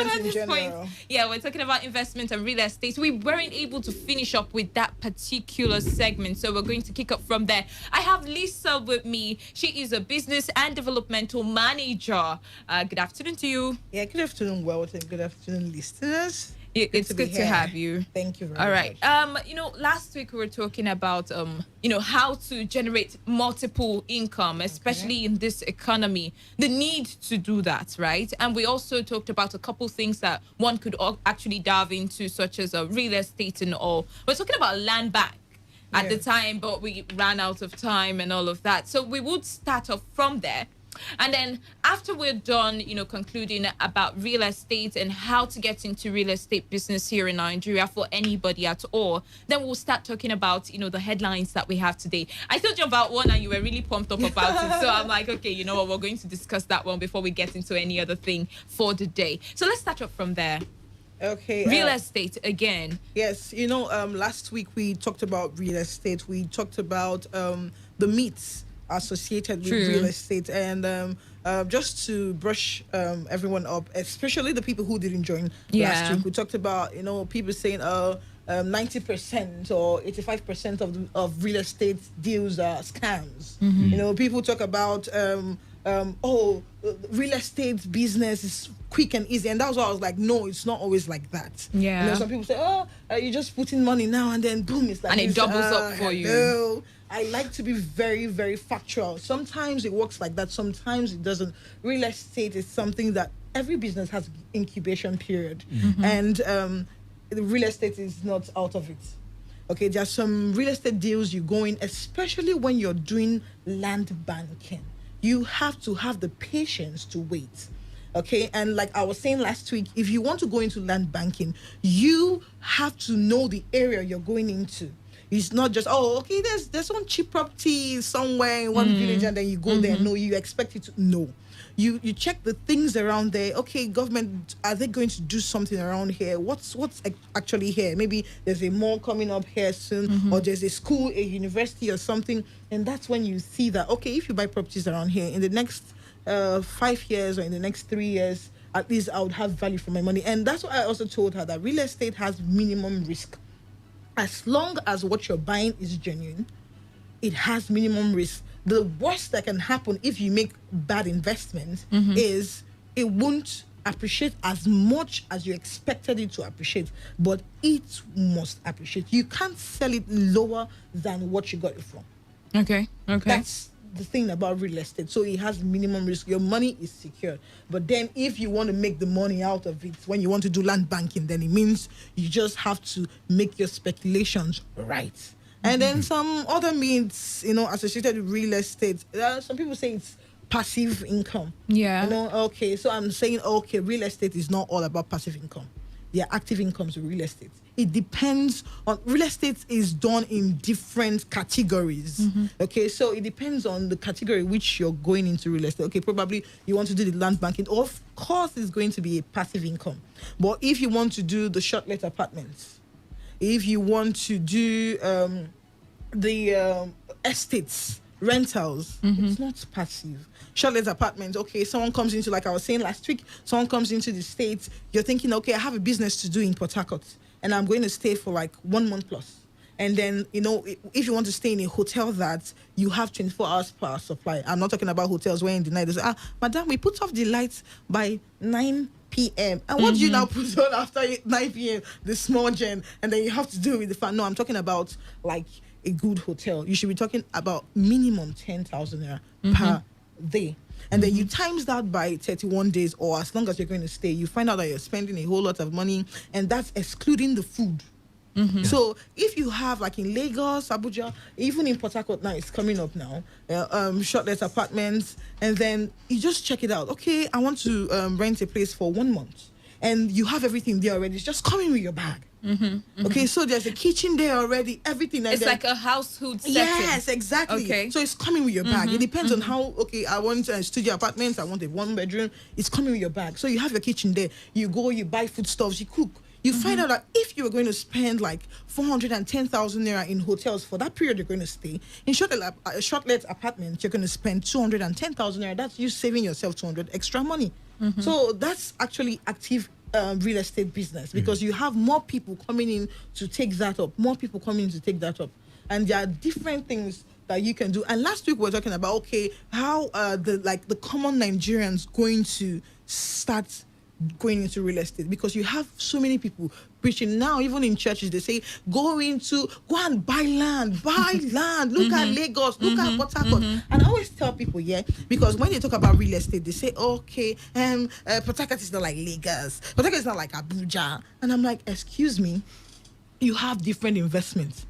investment at in this point, general. yeah, we're talking about investment and real estate. We weren't able to finish up with that particular segment, so we're going to kick up from there. I have Lisa with me. She is a business and developmental manager. Good afternoon to you. Yeah, good afternoon, Welton. Good afternoon, listeners. It's good to have you. Thank you very All right. much. Last week we were talking about how to generate multiple income, especially in this economy. The need to do that, right? And we also talked about a couple things that one could actually dive into, such as real estate and all. We're talking about land bank at the time, but we ran out of time and all of that. So we would start off from there. And then after we're done, concluding about real estate and how to get into real estate business here in Nigeria for anybody at all, then we'll start talking about, the headlines that we have today. I told you about one and you were really pumped up about it. So I'm like, okay, you know what, we're going to discuss that one before we get into any other thing for the day. So let's start off from there. Okay. Real estate again. Yes, last week we talked about real estate. We talked about the myths associated with real estate, and just to brush everyone up, especially the people who didn't join last week, we talked about people saying 90% or 85% of real estate deals are scams. People talk about real estate business is quick and easy, and that was why I was like, no, it's not always like that. Some people say, you just put in money now and then boom, it's like, and it doubles up for you. I like to be very, very factual. Sometimes it works like that, sometimes it doesn't. Real estate is something that every business has incubation period, and the real estate is not out of it. Okay, there are some real estate deals you go in, especially when you're doing land banking. You have to have the patience to wait. Okay, and like I was saying last week, if you want to go into land banking, you have to know the area you're going into. It's not just, there's one cheap property somewhere in one village and then you go there. No, you expect it to, no. You check the things around there. Okay, government, are they going to do something around here? What's actually here? Maybe there's a mall coming up here soon, or there's a school, a university or something. And that's when you see that, okay, if you buy properties around here, in the next 5 years or in the next 3 years, at least I would have value for my money. And that's what I also told her, that real estate has minimum risk. As long as what you're buying is genuine, it has minimum risk. The worst that can happen if you make bad investments is it won't appreciate as much as you expected it to appreciate, but it must appreciate. You can't sell it lower than what you got it from. Okay. That's the thing about real estate. So it has minimum risk. Your money is secure. But then if you want to make the money out of it, when you want to do land banking, then it means you just have to make your speculations right. And then some other myths, associated with real estate. Some people say it's passive income. Okay, so I'm saying, real estate is not all about passive income. There are active incomes with real estate. It depends on, real estate is done in different categories. Okay, so it depends on the category which you're going into real estate. Okay, probably you want to do the land banking. Of course, it's going to be a passive income. But if you want to do the short-let apartments, if you want to do the estates, rentals, it's not passive. Short-let apartments, okay, someone comes into, like I was saying last week, someone comes into the States, you're thinking, okay, I have a business to do in Port Harcourt, and I'm going to stay for like 1 month plus. And then, if you want to stay in a hotel that you have 24 hours power supply, I'm not talking about hotels where in the night they say, madam, we put off the lights by 9 p.m. And what do you now put on after 9 p.m.? The small gen, and then you have to do it with the fan. No, I'm talking about like a good hotel. You should be talking about minimum 10,000 naira per day. And then you times that by 31 days, or as long as you're going to stay, you find out that you're spending a whole lot of money, and that's excluding the food. So if you have, like in Lagos, Abuja, even in Port Harcourt now, it's coming up now, short-let apartments, and then you just check it out. Okay, I want to rent a place for 1 month, and you have everything there already. It's just coming with your bag. Okay, so there's a kitchen there already, everything. It's like a household setting. Yes, exactly. Okay. So it's coming with your bag. It depends on how, okay, I want a studio apartment, I want a 1-bedroom. It's coming with your bag. So you have your kitchen there. You go, you buy foodstuffs, you cook. You find out that if you were going to spend like 410,000 naira in hotels for that period you're going to stay, in short-let apartments, you're going to spend 210,000 naira. That's you saving yourself 200 extra money. So that's actually active real estate business because you have more people coming in to take that up, and there are different things that you can do. And last week we were talking about how the common Nigerians going to start going into real estate, because you have so many people preaching now. Even in churches they say go and buy land. Look at Lagos, look at Port Harcourt. And I always tell people, because when they talk about real estate they say Port Harcourt is not like Lagos, Port Harcourt is not like Abuja, and I'm like, excuse me, you have different investments.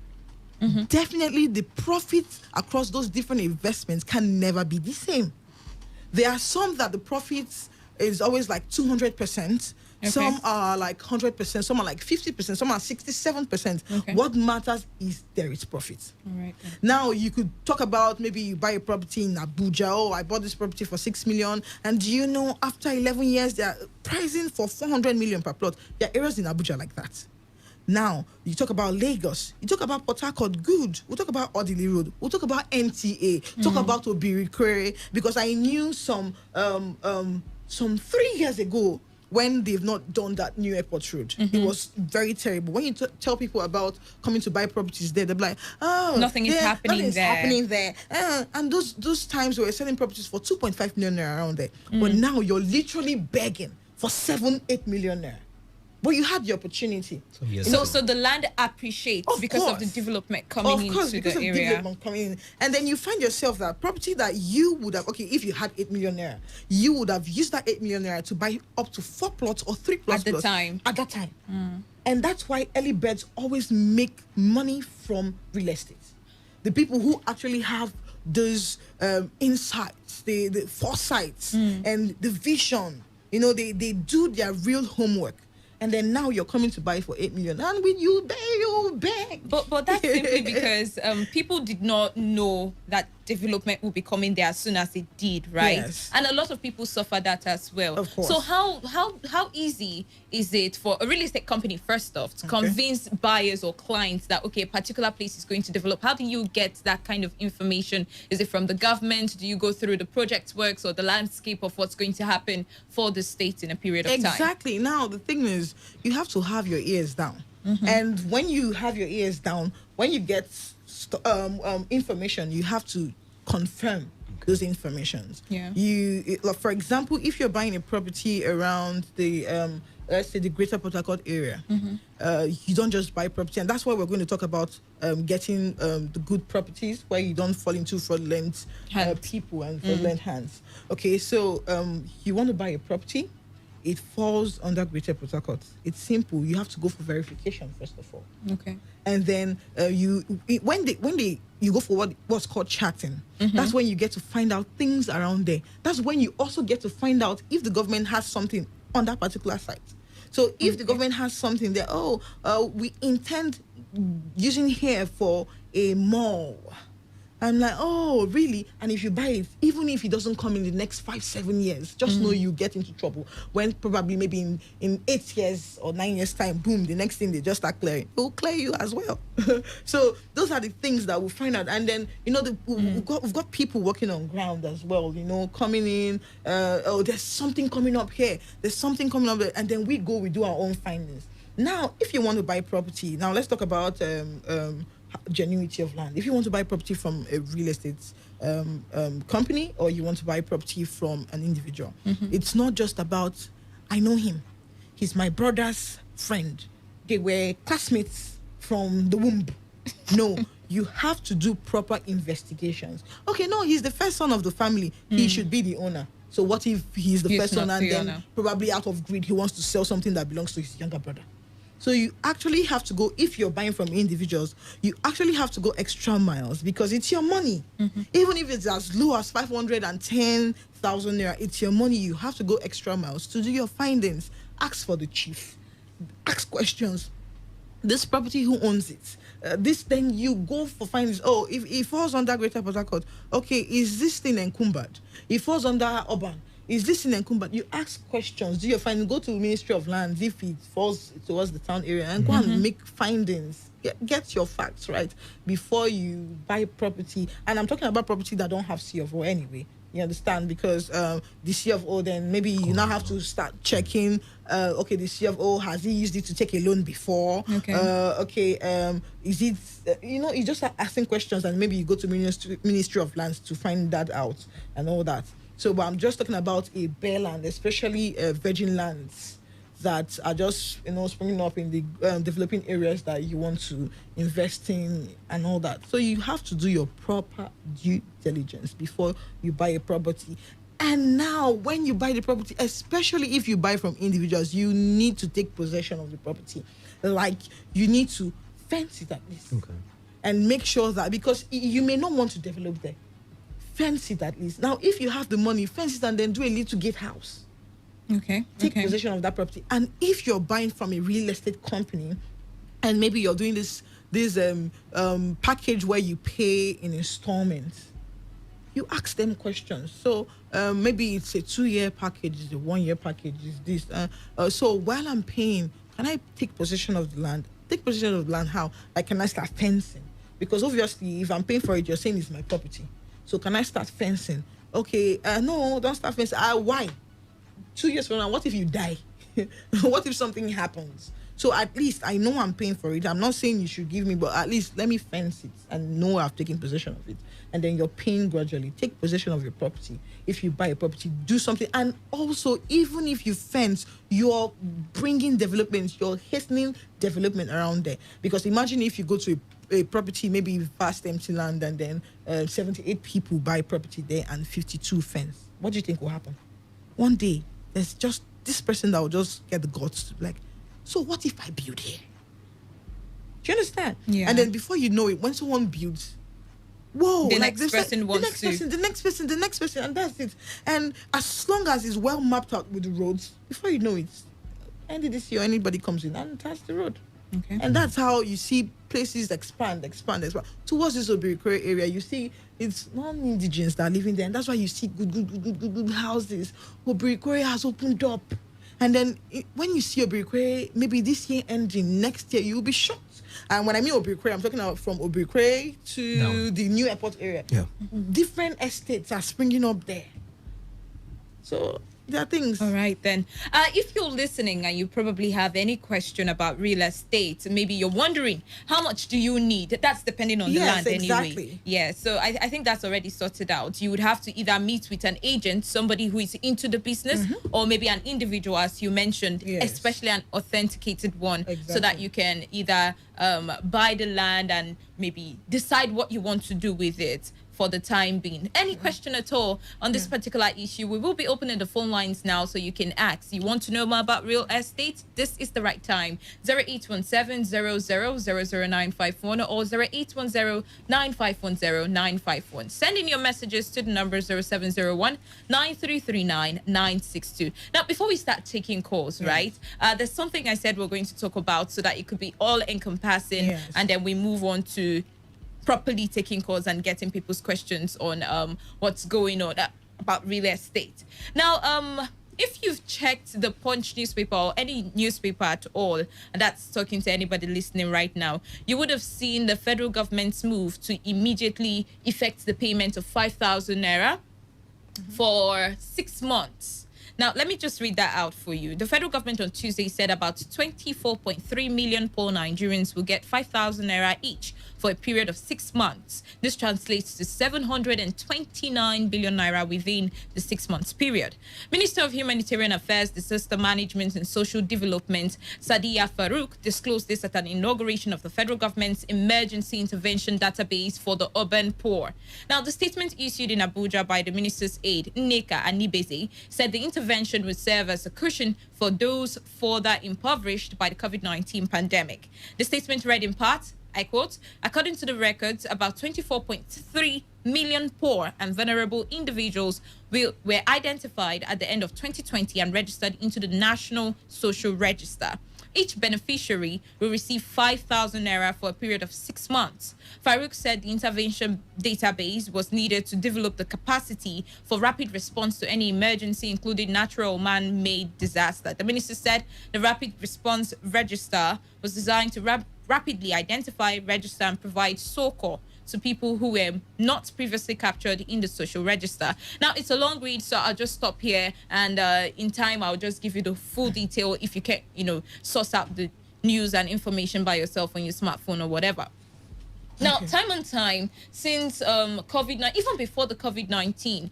Definitely the profits across those different investments can never be the same. There are some that the profits is always like 200%. Okay. Some are like 100%, some are like 50%, some are 67%. Okay. What matters is there is profit. All right. Now you could talk about maybe you buy a property in Abuja. Oh, I bought this property for 6 million, and do you know after 11 years they are pricing for 400 million per plot? There are areas in Abuja like that. Now, you talk about Lagos, you talk about Port Harcourt, good. We'll talk about Odili Road, we'll talk about NTA, talk about Obirikwere, because I knew some 3 years ago when they've not done that new airport road. It was very terrible. When you tell people about coming to buy properties there, they're like, oh, nothing is happening there. And those times we were selling properties for 2.5 million naira around there. But now you're literally begging for 7-8 million naira. But you had the opportunity. So the land appreciates because of the development coming into the area. And then you find yourself that property that you would have, if you had 8 million naira, you would have used that 8 million naira to buy up to 4 plots or 3 plots. At that time. And that's why early birds always make money from real estate. The people who actually have those insights, the foresights and the vision, they do their real homework. And then now you're coming to buy for 8 million. And when you beg. But that's simply because people did not know that development will be coming there as soon as it did, right? Yes. And a lot of people suffer that as well. Of course. So how easy is it for a real estate company, first off, to convince buyers or clients that, a particular place is going to develop? How do you get that kind of information? Is it from the government? Do you go through the project works or the landscape of what's going to happen for the state in a period of time? Exactly. Now, the thing is, you have to have your ears down. And when you have your ears down, when you get information, you have to confirm those informations. For example, if you're buying a property around the let's say the Greater Port Harcourt area, you don't just buy property, and that's why we're going to talk about getting the good properties where you don't fall into fraudulent people and fraudulent hands. So you want to buy a property, it falls under Greater Port Harcourt. It's simple. You have to go for verification first of all. And then you go for what's called chatting. That's when you get to find out things around there. That's when you also get to find out if the government has something on that particular site. So if the government has something there, we intend using here for a mall. I'm like, oh, really? And if you buy it, even if it doesn't come in the next 5-7 years, just know you get into trouble. When probably maybe in 8 years or 9 years time, boom, the next thing they just start clearing. It will clear you as well. So those are the things that we'll find out. And then, we've got people working on ground as well, coming in. There's something coming up here. There's something coming up there. And then we do our own findings. Now, if you want to buy property, now let's talk about genuinity of land. If you want to buy property from a real estate company, or you want to buy property from an individual, it's not just about, I know him, he's my brother's friend, they were classmates from the womb. No, you have to do proper investigations. No, he's the first son of the family, he should be the owner. So what if he's the first son and then probably out of greed he wants to sell something that belongs to his younger brother? So you actually have to go, if you're buying from individuals, you actually have to go extra miles, because it's your money. Even if it's as low as 510,000 naira, it's your money. You have to go extra miles to do your findings. Ask for the chief. Ask questions. This property, who owns it? Then you go for findings. Oh, if it falls under Greater Port Harcourt, is this thing encumbered? It falls under urban. Is this in encumbered? You ask questions. Do your findings? Go to Ministry of Lands if it falls towards the town area, and go and make findings. Get your facts right before you buy property. And I'm talking about property that don't have C of O anyway. You understand? Because the CFO, then maybe you now have to start checking. Okay, the CFO, has he used it to take a loan before? Is it? You just start asking questions, and maybe you go to Ministry of Lands to find that out and all that. So, but I'm just talking about a bare land, especially virgin lands that are just springing up in the developing areas that you want to invest in and all that. So you have to do your proper due diligence before you buy a property. And now when you buy the property, especially if you buy from individuals, you need to take possession of the property. Like, you need to fence it at least. Okay. And make sure that, because you may not want to develop there, fence it at least. Now, if you have the money, fence it and then do a little gatehouse. Okay. Take possession of that property. And if you're buying from a real estate company, and maybe you're doing this package where you pay in installments, you ask them questions. So maybe it's a 2-year package, it's a 1-year package, is this. So while I'm paying, can I take possession of the land? Take possession of the land how? Like, can I start fencing? Because obviously, if I'm paying for it, you're saying it's my property. So can I start fencing? Okay, no, don't start fencing. Why? 2 years from now, what if you die? What if something happens? So at least I know I'm paying for it. I'm not saying you should give me, but at least let me fence it and know I've taken possession of it. And then you're paying gradually. Take possession of your property. If you buy a property, do something. And also, even if you fence, you're bringing development, you're hastening development around there. Because imagine if you go to a property, maybe vast empty land, and then 78 people buy property there and 52 fence. What do you think will happen? One day, there's just this person that will just get the guts to be like, so what if I build here? Do you understand? Yeah. And then before you know it, when someone builds, whoa, the like next person wants to. the next person, and that's it. And as long as it's well mapped out with the roads, before you know it, NDDC or anybody comes in and that's the road. Okay. And that's how you see places expand. Towards this Obirikwe area, you see it's non-indigenous that are living there. And that's why you see good houses. Obirikwe has opened up. And then when you see Obirikwe, maybe this year ending, next year, you'll be shocked. And when I mean Obirikwe, I'm talking about from Obirikwe to the new airport area. Yeah. Different estates are springing up there. So there are things. All right, then. If you're listening and you probably have any question about real estate, maybe you're wondering, how much do you need? That's depending on the land exactly. anyway. Yeah, so I think that's already sorted out. You would have to either meet with an agent, somebody who is into the business, or maybe an individual, as you mentioned, especially an authenticated one, so that you can either buy the land and maybe decide what you want to do with it for the time being. Any question at all on this particular issue, we will be opening the phone lines now so you can ask. You want to know more about real estate? This is the right time. 0817-00000951 or 0810-9510-951. Send in your messages to the number 0701-9339-962. Now, before we start taking calls, right, there's something I said we're going to talk about so that it could be all encompassing, and then we move on to properly taking calls and getting people's questions on what's going on about real estate. Now, if you've checked the Punch newspaper or any newspaper at all, and that's talking to anybody listening right now, you would have seen the federal government's move to immediately effect the payment of 5,000 naira for 6 months. Now, let me just read that out for you. The federal government on Tuesday said about 24.3 million poor Nigerians will get 5,000 naira each for a period of 6 months. This translates to 729 billion naira within the 6 months period. Minister of Humanitarian Affairs, Disaster Management and Social Development, Sadiya Farouk, disclosed this at an inauguration of the federal government's emergency intervention database for the urban poor. Now, the statement issued in Abuja by the minister's aide, Nneka Anibeze, said the intervention would serve as a cushion for those further impoverished by the COVID-19 pandemic. The statement read in part, I quote, according to the records, about 24.3 million poor and vulnerable individuals were identified at the end of 2020 and registered into the National Social Register. Each beneficiary will receive 5,000 naira for a period of 6 months. Farouk said the intervention database was needed to develop the capacity for rapid response to any emergency, including natural or man-made disaster. The minister said the rapid response register was designed to rapidly identify, register, and provide succor to people who were not previously captured in the social register. Now, it's a long read, so I'll just stop here, and in time, I'll just give you the full detail if you can, source out the news and information by yourself on your smartphone or whatever. Now, time and time since COVID-19, even before the COVID-19,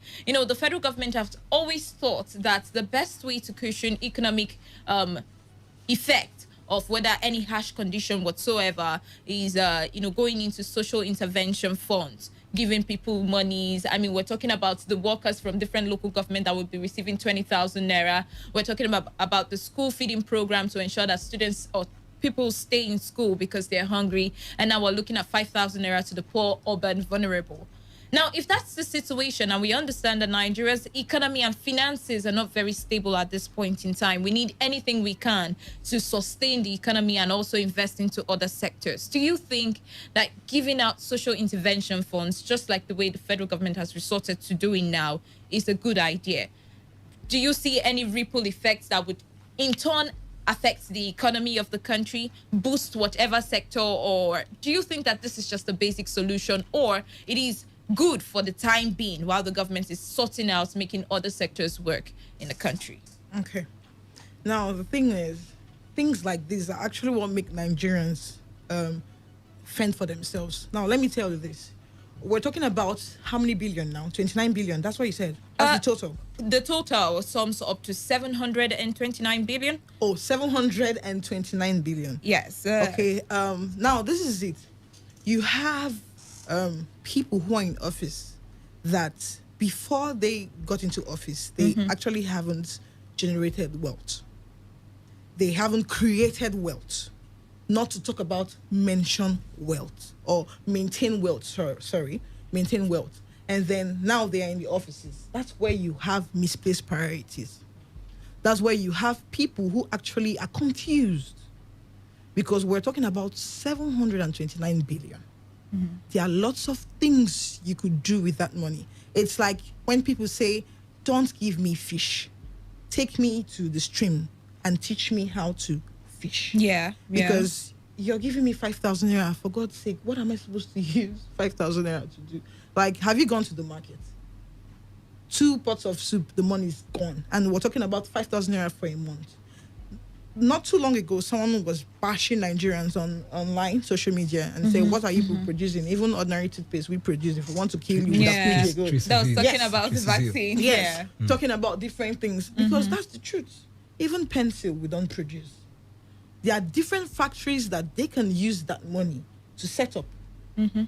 the federal government has always thought that the best way to cushion economic effect of whether any harsh condition whatsoever is, going into social intervention funds, giving people monies. I mean, we're talking about the workers from different local government that will be receiving 20,000 naira. We're talking about the school feeding program to ensure that students or people stay in school because they're hungry. And now we're looking at 5,000 naira to the poor, urban, vulnerable. Now, if that's the situation, and we understand that Nigeria's economy and finances are not very stable at this point in time, we need anything we can to sustain the economy and also invest into other sectors. Do you think that giving out social intervention funds, just like the way the federal government has resorted to doing now, is a good idea? Do you see any ripple effects that would, in turn, affect the economy of the country, boost whatever sector, or do you think that this is just a basic solution, or it is good for the time being while the government is sorting out making other sectors work in the country? Okay. Now, the thing is, things like this are actually what make Nigerians fend for themselves. Now, let me tell you this. We're talking about how many billion now? 29 billion. That's what you said. That's the total. The total sums up to 729 billion. Oh, 729 billion. Yes. Okay. Now, this is it. You have people who are in office that before they got into office, they actually haven't generated wealth. They haven't created wealth. Not to talk about mention wealth or maintain wealth. Sorry, maintain wealth. And then now they are in the offices. That's where you have misplaced priorities. That's where you have people who actually are confused, because we're talking about 729 billion. There are lots of things you could do with that money. It's like when people say, don't give me fish, take me to the stream and teach me how to fish. Yeah. Because you're giving me 5,000 naira. For God's sake, what am I supposed to use 5,000 naira to do? Like, have you gone to the market? 2 pots of soup, the money's gone. And we're talking about 5,000 naira for a month. Not too long ago, someone was bashing Nigerians on online social media and say, what are you people producing? Even ordinary toothpaste we produce. If we want to kill you, Yeah. that's pretty good. That was talking about the vaccine. Yes, Yeah. talking about different things, because that's the truth. Even pencil we don't produce. There are different factories that they can use that money to set up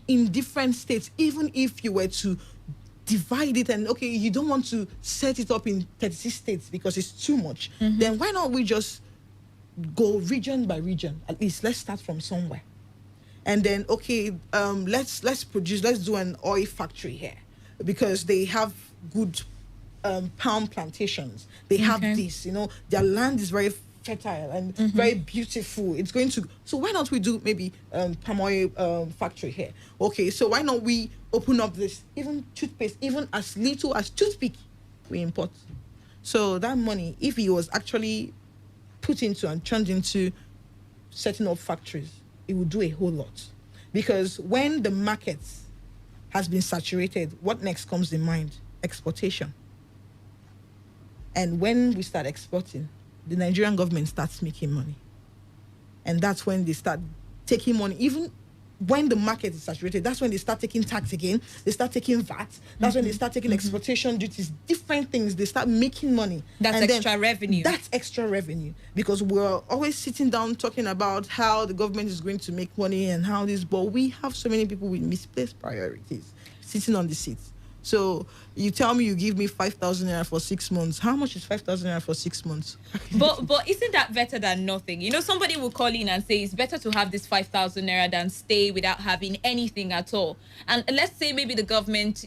in different states. Even if you were to divide it and, okay, you don't want to set it up in 36 states because it's too much, then why not we just go region by region? At least let's start from somewhere. And then, okay, let's do an oil factory here because they have good palm plantations. They have this, their land is very fertile and very beautiful. It's going to, so why not we do maybe palm oil factory here? Okay, so why not we open up this, even toothpaste, even as little as toothpick we import. So that money, if it was actually put into and turned into setting up factories, it would do a whole lot. Because when the market has been saturated, what next comes in mind? Exportation. And when we start exporting, the Nigerian government starts making money. And that's when they start taking money. Even when the market is saturated, that's when they start taking tax again. They start taking VAT. That's when they start taking exportation duties, different things. They start making money. That's extra revenue. That's extra revenue. Because we're always sitting down talking about how the government is going to make money and how this, but we have so many people with misplaced priorities sitting on the seats. So you tell me you give me 5,000 naira for 6 months. How much is 5,000 naira for 6 months? But isn't that better than nothing? Somebody will call in and say it's better to have this 5,000 naira than stay without having anything at all. And let's say maybe the government,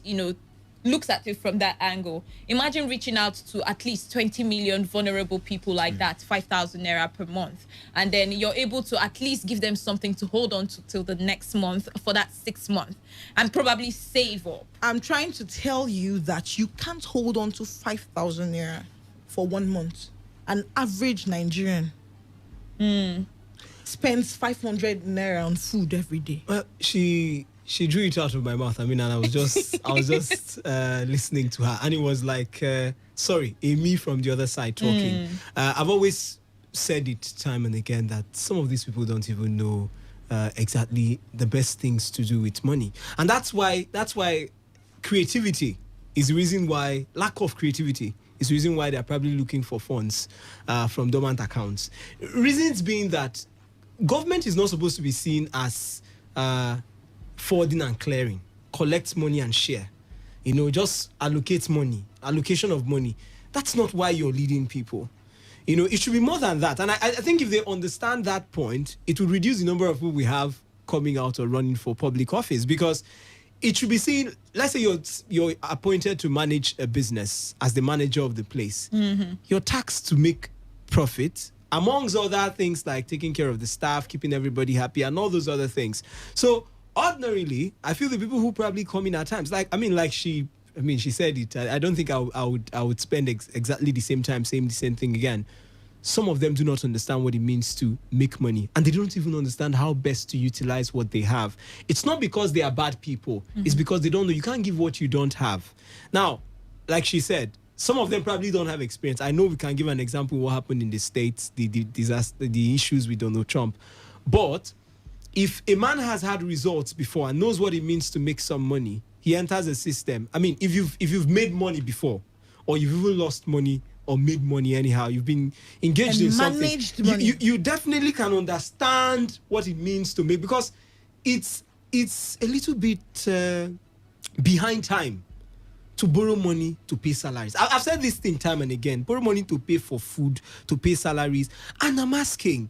looks at it from that angle. Imagine reaching out to at least 20 million vulnerable people like that, 5,000 naira per month. And then you're able to at least give them something to hold on to till the next month for that 6 months and probably save up. I'm trying to tell you that you can't hold on to 5,000 naira for 1 month. An average Nigerian spends 500 naira on food every day. Well, she she drew it out of my mouth. I mean, and I was just listening to her, and it was like, sorry, a me from the other side talking. I've always said it time and again that some of these people don't even know exactly the best things to do with money, and that's why creativity is the reason why lack of creativity is the reason why they're probably looking for funds from dormant accounts. Reasons being that government is not supposed to be seen as forwarding and clearing, collect money and share, just allocation of money. That's not why you're leading people. It should be more than that. And I think if they understand that point, it will reduce the number of people we have coming out or running for public office, because it should be seen, let's say you're appointed to manage a business as the manager of the place. You're taxed to make profit, amongst other things like taking care of the staff, keeping everybody happy, and all those other things. So ordinarily, I feel the people who probably come in at times, she said it. I don't think I would spend exactly the same time saying the same thing again. Some of them do not understand what it means to make money, and they don't even understand how best to utilize what they have. It's not because they are bad people. It's because they don't know. You can't give what you don't have. Now, like she said, some of them probably don't have experience. I know we can give an example of what happened in the States, the disaster, the issues with Donald Trump. But if a man has had results before and knows what it means to make some money, he enters a system. I mean, if you've made money before, or you've even lost money or made money anyhow, you've been engaged in something, you definitely can understand what it means to make, because it's a little bit behind time to borrow money to pay salaries. I've said this thing time and again: borrow money to pay for food, to pay salaries. And I'm asking,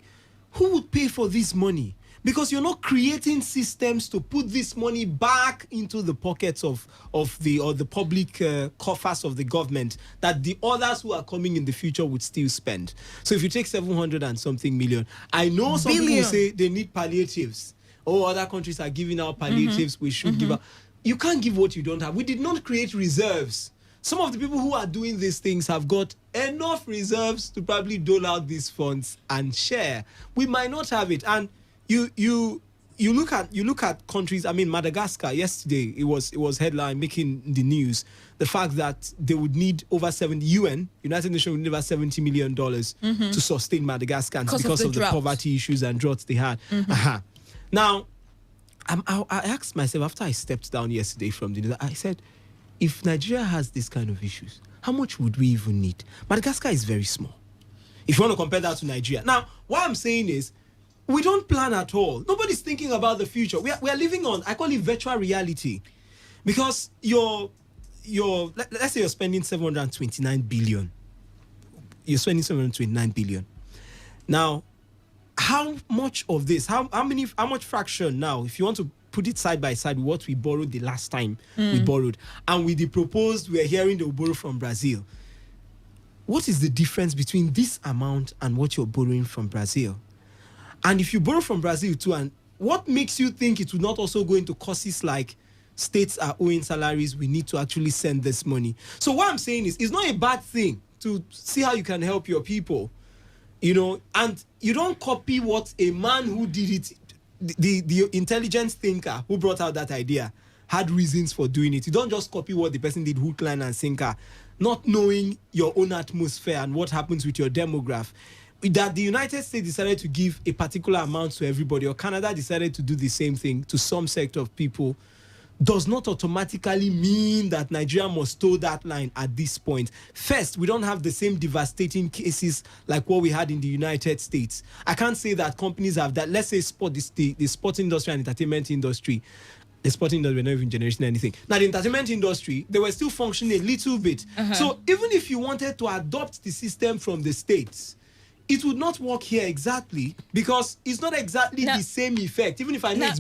who would pay for this money? Because you're not creating systems to put this money back into the pockets of the public coffers of the government that the others who are coming in the future would still spend. So if you take 700 and something million, I know some people say they need palliatives. Other countries are giving out palliatives. We should give out. You can't give what you don't have. We did not create reserves. Some of the people who are doing these things have got enough reserves to probably dole out these funds and share. We might not have it. And you look at countries. I mean, Madagascar yesterday, it was headline making the news, the fact that they would need over United Nations would need over $70 million to sustain Madagascar because of the poverty issues and droughts they had. Now, I asked myself after I stepped down yesterday from the news, I said, if Nigeria has this kind of issues, how much would we even need? Madagascar is very small, if you want to compare that to Nigeria. Now, what I'm saying is, we don't plan at all. Nobody's thinking about the future. We are living on, I call it virtual reality. Because let's say you're spending 729 billion. You're spending 729 billion. Now, how much of this, how much fraction now, if you want to put it side by side with what we borrowed the last time we borrowed, and with the proposed, we're hearing they'll borrow from Brazil. What is the difference between this amount and what you're borrowing from Brazil? And if you borrow from Brazil too, and what makes you think it will not also go into causes like states are owing salaries, we need to actually send this money? So what I'm saying is, it's not a bad thing to see how you can help your people, and you don't copy what a man who did it, the intelligent thinker who brought out that idea, had reasons for doing it. You don't just copy what the person did, hook, line, and sinker, not knowing your own atmosphere and what happens with your demographic. That the United States decided to give a particular amount to everybody, or Canada decided to do the same thing to some sector of people, does not automatically mean that Nigeria must toe that line at this point. First, we don't have the same devastating cases like what we had in the United States. I can't say that companies have that. Let's say the sports industry and entertainment industry. The sporting industry, we're not even generating anything. Now, the entertainment industry, they were still functioning a little bit. So even if you wanted to adopt the system from the States, it would not work here exactly, because it's not exactly the same effect. Even if I know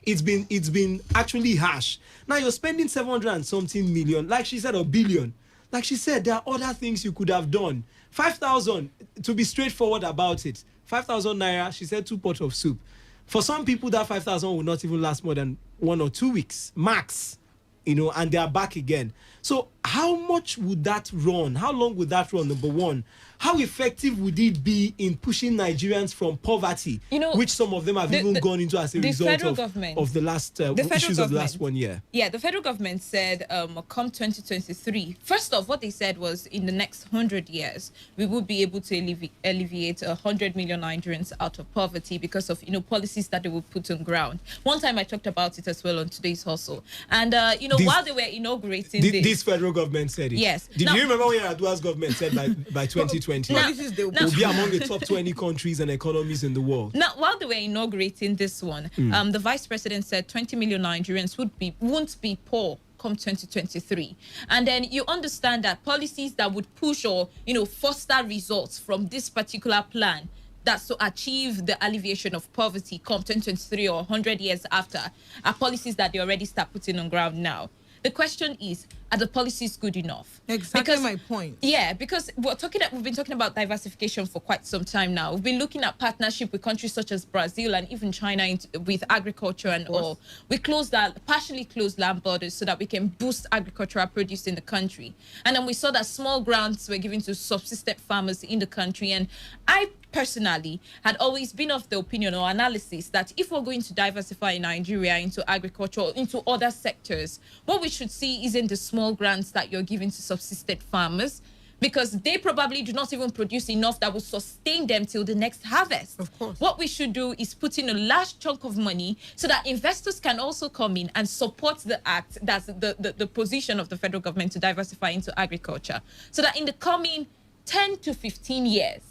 it's been actually harsh. Now you're spending 700 and something million, like she said, or billion. Like she said, there are other things you could have done. 5,000, to be straightforward about it, 5,000 naira, she said 2 pots of soup. For some people, that 5,000 will not even last more than 1 or 2 weeks max, and they are back again. So how much would that run? How long would that run? Number one, how effective would it be in pushing Nigerians from poverty, which some of them have even gone into as a result of the last issues of the last 1 year? Yeah, the federal government said come 2023, first off, what they said was in the next 100 years, we will be able to alleviate 100 million Nigerians out of poverty because of, policies that they will put on ground. One time I talked about it as well on Today's Hustle. And, while they were inaugurating this federal government said it. Yes. Did you remember when Yar'Adua's government said by 2020 we'll be among the top 20 countries and economies in the world? Now, while they were inaugurating this one, the vice president said 20 million Nigerians won't be poor come 2023. And then you understand that policies that would push or, foster results from this particular plan, that's to achieve the alleviation of poverty come 2023 or 100 years after, are policies that they already start putting on ground now. The question is, are the policies good enough? Exactly my point. Yeah, because we've been talking about diversification for quite some time now. We've been looking at partnership with countries such as Brazil and even China with agriculture and all. We partially closed land borders so that we can boost agricultural produce in the country. And then we saw that small grants were given to subsistence farmers in the country. And I personally had always been of the opinion or analysis that if we're going to diversify Nigeria into agriculture or into other sectors, what we should see isn't the small grants that you're giving to subsistence farmers, because they probably do not even produce enough that will sustain them till the next harvest. Of course. What we should do is put in a large chunk of money so that investors can also come in and support the act, that's the position of the federal government to diversify into agriculture, so that in the coming 10 to 15 years,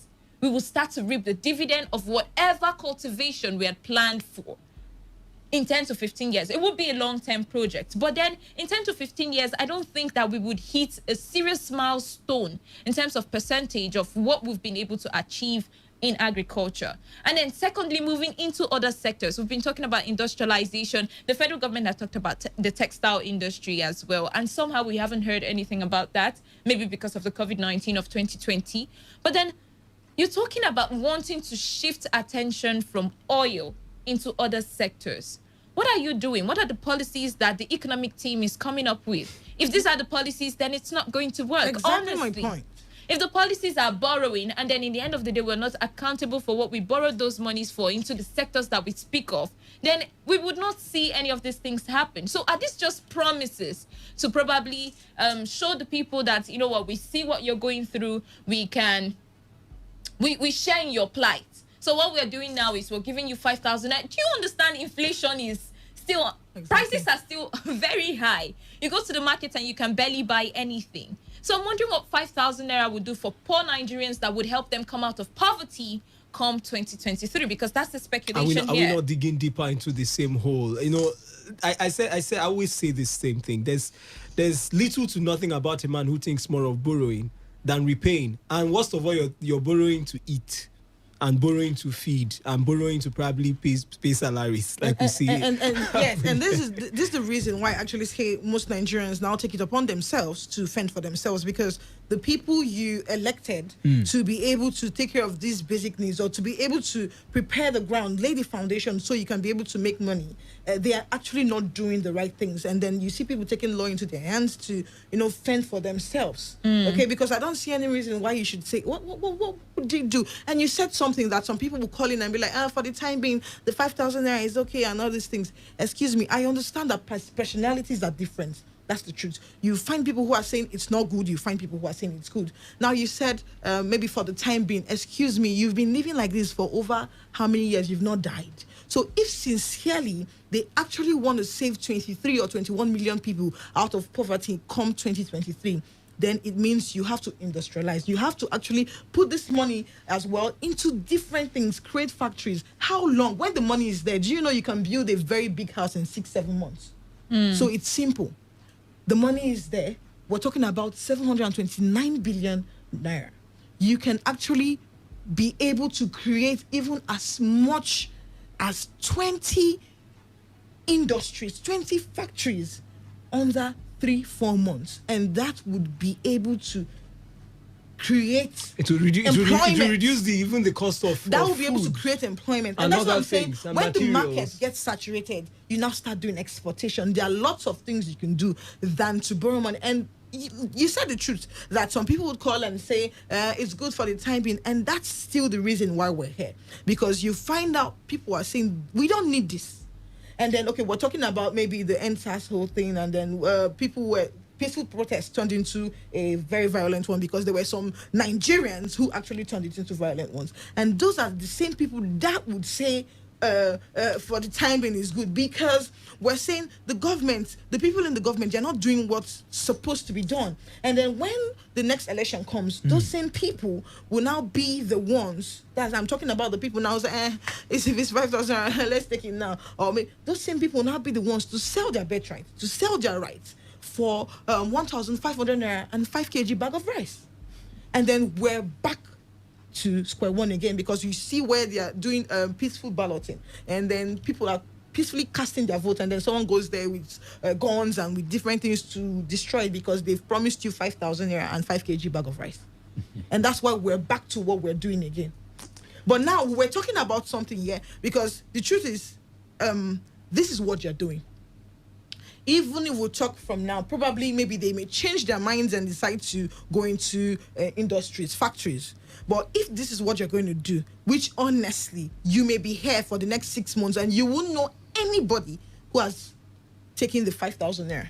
we will start to reap the dividend of whatever cultivation we had planned for. In 10 to 15 years, it would be a long-term project. But then in 10 to 15 years, I don't think that we would hit a serious milestone in terms of percentage of what we've been able to achieve in agriculture. And then secondly, moving into other sectors, we've been talking about industrialization. The federal government has talked about the textile industry as well. And somehow we haven't heard anything about that, maybe because of the COVID-19 of 2020. But then you're talking about wanting to shift attention from oil into other sectors. What are you doing? What are the policies that the economic team is coming up with? If these are the policies, then it's not going to work. Exactly Honestly, my point. If the policies are borrowing and then in the end of the day, we're not accountable for what we borrowed those monies for into the sectors that we speak of, then we would not see any of these things happen. So are these just promises to probably show the people that, we see what you're going through, we share in your plight. So what we're doing now is we're giving you 5,000. Do you understand inflation is still, prices are still very high. You go to the market and you can barely buy anything. So I'm wondering what 5,000 naira would do for poor Nigerians that would help them come out of poverty come 2023, because that's the speculation here. Are we not digging deeper into the same hole? I always say the same thing. There's little to nothing about a man who thinks more of borrowing than repaying. And worst of all, you're borrowing to eat, and borrowing to feed, and borrowing to probably pay salaries, like we see. And yes, and this is the reason why I actually say most Nigerians now take it upon themselves to fend for themselves, because the people you elected to be able to take care of these basic needs, or to be able to prepare the ground, lay the foundation so you can be able to make money, they are actually not doing the right things. And then you see people taking law into their hands to, fend for themselves. Okay, because I don't see any reason why you should say, what would you do? And you said something that some people will call in and be like, for the time being, the 5,000 naira is okay and all these things. Excuse me, I understand that personalities are different. That's the truth. You find people who are saying it's not good. You find people who are saying it's good. Now, you said maybe for the time being, excuse me, you've been living like this for over how many years? You've not died. So if sincerely they actually want to save 23 or 21 million people out of poverty come 2023, then it means you have to industrialize. You have to actually put this money as well into different things, create factories. How long? When the money is there, do you know you can build a very big house in 6-7 months? So it's simple. The money is there. We're talking about 729 billion naira. You can actually be able to create even as much as 20 industries, 20 factories under 3-4 months. And that would be able to create reduce even the cost of that of will be able to food create employment. and that's what other I'm saying. things and When the market materials. gets saturated, you now start doing exportation. There are lots of things you can do than to borrow money. And you said the truth that some people would call and say it's good for the time being, and that's still the reason why we're here, because you find out people are saying we don't need this, and then okay, we're talking about maybe the NSAS whole thing, and then people were peaceful protests turned into a very violent one because there were some Nigerians who actually turned it into violent ones, and those are the same people that would say for the time being is good, because we're saying the government, the people in the government, they're not doing what's supposed to be done. And then when the next election comes, those same people will now be the ones that I'm talking about. The people now say, if it's 5,000, let's take it now. Or those same people will now be the ones to sell their birthright, to sell their rights for 1,500 naira and 5 kg bag of rice. And then we're back to square one again, because you see where they are doing peaceful balloting, and then people are peacefully casting their vote, and then someone goes there with guns and with different things to destroy it because they've promised you 5,000 naira and 5 kg bag of rice. And that's why we're back to what we're doing again. But now we're talking about something here, because the truth is, this is what you're doing. Even if we talk from now, probably maybe they may change their minds and decide to go into industries, factories. But if this is what you're going to do, which honestly, you may be here for the next 6 months and you won't know anybody who has taken the 5,000 naira.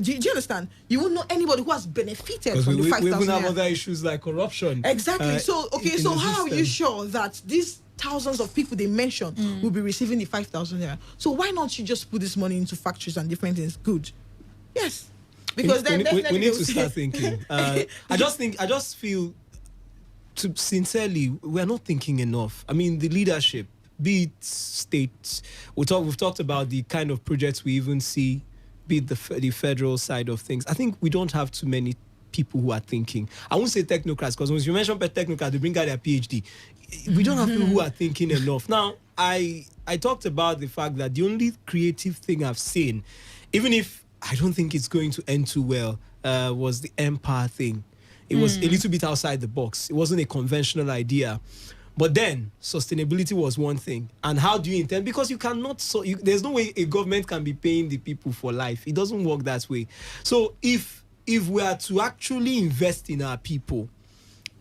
Do you understand? You won't know anybody who has benefited from the 5,000 naira. We even have other issues like corruption. Exactly. So how are you sure that these thousands of people they mentioned will be receiving the 5,000 naira? So why not you just put this money into factories and different things? Good. Yes. Because we need to start thinking. I just feel, sincerely, we're not thinking enough. I mean, the leadership, be it state, we've talked about the kind of projects we even see, be it the federal side of things. I think we don't have too many people who are thinking. I won't say technocrats, because when you mention technocrats, they bring out their PhD. We don't have people who are thinking enough. Now, I talked about the fact that the only creative thing I've seen, even if I don't think it's going to end too well, was the Empire thing. It was a little bit outside the box. It wasn't a conventional idea. But then, sustainability was one thing. And how do you intend? Because you cannot, there's no way a government can be paying the people for life. It doesn't work that way. So if we are to actually invest in our people,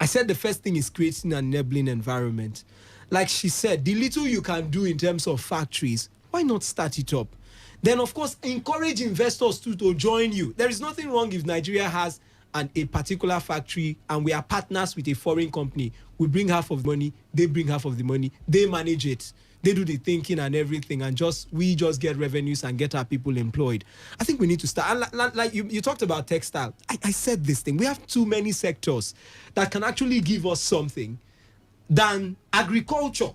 I said the first thing is creating an enabling environment. Like she said, the little you can do in terms of factories, why not start it up? Then, of course, encourage investors to join you. There is nothing wrong if Nigeria has a particular factory and we are partners with a foreign company. We bring half of the money, they bring half of the money, they manage it, they do the thinking and everything, and we just get revenues and get our people employed. I think we need to start. And like you talked about textile. I said this thing. We have too many sectors that can actually give us something than agriculture.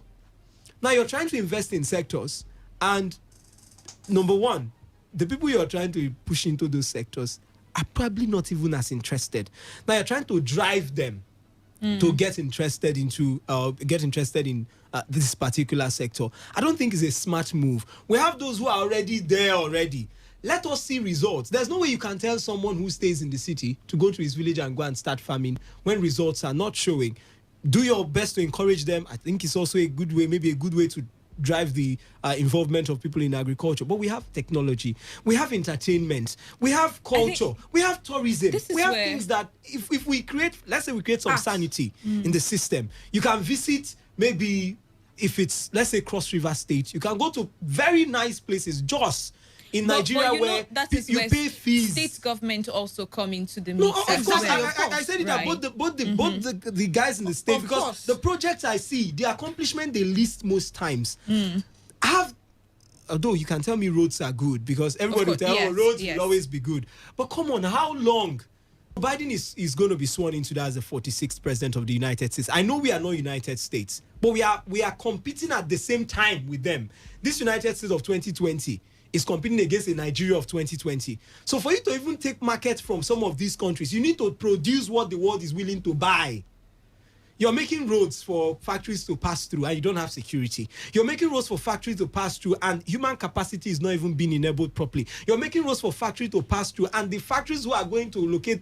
Now you're trying to invest in sectors, and number one, the people you're trying to push into those sectors are probably not even as interested. Now you're trying to drive them to get interested in this particular sector. I don't think it's a smart move. We have those who are already there already. Let us see results. There's no way you can tell someone who stays in the city to go to his village and go and start farming when results are not showing. Do your best to encourage them. I think it's also a good way, maybe a good way to drive the involvement of people in agriculture. But we have technology, we have entertainment, we have culture, we have tourism, we have things that if we create, let's say we create some sanity in the system, you can visit, maybe if it's, let's say, Cross River State, you can go to very nice places, Jos in Nigeria, where you pay fees. State government also come into the mix. No, of course, I said it that both the guys in the state, because the projects I see, the accomplishment they list most times although you can tell me roads are good, because everybody will tell roads will always be good. But come on, how long? Biden is going to be sworn into as the 46th president of the United States. I know we are not United States, but we are competing at the same time with them. This United States of 2020 is competing against a Nigeria of 2020. So for you to even take market from some of these countries, you need to produce what the world is willing to buy. You're making roads for factories to pass through and you don't have security. You're making roads for factories to pass through and human capacity is not even being enabled properly. You're making roads for factories to pass through and the factories who are going to locate,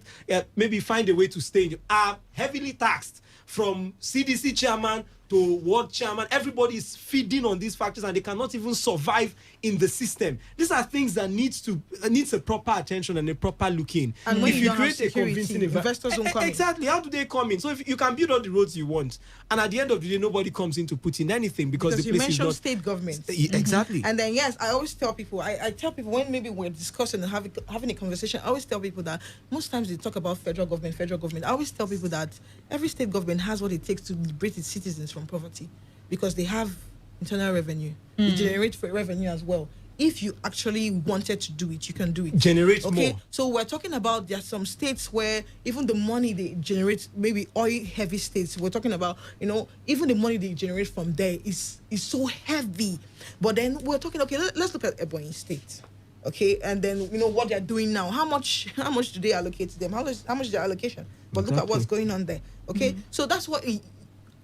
maybe find a way to stay, are heavily taxed, from CDC chairman to world chairman. Everybody is feeding on these factors and they cannot even survive in the system. These are things that needs a proper attention and a proper look in. And when if you don't create have security, convincing investors won't come in. exactly, how do they come in? So if you can build all the roads you want, and at the end of the day, nobody comes in to put in anything because the you place is mentioned not state government. Exactly. And then yes, I always tell people, I tell people when maybe we're discussing and having a conversation, I always tell people that most times they talk about federal government. I always tell people that every state government has what it takes to liberate its citizens from poverty, because they have internal revenue. They generate for revenue as well. If you actually wanted to do it, you can do it. Generate okay? more. So we're talking about there are some states where even the money they generate, maybe oil-heavy states, we're talking about, even the money they generate from there is so heavy. But then we're talking, okay, let's look at Ebonyi State. Okay, and then what they're doing now. How much do they allocate to them? How much is their allocation? But look at what's going on there. Okay, so that's what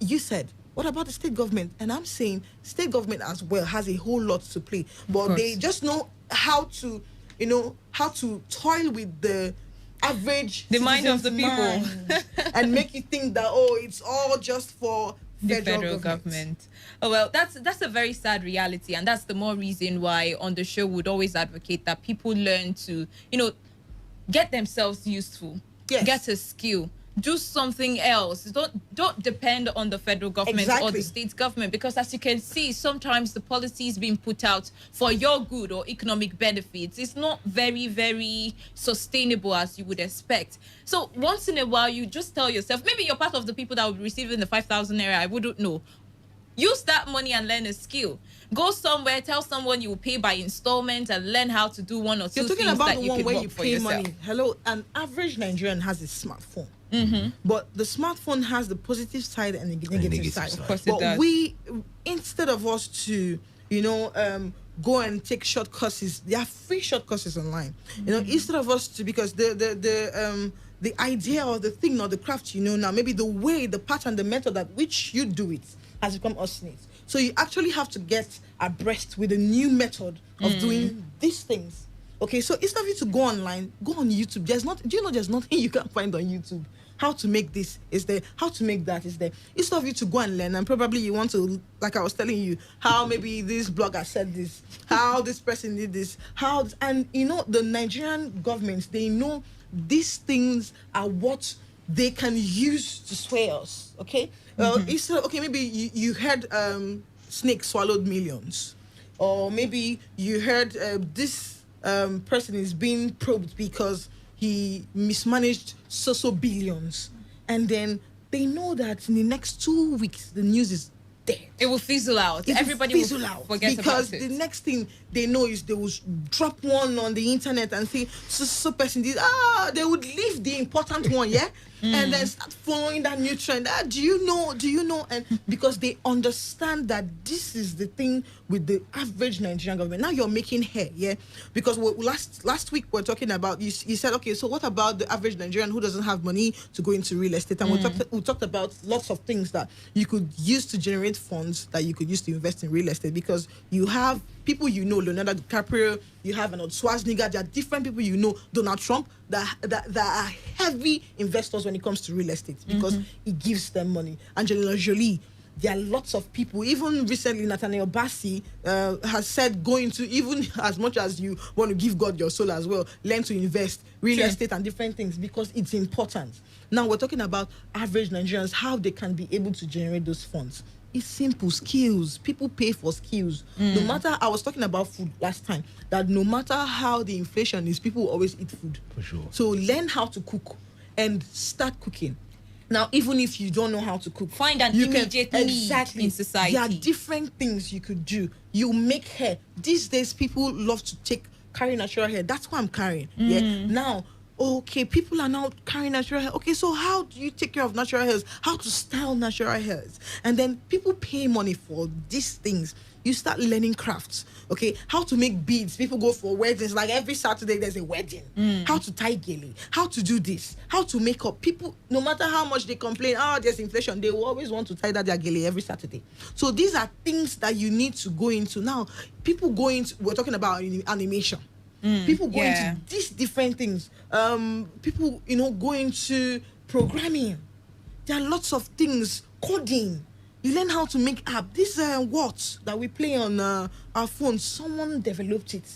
you said. What about the state government? And I'm saying state government as well has a whole lot to play, but they just know how to toil with the average the mind of the people mind and make you think that it's all just for the federal government. Oh, well, that's a very sad reality, and that's the more reason why on the show would always advocate that people learn to get themselves useful, get a skill, do something else. Don't depend on the federal government or the state government, because as you can see, sometimes the policies being put out for your good or economic benefits is not very, very sustainable as you would expect. So once in a while, you just tell yourself, maybe you're part of the people that will be receiving the 5,000 naira, I wouldn't know. Use that money and learn a skill. Go somewhere, tell someone you will pay by installment and learn how to do one or two things that you can work for yourself. Money. Hello, an average Nigerian has a smartphone. But the smartphone has the positive side and the negative side. Of course it does. We, instead of us to, go and take short courses, there are free short courses online. Instead of us to, because the idea or the thing or the craft now, maybe the way, the pattern, the method at which you do it has become obsolete. So you actually have to get abreast with a new method of doing these things. Okay, so instead of you to go online, go on YouTube. There's nothing you can find on YouTube. How to make this is there. How to make that is there. Instead of you to go and learn, and probably you want to, like I was telling you, how maybe this blogger said this, how this person did this, and the Nigerian government, they know these things are what they can use to sway us. Okay, instead, maybe you heard snake swallowed millions, or maybe you heard this person is being probed because he mismanaged so billions, and then they know that in the next 2 weeks the news is dead. It will fizzle out. Everybody will forget because about it. The next thing they know is they will drop one on the internet and say so person did. They would leave the important one, and then start following that new trend. Do you know? And because they understand that this is the thing with the average Nigerian government. Now you're making hair, because last week we're talking about, you said, okay, so what about the average Nigerian who doesn't have money to go into real estate? And we talked about lots of things that you could use to generate funds that you could use to invest in real estate, because you have people Leonardo DiCaprio, you have Arnold Schwarzenegger, there are different people Donald Trump, that are heavy investors when it comes to real estate, because it gives them money. Angelina Jolie, there are lots of people. Even recently, Nathaniel Bassey has said, going to, even as much as you want to give God your soul as well, learn to invest real estate and different things, because it's important. Now we're talking about average Nigerians, how they can be able to generate those funds. It's simple. Skills. People pay for skills. No matter, I was talking about food last time, that no matter how the inflation is, people always eat food. For sure. So learn how to cook and start cooking. Now, even if you don't know how to cook, find an immediate need in society. There are different things you could do. You make hair. These days, people love to carry natural hair. That's what I'm carrying. Now, okay, people are now carrying natural hair. Okay, so how do you take care of natural hairs? How to style natural hairs? And then people pay money for these things. You start learning crafts. Okay, how to make beads. People go for weddings. Like every Saturday, there's a wedding. How to tie gele. How to do this. How to make up. People, no matter how much they complain, there's inflation, they will always want to tie that their gele every Saturday. So these are things that you need to go into. Now, people go into, we're talking about animation. People go into these different things. People, go into programming. There are lots of things, coding. You learn how to make app. This what that we play on our phones, someone developed it.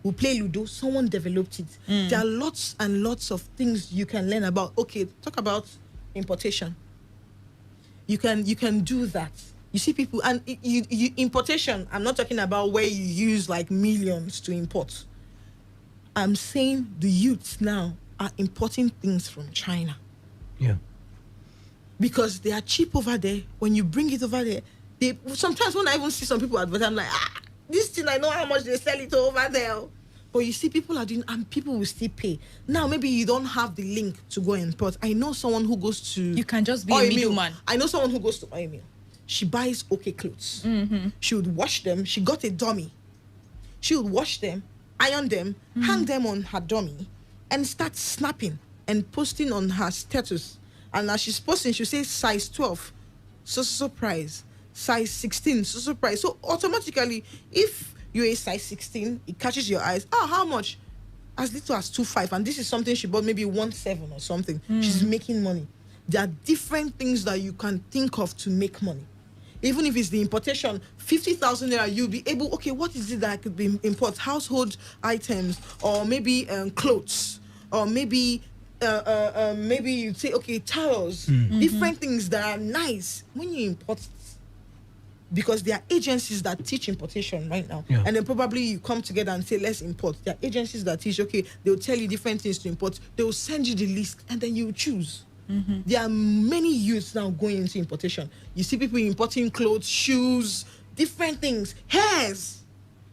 We play Ludo, someone developed it. There are lots and lots of things you can learn about. Okay, talk about importation. You can do that. You see people, and you importation, I'm not talking about where you use like millions to import. I'm saying the youths now are importing things from China. Yeah. Because they are cheap over there. When you bring it over there, they sometimes when I even see some people advertise, I'm like, this thing, I know how much they sell it over there. But you see, people are doing, and people will still pay. Now, maybe you don't have the link to go and import. I know someone who goes to... You can just be a middleman. I know someone who goes to oil mill. She buys okay clothes. She would wash them. She got a dummy. She would wash them, iron them, hang them on her dummy, and start snapping and posting on her status. And as she's posting, she'll say size 12, so price. Size 16, so price. So automatically, if you're a size 16, it catches your eyes. How much? As little as 2.5. And this is something she bought maybe 1.7 or something. She's making money. There are different things that you can think of to make money. Even if it's the importation, 50,000 naira, you'll be able, okay, what is it that I could be import? Household items, or maybe clothes, or maybe you say, okay, towels, different things that are nice when you import it. Because there are agencies that teach importation right now. And then probably you come together and say, let's import. There are agencies that teach, okay, they'll tell you different things to import. They'll send you the list and then you choose. There are many youths now going into importation. You see people importing clothes, shoes, different things, hairs.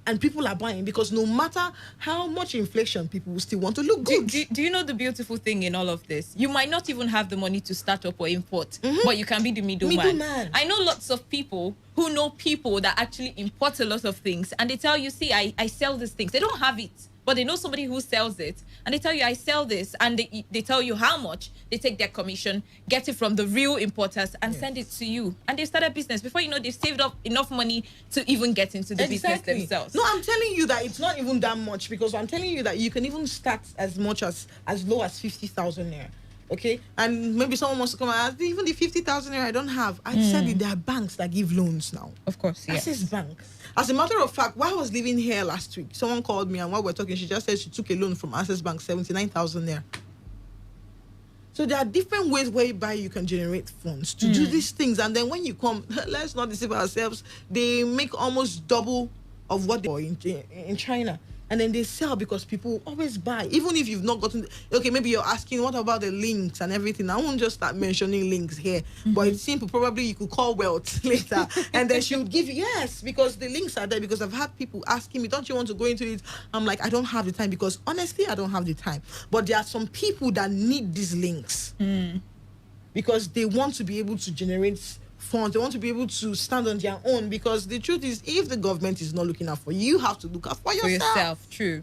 And people are buying because no matter how much inflation, people will still want to look good. Do you know the beautiful thing in all of this? You might not even have the money to start up or import, but you can be the middleman. I know lots of people who know people that actually import a lot of things, and they tell you, see, I sell these things. They don't have it, but they know somebody who sells it, and they tell you, I sell this, and they tell you how much. They take their commission, get it from the real importers, and send it to you. And they start a business. Before you know, they've saved up enough money to even get into the business themselves. No, I'm telling you that it's not even that much, because I'm telling you that you can even start as much as low as 50,000 naira. Okay, and maybe someone wants to come and ask, even the 50,000 naira I don't have. I said it, there are banks that give loans now. Of course, yes. Access Bank. As a matter of fact, while I was living here last week, someone called me, and while we're talking, she just said she took a loan from Access Bank, 79,000 naira. So there are different ways whereby you can generate funds to do these things. And then when you come, let's not deceive ourselves, they make almost double of what they are in China. And then they sell because people always buy. Even if you've not gotten... Okay, maybe you're asking, what about the links and everything? I won't just start mentioning links here. But it's simple. Probably you could call Wealth later. And then she would give you... Yes, because the links are there. Because I've had people asking me, don't you want to go into it? I'm like, I don't have the time. Because honestly, I don't have the time. But there are some people that need these links. Because they want to be able to generate funds. They want to be able to stand on their own, because the truth is, if the government is not looking out for you, you have to look out for yourself. True.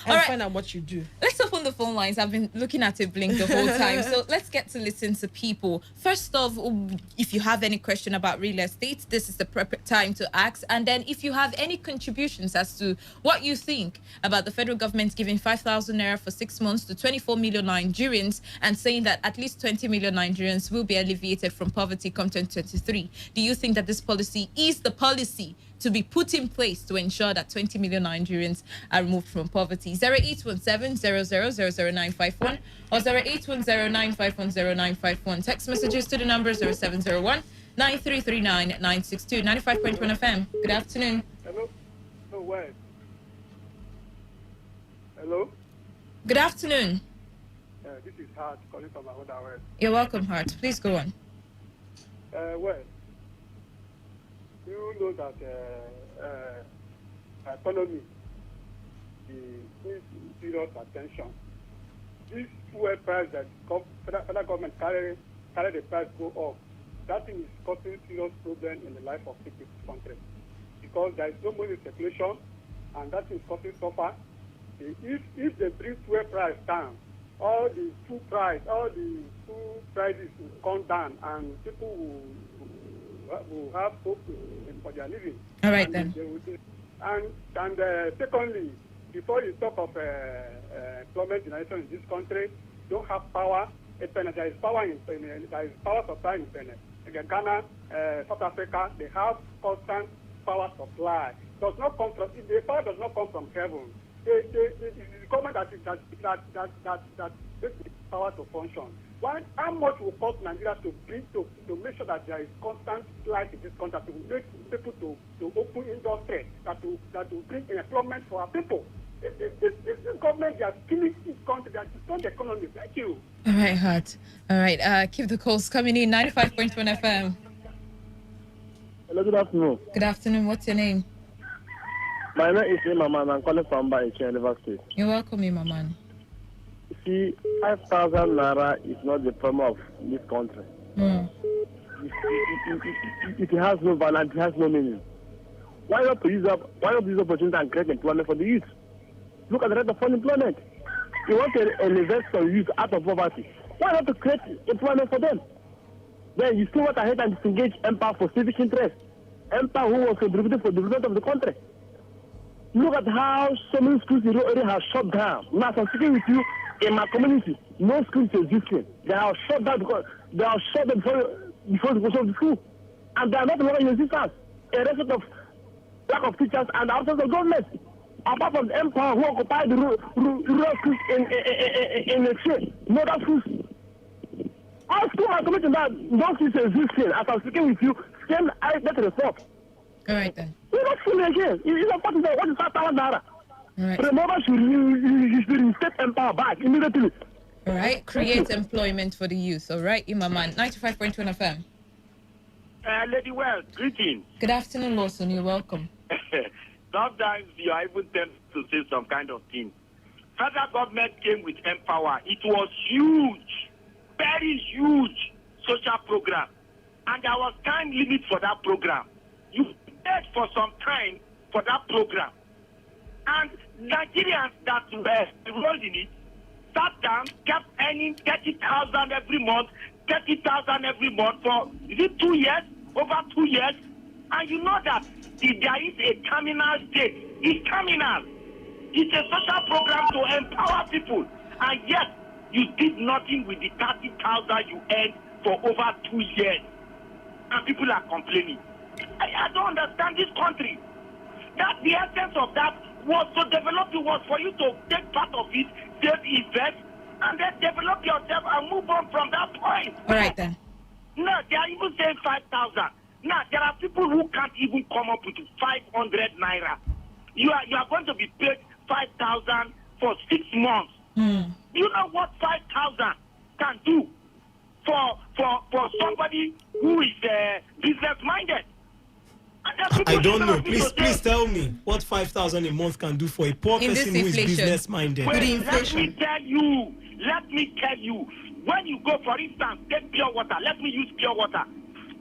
And find out what you do. Let's open the phone lines. I've been looking at it blink the whole time. So let's get to listen to people. First off, if you have any question about real estate, this is the perfect time to ask. And then if you have any contributions as to what you think about the federal government giving 5,000 naira for 6 months to 24 million Nigerians, and saying that at least 20 million Nigerians will be alleviated from poverty come 2023. Do you think that this policy is the policy to be put in place to ensure that 20 million Nigerians are removed from poverty? 0817-0000951 or 0810-9510951. Text messages to the number 0701-9339-962. 95.1 FM. Good afternoon. Hello? Oh, where? Hello? Good afternoon. This is Hart calling from Ahoda West. You're welcome, Hart. Please go on. Well, you know that economy needs serious attention. This fuel price that federal government carry the price go up, that thing is causing serious problem in the life of people in this country, because there is no money circulation, and that is causing suffer. If they bring fuel price down, all the food prices will come down, and people will have hope for their living. All right, then. And secondly, before you talk of employment generation in this country, don't have power. There is power in there is power supply in Benin. Ghana, South Africa, they have constant power supply. Does not come from the power does not come from heaven. The government that makes the power to function. How much will cost Nigeria to make sure that there is constant life in this country, to make people to open industry, that will bring employment for our people? This government, they are killing this country, they are destroying the economy. Thank you. All right, Hart. All right, keep the calls coming in. 95.1 FM. Hello, good afternoon. Good afternoon. What's your name? My name is Imaman. I'm calling from River State. You're welcome, Imaman. See, 5,000 naira is not the problem of this country. It has no value and it has no meaning. Why not use this opportunity and create employment for the youth? Look at the rate of unemployment. You want to elevate some youth out of poverty. Why not to create employment for them? Then you see what I hate and disengage Empire for civic interest. Empire who was contributing for the development of the country. Look at how so many schools in the area have shut down. Now, I'm speaking with you, in my community, no schools existing. They are shut down because they are shut down before the close of the school. And they are not longer in existence. A result of lack of teachers and the absence of government. Apart from the Empire who occupied the rural schools in exchange. No other schools. All schools are committing that those schools existing. As I'm speaking with you, same I get report. All right, then. We're not fooling again. It's not part of what is 5,000 naira. All right. Remember, you should reinstate Empire back immediately. All right. Create employment for the youth. All right, Imaman. 95.1 FM. Lady Well, greetings. Good afternoon, Lawson. You're welcome. Sometimes you are even tempted to say some kind of thing. Federal government came with Empower. It was huge, very huge social program. And there was time limit for that program. You paid for some time for that program. And Nigerians that were enrolled in it sat down, kept earning 30,000 every month, 30,000 every month for, is it 2 years? Over 2 years? And you know that if there is a terminal state, it's terminal. It's a social program to empower people. And yet, you did nothing with the 30,000 you earned for over 2 years. And people are complaining. I don't understand this country. That the essence of that was to develop you, was for you to take part of it, save, invest, and then develop yourself and move on from that point. All right, then. No, they are even saying 5,000. Now, there are people who can't even come up with 500 naira. You are going to be paid 5,000 for 6 months. You know what 5,000 can do for somebody who is business-minded? I don't know. Please tell me what 5,000 a month can do for a poor person who is business-minded. Let me tell you. When you go, for instance, take pure water. Let me use pure water.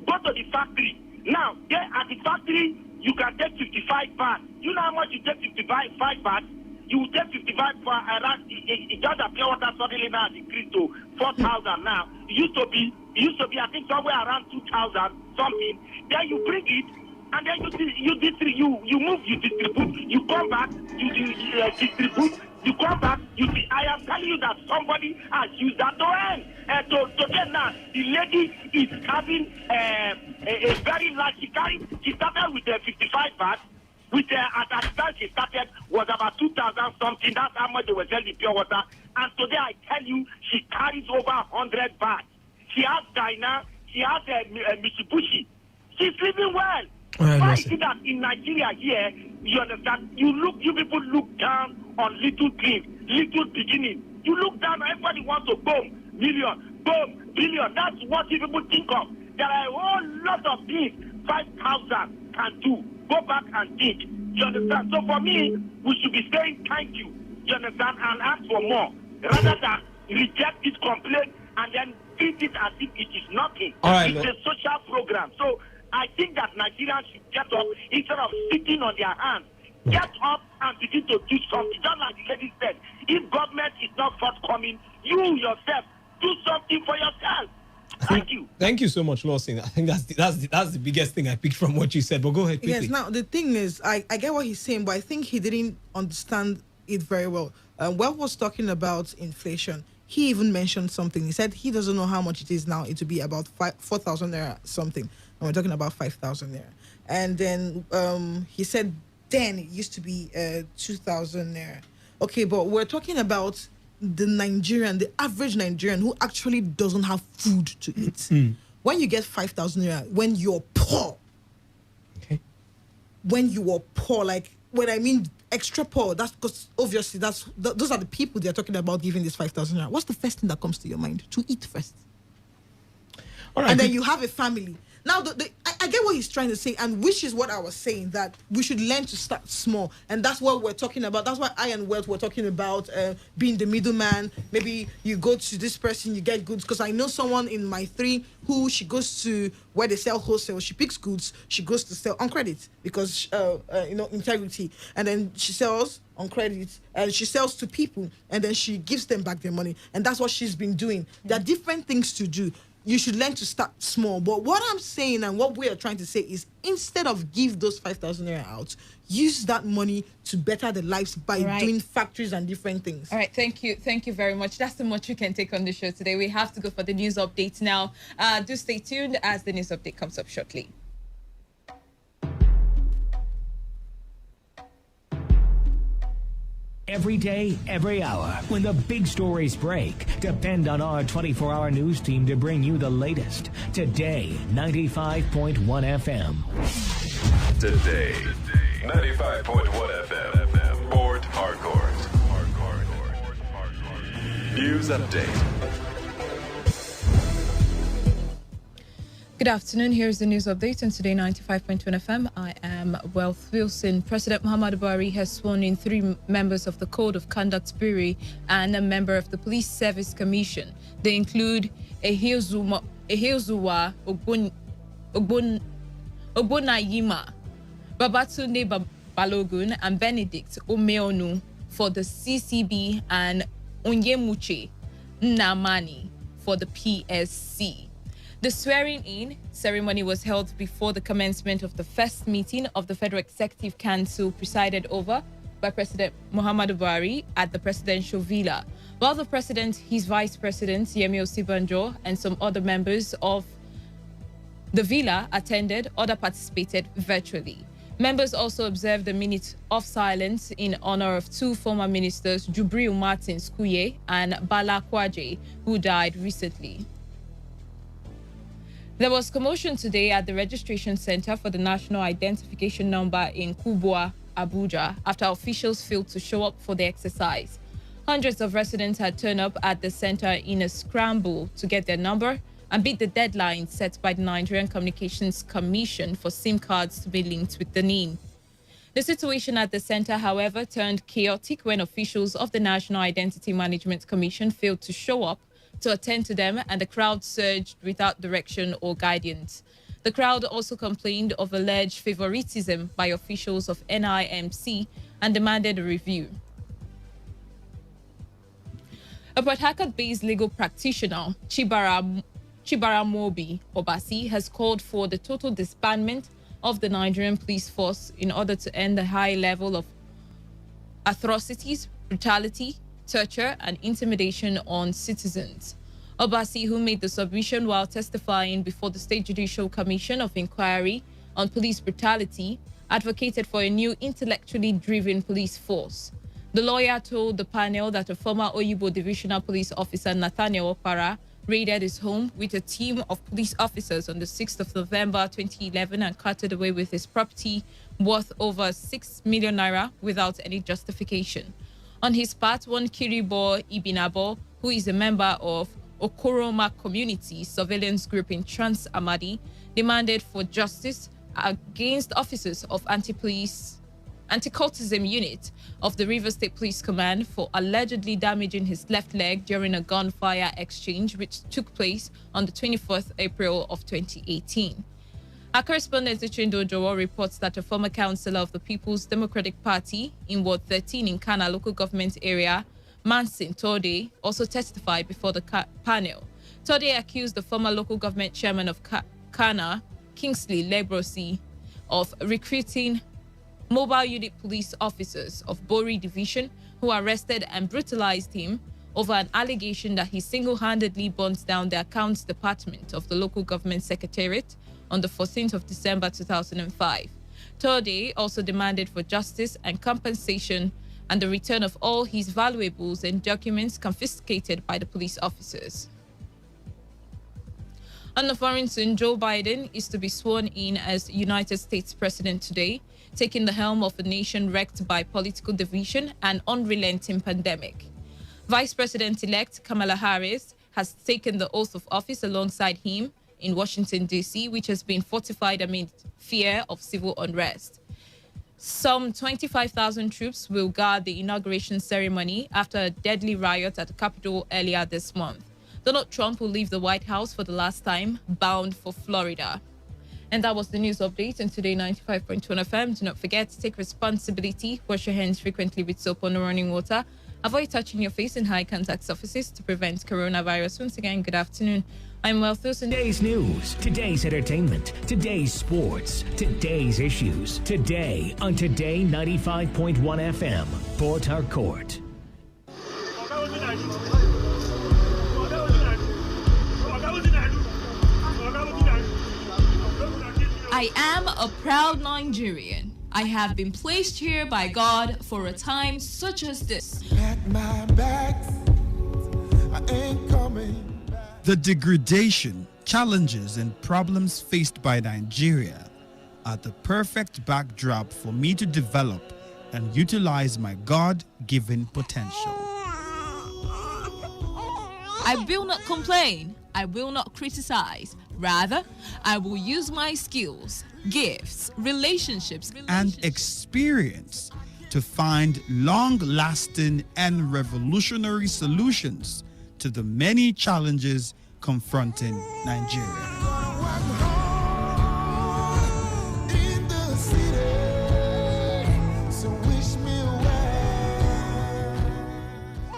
Go to the factory. Now, there at the factory, you can take 55 baht. You know how much you take 55 baht? You take 55 baht around. It just a pure water suddenly now increased to 4,000 now. It used to be, I think, somewhere around 2,000 something. Then you bring it, and then you move, you distribute, you come back, you distribute, you come back, you see, I am telling you that somebody has used that to earn. Today now, the lady is having a very large, she started with 55 baht, at that time she started was about 2,000 something, that's how much they were selling pure water, and today I tell you, she carries over 100 baht. She has Dinah, she has Mitsubishi, she's living well. Why is it that in Nigeria here, you understand, you people look down on little things, little beginning. You look down, everybody wants to boom, million, boom, billion. That's what you people think of. There are a whole lot of things 5,000 can do. Go back and think. You understand? So for me, we should be saying thank you. You understand? And ask for more. Rather than reject this complaint and then treat it as if it is nothing. All right, it's a social program. So I think that Nigerians should get up instead of sitting on their hands. Get up and begin to do something. Just like the lady said, if government is not forthcoming, you yourself do something for yourself. Thank you. Thank you so much, Lawson. I think that's the biggest thing I picked from what you said. But go ahead, quickly. Yes. Now the thing is, I get what he's saying, but I think he didn't understand it very well. Well was talking about inflation. he even mentioned something. He said he doesn't know how much it is now. It would be about 4,000 naira something. And we're talking about 5,000 naira. And then he said then it used to be 2,000 naira. Okay, but we're talking about the average Nigerian who actually doesn't have food to eat. When you get 5,000 naira, when you're poor, when you are poor, like when I mean extra poor, that's because obviously those are the people they're talking about giving this 5,000 naira. What's the first thing that comes to your mind? To eat first. All right, and then you have a family. Now, I get what he's trying to say, and which is what I was saying, that we should learn to start small. And that's what we're talking about. That's why I and Wealth were talking about being the middleman. Maybe you go to this person, you get goods. Because I know someone in my 3 who she goes to where they sell wholesale. She picks goods. She goes to sell on credit because, integrity. And then she sells on credit and she sells to people. And then she gives them back their money. And that's what she's been doing. There are different things to do. You should learn to start small. But what I'm saying and what we are trying to say is instead of give those 5,000 naira out, use that money to better the lives by doing factories and different things. All right, thank you very much. That's the much you can take on the show today. We have to go for the news update now. Do stay tuned as the news update comes up shortly. Every day, every hour, when the big stories break, depend on our 24-hour news team to bring you the latest. Today, 95.1 FM. Today, 95.1 FM. Port Harcourt. News update. Good afternoon. Here's the news update on Today 95.1 FM. I am Wealth Wilson. President Muhammadu Buhari has sworn in 3 members of the Code of Conduct Bureau and a member of the Police Service Commission. They include Ehiozuwa Ogbonayima, Babatunde Balogun, and Benedict Omeonu for the CCB and Onyemuche Nnamani for the PSC. The swearing-in ceremony was held before the commencement of the first meeting of the Federal Executive Council presided over by President Muhammadu Buhari at the Presidential Villa. While the President, his Vice President, Yemi Osibanjo, and some other members of the Villa attended, others participated virtually. Members also observed a minute of silence in honor of 2 former ministers, Jubril Martins Kuye and Bala Kwaje, who died recently. There was commotion today at the registration center for the National Identification Number in Kubwa, Abuja, after officials failed to show up for the exercise. Hundreds of residents had turned up at the center in a scramble to get their number and beat the deadline set by the Nigerian Communications Commission for SIM cards to be linked with the NIN. The situation at the center, however, turned chaotic when officials of the National Identity Management Commission failed to show up to attend to them, and the crowd surged without direction or guidance. The crowd also complained of alleged favoritism by officials of NIMC and demanded a review. A Port Harcourt-based legal practitioner, Chibara Mobi Obasi, has called for the total disbandment of the Nigerian police force in order to end the high level of atrocities, brutality, torture, and intimidation on citizens. Obasi, who made the submission while testifying before the State Judicial Commission of Inquiry on Police Brutality, advocated for a new intellectually driven police force. The lawyer told the panel that a former Oyibo Divisional Police Officer, Nathaniel Opara, raided his home with a team of police officers on the 6th of November 2011 and carted away with his property worth over 6 million naira without any justification. On his part, one Kiribo Ibinabo, who is a member of Okoroma Community Surveillance Group in Trans Amadi, demanded for justice against officers of anti-cultism unit of the Rivers State Police Command for allegedly damaging his left leg during a gunfire exchange which took place on the 24th April of 2018. Our correspondent Chindo Jowo reports that a former councillor of the People's Democratic Party in Ward 13 in Kana local government area, Mansin Tode, also testified before the panel. Tode accused the former local government chairman of Kana, Kingsley Lebrosi, of recruiting mobile unit police officers of Bori Division who arrested and brutalized him over an allegation that he single-handedly burnt down the accounts department of the local government secretariat on the 14th of December 2005. Tode also demanded for justice and compensation and the return of all his valuables and documents confiscated by the police officers. On the foreign scene, Joe Biden is to be sworn in as United States President today, taking the helm of a nation wrecked by political division and unrelenting pandemic. Vice President-elect Kamala Harris has taken the oath of office alongside him in Washington, D.C., which has been fortified amid fear of civil unrest. Some 25,000 troops will guard the inauguration ceremony after a deadly riot at the Capitol earlier this month. Donald Trump will leave the White House for the last time, bound for Florida. And that was the news update on Today 95.1 FM. Do not forget to take responsibility, wash your hands frequently with soap or no running water, avoid touching your face in high contact surfaces to prevent coronavirus. Once again, good afternoon. I'm Wealthus. Today's news, today's entertainment, today's sports, today's issues. Today on Today 95.1 FM, Port Harcourt. I am a proud Nigerian. I have been placed here by God for a time such as this. At my back, I ain't coming back. The degradation, challenges, and problems faced by Nigeria are the perfect backdrop for me to develop and utilize my God-given potential. I will not complain. I will not criticize. Rather, I will use my skills, gifts, relationships, and experience to find long-lasting and revolutionary solutions to the many challenges confronting Nigeria.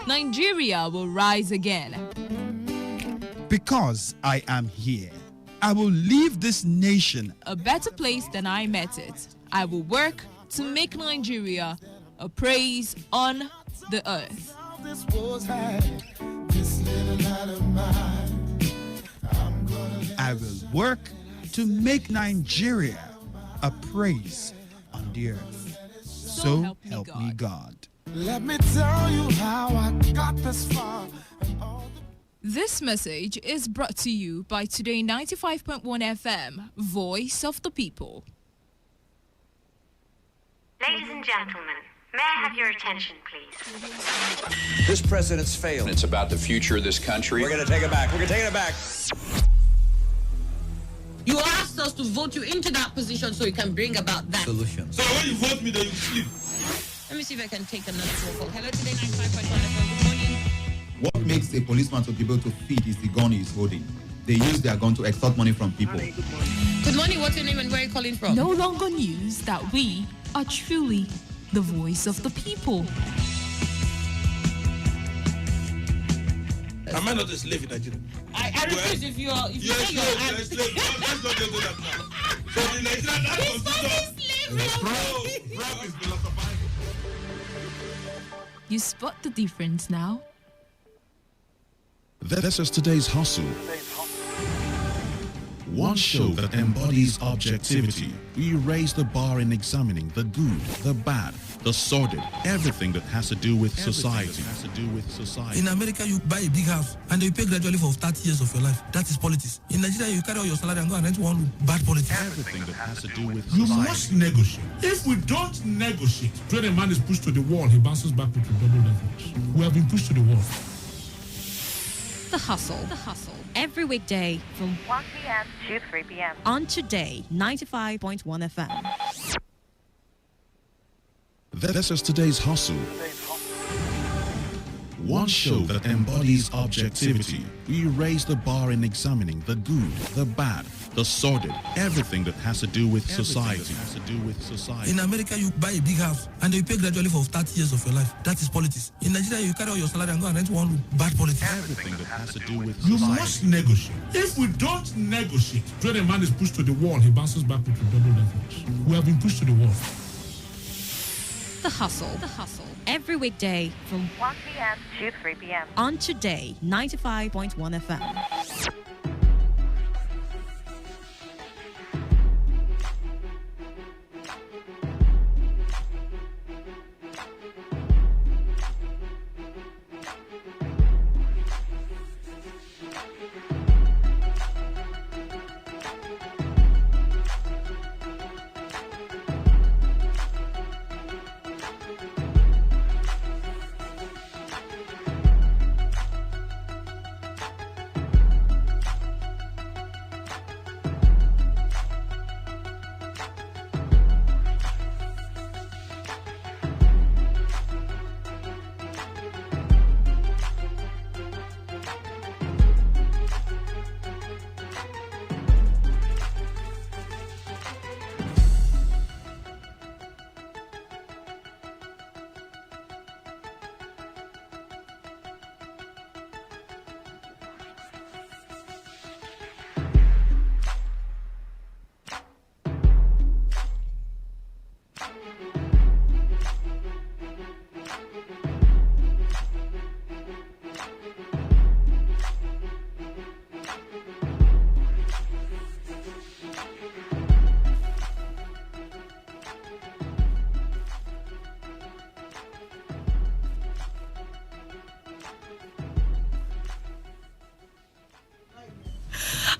Nigeria will rise again. Because I am here, I will leave this nation a better place than I met it. I will work to make Nigeria a praise on the earth. I will work to make Nigeria a praise on the earth. So help me God. Let me tell you how I got this far. This message is brought to you by Today 95.1 FM, Voice of the People. Ladies and gentlemen, may I have your attention, please? This president's failed. It's about the future of this country. We're going to take it back. We're going to take it back. You asked us to vote you into that position so you can bring about that solution. So when you vote me, then you sleep. Let me see if I can take another phone call. Hello, Today 95.1 FM. Good morning. What makes a policeman to be able to feed is the gun he's holding. They use their gun to extort money from people. Good morning. What's your name and where are you calling from? No longer news that we are truly the voice of the people. Am I not a slave in Nigeria? I refuse if you are. If you say you're a slave. Let's not do that now. So the Nigerian constitution. You spot the difference now? This is today's hustle. One show that embodies objectivity. We raise the bar in examining the good, the bad, the sordid, everything that has to do with society. In America, you buy a big house and you pay gradually for 30 years of your life. That is politics. In Nigeria, you carry all your salary and go and rent one room. Bad politics. Everything that has to do with you society. must negotiate. If we don't negotiate, when a man is pushed to the wall, he bounces back to double levels. We have been pushed to the wall. The Hustle. Every weekday from 1 p.m. to 3 p.m. on Today 95.1 FM. This is today's hustle. One show that embodies objectivity. We raise the bar in examining the good, the bad, the sordid, everything that has to do with society. In America, you buy a big house and you pay gradually for 30 years of your life. That is politics. In Nigeria, you carry all your salary and go and rent one room. Bad politics. Everything that has to do with You society. must negotiate. If we don't negotiate, when a man is pushed to the wall, he bounces back to double levels. We have been pushed to the wall. The Hustle. Every weekday from 1 p.m. to 3 p.m. on Today 95.1 FM.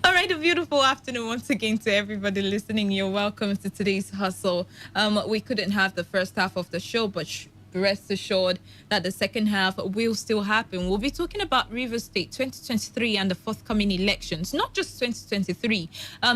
All right, a beautiful afternoon once again to everybody listening. You're welcome to today's hustle. We couldn't have the first half of the show, but rest assured that the second half will still happen. We'll be talking about Rivers State 2023 and the forthcoming elections, not just 2023,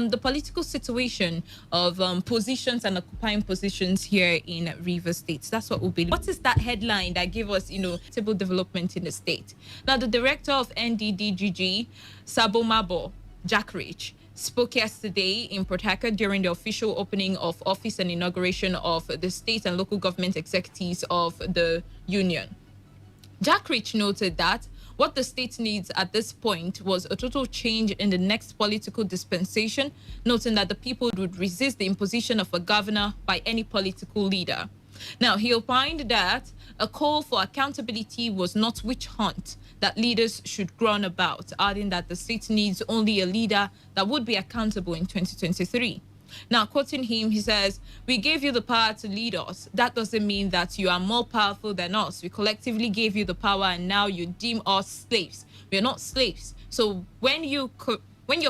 the political situation of positions and occupying positions here in Rivers State. That's what we'll be. What is that headline that gave us, stable development in the state? Now, the director of NDDGG, Sabomabo Jack Rich, spoke yesterday in Port Harcourt during the official opening of office and inauguration of the state and local government executives of the union. Jack Rich noted that what the state needs at this point was a total change in the next political dispensation, noting that the people would resist the imposition of a governor by any political leader. Now, he opined that a call for accountability was not witch hunt that leaders should groan about, adding that the state needs only a leader that would be accountable in 2023. Now, quoting him, he says, "We gave you the power to lead us. That doesn't mean that you are more powerful than us. We collectively gave you the power and now you deem us slaves. We are not slaves. So when your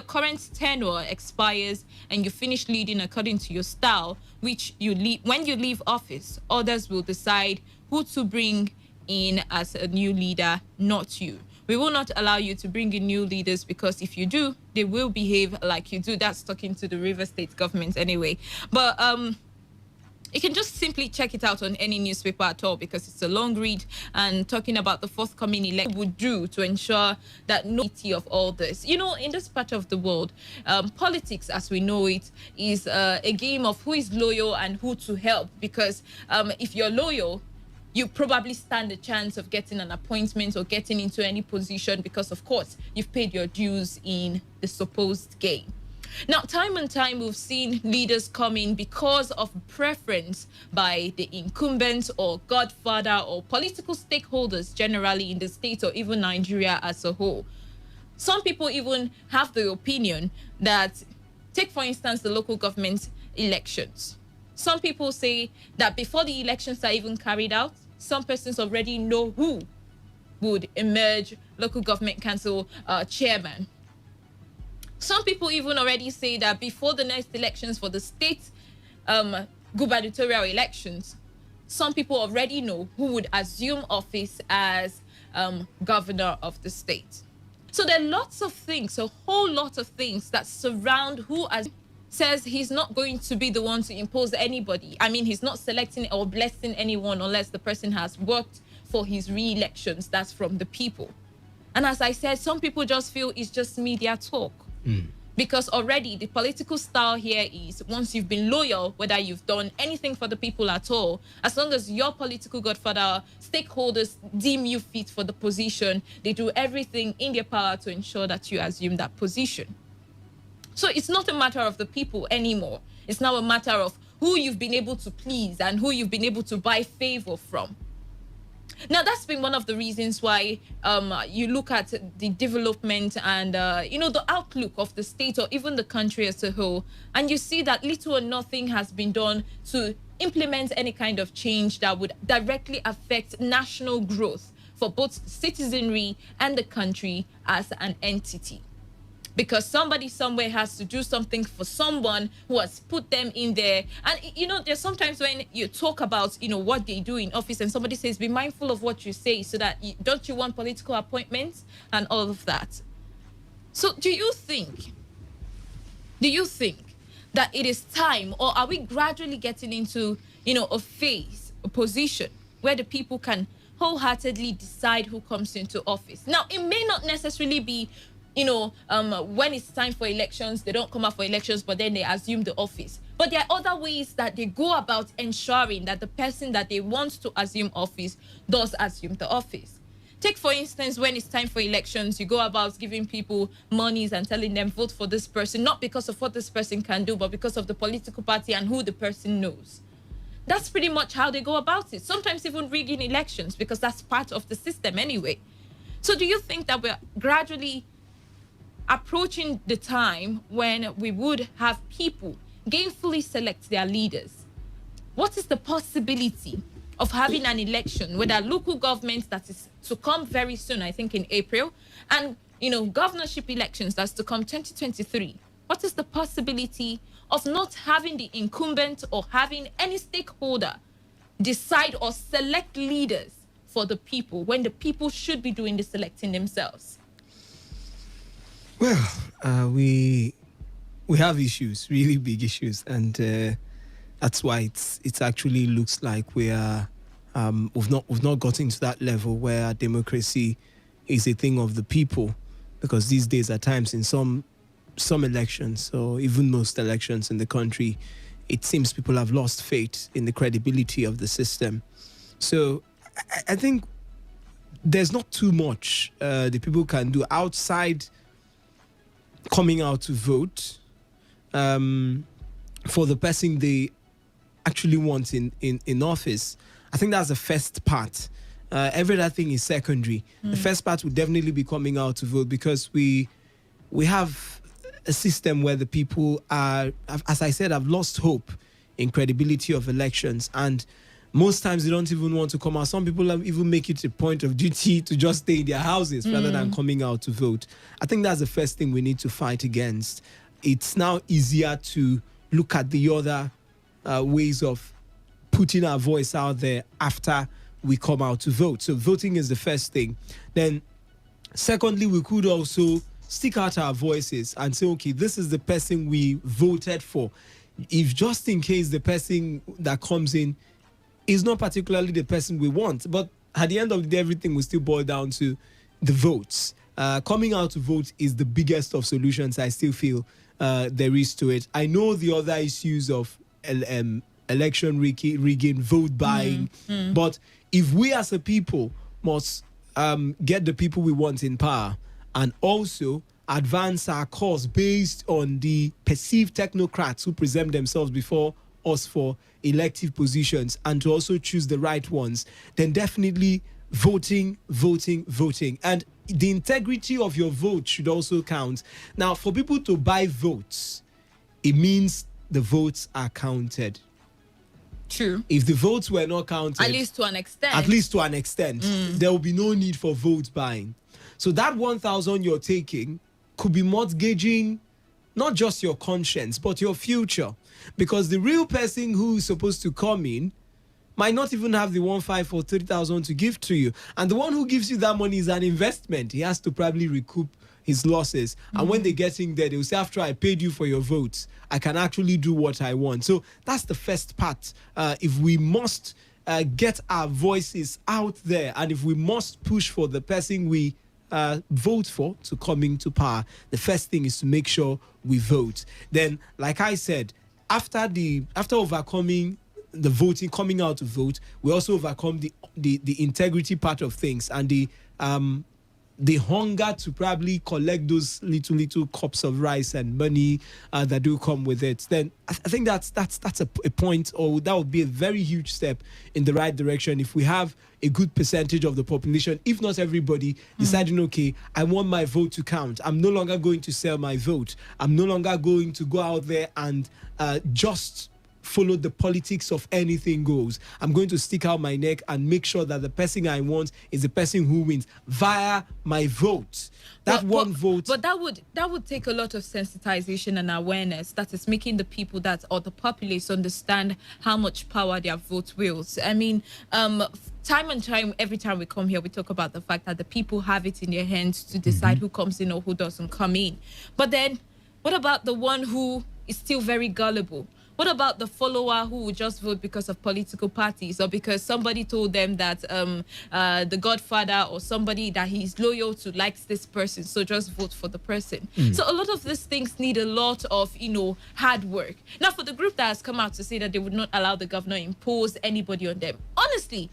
current tenure expires and you finish leading according to your style, which you leave, when you leave office, others will decide who to bring in as a new leader, not you. We will not allow you to bring in new leaders because if you do, they will behave like you do." That's talking to the River State government anyway. But you can just simply check it out on any newspaper at all because it's a long read and talking about the forthcoming election would do to ensure that no of all this. In this part of the world, politics as we know it is a game of who is loyal and who to help, because if you're loyal, you probably stand a chance of getting an appointment or getting into any position because, of course, you've paid your dues in the supposed game. Now, time and time, we've seen leaders come in because of preference by the incumbent or godfather or political stakeholders generally in the state or even Nigeria as a whole. Some people even have the opinion that, take for instance, the local government elections. Some people say that before the elections are even carried out, some persons already know who would emerge local government council chairman. Some people even already say that before the next elections for the state gubernatorial elections, some people already know who would assume office as governor of the state. So there are lots of things, a whole lot of things that surround who says he's not going to be the one to impose anybody. I mean, he's not selecting or blessing anyone unless the person has worked for his re-elections. That's from the people. And as I said, some people just feel it's just media talk. Because already the political style here is once you've been loyal, whether you've done anything for the people at all, as long as your political godfather, stakeholders deem you fit for the position, they do everything in their power to ensure that you assume that position. So it's not a matter of the people anymore. It's now a matter of who you've been able to please and who you've been able to buy favor from. Now, that's been one of the reasons why you look at the development and, the outlook of the state or even the country as a whole, and you see that little or nothing has been done to implement any kind of change that would directly affect national growth for both citizenry and the country as an entity. Because somebody somewhere has to do something for someone who has put them in there. And, there's sometimes when you talk about, what they do in office and somebody says, be mindful of what you say so that don't you want political appointments and all of that. So do you think that it is time, or are we gradually getting into, a phase, a position where the people can wholeheartedly decide who comes into office? Now, it may not necessarily be when it's time for elections, they don't come out for elections, but then they assume the office. But there are other ways that they go about ensuring that the person that they want to assume office does assume the office. Take, for instance, when it's time for elections, you go about giving people monies and telling them, vote for this person, not because of what this person can do, but because of the political party and who the person knows. That's pretty much how they go about it. Sometimes even rigging elections, because that's part of the system anyway. So do you think that we're gradually approaching the time when we would have people gainfully select their leaders? What is the possibility of having an election with a local government that is to come very soon, I think in April, and governorship elections that's to come 2023? What is the possibility of not having the incumbent or having any stakeholder decide or select leaders for the people when the people should be doing the selecting themselves? Well, we have issues, really big issues, and that's why it actually looks like we are we've not gotten to that level where democracy is a thing of the people, because these days at times in some elections, or even most elections in the country, it seems people have lost faith in the credibility of the system. So I think there's not too much the people can do outside coming out to vote for the person they actually want in office. I think that's the first part. Every other thing is secondary. The first part would definitely be coming out to vote, because we have a system where the people are, as I said, have lost hope in credibility of elections, and most times they don't even want to come out. Some people even make it a point of duty to just stay in their houses rather than coming out to vote. I think that's the first thing we need to fight against. It's now easier to look at the other ways of putting our voice out there after we come out to vote. So voting is the first thing. Then secondly, we could also stick out our voices and say, okay, this is the person we voted for. If just in case the person that comes in is not particularly the person we want, but at the end of the day, everything will still boil down to the votes. Coming out to vote is the biggest of solutions I still feel there is to it. I know the other issues of election rigging, vote buying, but if we as a people must get the people we want in power and also advance our cause based on the perceived technocrats who present themselves before us for elective positions, and to also choose the right ones, then definitely voting. And the integrity of your vote should also count. Now, for people to buy votes, it means the votes are counted. True. If the votes were not counted, at least to an extent, there will be no need for vote buying. So that 1,000 you're taking could be mortgaging not just your conscience, but your future. Because the real person who is supposed to come in might not even have the 1,500 or 3,000 to give to you. And the one who gives you that money is an investment. He has to probably recoup his losses. And when they get in there, they'll say, after I paid you for your votes, I can actually do what I want. So that's the first part. If we must get our voices out there, and if we must push for the person we vote for to come into power, the first thing is to make sure we vote. Then, like I said, after overcoming the voting, coming out to vote, we also overcome the integrity part of things and the the hunger to probably collect those little cups of rice and money that do come with it, then I think that's a point, or that would be a very huge step in the right direction if we have a good percentage of the population, if not everybody, deciding, okay, I want my vote to count. I'm no longer going to sell my vote. I'm no longer going to go out there and just follow the politics of anything goes. I'm going to stick out my neck and make sure that the person I want is the person who wins via my vote. That one vote. But that would take a lot of sensitization and awareness. That is making the people or the populace understand how much power their vote wields. I mean, time and time, every time we come here, we talk about the fact that the people have it in their hands to decide who comes in or who doesn't come in. But then, what about the one who is still very gullible? What about the follower who would just vote because of political parties, or because somebody told them that the godfather or somebody that he's loyal to likes this person, so just vote for the person? So a lot of these things need a lot of, hard work. Now, for the group that has come out to say that they would not allow the governor impose anybody on them, honestly,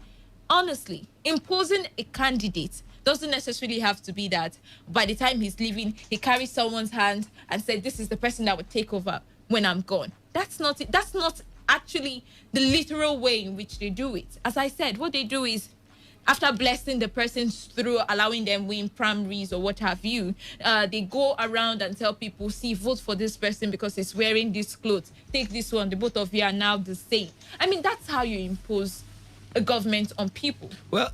imposing a candidate doesn't necessarily have to be that by the time he's leaving, he carries someone's hand and said, this is the person that would take over when I'm gone. That's not it. That's not actually the literal way in which they do it. As I said, what they do is, after blessing the person through allowing them win primaries or what have you, they go around and tell people, see, vote for this person because he's wearing this clothes. Take this one. The both of you are now the same. I mean, that's how you impose a government on people. Well,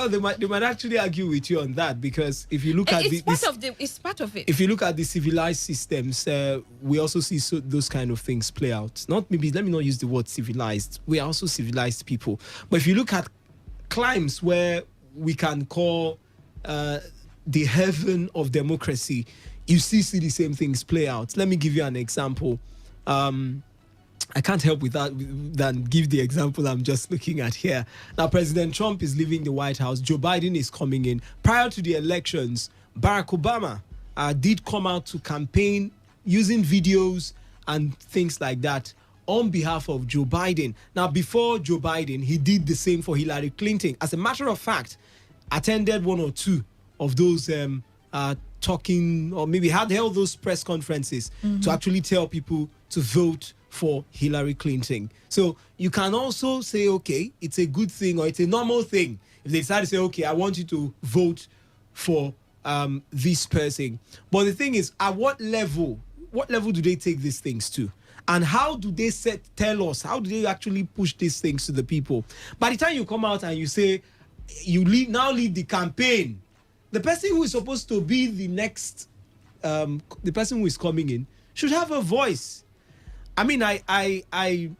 they might actually argue with you on that, because if you look at it's part of it. If you look at the civilized systems, we also see those kind of things play out. Let me not use the word civilized. We are also civilized people. But if you look at climes where we can call the heaven of democracy, you see the same things play out. Let me give you an example. I can't help with that than give the example I'm just looking at here. Now, President Trump is leaving the White House. Joe Biden is coming in. Prior to the elections, Barack Obama did come out to campaign using videos and things like that on behalf of Joe Biden. Now, before Joe Biden, he did the same for Hillary Clinton. As a matter of fact, attended one or two of those talking, or maybe held those press conferences to actually tell people to vote for Hillary Clinton. So you can also say, okay, it's a good thing or it's a normal thing if they decide to say, okay, I want you to vote for this person. But the thing is, at what level do they take these things to? And how do they tell us? How do they actually push these things to the people? By the time you come out and you say, you lead the campaign, the person who is supposed to be the next, the person who is coming in should have a voice. I mean, I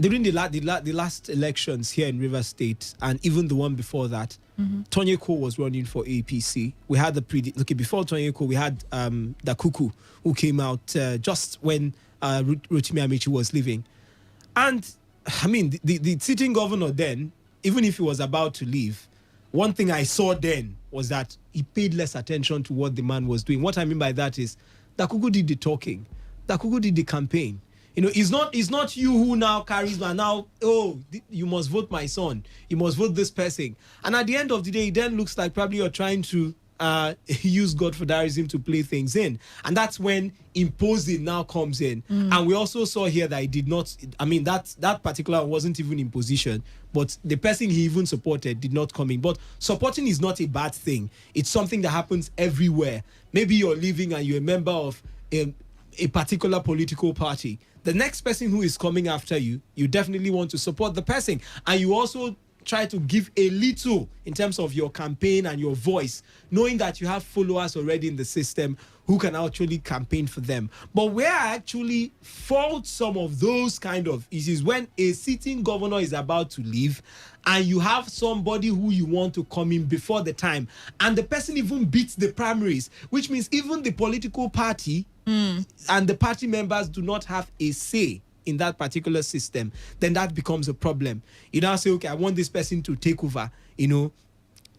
during the last elections here in Rivers State, and even the one before that, Tony Cole was running for APC. We had before Tony Cole, we had Dakuku, who came out just when Rotimi Amici was leaving. And I mean, the sitting governor then, even if he was about to leave, one thing I saw then was that he paid less attention to what the man was doing. What I mean by that is, Dakuku did the talking. Dakuku did the campaign. It's not you who now carries you must vote my son. You must vote this person. And at the end of the day, it then looks like probably you're trying to use godfatherism to play things in. And that's when imposing now comes in. And we also saw here that he did not, that particular wasn't even imposition, but the person he even supported did not come in. But supporting is not a bad thing. It's something that happens everywhere. Maybe you're living and you're a member of a particular political party. The next person who is coming after you, you definitely want to support the person. And you also try to give a little in terms of your campaign and your voice, knowing that you have followers already in the system who can actually campaign for them. But where I actually fault some of those kind of issues, when a sitting governor is about to leave and you have somebody who you want to come in before the time, and the person even beats the primaries, which means even the political party and the party members do not have a say in that particular system, then that becomes a problem. You now say, okay, I want this person to take over,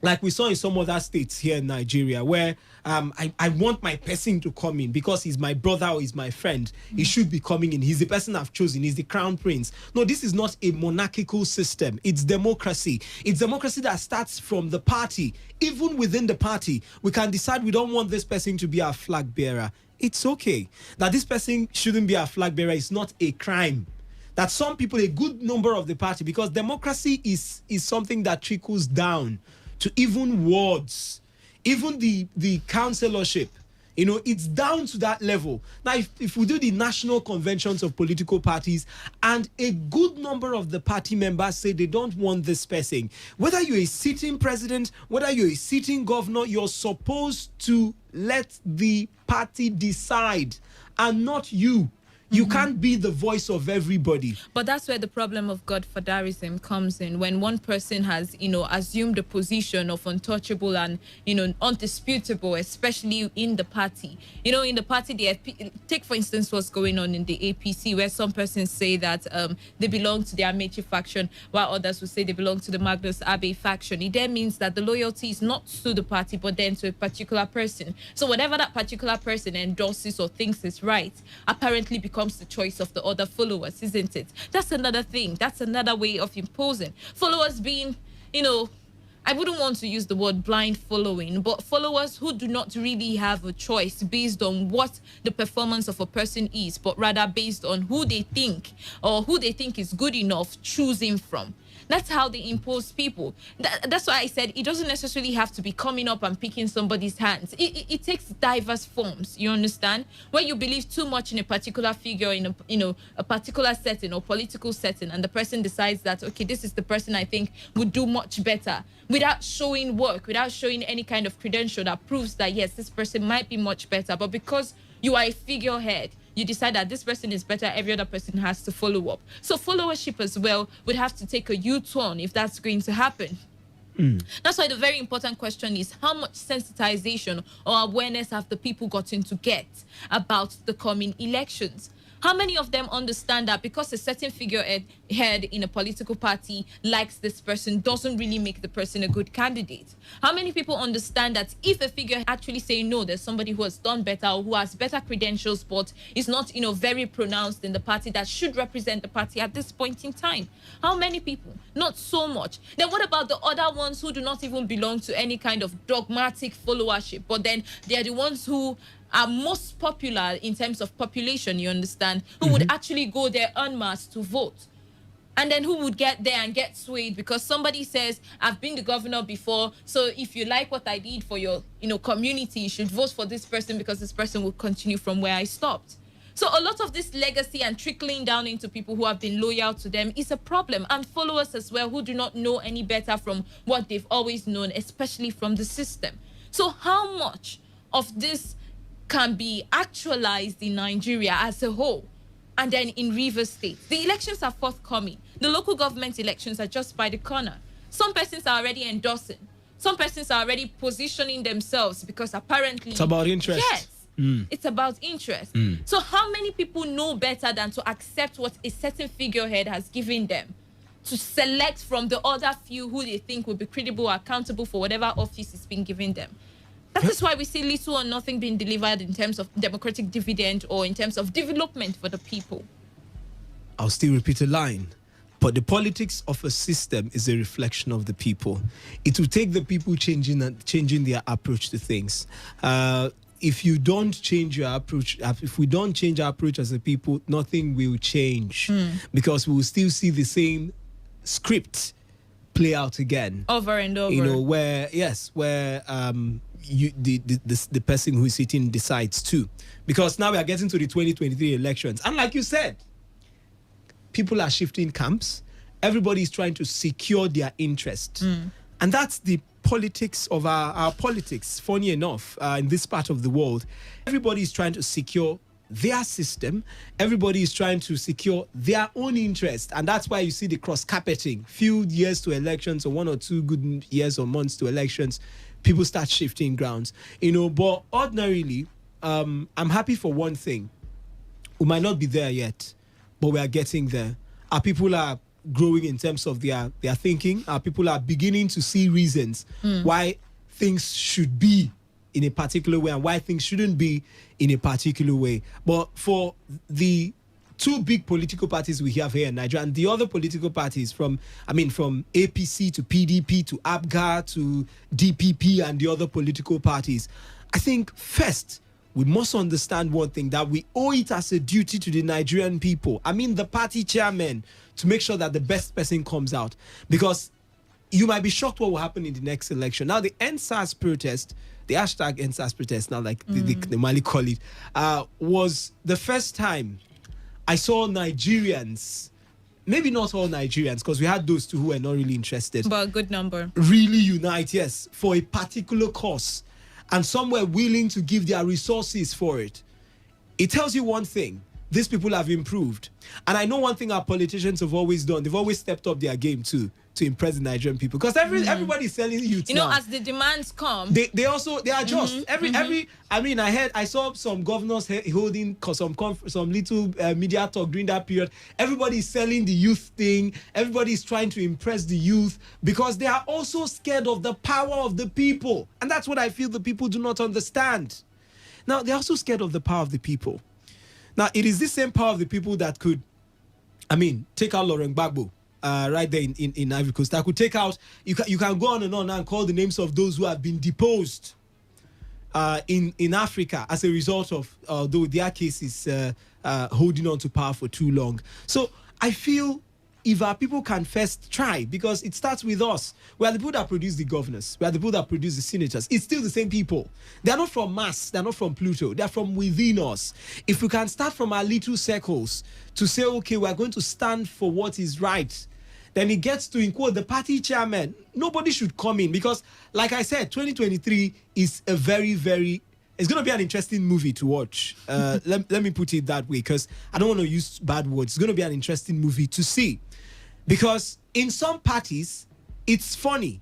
like we saw in some other states here in Nigeria, where I want my person to come in because he's my brother or he's my friend. He should be coming in. He's the person I've chosen. He's the crown prince. No, this is not a monarchical system. It's democracy. It's democracy that starts from the party. Even within the party, we can decide we don't want this person to be our flag bearer. It's okay. That this person shouldn't be our flag bearer is not a crime. That some people, a good number of the party, because democracy is something that trickles down to even wards, even the councillorship. It's down to that level. Now, if we do the national conventions of political parties and a good number of the party members say they don't want this person, whether you're a sitting president, whether you're a sitting governor, you're supposed to let the party decide and not you. You can't be the voice of everybody. But that's where the problem of godfatherism comes in. When one person has, assumed a position of untouchable and, undisputable, especially in the party. In the party, take for instance what's going on in the APC, where some persons say that they belong to the Amechi faction, while others will say they belong to the Magnus Abe faction. It then means that the loyalty is not to the party, but then to a particular person. So whatever that particular person endorses or thinks is right, apparently becomes the choice of the other followers, isn't it? That's another thing. That's another way of imposing. Followers being, I wouldn't want to use the word blind following, but followers who do not really have a choice based on what the performance of a person is, but rather based on who they think is good enough choosing from. That's how they impose people. That's why I said it doesn't necessarily have to be coming up and picking somebody's hands. It takes diverse forms, you understand? When you believe too much in a particular figure, in a particular setting or political setting, and the person decides that, okay, this is the person I think would do much better, without showing work, without showing any kind of credential that proves that, yes, this person might be much better, but because you are a figurehead, you decide that this person is better, every other person has to follow up. So followership as well would have to take a U-turn if that's going to happen. That's why the very important question is, how much sensitization or awareness have the people gotten to get about the coming elections? How many of them understand that because a certain figurehead in a political party likes this person doesn't really make the person a good candidate? How many people understand that if a figure actually say no, there's somebody who has done better or who has better credentials but is not, very pronounced in the party that should represent the party at this point in time? How many people? Not so much. Then what about the other ones who do not even belong to any kind of dogmatic followership, but then they're the ones who are most popular in terms of population, you understand, who would actually go there en masse to vote, and then who would get there and get swayed because somebody says, I've been the governor before, so if you like what I did for your community, you should vote for this person because this person will continue from where I stopped. So a lot of this legacy and trickling down into people who have been loyal to them is a problem, and followers as well who do not know any better from what they've always known, especially from the system. So how much of this can be actualized in Nigeria as a whole, and then in Rivers State? The elections are forthcoming. The local government elections are just by the corner. Some persons are already endorsing. Some persons are already positioning themselves because apparently it's about interest. Yes, it's about interest. So how many people know better than to accept what a certain figurehead has given them, to select from the other few who they think will be credible or accountable for whatever office is being given them? That is why we see little or nothing being delivered in terms of democratic dividend or in terms of development for the people. I'll still repeat a line. But the politics of a system is a reflection of the people. It will take the people changing their approach to things. If you don't change your approach, if we don't change our approach as a people, nothing will change, because we will still see the same script play out again over and over. Where the person who is sitting decides too, because now we are getting to the 2023 elections, and like you said, people are shifting camps. Everybody is trying to secure their interest, and that's the politics of our politics. Funny enough, in this part of the world, everybody is trying to secure their system. Everybody is trying to secure their own interest, and that's why you see the cross-carpeting. Few years to elections, or 1 or 2 good years or months to elections, people start shifting grounds. But ordinarily, I'm happy for one thing. We might not be there yet, but we are getting there. Our people are growing in terms of their thinking. People are beginning to see reasons why things should be in a particular way and why things shouldn't be in a particular way. But for the two big political parties we have here in Nigeria and the other political parties from APC to PDP to ABGA to DPP and the other political parties, I think first we must understand one thing, that we owe it as a duty to the Nigerian people, the party chairman, to make sure that the best person comes out. Because you might be shocked what will happen in the next election. Now, the NSAS protest, the hashtag NSAS protest, now like the Mali call it, was the first time I saw Nigerians, maybe not all Nigerians, because we had those two who were not really interested. But a good number. Really unite, yes, for a particular cause. And some were willing to give their resources for it. It tells you one thing. These people have improved. And I know one thing our politicians have always done. They've always stepped up their game too, to impress the Nigerian people. Because everybody's selling youth now. As the demands come, they adjust. I saw some governors holding some little media talk during that period. Everybody's selling the youth thing. Everybody's trying to impress the youth because they are also scared of the power of the people. And that's what I feel the people do not understand. Now, they're also scared of the power of the people. Now, it is this same power of the people that could, take out Laurent Gbagbo. Right there in Ivory Coast, that could take out. You can go on and call the names of those who have been deposed in Africa as a result of their cases holding on to power for too long. So I feel if our people can first try, because it starts with us. We are the people that produce the governors. We are the people that produce the senators. It's still the same people. They are not from Mars. They are not from Pluto. They are from within us. If we can start from our little circles to say, okay, we are going to stand for what is right, then it gets to, in quote, the party chairman. Nobody should come in because, like I said, 2023 is a very, very... It's going to be an interesting movie to watch. Let me put it that way because I don't want to use bad words. It's going to be an interesting movie to see. Because in some parties, it's funny,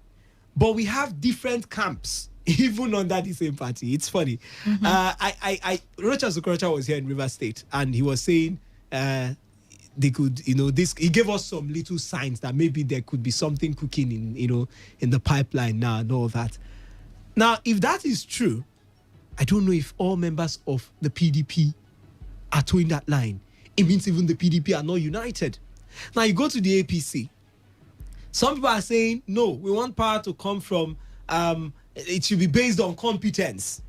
but we have different camps, even under the same party. It's funny. Rocha Zokorocha was here in River State, and he was saying they could, this. He gave us some little signs that maybe there could be something cooking in the pipeline now and all that. Now, if that is true, I don't know if all members of the PDP are towing that line. It means even the PDP are not united. Now, you go to the APC. Some people are saying, no, we want power to come from, it should be based on competence.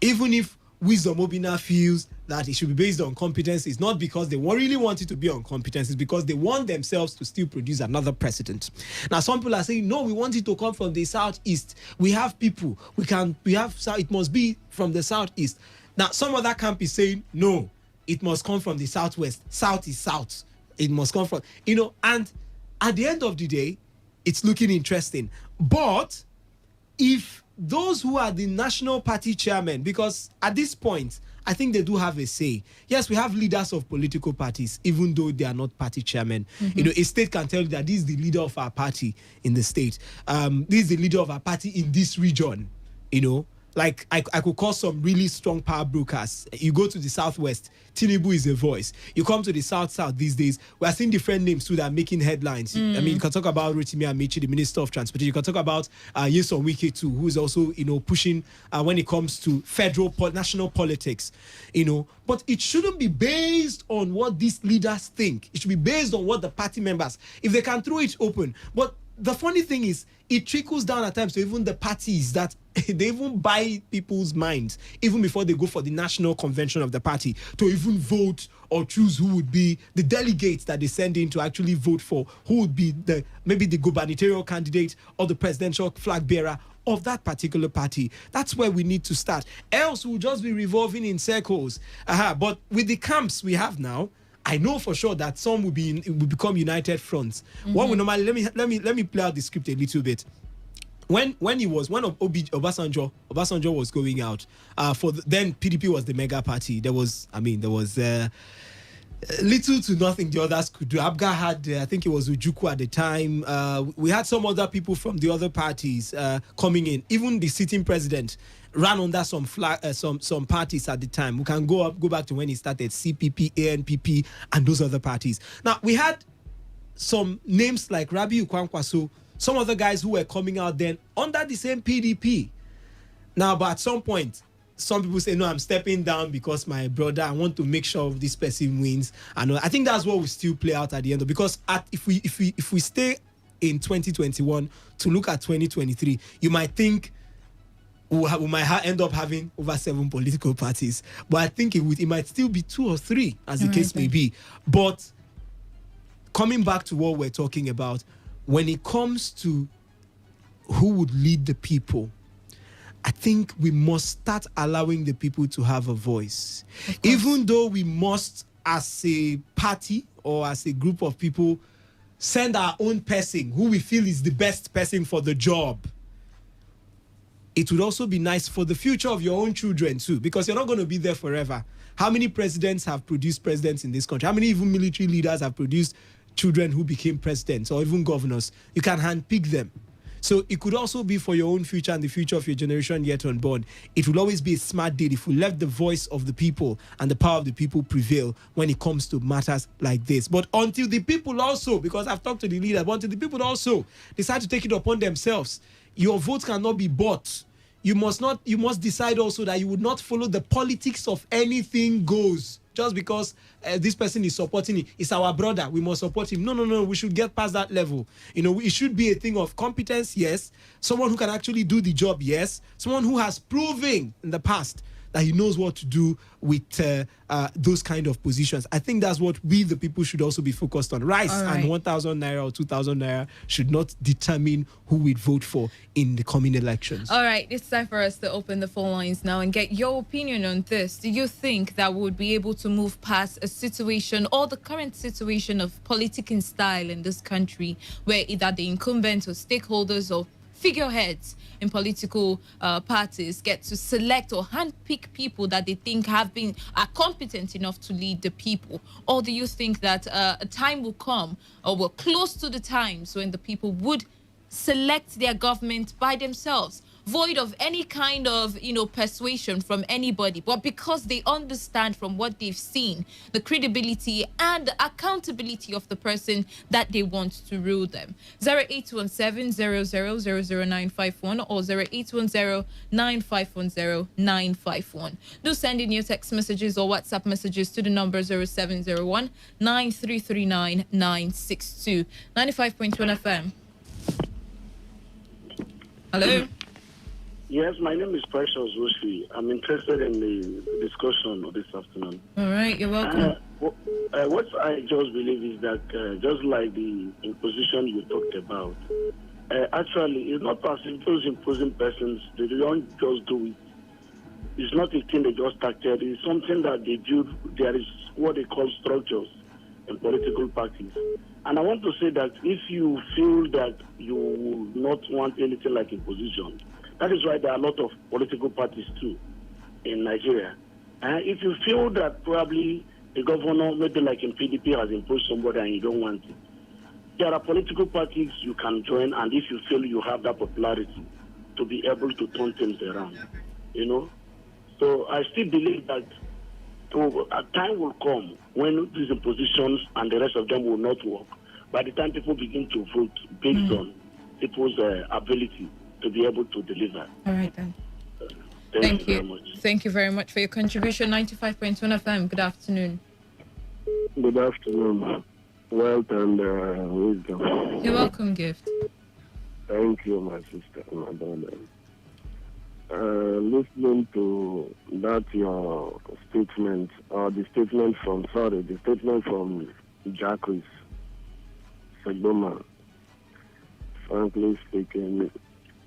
Even if Wisdom Obina feels that it should be based on competence, it's not because they really want it to be on competence, it's because they want themselves to still produce another president. Now, some people are saying, no, we want it to come from the Southeast. We have people, it must be from the Southeast. Now, some other camp is saying, no, it must come from the Southwest. South is South. It must come from, and at the end of the day, it's looking interesting. But if those who are the national party chairman, because at this point, I think they do have a say. Yes, we have leaders of political parties, even though they are not party chairman. A state can tell you that this is the leader of our party in the state. This is the leader of our party in this region, Like, I could call some really strong power brokers. You go to the Southwest, Tinubu is a voice. You come to the South these days, we are seeing different names too that are making headlines. You can talk about Rotimi Amici, the Minister of Transportation. You can talk about Nyesom Wike too, who is also, pushing when it comes to national politics. But it shouldn't be based on what these leaders think. It should be based on what the party members, if they can throw it open. But the funny thing is, it trickles down at times to even the parties that they even buy people's minds, even before they go for the national convention of the party, to even vote or choose who would be the delegates that they send in to actually vote for who would be maybe the gubernatorial candidate or the presidential flag bearer of that particular party. That's where we need to start. Else we'll just be revolving in circles. But with the camps we have now, I know for sure that some will become united fronts. What we normally let me play out the script a little bit. When Obasanjo was going out, then PDP was the mega party. There was little to nothing the others could do. Abga had, I think it was Ujuku at the time. We had some other people from the other parties coming in. Even the sitting president ran under some parties at the time. We can go back to when he started, CPP, ANPP, and those other parties. Now, we had some names like Rabiu Kwankwaso, some other guys who were coming out then under the same PDP. Now, but at some point, some people say, no, I'm stepping down because my brother, I want to make sure this person wins. And I think that's what will still play out at the end. Because if we stay in 2021 to look at 2023, you might think we might end up having over 7 political parties. But I think it might still be 2 or 3, as the case may be. But coming back to what we're talking about, when it comes to who would lead the people, I think we must start allowing the people to have a voice. Even though we must, as a party or as a group of people, send our own person who we feel is the best person for the job. It would also be nice for the future of your own children too, because you're not going to be there forever. How many presidents have produced presidents in this country? How many even military leaders have produced children who became presidents or even governors? You can handpick them. So it could also be for your own future and the future of your generation yet unborn. It will always be a smart deal if we let the voice of the people and the power of the people prevail when it comes to matters like this. But until the people also, because I've talked to the leaders, but until the people also decide to take it upon themselves, your vote cannot be bought. You must decide also that you would not follow the politics of anything goes. Just because this person is supporting it, it's our brother, we must support him. No, we should get past that level. It should be a thing of competence, yes. Someone who can actually do the job, yes. Someone who has proven in the past that he knows what to do with those kind of positions. I think that's what we, the people, should also be focused on. Rice and 1,000 naira or 2,000 naira should not determine who we'd vote for in the coming elections. All right, it's time for us to open the phone lines now and get your opinion on this. Do you think that we would be able to move past a situation or the current situation of politicking style in this country where either the incumbents or stakeholders or figureheads in political parties get to select or handpick people that they think are competent enough to lead the people? Or do you think that a time will come, or we're close to the times when the people would select their government by themselves, void of any kind of persuasion from anybody, but because they understand from what they've seen the credibility and the accountability of the person that they want to rule them? 0817-0000951 or 0810-9510-951. Do send in your text messages or WhatsApp messages to the number 0701-9339-962. 95.1 FM. Hello. Yes, my name is Precious Wushi. I'm interested in the discussion of this afternoon. All right, you're welcome. What I just believe is that just like the imposition you talked about, actually, it's not as if those imposing persons, they don't just do it. It's not a thing they just started. It's something that they build. There is what they call structures in political parties. And I want to say that if you feel that you will not want anything like imposition, that is why there are a lot of political parties too in Nigeria. If you feel that probably the governor, maybe like in PDP, has imposed somebody and you don't want it, there are political parties you can join, and if you feel you have that popularity to be able to turn things around, So I still believe that a time will come when these impositions and the rest of them will not work. By the time people begin to vote based on people's ability to be able to deliver. All right, then. Thank you very much. Thank you very much for your contribution. 95.1 FM. Good afternoon. Good afternoon. Wealth and wisdom. You're welcome, Gift. Thank you, my sister, my brother. Listening to that your statement, or the statement from Jacques Segoma, frankly speaking,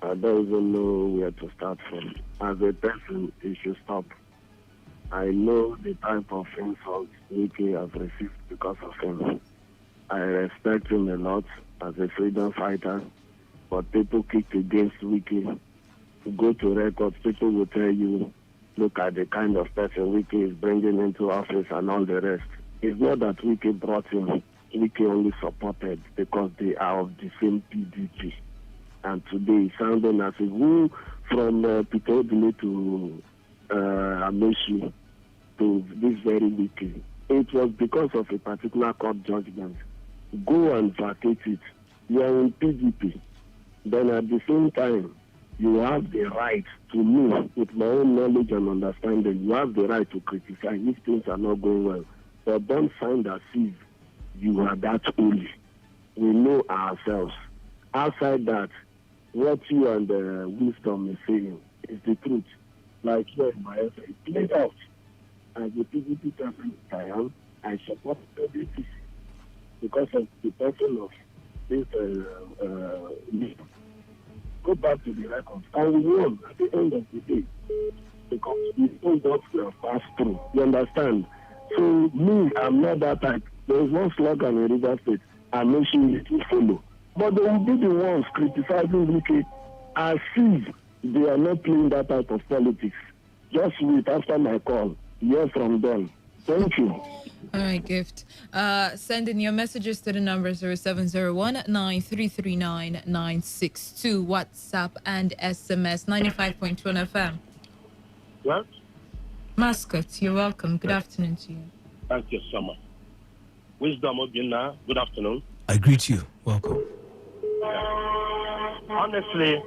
I don't even know where to start from. As a person, you should stop. I know the type of insults Wiki has received because of him. I respect him a lot as a freedom fighter, but people kick against Wiki. Go to records, people will tell you, look at the kind of person Wiki is bringing into office and all the rest. It's not that Wiki brought him. Wiki only supported because they are of the same PDP. And today, sounding as if who from Peter Obile to Amechi to this very Wiki, it was because of a particular court judgment go and vacate it. You are in PDP. Then at the same time, you have the right to me, with my own knowledge and understanding, you have the right to criticize if things are not going well. But don't find as if you are that holy. We know ourselves. Outside that, what you and the wisdom is saying is the truth. Like here in my essay, it played out. As a PDP person I am, I support PDP because of the person of this leader. Go back to the records. And we won at the end of the day because we know what we have passed through. You understand? So me, I'm not that type. There is one slogan in River State, I'm making it to follow. But they will be the ones criticizing Wiki as if they are not playing that type of politics. Just wait after my call. Hear from them. Thank you. All right, Gift. Send in your messages to the number 0701-9339-962, WhatsApp and SMS, 95.1 FM. What? Mascot, you're welcome. Good afternoon to you. Thank you so much. Wisdom Obina, good afternoon. I greet you. Welcome. Honestly,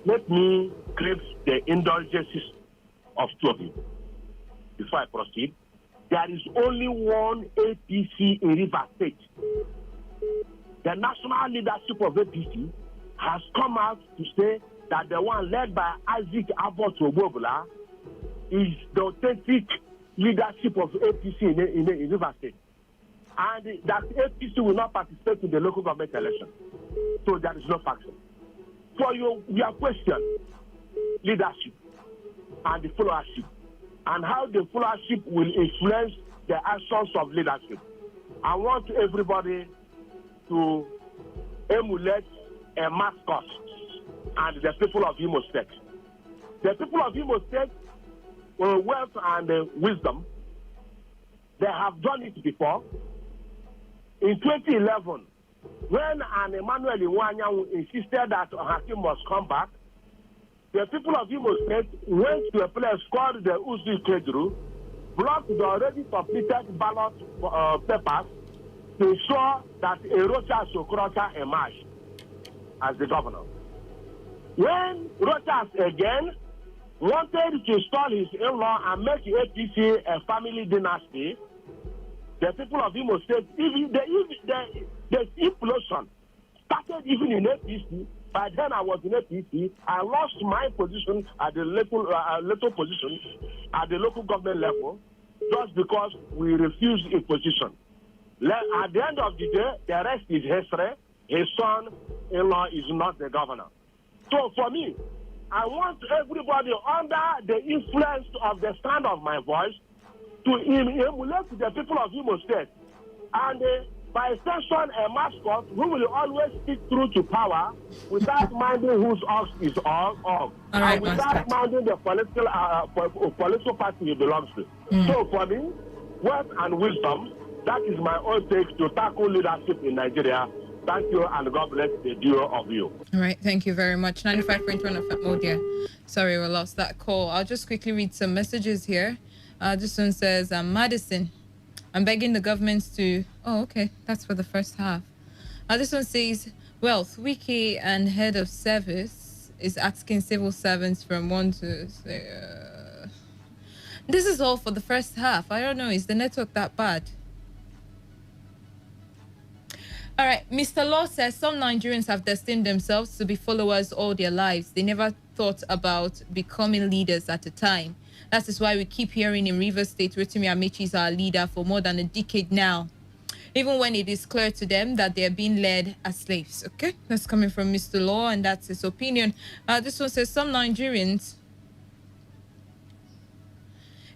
let me grip the indulgences of two of you. Before I proceed, there is only one APC in River State. The national leadership of APC has come out to say that the one led by Isaac Abbott Obobula is the authentic leadership of APC in River State. And that APC will not participate in the local government election. So there is no faction. For your question, leadership and the followership, and how the followership will influence the actions of leadership. I want everybody to emulate a mascot and the people of Imo State. The people of Imo State, with wealth and wisdom, they have done it before. In 2011, when an Emmanuel Iwanya insisted that Hakim must come back, the people of Imo State went to a place called the Uzu Kedru, blocked the already completed ballot papers to ensure that Rochas Okorocha emerged as the governor. When Rochas again wanted to install his in-law and make the APC a family dynasty, the people of Imo State, even the implosion started even in APC. By then I was in APC. I lost my position at the local position at the local government level just because we refused a position. At the end of the day, the rest is history. His son-in-law is not the governor. So for me, I want everybody under the influence of the sound of my voice to emulate the people of Imo State. And by extension, a mascot who will always stick true to power without minding whose ox is of, and without minding the political party he belongs to. So for me, wealth and wisdom, that is my own take to tackle leadership in Nigeria. Thank you, and God bless the duo of you. All right, thank you very much. 95.1 FM. Oh dear, sorry, we lost that call. I'll just quickly read some messages here. This one says, Madison, I'm begging the government to... Oh, okay, that's for the first half. This one says, Wealth, Wiki and head of service is asking civil servants from 1 to... This is all for the first half. I don't know, is the network that bad? All right, Mr. Law says some Nigerians have destined themselves to be followers all their lives. They never thought about becoming leaders at a time. That is why we keep hearing in Rivers State, Rotimi Amechi is our leader for more than a decade now, even when it is clear to them that they are being led as slaves. Okay, that's coming from Mr. Law, and that's his opinion. This one says some Nigerians,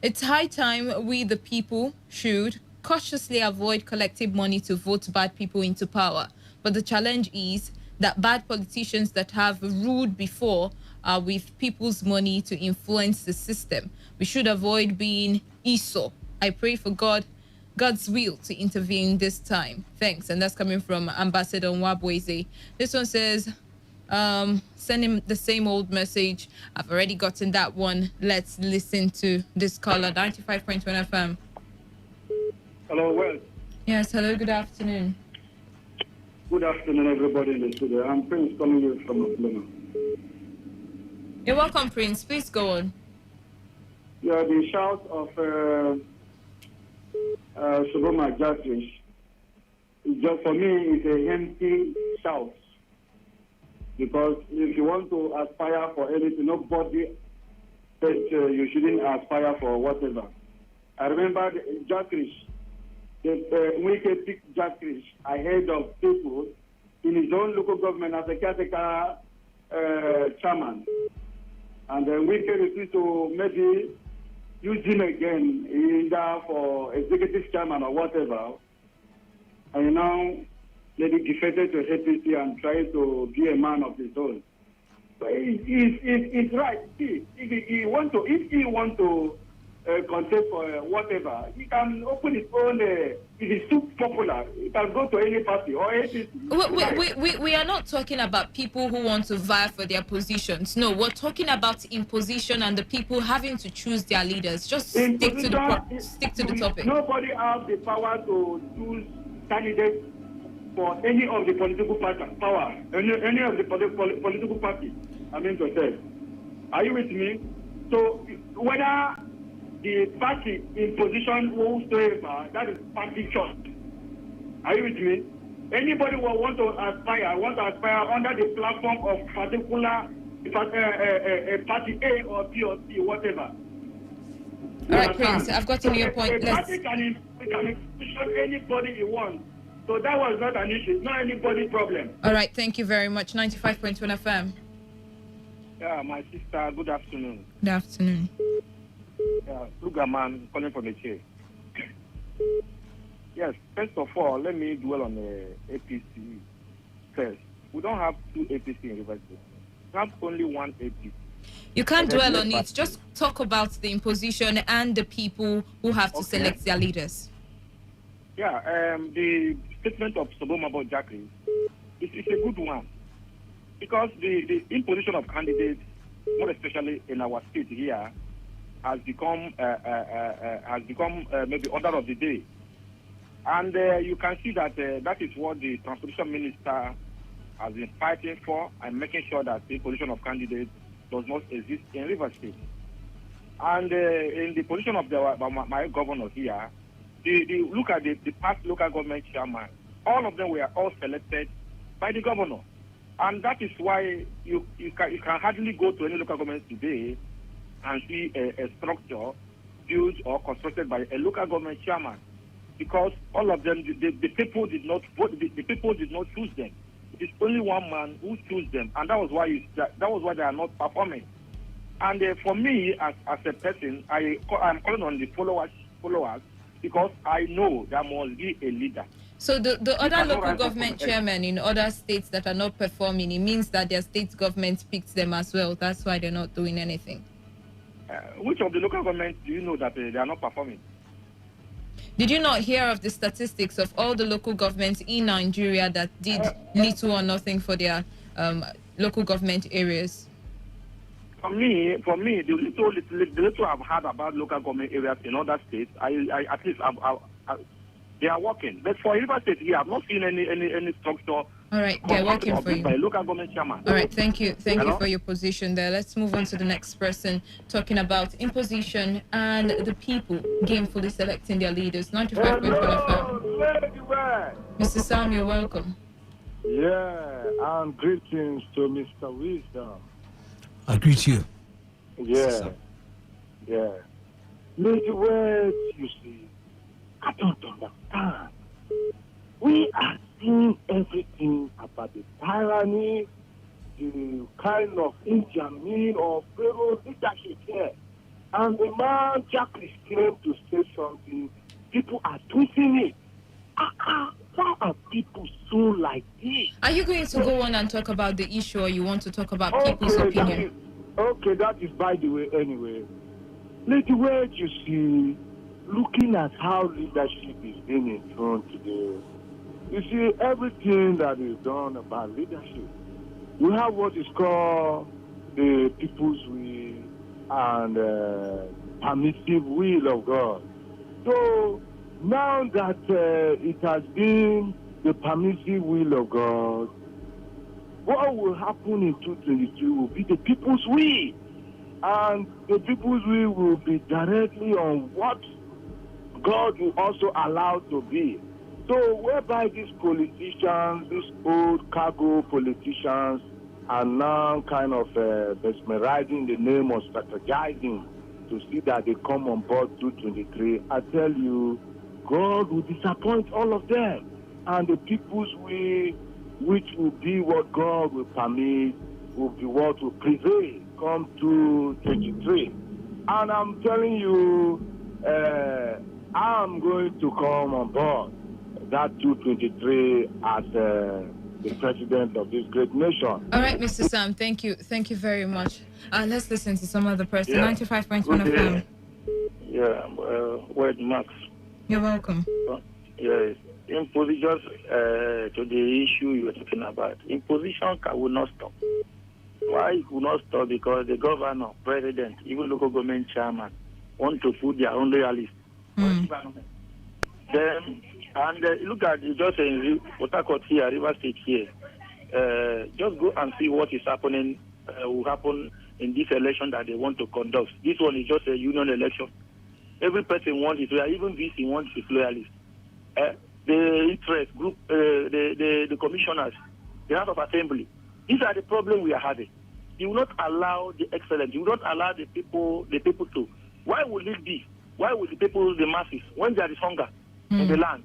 it's high time we, the people, should cautiously avoid collective money to vote bad people into power. But the challenge is that bad politicians that have ruled before are with people's money to influence the system. We should avoid being Esau. I pray for God's will to intervene this time. Thanks. And that's coming from Ambassador Nwabweze. This one says, send him the same old message. I've already gotten that one. Let's listen to this caller, 95.1 FM. Hello, well. Yes, hello, good afternoon. Good afternoon, everybody in the studio. I'm Prince calling you from Oklahoma. You're welcome, Prince. Please go on. Yeah, the shout of Shoboma Judges, just for me, it's a empty shout. Because if you want to aspire for anything, nobody said you shouldn't aspire for whatever. I remember Jack Rich, the Wike picked Jack Rich ahead of people in his own local government as a caretaker chairman. And then Wike refused to maybe use him again, either for executive chairman or whatever. And now maybe defected to APC and trying to be a man of his own. So it's right. See, if he want to contest for whatever, he can open his own. If he's too popular, he can go to any party or APC. We are not talking about people who want to vie for their positions. No, we're talking about imposition and the people having to choose their leaders. Just stick to the topic. Nobody has the power to choose candidates for any of the political any of the political parties. I mean to say, are you with me? So whether the party in position whosoever, that is party choice. Are you with me? Anybody who want to aspire under the platform of particular party A or B or C, whatever. All right, Prince, I've gotten your point. A party can position anybody he wants. So that was not an issue. It's not anybody's problem. All right, thank you very much. 95.1 FM. Yeah, my sister, good afternoon. Good afternoon. Yeah, Lugaman calling from the chair. Yes, first of all, let me dwell on the APC first. We don't have two APC in Rivers State. We have only one APC. You can't dwell on it. Just talk about the imposition and the people who have to select their leaders. Yeah, the statement of Soboma about Jackie is a good one. Because the imposition of candidates, more especially in our state here, has become maybe order of the day. And you can see that that is what the transportation minister has been fighting for and making sure that the position of candidates does not exist in Rivers State. And in the position of my governor here, look at the past local government chairman. All of them were all selected by the governor. And that is why you can hardly go to any local government today and see a structure built or constructed by a local government chairman. Because all of them, the people did not vote. The people did not choose them. It's only one man who chose them, and that was why they are not performing. And for me, as a person, I'm calling on the followers because I know there must be a leader. So the other local government chairmen in other states that are not performing, it means that their state government picked them as well. That's why they're not doing anything. Which of the local governments do you know that they are not performing? Did you not hear of the statistics of all the local governments in Nigeria that did little or nothing for their local government areas? For me, the little I've heard about local government areas in other states, I at least they are working. But for River State here, I've not seen any structure. All right, they're working for you. By local government chairman. All right, thank you you for your position there. Let's move on to the next person talking about imposition and the people gamefully selecting their leaders. 95.1 FM. Mr. Sam, you're welcome. Yeah, and greetings to Mr. Wisdom. I greet you. Yeah. Lady words, you see, I don't understand. We are seeing everything about the tyranny, the kind of inhumane or Pharaoh leadership here. And the man Jackie came to say something, people are twisting it. Why are people so like this? Are you going to go on and talk about the issue, or you want to talk about people's opinion? That is by the way anyway. Lady Wade, you see, looking at how leadership is being enthroned today, you see everything that is done about leadership. We have what is called the people's will and permissive will of God. So now that it has been the permissive will of God, what will happen in 2023 will be the people's will. And the people's will be directly on what God will also allow to be. So whereby these politicians, these old cargo politicians, are now kind of mesmerizing the name of strategizing to see that they come on board 223, I tell you, God will disappoint all of them. And the people's will, which will be what God will permit, will be what will prevail come 223. And I'm telling you, I'm going to come on board that 223 as the president of this great nation. All right, Mr. Sam, thank you. Thank you very much. Let's listen to some other person. 95.1 FM. Yeah, word Max. You're welcome. Yes. Impositions to the issue you were talking about. Imposition will not stop. Why it will not stop? Because the governor, president, even local government chairman want to put their own realist. Then, and look at just in Port Harcourt here, River State here. Just go and see what is happening, will happen in this election that they want to conduct. This one is just a union election. Every person wants his loyalist, even VC wants his loyalist. The interest group, the commissioners, the House of Assembly. These are the problems we are having. You will not allow the excellence. You will not allow the people to. Why will it be? Why will the people, the masses, when there is hunger in the land?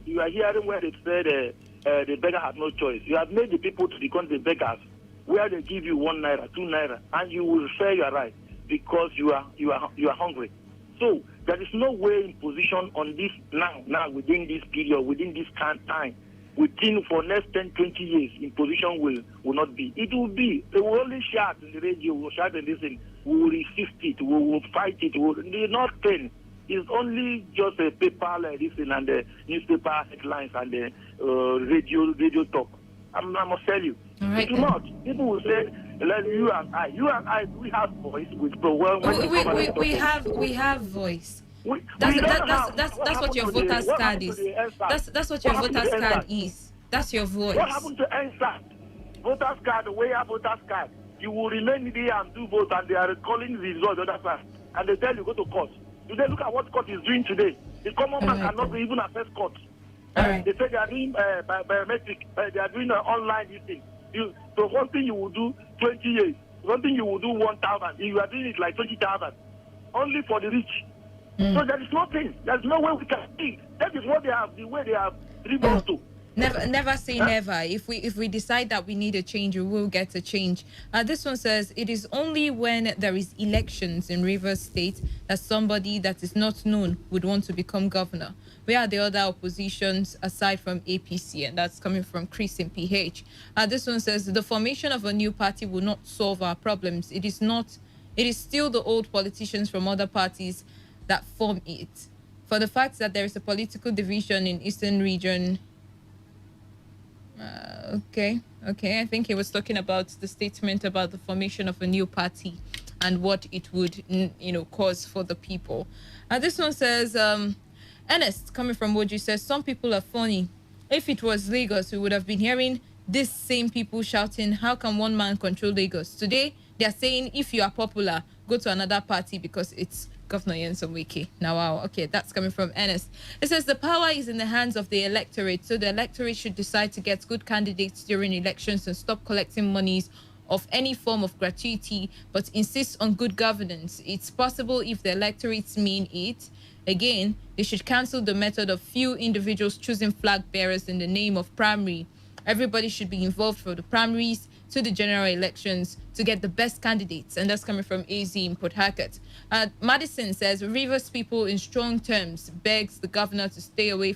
You are hearing where they say the beggar has no choice. You have made the people to become the beggars, where they give you 1 naira, 2 naira, and you will say you are right because you are hungry. So there is no way in position on this now within this period, within this time, within for next 10, 20 years, in position will not be. It will be. They will only shout in the radio, will shout and listen. We will resist it. We will fight it. They not pain. It's only just a paper like this and the newspaper headlines and the radio talk. I must tell you. All right, it will not. People will say, let you and I, we have voice with we have voice. That's what your voter's card is. That's what your voter's card is. That's your voice. What happened to NSAT? Voter's card, way up voter's card. You will remain there and do vote, and they are calling the result the other side. And they tell you go to court. Today, look at what court is doing today. The common man cannot even access court. They say they are doing biometric. They are doing online thing. So one thing you will do 20 years. One thing you will do 1,000. You are doing it like 20,000. Only for the rich. So there is nothing. There is no way we can see. That is what they have. The way they have driven to. Never say never. If we decide that we need a change, we will get a change. This one says it is only when there is elections in Rivers State that somebody that is not known would want to become governor. Where are the other oppositions aside from APC? And that's coming from Chris in PH. This one says the formation of a new party will not solve our problems. It is still the old politicians from other parties that form it. For the fact that there is a political division in Eastern region. Okay. I think he was talking about the statement about the formation of a new party and what it would, cause for the people. This one says, Ernest, coming from Woji, says, some people are funny. If it was Lagos, we would have been hearing these same people shouting, how can one man control Lagos? Today, they are saying, if you are popular, go to another party because it's Governor Nyesom Wike. Now, wow. Okay, that's coming from Ernest. It says the power is in the hands of the electorate, so the electorate should decide to get good candidates during elections and stop collecting monies of any form of gratuity, but insist on good governance. It's possible if the electorates mean it. Again, they should cancel the method of few individuals choosing flag bearers in the name of primary. Everybody should be involved from the primaries to the general elections to get the best candidates. And that's coming from AZ in Port Harcourt. Madison says, Rivers people in strong terms begs the governor to stay away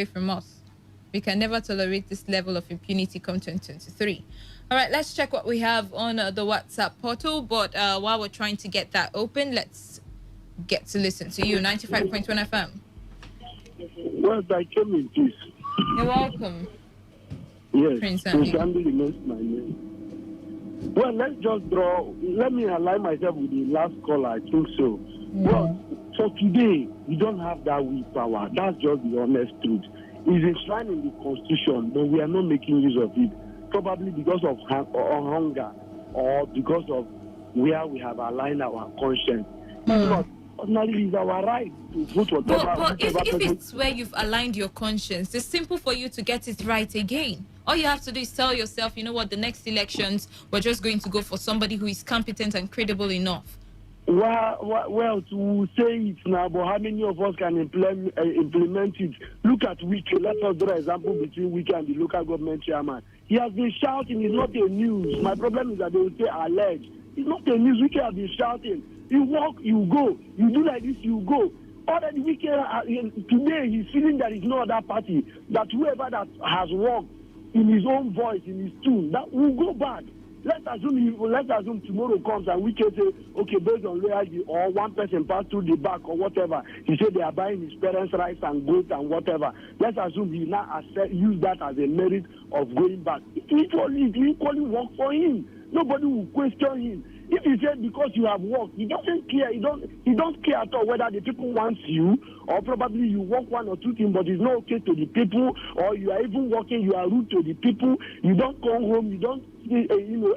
from us. We can never tolerate this level of impunity come 2023. All right, let's check what we have on the WhatsApp portal. But while we're trying to get that open, let's get to listen to you. 95.1 FM. Well, I came in peace. You're welcome. Yes, Prince Andy remains my name. Well, let me align myself with the last caller. I think so. Well, for today, we don't have that willpower. That's just the honest truth. It's enshrined in the Constitution, but we are not making use of it. Probably because of hunger or because of where we have aligned our conscience. If not, ordinarily, it's our right to vote whatever. But if it's where you've aligned your conscience, it's simple for you to get it right again. All you have to do is tell yourself, you know what, the next elections, we're just going to go for somebody who is competent and credible enough. Well, to say it now, but how many of us can implement it? Look at Wike. Let us draw an example between Wike and the local government chairman. He has been shouting, it's not a news. My problem is that they will say alleged. It's not a news. Wike has been shouting. You walk, you go. You do like this, you go. Already Wike, today he's feeling that it's no other party. That whoever that has walked in his own voice, in his tune, that will go back. Let's assume tomorrow comes and we can say, okay, based on loyalty, or one person passed through the back or whatever, he said they are buying his parents' rights and goods and whatever. Let's assume he now use that as a merit of going back. It will equally work for him. Nobody will question him. If he said because you have worked, he doesn't care. He don't care at all whether the people want you or probably you work one or two things, but it's not okay to the people, or you are even working, you are rude to the people. You don't come home. You don't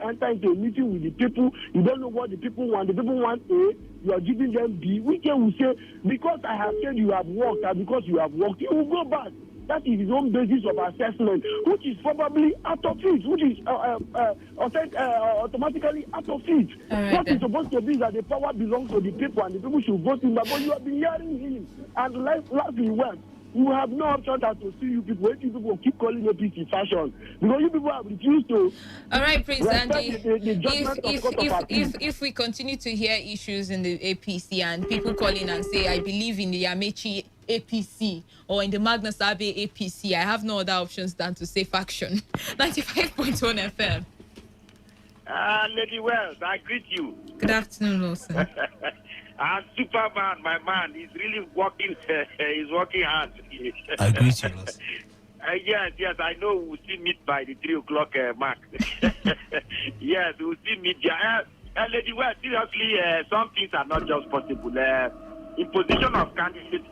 enter into a meeting with the people. You don't know what the people want. The people want A. You are giving them B. We can say because I have said you have worked, and because you have worked, you will go back. That is his own basis of assessment, which is probably out of it, which is automatically out of it. What is supposed to be is that the power belongs to the people and the people should vote him. But you have been hearing him, and lastly, well, you have no option than to see you people. You people will keep calling APC fashion because you people have refused to. All right, Prince Andy. If we continue to hear issues in the APC and people call in and say, I believe in the Amechi APC or in the Magnus Abe APC, I have no other options than to say faction. 95.1 FM. Lady Wells, I greet you. Good afternoon, Wilson. Superman, my man, he's really working. He's working hard. I greet you, Wilson. Yes, I know we'll still meet by the 3 o'clock mark. Yes, we'll still meet there. Lady Wells, seriously, some things are not just possible. Imposition of candidates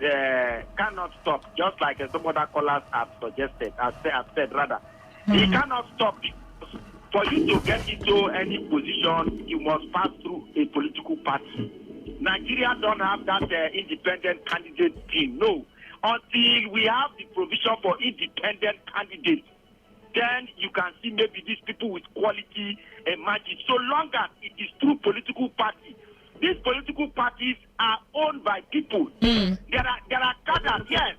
cannot stop, just like some other callers have suggested, have said rather. It cannot stop because for you to get into any position, you must pass through a political party. Nigeria don't have that independent candidate team, no. Until we have the provision for independent candidates, then you can see maybe these people with quality emerging. So long as it is through political party, these political parties are owned by people. There are cadres, yes.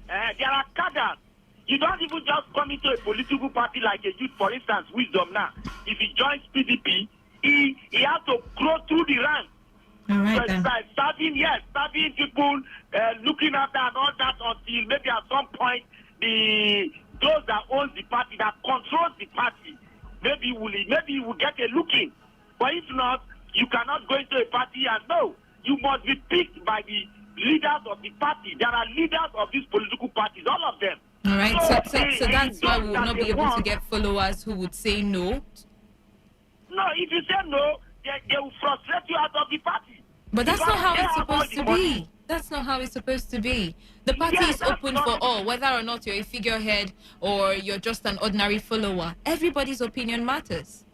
There are cadres. You don't even just come into a political party like a youth, for instance, Wisdom now. If he joins PDP, he has to grow through the ranks. All right, then. Starting people, looking after and all that until maybe at some point those that own the party, that controls the party, maybe you will get a look in. But if not, you cannot go into a party and no, you must be picked by the leaders of the party. There are leaders of these political parties, all of them. All right, so that's why we will not be able to get followers who would say no. No, if you say no, they will frustrate you out of the party. But that's not how it's supposed to be. That's not how it's supposed to be. The party is open for all, whether or not you're a figurehead or you're just an ordinary follower. Everybody's opinion matters.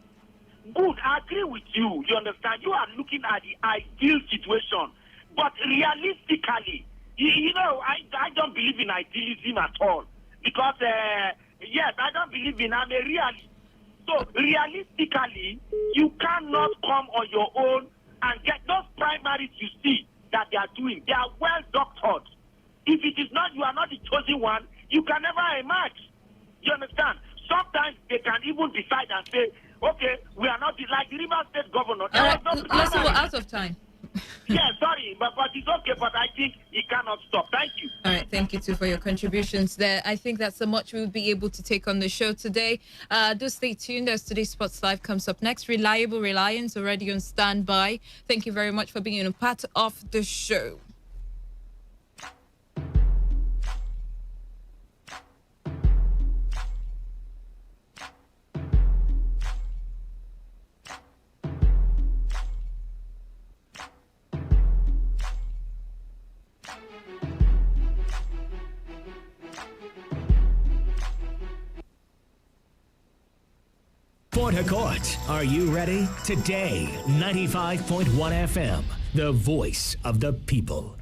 Good, I agree with you. You understand? You are looking at the ideal situation. But realistically, I don't believe in idealism at all. Because, yes, I don't believe in, I'm a realist. So, realistically, you cannot come on your own and get those primaries you see that they are doing. They are well doctored. If it is not, you are not the chosen one, you can never emerge. You understand? Sometimes they can even decide and say, okay, we are not like the River State governor. Listen, we're out of time. Yeah, sorry, but it's okay, but I think it cannot stop. Thank you. All right, thank you too for your contributions there. I think that's so much we'll be able to take on the show today. Do stay tuned as today's Sports Live comes up next. Reliable Reliance already on standby. Thank you very much for being a part of the show. Port Harcourt, are you ready? Today, 95.1 FM, the voice of the people.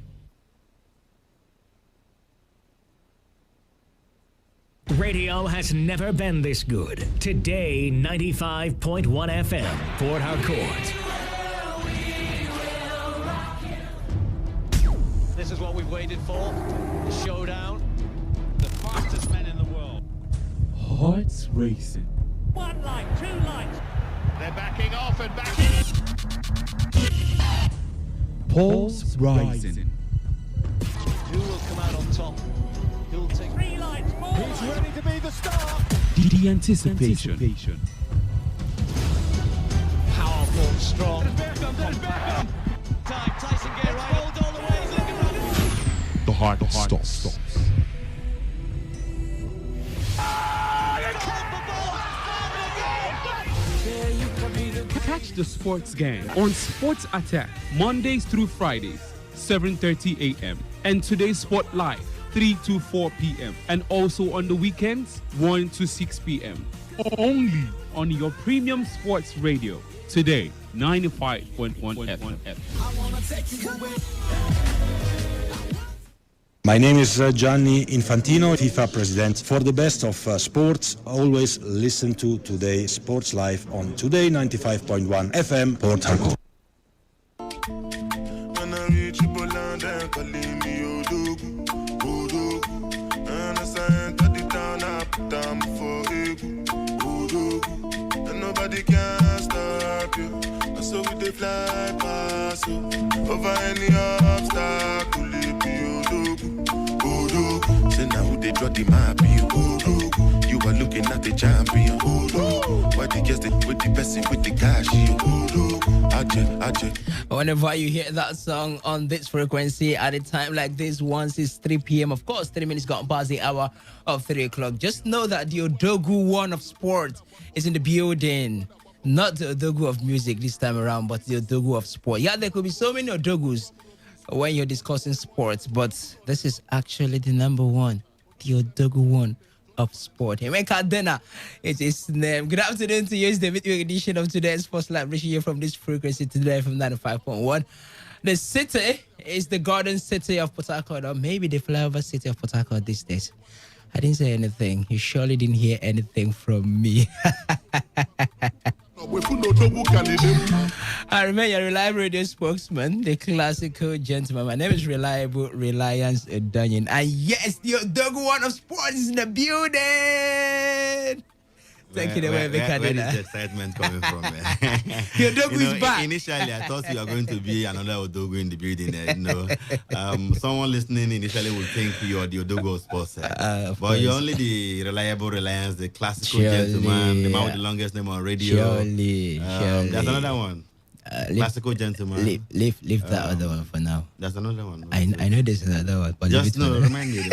Radio has never been this good. Today, 95.1 FM, Port Harcourt. This is what we've waited for. The showdown. The fastest men in the world. Hearts racing. One light, two lights. They're backing off and backing. Pulse rising. Who will come out on top? Who'll take 3 lights, 4 lights. He's ready to be the star. The anticipation. Powerful, strong. There's Beckham. Time, Tyson get right. Hold all the way. He's looking right. The heart stops. Catch the sports game on Sports Attack Mondays through Fridays, 7:30 a.m. and Today's Sport Live, 3 to 4 p.m. and also on the weekends, 1 to 6 p.m. Only on your premium sports radio. Today, 95.1 FM. My name is Gianni Infantino, FIFA president. For the best of sports, always listen to Today Sports Live on Today 95.1 FM, Port Harcourt. Nobody can stop you. So we dey fly past you. Over any obstacle, it be Odogu. Say now they draw the map, Odogu. You are looking at the champion, Odogu. Why they just with the person with the cash, Odogu. Ajay. Whenever you hear that song on this frequency at a time like this, once it's 3 p.m., of course, 3 minutes gone past the hour of 3 o'clock. Just know that the Odogu one of sport is in the building. Not the Odogu of music this time around, but the Odogu of sport. Yeah, there could be so many Odogus when you're discussing sports, but this is actually the number one, the Odogu one of sport. Emeka Dena is his name. Good afternoon to you. It's the midweek edition of today's Sports Live, reaching you from this frequency today from 95.1. The city is the Garden City of Port Harcourt, or maybe the flyover city of Port Harcourt these days. I didn't say anything. You surely didn't hear anything from me. I remain your reliable radio spokesman, the classical gentleman. My name is Reliable Reliance Dunyan. And yes, the Odogu one of sports is in the building. Take it away, where is the excitement coming from? Your Odogu is back. Initially, I thought you were going to be another Odogu in the building. Someone listening initially will think you are the Odogu of sports. But you're only the Reliable Reliance, the classical gentleman, the man with the longest name on radio. Surely. There's another one. Classical gentleman. Leave that other one for now. There's another one. I know there's another one. But just remind me.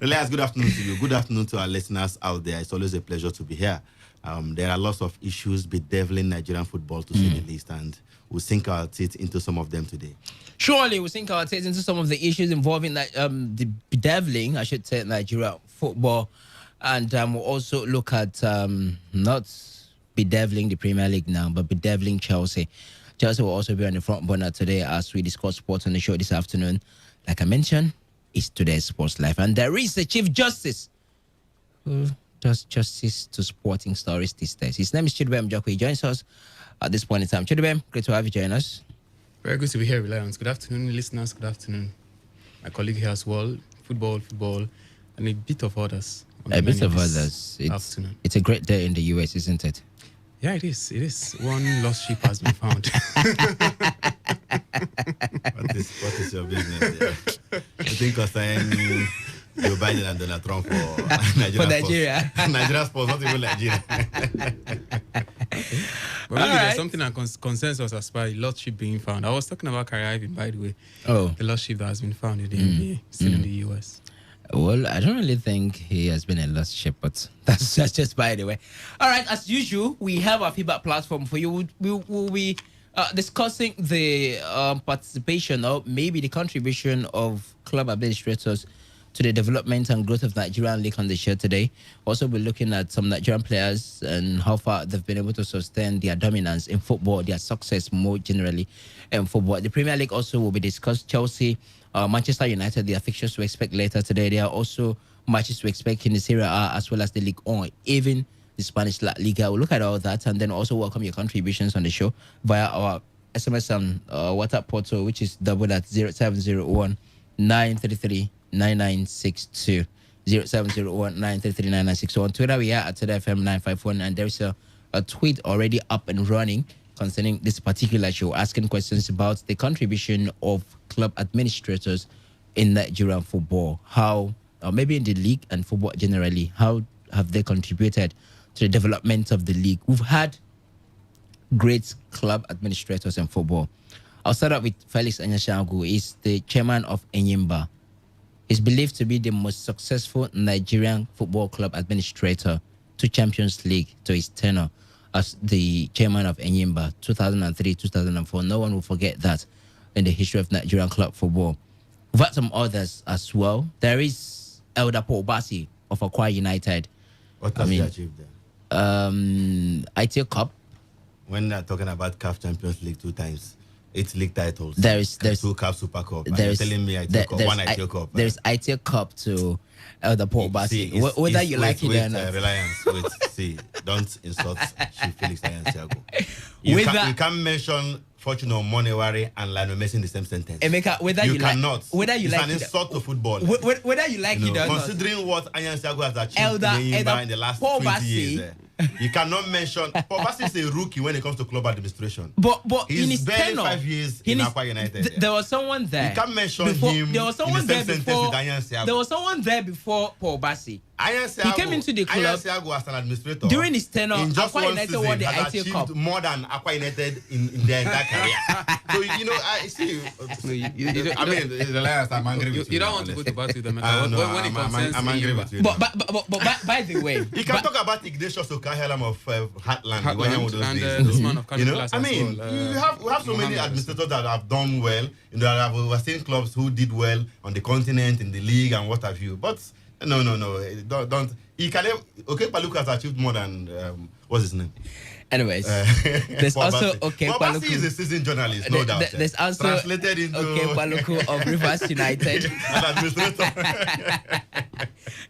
Elias, good afternoon to you. Good afternoon to our listeners out there. It's always a pleasure to be here. There are lots of issues bedeviling Nigerian football, to say the least, and we'll sink our teeth into some of them today. Surely we'll sink our teeth into some of the issues involving the bedeviling, I should say, Nigerian football. And we'll also look at not bedeviling the Premier League now, but bedeviling Chelsea. Chelsea will also be on the front burner today as we discuss sports on the show this afternoon. Like I mentioned, it's today's Sports Life. And there is a Chief Justice who does justice to sporting stories these days. His name is Chidubem Mjoko. He joins us at this point in time. Chidubem, great to have you join us. Very good to be here, Reliance. Good afternoon, listeners. Good afternoon. My colleague here as well. Football, and a bit of others. A bit of others. It's a great day in the US, isn't it? Yeah, it is. It is. One lost sheep has been found. What is your business there? I think concerning Joe Biden and Donald Trump for Nigeria. Nigeria sports, not even Nigeria. But really, there's something that concerns us as far as lost sheep being found. I was talking about Kyrie Irving, by the way. Oh. The lost sheep that has been found in the NBA, still in the US. Well, I don't really think he has been a lost sheep, but that's just by the way. All right, as usual, we have our feedback platform for you. We'll be discussing the participation or maybe the contribution of club administrators to the development and growth of Nigerian league on the show today. Also, we're looking at some Nigerian players and how far they've been able to sustain their dominance in football, their success more generally in football. The Premier League also will be discussed. Chelsea, Manchester United, their fixtures to expect later today. There are also matches to expect in the Serie A as well as the Ligue 1, even the Spanish La Liga. We'll look at all that and then also welcome your contributions on the show via our SMS and WhatsApp portal, which is double at 0701 933 9962. 0701 933 9962. On Twitter, we are at Today FM 951, and there's a tweet already up and running concerning this particular show, asking questions about the contribution of club administrators in Nigerian football. How, or maybe in the league and football generally, how have they contributed to the development of the league? We've had great club administrators in football. I'll start out with Felix Anyashangu. He's the chairman of Enyimba. He's believed to be the most successful Nigerian football club administrator to Champions League to his tenure as the chairman of Enyimba, 2003-2004. No one will forget that in the history of Nigerian club football. We've had some others as well. There is Elder Paul Bassi of Akwa United. What has he achieved there? ITO Cup. When they're talking about CAF Champions League 2 times, 8 league titles. There's 2 CAF Super Cup. You're telling me ITO Cup, 1 ITO Cup. There's ITO Cup to Elder Paul Bassi. Whether you like it or not. Reliance, see, don't insult Chief Felix Anyashangu. You can't mention Fortune or Monewari and Lionel Messi in the same sentence. Emeka, whether you cannot. Whether you it's like an it, insult to football. Whether you like it or not. Considering what Anyashangu has achieved in the last 20 years. You cannot mention Paul Bassi is a rookie when it comes to club administration. But he's in his barely tenure, 5 years in Akwa United. There was someone there. You can't mention him. There was someone in the same there sentence before. with Anyashangu. There was someone there before Paul Bassi. He came into the club. Anyashangu as an administrator During his tenure, in just Akwa one United season won the has ITO achieved Cup. more than Akwa United in their entire career. So I see. I mean, Reliance, I'm angry with you. You don't want to go to battle with them. I'm angry with you. But by the way, you can talk about Ignatius Okahelam of Heartland. And this man of I mean, we have so many administrators that have done well. We've seen clubs who did well on the continent, in the league, and what have you. But no, don't. He can. Okay, Paluku has achieved more than what's his name? Anyways, there's also Okay Paluku is a seasoned journalist, no doubt. There's also translated into Okay Paluku of Rivers United.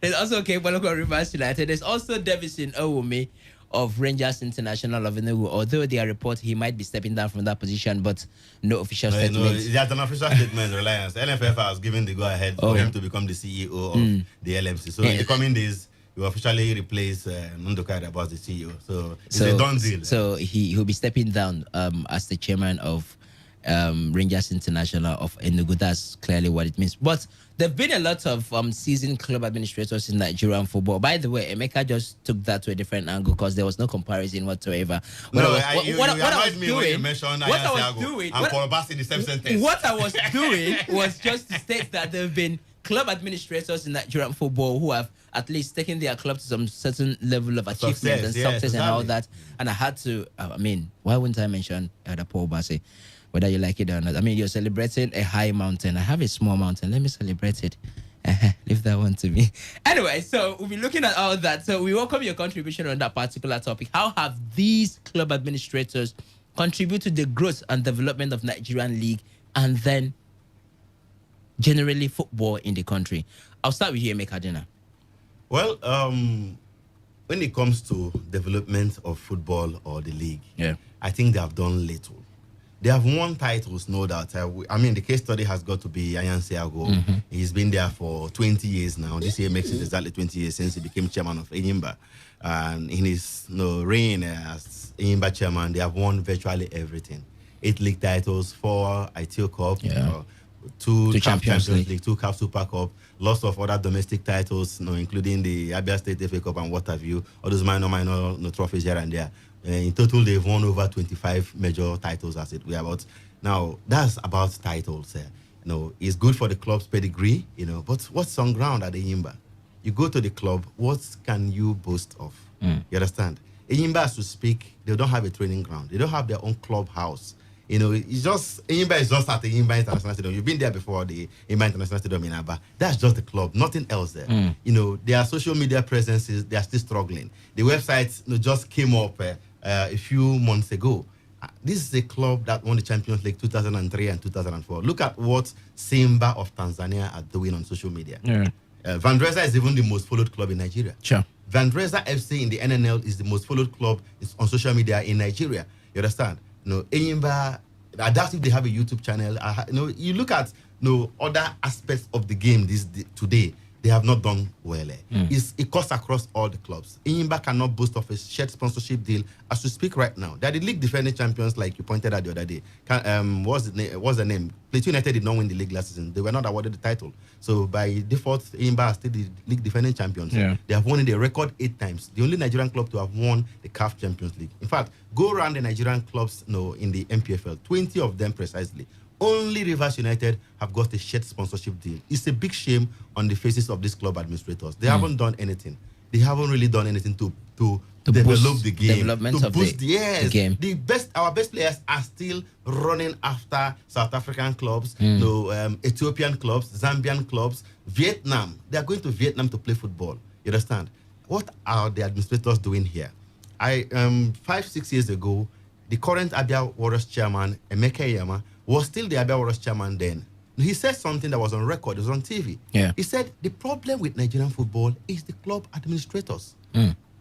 There's also Okay Paluku of Rivers United. There's also Davison Owumi of Rangers International of Enugu. Although they are reporting he might be stepping down from that position, but no official statement. No, there's an official statement. Reliance NFF has given the go-ahead for him to become the CEO of the LMC. So in the coming days, he will officially replace Nundoka as the CEO. So it's a done deal. So he will be stepping down as the chairman of Rangers International of Enugu. That's clearly what it means. But there have been a lot of seasoned club administrators in Nigerian football. By the way, Emeka just took that to a different angle because there was no comparison whatsoever. What I was doing and Paul Bassi in the same sentence. What I was doing was just to state that there have been club administrators in Nigerian football who have at least taken their club to some certain level of achievement and success and all that. And I had to, why wouldn't I mention the Paul Bassi? Whether you like it or not. I mean, you're celebrating a high mountain. I have a small mountain. Let me celebrate it. Leave that one to me. Anyway, so we'll be looking at all that. So we welcome your contribution on that particular topic. How have these club administrators contributed to the growth and development of Nigerian league and then generally football in the country? I'll start with you, Emeka Dina. Well, when it comes to development of football or the league, I think they have done little. They have won titles, no doubt. I mean, the case study has got to be Anyashangu. He's been there for 20 years now. This year makes it exactly 20 years since he became chairman of Enyimba. And in his reign as Enyimba chairman, they have won virtually everything. 8 league titles, 4 ITO Cup, 2 Champions League, 2 CAF Super Cup, lots of other domestic titles, including the Abia State FA Cup and what have you. All those minor trophies here and there. In total, they've won over 25 major titles, as it were. But now, that's about titles. It's good for the club's pedigree, but what's on ground at Enyimba? You go to the club, what can you boast of? You understand? Enyimba, as to speak, they don't have a training ground. They don't have their own clubhouse. You know, it's just Enyimba is just at the Enyimba International Stadium. You've been there before, the Enyimba International Stadium in Aba. That's just the club, nothing else there. You know, their social media presences, they are still struggling. The website just came up a few months ago. This is a club that won the Champions League 2003 and 2004. Look at what Simba of Tanzania are doing on social media. Van Dresa is even the most followed club in Nigeria. Sure. Van Dresa FC in the NNL is the most followed club on social media in Nigeria. You understand? You know, Enyimba, I doubt if they have a YouTube channel. You know, you look at other aspects of the game today, they have not done well. It cuts across all the clubs. Enyimba cannot boast of a shared sponsorship deal as we speak right now. They're the league defending champions, like you pointed out the other day. What's the name? Plateau United did not win the league last season. They were not awarded the title. So by default, Enyimba are still the league defending champions. Yeah. They have won it a record 8 times. The only Nigerian club to have won the CAF Champions League. In fact, go around the Nigerian clubs in the MPFL, 20 of them precisely. Only Rivers United have got a shared sponsorship deal. It's a big shame on the faces of these club administrators. They haven't done anything. They haven't really done anything to develop the game. Development to of boost the game. Our best players are still running after South African clubs, Ethiopian clubs, Zambian clubs, Vietnam. They are going to Vietnam to play football. You understand? What are the administrators doing here? 5-6 years ago, the current Abia Warriors chairman, Emeka Iyama, was still the Abia Warriors chairman then. He said something that was on record, it was on TV. Yeah. He said the problem with Nigerian football is the club administrators.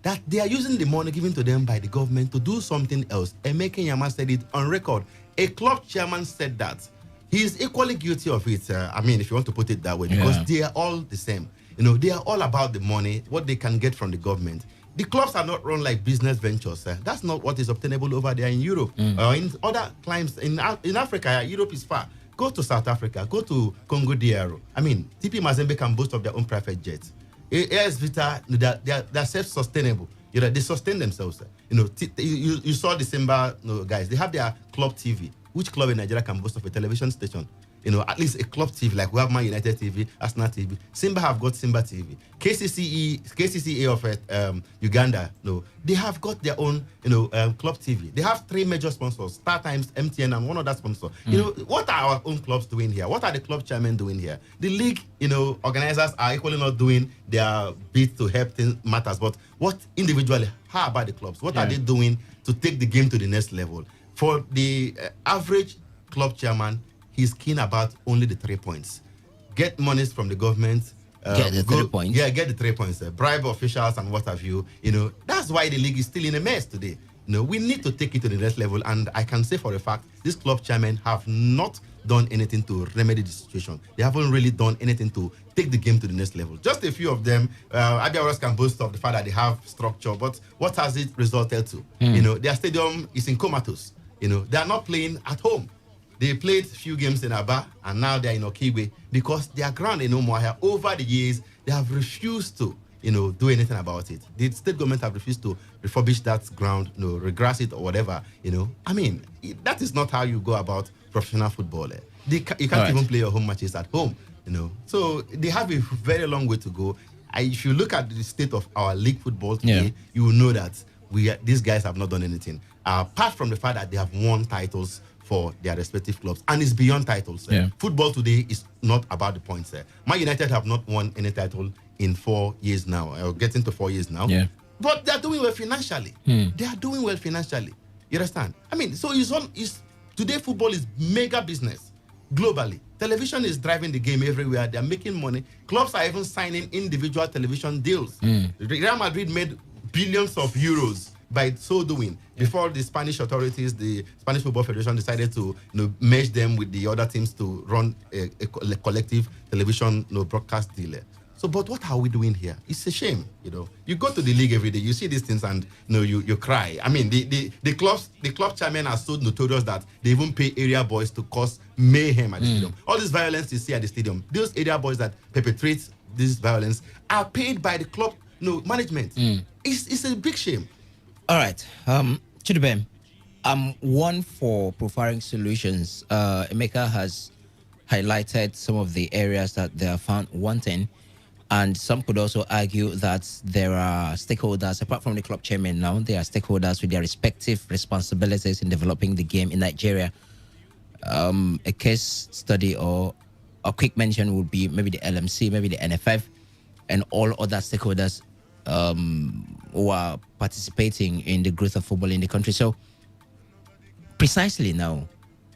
That they are using the money given to them by the government to do something else. Emeka Iyama said it on record. A club chairman said that. He is equally guilty of it, I mean, if you want to put it that way, because they are all the same. You know, they are all about the money, what they can get from the government. The clubs are not run like business ventures. That's not what is obtainable over there in Europe or in other climes. In Africa, Europe is far. Go to South Africa. Go to Congo DR. I mean, TP Mazembe can boast of their own private jets. AS Vita, they're self-sustainable. You know, they sustain themselves. You know, you saw the Simba guys. They have their club TV. Which club in Nigeria can boast of a television station? You know, at least a club TV, like we have Man United TV, Arsenal TV. Simba have got Simba TV. KCCA of Uganda, they have got their own, club TV. They have 3 major sponsors: Star Times, MTN, and one other sponsor. You know, what are our own clubs doing here? What are the club chairmen doing here? The league, organizers are equally not doing their bit to help things matters. But what individually? How about the clubs? What are they doing to take the game to the next level? For the average club chairman, he's keen about only the 3 points. Get monies from the government. Get the 3 points. Yeah, get the 3 points. Bribe officials and what have you. You know, that's why the league is still in a mess today. You know, we need to take it to the next level. And I can say for a fact, these club chairmen have not done anything to remedy the situation. They haven't really done anything to take the game to the next level. Just a few of them. Abia Warriors can boast of the fact that they have structure, but what has it resulted to? You know, their stadium is in comatose. You know, they are not playing at home. They played few games in Aba, and now they're in Okigwe because their ground in Umuahia, over the years, they have refused to, do anything about it. The state government have refused to refurbish that ground, regrass it or whatever, I mean, that is not how you go about professional football. You can't even play your home matches at home, So they have a very long way to go. If you look at the state of our league football today, you will know that these guys have not done anything. Apart from the fact that they have won titles for their respective clubs, and it's beyond titles. Football today is not about the points. Man United have not won any title in 4 years now, getting to 4 years now. But they are doing well financially. They are doing well financially. You understand? I mean, so today football is mega business globally. Television is driving the game everywhere. They are making money. Clubs are even signing individual television deals. Real Madrid made billions of euros by so doing. Before the Spanish authorities, the Spanish Football Federation decided to merge them with the other teams to run a collective television broadcast deal. So, but what are we doing here? It's a shame, You go to the league every day, you see these things, and you cry. I mean, the club chairmen are so notorious that they even pay area boys to cause mayhem at the stadium. All this violence you see at the stadium, those area boys that perpetrate this violence are paid by the club management. It's a big shame. All right, Chidubem, I'm one for providing solutions. Emeka has highlighted some of the areas that they are found wanting, and some could also argue that there are stakeholders, apart from the club chairman now, there are stakeholders with their respective responsibilities in developing the game in Nigeria a case study or a quick mention would be maybe the LMC, maybe the NFF, and all other stakeholders who are participating in the growth of football in the country. So, precisely now,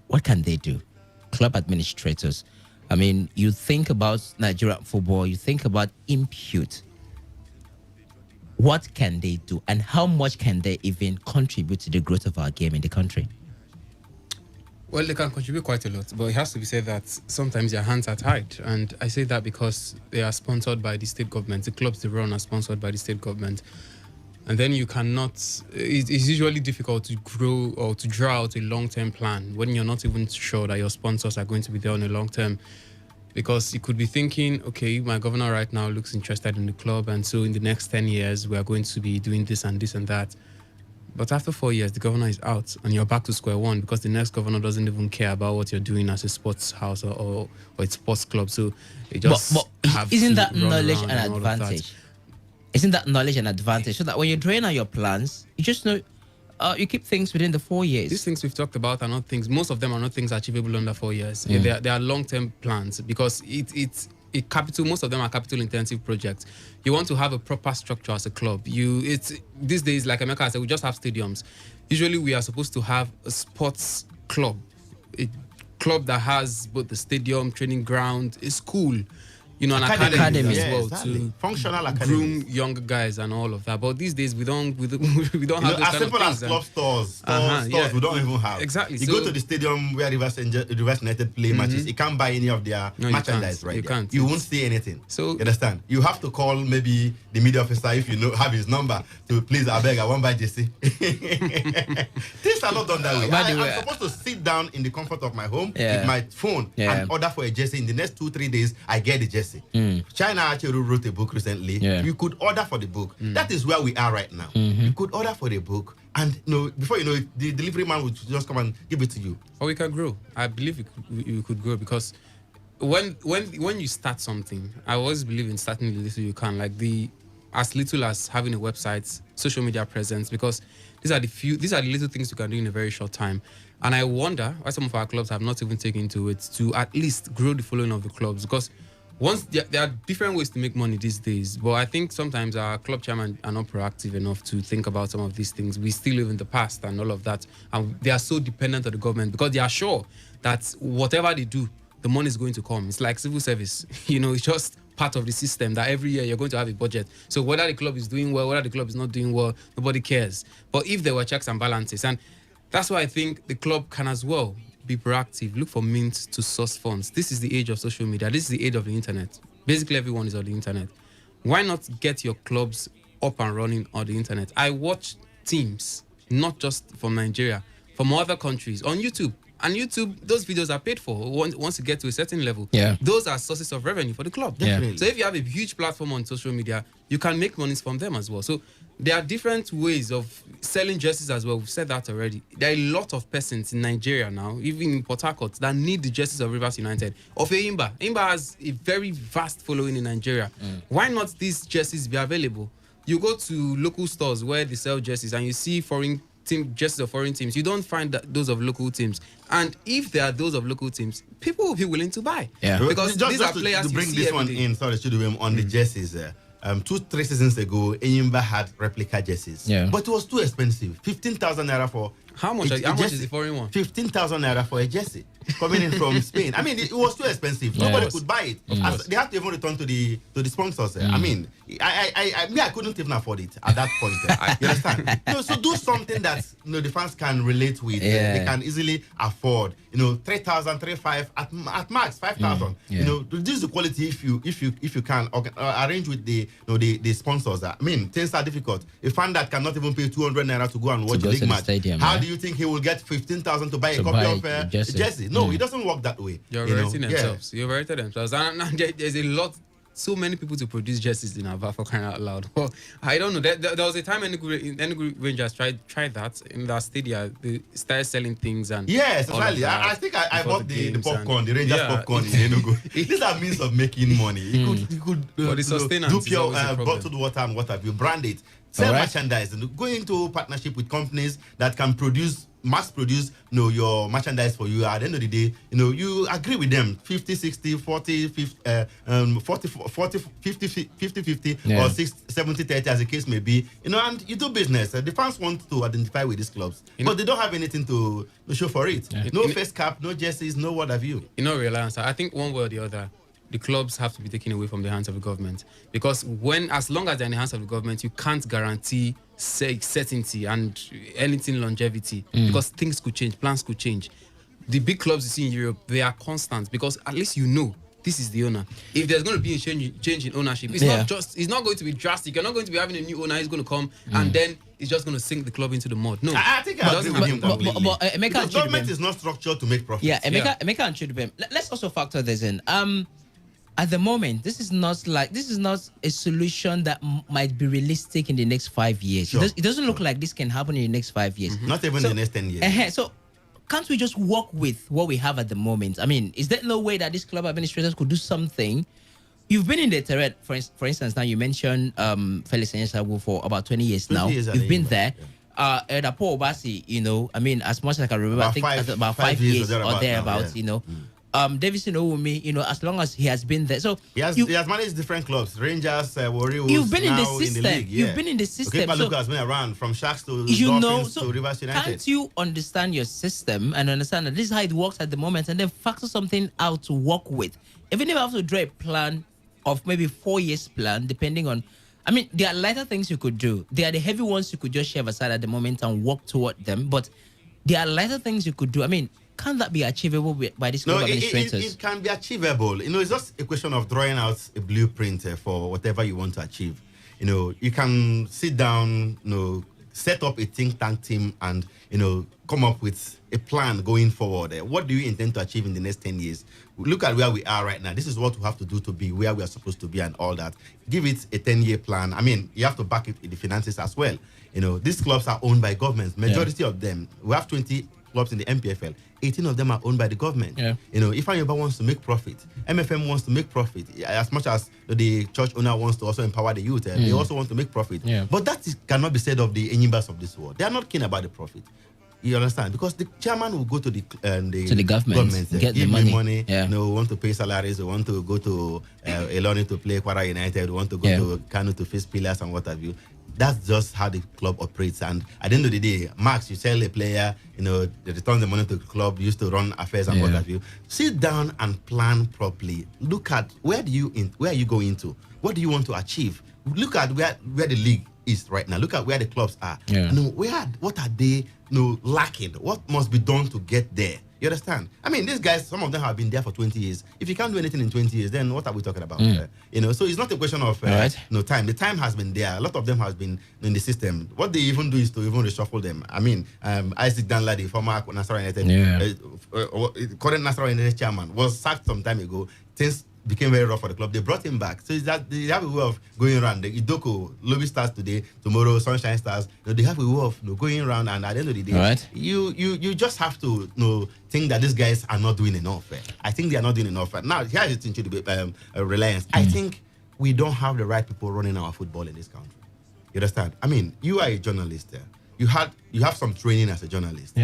what can they do? Club administrators. I mean, you think about Nigerian football, you think about impute. What can they do, and how much can they even contribute to the growth of our game in the country? Well, they can contribute quite a lot, but it has to be said that sometimes their hands are tied. And I say that because they are sponsored by the state government. The clubs they run are sponsored by the state government. And then you cannot, it's usually difficult to grow or to draw out a long-term plan when you're not even sure that your sponsors are going to be there on a long term. Because you could be thinking, okay, my governor right now looks interested in the club, and so in the next 10 years, we are going to be doing this and this and that. But after 4 years, the governor is out, and you're back to square one because the next governor doesn't even care about what you're doing as a sports house or a sports club. So it just but isn't that knowledge an advantage? Isn't that knowledge an advantage? So that when you're drawing out your plans, you just know you keep things within the 4 years. These things we've talked about are not things. Most of them are not things achievable under 4 years. They are long-term plans because it's capital. Most of them are capital-intensive projects. You want to have a proper structure as a club. It's these days, like Emeka said, we just have stadiums. Usually, we are supposed to have a sports club, a club that has both the stadium, training ground, a school. An academy as well, exactly. To functional groom younger guys and all of that. But these days we don't have those kind as simple as club stores we don't even have. Exactly. You go to the stadium where Rivers United play matches, you can't buy any of their merchandise right there. You won't see anything. So you understand? You have to call maybe the media officer if you have his number to please I beg I won't buy JC. Things are not done that way. I'm supposed to sit down in the comfort of my home with my phone and order for a jersey. In the next 2-3 days, I get the jersey. China actually wrote a book recently. You could order for the book. That is where we are right now. You could order for the book, and before you know it, the delivery man would just come and give it to you. Or we can grow. I believe we could grow because when you start something, I always believe in starting the little you can, like as little as having a website, social media presence, because these are the little things you can do in a very short time. And I wonder why some of our clubs have not even taken to it to at least grow the following of the clubs, because there are different ways to make money these days, but I think sometimes our club chairman are not proactive enough to think about some of these things. We still live in the past and all of that, and they are so dependent on the government because they are sure that whatever they do, the money is going to come. It's like civil service, it's just part of the system that every year you're going to have a budget. So whether the club is doing well, whether the club is not doing well, nobody cares. But if there were checks and balances, and that's why I think the club can as well be proactive, look for means to source funds. This is the age of social media. This is the age of the internet. Basically, everyone is on the internet. Why not get your clubs up and running on the internet? I watch teams, not just from Nigeria, from other countries on YouTube. And YouTube, those videos are paid for once you get to a certain level. Those are sources of revenue for the club. So if you have a huge platform on social media, you can make monies from them as well. So there are different ways of selling jerseys as well. We've said that already. There are a lot of persons in Nigeria now, even in Port Harcourt, that need the jerseys of Rivers United. Of Imba. Imba has a very vast following in Nigeria. Why not these jerseys be available? You go to local stores where they sell jerseys and you see foreign jerseys of foreign teams. You don't find those of local teams. And if there are those of local teams, people will be willing to buy. Because these are players to bring this one in, sorry, on the jerseys. 2-3 seasons ago, Enyimba had replica jerseys. But it was too expensive. 15,000 naira for how much is the foreign one? 15,000 naira for a jersey coming in from Spain. I mean, it was too expensive. Nobody could buy it. They had to even return to the sponsors. I mean, I couldn't even afford it at that point. You understand? So do something that the fans can relate with. They can easily afford. 3,000, 3,500 at max 5,000. Reduce the quality if you can arrange with the sponsors. I mean, things are difficult. A fan that cannot even pay 200 naira to go and watch a league match. How do you think he will get 15,000 to buy a copy of a jersey? No, it doesn't work that way. You're overrating themselves. You're overrating themselves. And there's a lot, so many people to produce jerseys in Ava, for crying out loud. Well, I don't know. There was a time Enugu Rangers tried that in that stadium. They started selling things and exactly. I think I bought the popcorn, the Rangers popcorn in Enugu. These are means of making money. You could do pure bottled water and what have you, brand it. Sell merchandise and go into partnership with companies that can produce mass produce your merchandise for you. At the end of the day, you agree with them 50, 60, 40, 50, 40, 50, 50, or 70, 30 as the case may be. And you do business. The fans want to identify with these clubs, but they don't have anything to show for it. No face cap, no jerseys, no what have you. Reliance. I think one way or the other, the clubs have to be taken away from the hands of the government, because as long as they're in the hands of the government, you can't guarantee certainty and anything longevity, because things could change, plans could change. The big clubs you see in Europe, they are constant, because at least this is the owner. If there's going to be a change in ownership, it's not going to be drastic. You're not going to be having a new owner who's going to come and then it's just going to sink the club into the mud. No, I think I agree with him completely. But government is not structured to make profits. Yeah, Emeka and Chidubem. Let's also factor this in. At the moment, this is not a solution that might be realistic in the next 5 years. Sure. It doesn't look like this can happen in the next 5 years. Not even in the next 10 years. So can't we just work with what we have at the moment? I mean, is there no way that these club administrators could do something? You've been in the thread, for instance, now you mentioned Felix Enyesagu for about 20 years now. You've been there. Elder Paul Obasi, I mean, as much as I can remember, I think about 5 years or thereabouts, Davison Owumi, as long as he has been there. So he has managed different clubs, Rangers, Warriors. You've been in the system. League, You've been in the system. Okay, Luka has been around from Sharks to Dolphins to Rivers United. Can't you understand your system and understand that this is how it works at the moment, and then factor something out to work with? Even if you have to draw a plan of maybe 4 years plan, depending on. I mean, there are lighter things you could do. There are the heavy ones you could just shove aside at the moment and work toward them. But there are lighter things you could do. I mean, can that be achievable by these club administrators? It can be achievable. It's just a question of drawing out a blueprint for whatever you want to achieve. You can sit down, set up a think tank team and, come up with a plan going forward. What do you intend to achieve in the next 10 years? Look at where we are right now. This is what we have to do to be where we are supposed to be and all that. Give it a 10-year plan. I mean, you have to back it in the finances as well. These clubs are owned by governments. Majority of them. We have 20 clubs in the MPFL. 18 of them are owned by the government. If Anyoba wants to make profit, MFM wants to make profit, as much as the church owner wants to also empower the youth, they also want to make profit. But that cannot be said of the Enyimba's of this world. They are not keen about the profit. You understand? Because the chairman will go to the government get give the money. Want to pay salaries, they want to go to Eloni to play Kwara United, they want to go to Kano to face pillars and what have you. That's just how the club operates. And at the end of the day, Max, you sell a player, they return the money to the club, used to run affairs and what have you. Sit down and plan properly. Look at where are you going to? What do you want to achieve? Look at where the league is right now. Look at where the clubs are. What are they lacking? What must be done to get there? You understand? I mean, these guys, some of them have been there for 20 years. If you can't do anything in 20 years, then what are we talking about? So it's not a question of time. The time has been there. A lot of them has been in the system. What they even do is to even reshuffle them. I mean, Isaac Danladi, former Nasarawa United, current Nasarawa United chairman, was sacked some time ago. Things became very rough for the club. They brought him back. So it's that they have a way of going around. The Idoko, Lobby Stars today, tomorrow Sunshine Stars. They have a way of going around, and at the end of the day, you just have to think that these guys are not doing enough. I think they are not doing enough. Now, here's the thing to the Reliance. I think we don't have the right people running our football in this country. You understand? I mean, you are a journalist. You have some training as a journalist.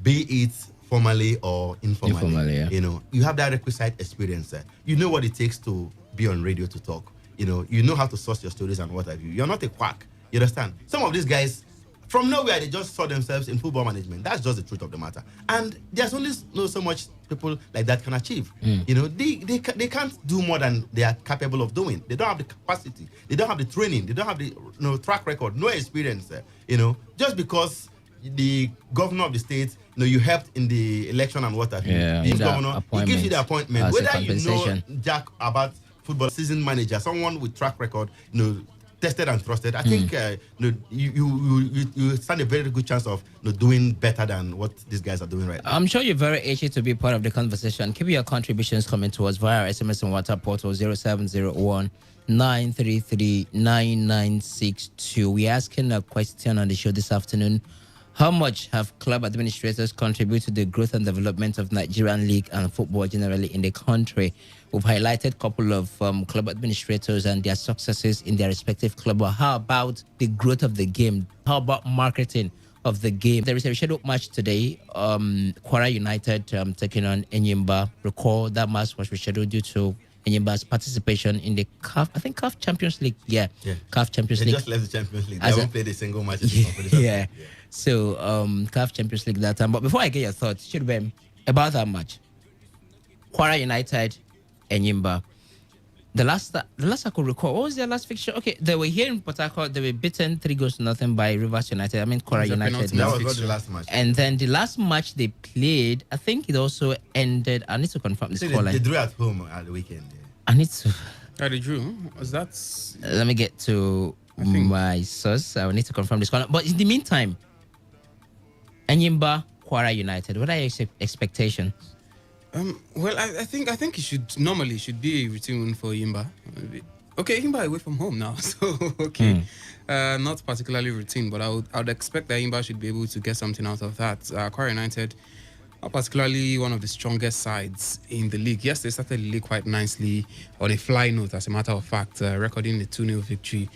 Be it formally or informally. You have that requisite experience. You know what it takes to be on radio to talk. You know how to source your stories and what have you. You're not a quack. You understand? Some of these guys, from nowhere, they just saw themselves in football management. That's just the truth of the matter. And there's only so much people like that can achieve. They can't do more than they are capable of doing. They don't have the capacity. They don't have the training. They don't have the track record, no experience. Just because the governor of the state, you helped in the election and what have you. This governor, he gives you the appointment. Whether you know jack about football, season manager, someone with track record, tested and trusted, I think you stand a very good chance of doing better than what these guys are doing right now. I'm sure you're very eager to be part of the conversation. Keep your contributions coming to us via our SMS and WhatsApp portal 0701 933 9962. We're asking a question on the show this afternoon. How much have club administrators contributed to the growth and development of Nigerian league and football generally in the country? We've highlighted a couple of club administrators and their successes in their respective club. But how about the growth of the game? How about marketing? of the game. There is a scheduled match today. Kwara United taking on Enyimba. Recall that match was rescheduled due to Enyimba's participation in the CAF Champions League. Yeah. CAF Champions They League. just left the Champions League. They haven't played a single match in the competition. Yeah. So CAF Champions League that time. But before I get your thoughts, should be about that match. Kwara United, Enyimba. The last I could recall, what was their last fixture? Okay, they were here in Port Harcourt. They were beaten 3-0 by Rivers United. I mean, Kwara United. That was not the last match. And then the last match they played, I think it also ended. I need to confirm the scoreline. They drew at home at the weekend. I need to. They drew. Was that? Let me get to my source. I will need to confirm the scoreline. But in the meantime, Enyimba, Kwara United. What are your expectations? Well, I think it should be a routine win for Yimba. Okay, Yimba away from home now, so okay, not particularly routine, but I would expect that Yimba should be able to get something out of that. Kwara United are particularly one of the strongest sides in the league. Yes, they started the league quite nicely on a fly note, as a matter of fact, recording a 2-0 victory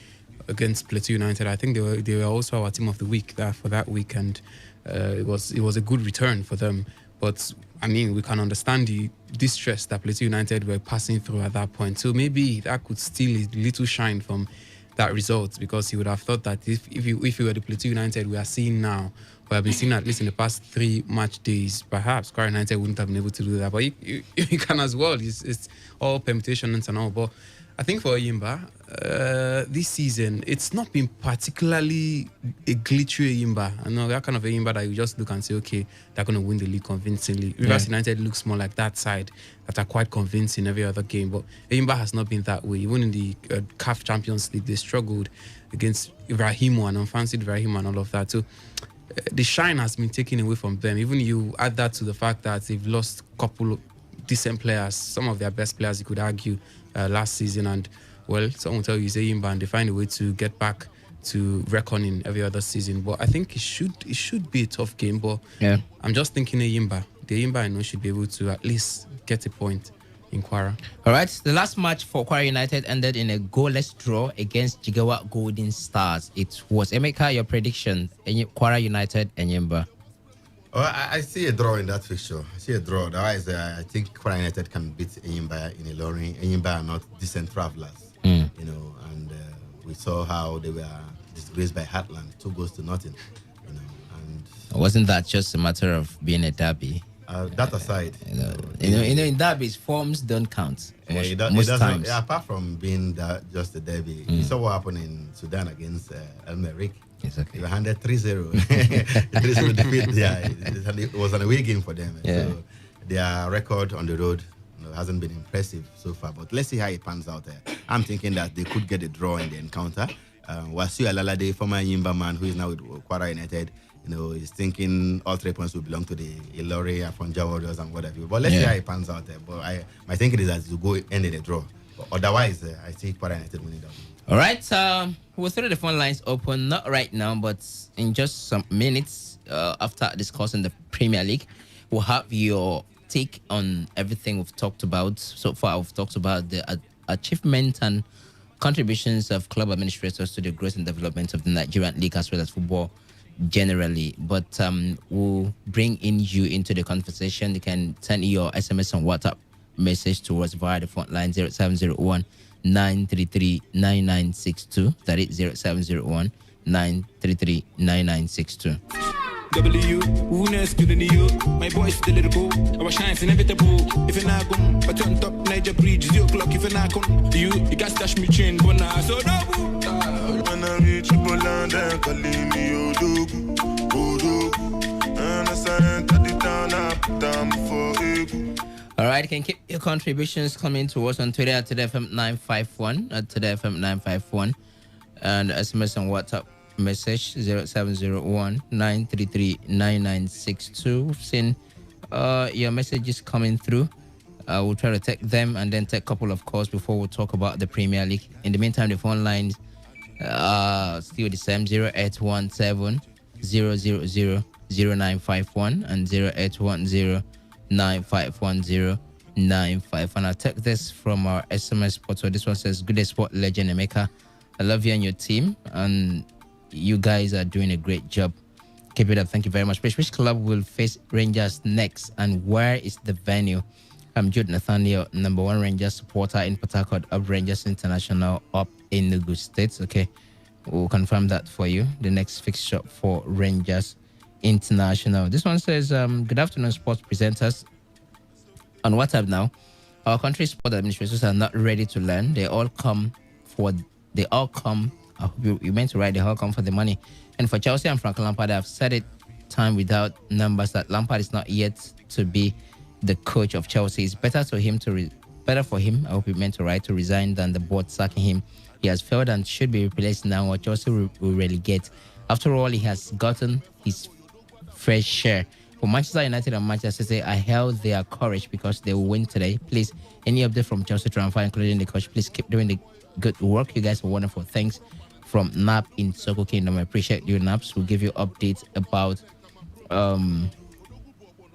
against Plateau United. I think they were also our team of the week for that weekend. It was a good return for them. But I mean, we can understand the distress that Plateau United were passing through at that point. So maybe that could steal a little shine from that result, because you would have thought that if you were the Plateau United we are seeing now, we have been seeing at least in the past 3 match days, perhaps Kwara United wouldn't have been able to do that. But you can as well. It's all permutations and all. But I think for Yimba, this season, it's not been particularly a glittery Yimba. I know that kind of a Yimba that you just look and say, okay, they're going to win the league convincingly. Rivers United looks more like that side that are quite convincing every other game. But Yimba has not been that way. Even in the CAF Champions League, they struggled against Ibrahimo and unfancied Ibrahimo and all of that. So the shine has been taken away from them. Even you add that to the fact that they've lost a couple of decent players, some of their best players, you could argue, last season, and well, someone will tell you it's Yimba and they find a way to get back to reckoning every other season. But I think it should be a tough game. But I'm just thinking Yimba. The Yimba I know should be able to at least get a point in Kwara. All right, the last match for Kwara United ended in a goalless draw against Jigawa Golden Stars. It was Emeka, your prediction, Kwara United and Yimba. Oh, I see a draw in that fixture. I see a draw. Otherwise, I think Kwara United can beat Enyimba in Ilorin. Enyimba are not decent travelers, you know, and we saw how they were disgraced by Heartland, 2-0, you know. And wasn't that just a matter of being a derby? That aside, in derbies, forms don't count. Most times. Apart from being just a derby, you saw what happened in Sudan against El Merreikh. Exactly. They were handed 3-0. 3-0 defeat. Yeah, it was an away game for them. So their record on the road hasn't been impressive so far. But let's see how it pans out there. I'm thinking that they could get a draw in the encounter. Wasiu Alalade, former Yimba man who is now with Kwara United, you know, is thinking all 3 points will belong to the Ilori, Afonja Warriors and whatever. But let's see how it pans out there. But my thinking is that it will go end in a draw. But otherwise, I see Kwara United winning that. All right, we'll throw the phone lines open, not right now, but in just some minutes after discussing the Premier League, we'll have your take on everything we've talked about. So far, we've talked about the achievements and contributions of club administrators to the growth and development of the Nigerian League as well as football generally. But we'll bring in you into the conversation. You can send your SMS and WhatsApp message to us via the phone line 0701 933 9962. That is 0701 933 9962. W, who knows good in you? My voice is lyrical, our shine's inevitable. If you're not come, I turn top Niger Bridge, 0 o'clock. If you're not come, you got stash me chain, but now so double. When I reach Poland, and calling me Odogu, and I sent to the town, I put down for ego. All right, you can keep your contributions coming to us on Twitter at TodayFM951, at TodayFM951, and SMS and WhatsApp message 0701 933 9962. We've seen your messages coming through. We'll try to take them and then take a couple of calls before we talk about the Premier League. In the meantime, the phone lines still the same 0817 000 0951 and 0810 951095. And I'll take this from our SMS portal. This one says, "Good day, sport legend Emeka. I love you and your team, and you guys are doing a great job. Keep it up. Thank you very much. Which club will face Rangers next, and where is the venue? I'm Jude Nathaniel, number one Rangers supporter in Port Harcourt, of Rangers International up in Enugu State. Okay, we'll confirm that for you. The next fixture for Rangers International. This one says, good afternoon, sports presenters. On WhatsApp now, our country's sport administrators are not ready to learn. They all come, I hope you meant to write, they all come for the money. And for Chelsea and Frank Lampard, I've said it time without numbers that Lampard is not yet to be the coach of Chelsea. It's better for him, I hope you meant to write, to resign than the board sacking him. He has failed and should be replaced now, or Chelsea will relegate. After all, he has gotten his fresh share. For Manchester United and Manchester City, I held their courage because they will win today. Please, any update from Chelsea transfer, including the coach, please keep doing the good work. You guys are wonderful. Thanks from Nap in Soko Kingdom. I appreciate you, Naps. We'll give you updates about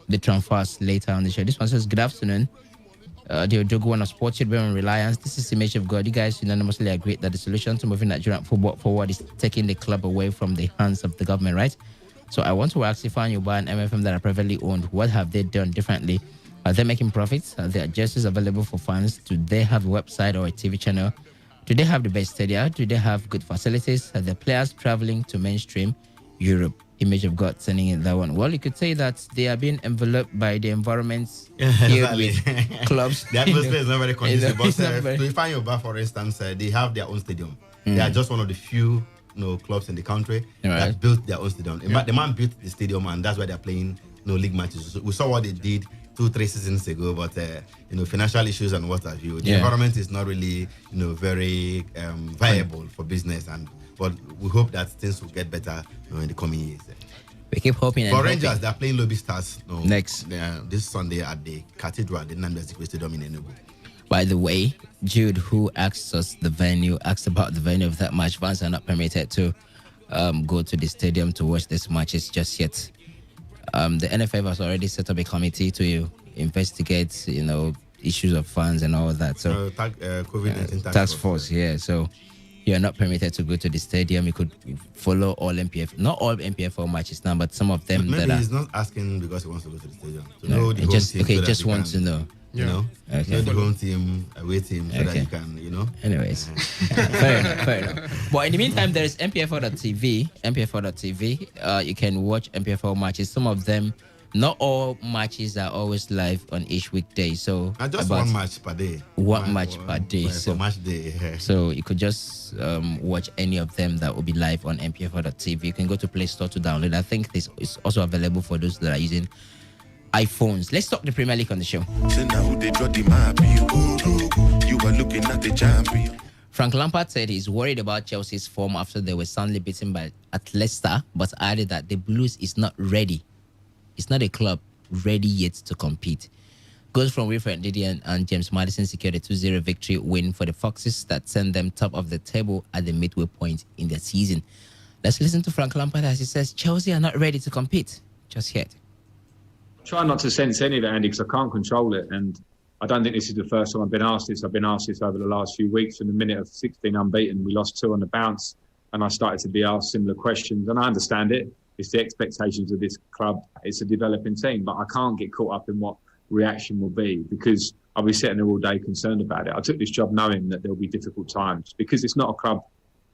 the transfers later on the show. This one says, good afternoon. The Ojogo one of sports should be on Reliance. This is the image of God. You guys unanimously agree that the solution to moving Nigerian football forward is taking the club away from the hands of the government, right? So I want to ask Ifan Yuba and MFM that are privately owned, what have they done differently? Are they making profits? Are their jerseys available for fans? Do they have a website or a TV channel? Do they have the best stadia? Do they have good facilities? Are the players traveling to mainstream Europe? Image of God sending in that one. Well, you could say that they are being enveloped by the environment here with clubs. The atmosphere is not very conducive. But to Ifan Yuba, for instance, they have their own stadium. They are just one of the few clubs in the country that built their own stadium. The man built the stadium, and that's why they're playing league matches. So we saw what they did 2-3 seasons ago, but financial issues and what have you. The environment is not really very viable for business, but we hope that things will get better in the coming years. We keep hoping. For Rangers, they're playing Lobby Stars next this Sunday at the Cathedral, the Nnamdi Azikiwe Stadium in Enugu. By the way, Jude, who asked about the venue of that match, fans are not permitted to go to the stadium to watch this matches just yet. The NFF has already set up a committee to investigate, issues of funds and all that. So COVID-19 task force, yeah. So you are not permitted to go to the stadium. You could follow all MPF, not all MPFL matches now, but some of them. Maybe he's not asking because he wants to go to the stadium. To know the home team. Okay, just want to know. Know the home team, away team, so that you can, Anyways, fair enough. But in the meantime, there is MPFL.tv. You can watch MPFL matches. Some of them, not all matches are always live on each weekday. So just one match per day. One match per day. So match day. So you could just watch any of them that will be live on MPFL.tv. You can go to Play Store to download. I think this is also available for those that are using iPhones. Let's talk the Premier League on the show. You are looking at the champion. Frank Lampard said he's worried about Chelsea's form after they were soundly beaten at Leicester, but added that the Blues is not ready. It's not a club ready yet to compete. Goals from Wilfred Ndidi and James Maddison secured a 2-0 victory win for the Foxes that sent them top of the table at the midway point in their season. Let's listen to Frank Lampard as he says Chelsea are not ready to compete just yet. Try not to sense any of that, Andy, because I can't control it. And I don't think this is the first time I've been asked this. I've been asked this over the last few weeks. From the minute of 16 unbeaten, we lost 2 on the bounce. And I started to be asked similar questions. And I understand it. It's the expectations of this club. It's a developing team. But I can't get caught up in what reaction will be because I'll be sitting there all day concerned about it. I took this job knowing that there'll be difficult times because it's not a club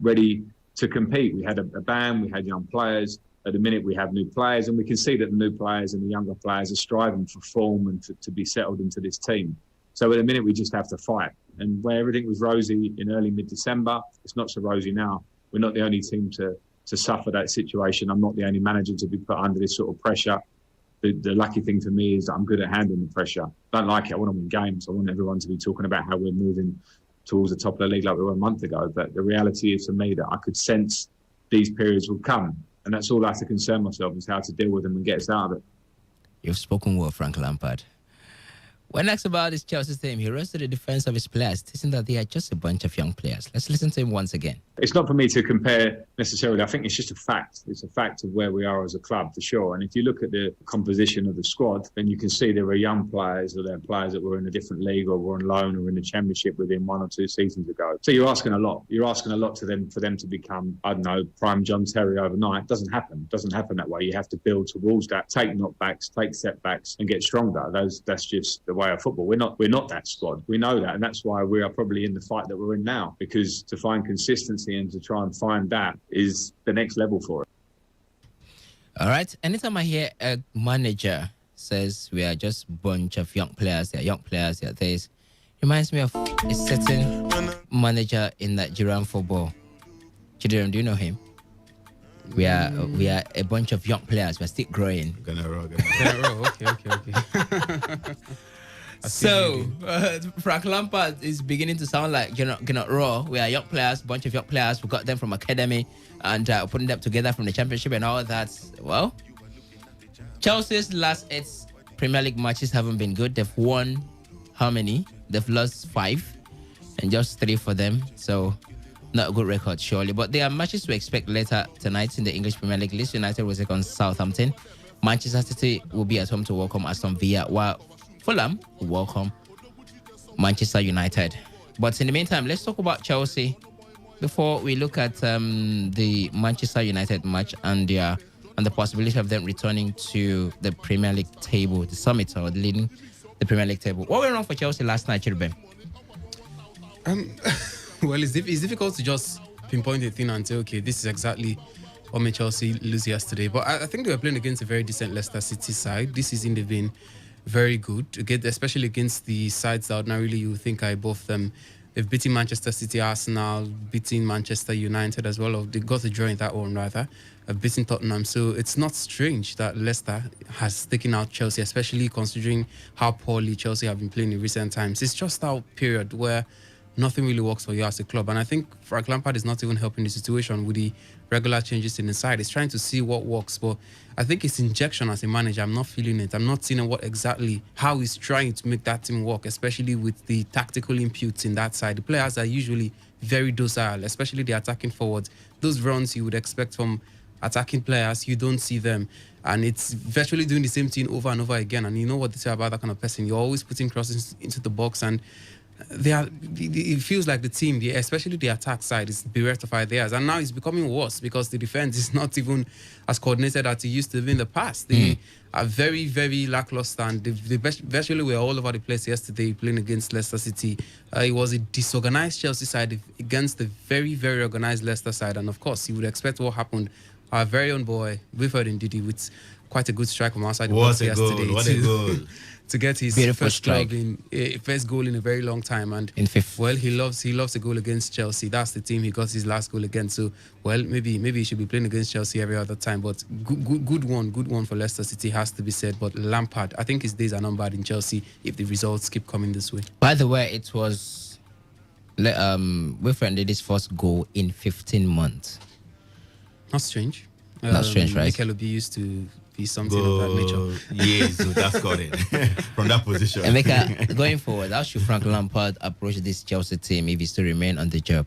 ready to compete. We had a ban, we had young players. At the minute, we have new players, and we can see that the new players and the younger players are striving for form and to be settled into this team. So at the minute, we just have to fight. And where everything was rosy in early mid-December, it's not so rosy now. We're not the only team to suffer that situation. I'm not the only manager to be put under this sort of pressure. The lucky thing for me is that I'm good at handling the pressure. Don't like it. I want to win games. I want everyone to be talking about how we're moving towards the top of the league like we were a month ago. But the reality is for me that I could sense these periods will come. And that's all I have to concern myself is how to deal with them and get us out of it. You've spoken well, Frank Lampard. When asked about his Chelsea team, he rose to the defense of his players, stating that they are just a bunch of young players. Let's listen to him once again. It's not for me to compare necessarily. I think it's just a fact. It's a fact of where we are as a club, for sure. And if you look at the composition of the squad, then you can see there are young players, or there are players that were in a different league or were on loan or in the Championship within 1 or 2 seasons ago. So you're asking a lot. You're asking a lot to them for them to become, I don't know, prime John Terry overnight. It doesn't happen. It doesn't happen that way. You have to build towards that, take knockbacks, take setbacks, and get stronger. That's just the way of football. We're not that squad. We know that, and that's why we are probably in the fight that we're in now. Because to find consistency and to try and find that is the next level for it. All right. Anytime I hear a manager says we are just a bunch of young players, they're young players, they're this, reminds me of a certain manager in Nigerian football. Chidera, do you know him? We are a bunch of young players. We're still growing. Okay. So, Frank Lampard is beginning to sound like Gennaro Raw. We are young players, bunch of young players. We got them from academy and putting them together from the Championship and all that. Well, Chelsea's last 8 Premier League matches haven't been good. They've won how many? They've lost 5 and just 3 for them. So, not a good record, surely. But there are matches to expect later tonight in the English Premier League. Leeds United will take on Southampton. Manchester City will be at home to welcome Aston Villa, while Fulham will welcome Manchester United. But in the meantime, let's talk about Chelsea before we look at the Manchester United match and the possibility of them returning to the Premier League table, the summit, or leading the Premier League table. What went wrong for Chelsea last night, Chirben? Well, it's difficult to just pinpoint a thing and say, okay, this is exactly what made Chelsea lose yesterday. But I think they were playing against a very decent Leicester City side. This season they've been very good, especially against the sides that ordinarily you would think are above them. They've beaten Manchester City, Arsenal, beaten Manchester United as well. They got a draw in that one, rather. Beaten Tottenham. So it's not strange that Leicester has taken out Chelsea, especially considering how poorly Chelsea have been playing in recent times. It's just that period where nothing really works for you as a club. And I think Frank Lampard is not even helping the situation with the regular changes in the side. He's trying to see what works. But I think his injection as a manager, I'm not feeling it. I'm not seeing how he's trying to make that team work, especially with the tactical inputs in that side. The players are usually very docile, especially the attacking forwards. Those runs you would expect from attacking players, you don't see them. And it's virtually doing the same thing over and over again. And you know what they say about that kind of person. You're always putting crosses into the box, and it feels like the team, especially the attack side, is bereft of ideas. And now it's becoming worse because the defense is not even as coordinated as it used to be in the past. They are very, very lackluster, and they virtually were all over the place yesterday playing against Leicester City. It was a disorganized Chelsea side against the very, very organized Leicester side. And of course, you would expect what happened. Our very own boy, Wilfred Ndidi, with quite a good strike from outside the box yesterday. What a goal. To get his first goal in a very long time. And well, he loves a goal against Chelsea. That's the team he got his last goal against. So, well, maybe he should be playing against Chelsea every other time. But good one for Leicester City, has to be said. But Lampard, I think his days are numbered in Chelsea if the results keep coming this way. By the way, it was Wilfred Ndidi's first goal in 15 months. Not strange. Not strange, right? Mikel Obi used to be something of that nature. Yes, so that's got it from that position. Emeka, going forward, how should Frank Lampard approach this Chelsea team if he's to remain on the job?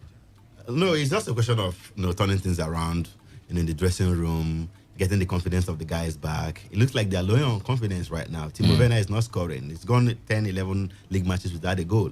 No, it's just a question of turning things around in the dressing room, getting the confidence of the guys back. It looks like they're low on confidence right now. Timo Werner is not scoring. It's gone 10, 11 league matches without a goal.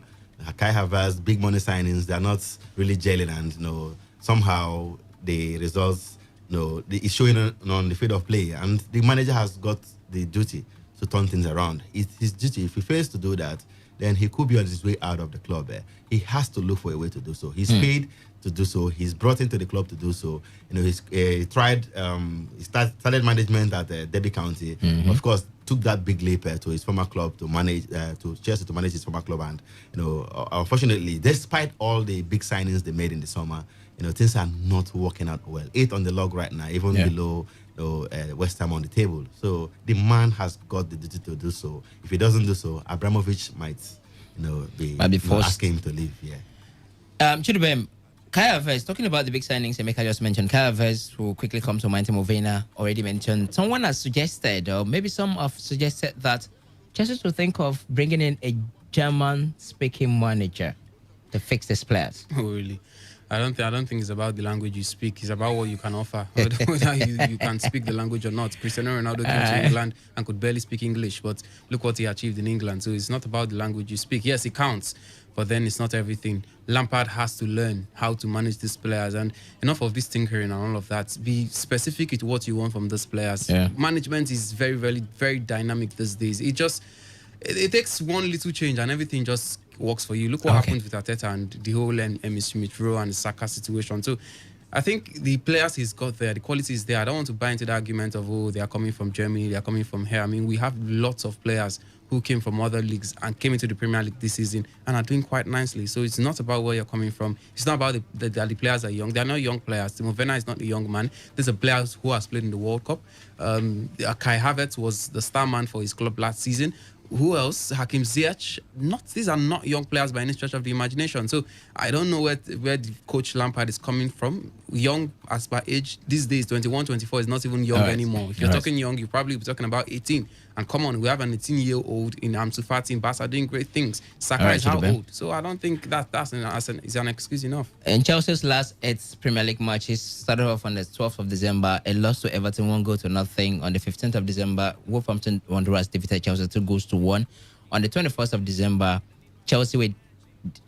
Kai Havertz, big money signings, they're not really gelling, and somehow the results it's showing on the field of play, and the manager has got the duty to turn things around. It's his duty. If he fails to do that, then he could be on his way out of the club. He has to look for a way to do so. He's paid to do so. He's brought into the club to do so. He tried. He started management at Derby County. Of course, took that big leap to his former club to manage to Chelsea to manage his former club, and unfortunately, despite all the big signings they made in the summer, things are not working out well. 8 on the log right now, even below West Ham on the table. So the man has got the duty to do so. If he doesn't do so, Abramovich might be forced asking him to leave. Chidubem, Kai Havertz, talking about the big signings Emeka just mentioned, Kai Havertz will quickly come to mind. Timo Werner already mentioned. Someone has suggested, or maybe some have suggested, that Chelsea to think of bringing in a German-speaking manager to fix these players. Oh, really? I don't think it's about the language you speak. It's about what you can offer. Whether you can speak the language or not. Cristiano Ronaldo came to England and could barely speak English, but look what he achieved in England. So it's not about the language you speak. Yes, it counts, but then it's not everything. Lampard has to learn how to manage these players, and enough of this tinkering and all of that. Be specific with what you want from these players. Yeah. Management is very, very, very dynamic these days. It takes one little change and everything just works for you. Look what happened with Arteta and the whole Smith Rowe and the Saka situation. So I think the players he's got there, the quality is there. I don't want to buy into the argument of, oh, they are coming from Germany, they are coming from here. I mean, we have lots of players who came from other leagues and came into the Premier League this season and are doing quite nicely. So it's not about where you're coming from. It's not about the players are young. They are not young players. Timo Werner is not a young man. There's a player who has played in the World Cup. Kai Havertz was the star man for his club last season. Who else? Hakim Ziyech. These are not young players by any stretch of the imagination. So I don't know where the coach Lampard is coming from. Young as per age these days, 21, 24 is not even young anymore. If you're talking young, you're probably talking about 18. And come on, we have an 18-year-old in Ansu Fati in Barca doing great things. Saka is how old? So I don't think that's an excuse enough. In Chelsea's last 8 Premier League matches started off on the 12th of December. A loss to Everton, 1-0. On the 15th of December, Wolverhampton Wanderers defeated Chelsea 2-1. On the 21st of December, Chelsea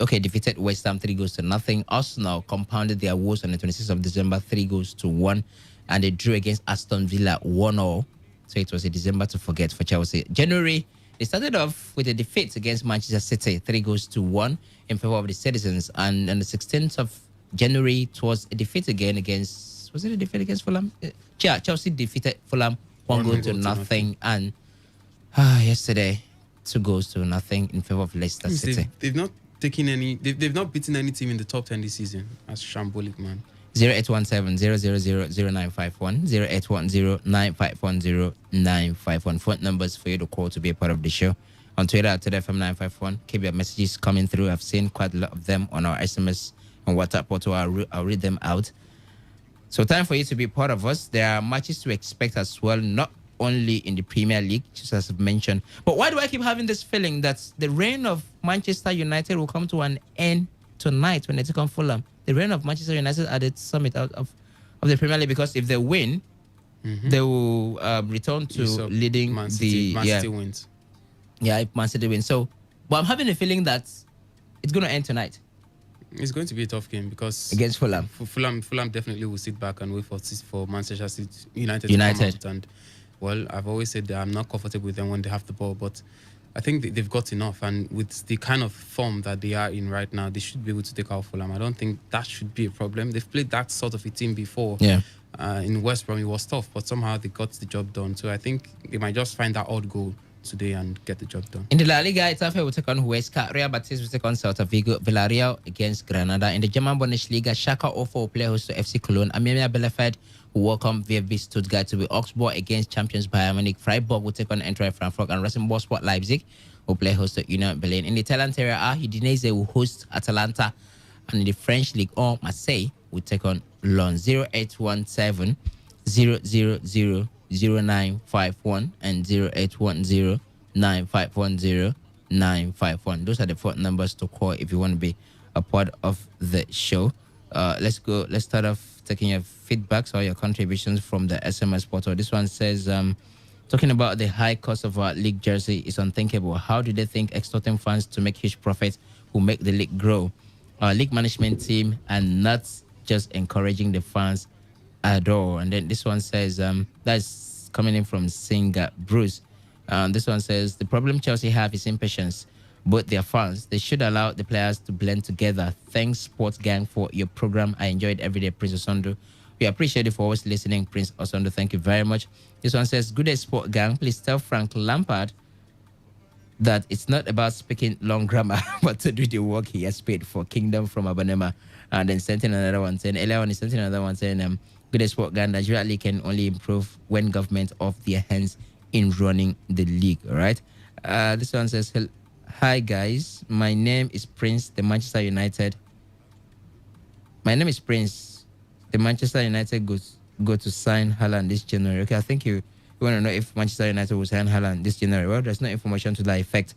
defeated West Ham 3-0. Arsenal compounded their woes on the 26th of December 3-1, and they drew against Aston Villa 1-0. So it was a December to forget for Chelsea. January, they started off with a defeat against Manchester City 3-1 in favor of the Citizens, and on the 16th of January, it was a defeat again against. Was it a defeat against Fulham? Yeah, Chelsea defeated Fulham 1-0, and yesterday 2-0 in favor of Leicester City. They've not taken any. They've not beaten any team in the top 10 this season. That's shambolic, man. 0817-000-0951, 0810-951-0951. Phone numbers for you to call to be a part of the show. On Twitter at Today951. Keep your messages coming through. I've seen quite a lot of them on our SMS and WhatsApp portal. I'll read them out. So time for you to be part of us. There are matches to expect as well, not only in the Premier League, just as I've mentioned. But why do I keep having this feeling that the reign of Manchester United will come to an end tonight when they take on Fulham? The reign of Manchester United at the summit of the Premier League, because if they win, they will return to leading Man City wins. Yeah, if Man City wins. So, but I'm having a feeling that it's going to end tonight. It's going to be a tough game because against Fulham. Fulham definitely will sit back and wait for Manchester City United to come out. And well, I've always said that I'm not comfortable with them when they have the ball, but I think they've got enough, and with the kind of form that they are in right now, they should be able to take out Fulham. I don't think that should be a problem. They've played that sort of a team before. Yeah. In West Brom, it was tough, but somehow they got the job done. So I think they might just find that odd goal today and get the job done. In the La Liga, Itafe will take on Huesca, Real Betis will take on Celta Vigo, Villarreal against Granada. In the German Bundesliga, Schalke 04 will play host to FC Cologne. Arminia Bielefeld will welcome VfB Stuttgart to be Augsburg against champions Bayern Munich. Freiburg will take on Eintracht Frankfurt, and Rasenballsport Leipzig will play host to Union Berlin. In the Italian Serie A, Udinese will host Atalanta, and in the French Ligue 1, Marseille will take on Lens. 0817 000 0951 and 0810 951 951. Those are the phone numbers to call if you want to be a part of the show. Let's start off taking your feedbacks or your contributions from the SMS portal. This one says, talking about the high cost of our league jersey is unthinkable. How do they think extorting fans to make huge profits will make the league grow? Our league management team and not just encouraging the fans at all. And then this one says, that's coming in from Singer Bruce. This one says, the problem Chelsea have is impatience. Both their fans, they should allow the players to blend together. Thanks, Sports Gang, for your program. I enjoyed every day, Prince Osondo. We appreciate you for always listening, Prince Osondo. Thank you very much. This one says, good day, Sport Gang. Please tell Frank Lampard that it's not about speaking long grammar, but to do the work he has paid for. Kingdom from Abanema. And then sent in another one saying, earlier on he sent in another one saying, good day, Sport Gang. Nigeria League can only improve when government off their hands in running the league. All right. This one says, hi guys, my name is Prince, the Manchester United. My name is Prince. The Manchester United go to sign Haaland this January. Okay, I think you We want to know if Manchester United will sign Haaland this January. Well, there's no information to that effect.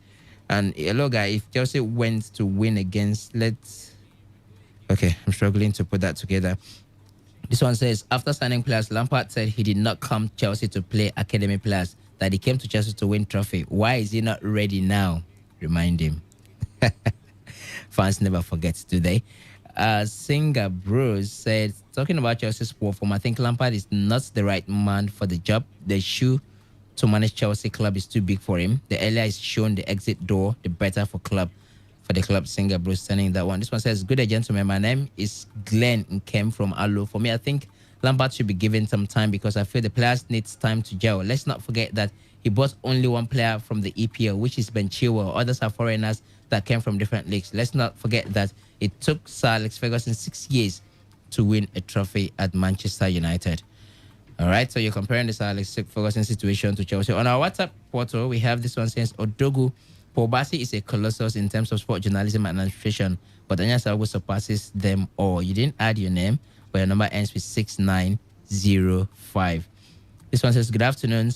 And hello, guy, if Chelsea went to win against, okay, I'm struggling to put that together. This one says, after signing players, Lampard said he did not come to Chelsea to play academy players, that he came to Chelsea to win trophy. Why is he not ready now? Remind him. Fans never forget, do they? Singer Bruce said, talking about Chelsea's poor form, I think Lampard is not the right man for the job. The shoe to manage Chelsea club is too big for him. The earlier is shown the exit door, the better for the club. Singer Bruce sending that one. This one says, good day, gentlemen. My name is Glenn Nkem from Alo. For me, I think Lampard should be given some time because I feel the players need time to gel. Let's not forget that he bought only one player from the EPL, which is Ben Chilwell. Others are foreigners that came from different leagues. Let's not forget that it took Sir Alex Ferguson 6 years to win a trophy at Manchester United. All right, so you're comparing the Sir Alex Ferguson situation to Chelsea. On our WhatsApp portal, we have this one says, Odogu Pobasi is a colossus in terms of sport journalism and administration, but Anya Sago surpasses them all. You didn't add your name, but your number ends with 6905. This one says, good afternoon,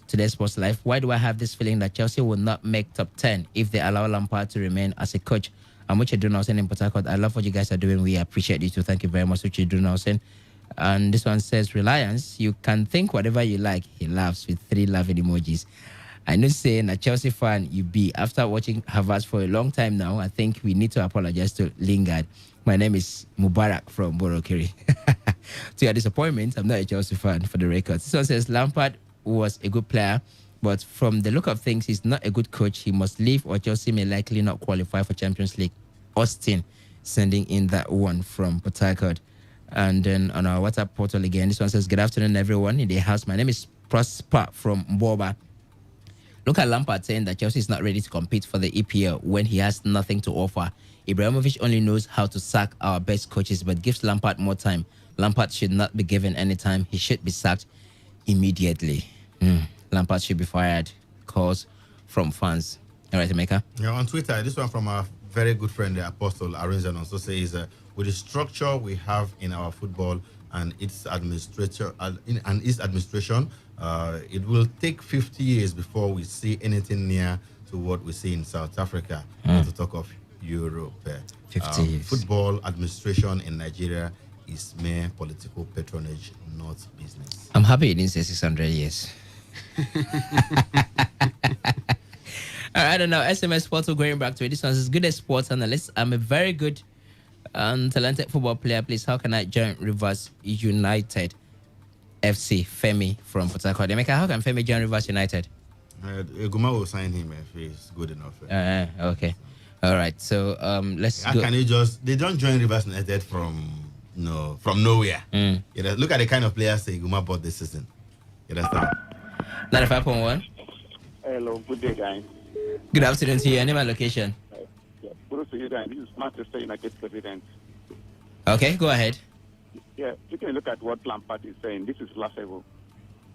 Today's Sports Life. Why do I have this feeling that Chelsea will not make top 10 if they allow Lampard to remain as a coach? I'm Uche Dunelson in Port Harcourt. I love what you guys are doing. We appreciate you too. Thank you very much, Uche Dunelson. And this one says, Reliance, you can think whatever you like. He laughs with 3 laughing emojis. I know saying a Chelsea fan you be. After watching Havertz for a long time now, I think we need to apologize to Lingard. My name is Mubarak from Borokiri. To your disappointment, I'm not a Chelsea fan for the record. This one says, Lampard was a good player, but from the look of things, he's not a good coach. He must leave or Chelsea may likely not qualify for Champions League. Austin sending in that one from Port Harcourt. And then on our WhatsApp portal again, this one says, good afternoon, everyone in the house. My name is Prosper from Mboba. Look at Lampard saying that Chelsea is not ready to compete for the EPL when he has nothing to offer. Ibrahimovic only knows how to sack our best coaches, but gives Lampard more time. Lampard should not be given any time. He should be sacked immediately. Lampard should be fired. Calls from fans. All right, Emeka. Yeah, on Twitter, this one from our very good friend, the Apostle Arinzan, also says, with the structure we have in our football and its administration, it will take 50 years before we see anything near to what we see in South Africa, not to talk of Europe. 50 years. Football administration in Nigeria is mere political patronage, not business. I'm happy you didn't say 600 years. I don't know. SMS portal going back to it. This one is good as sports analyst. I'm a very good and talented football player. Please, how can I join Rivers United FC? Femi from Port Harcourt. Emeka, how can Femi join Rivers United? Guma will sign him if he's good enough. Okay. All right. So let's go. Can you they don't join Rivers United from nowhere. You know, look at the kind of players Guma bought this season. You understand? 95.1. Hello, good day, guys. Good afternoon to you. Name and location. Good to you, guys. This is Manchester United president. Okay, go ahead. Yeah, you can look at what Lampard is saying. This is laughable.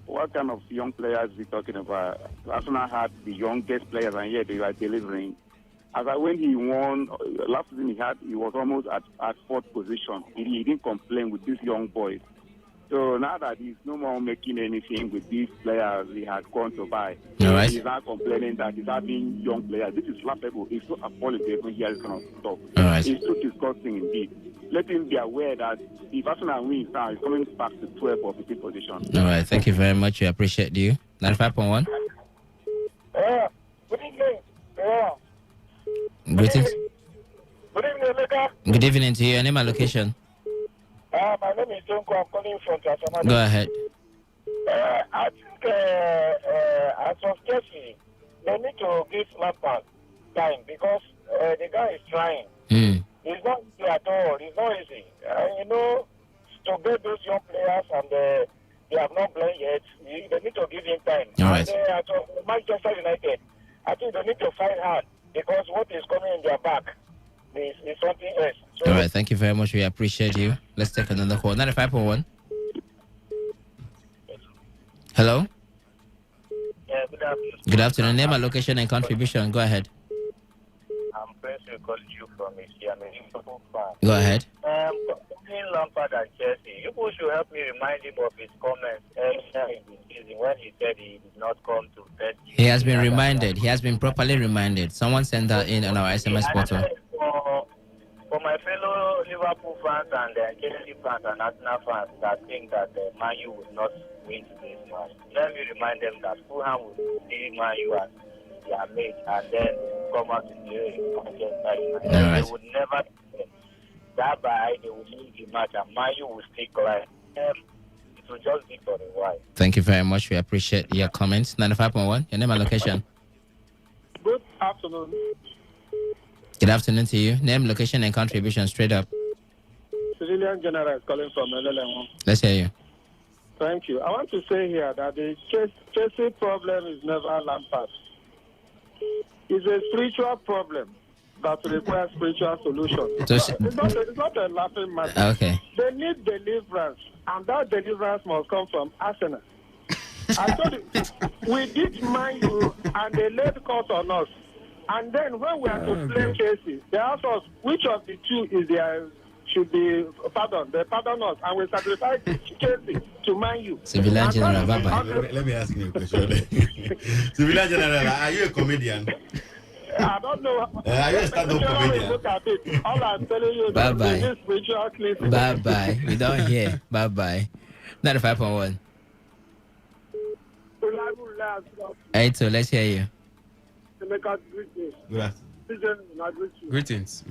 What kind of young players we talking about? Arsenal had the youngest players, and yet they were delivering. When he won last season, he was almost at 4th position. He didn't complain with these young boys. So now that he's no more making anything with these players he had gone to buy, right. He's not complaining that he's having young players. This is laughable. It's so appalling to hear this kind of stuff. Right. It's so disgusting indeed. Let him be aware that if Arsenal wins now, he's coming back to 12th or 15th position. All right. Thank you very much. We appreciate you. 95.1. Good evening. Greetings. Good evening, Emeka. Good evening to you. Name and location. My name is Tonko. I'm calling from Tasmania. Go ahead. I think as of Chelsea, they need to give Lampard time because the guy is trying. It's not easy at all. It's not easy. To get those young players and they have not played yet, they need to give him time. All right. And at Manchester United, I think they need to fight hard because what is coming in their back is something else. So, all right. Thank you very much. We appreciate you. Let's take another call. 95.1. Hello? Yeah, good afternoon. Good afternoon. Name and location and contribution. Go ahead. I'm Prince will call you from here. I'm a Liverpool fan. Go ahead. Concerning Lampard and Chelsea, you people should help me remind him of his comments earlier in the season when he said he did not come to bet. He has been reminded. He has been properly reminded. Someone sent that in on our SMS portal. For my fellow Liverpool fans and Chelsea fans and Arsenal fans that think that Man U will not win today's match, let me remind them that Fulham will see Man U as their mate and then come out to the Manchester United. They would never that by they will lose the match and Man U will stay quiet. It will just be for a while. Thank you very much. We appreciate your comments. 95.1, your name and location. Good afternoon. Good afternoon to you. Name, location, and contribution straight up. Civilian General is calling from LLM. Let's hear you. Thank you. I want to say here that the Chelsea problem is never Lampard. It's a spiritual problem that requires spiritual solution. It's not a laughing matter. Okay. They need deliverance, and that deliverance must come from Arsenal. I told you, we did Man U, and they laid court on us. And then when we are to play Chelsea, they ask us which of the two is there should be pardon. They pardon us, and we sacrifice Chelsea to Man U. Civilian General, bye-bye. Let me ask you a question. Civilian General, are you a comedian? I don't know. Are you a stand-up comedian? Look at it. All I'm telling you is Bye-bye. this spiritual clip. Bye-bye. We don't hear. Bye-bye. 95.1. 82, let's hear you. Good afternoon. Greetings.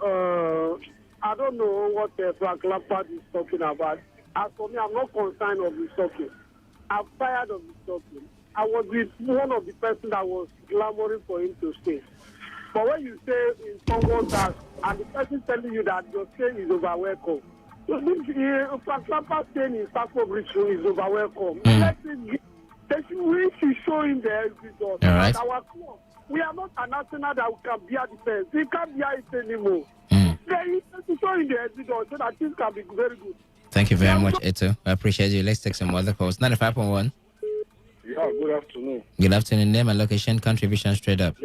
I don't know what Frank Lampard is talking about. As for me, I'm not concerned of his talking. I'm tired of his talking. I was with one of the person that was clamoring for him to stay. But when you say in someone that, and the person telling you that your stay is over welcome, Frank Lampard staying in Stamford Bridge is over welcome. We should show him the exit. All right. Our club. We are not an Arsenal that we can bear defense. We can't bear it anymore. They should show him the exit so that things can be very good. Thank you very much, Eto. I appreciate you. Let's take some other calls. 95.1. Yeah, good afternoon. Good afternoon. Name and location, contribution straight up.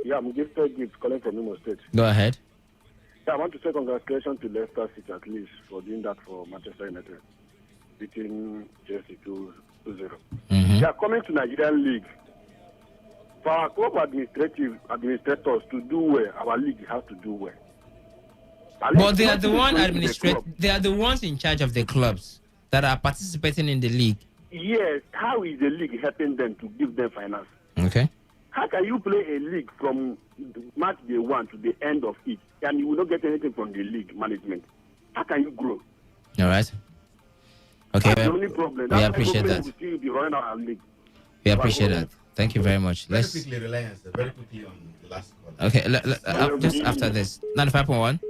Yeah, I'm Gifted Gibbs calling from Imo State. Go ahead. Yeah, I want to say congratulations to Leicester City at least for doing that for Manchester United, beating Chelsea 2-0. Yeah, coming to Nigerian League. For our club administrators to do well, our league has to do well. But they are the they are the ones in charge of the clubs that are participating in the league. Yes, how is the league helping them to give them finance? Okay. How can you play a league from match day 1 to the end of it, and you will not get anything from the league management? How can you grow? All right. Okay. That's the only problem. We appreciate that. We still be running our league. We appreciate that. Thank you very much. Very quickly, Reliance. Very quickly on the last call. Okay. Just after this. 95.1.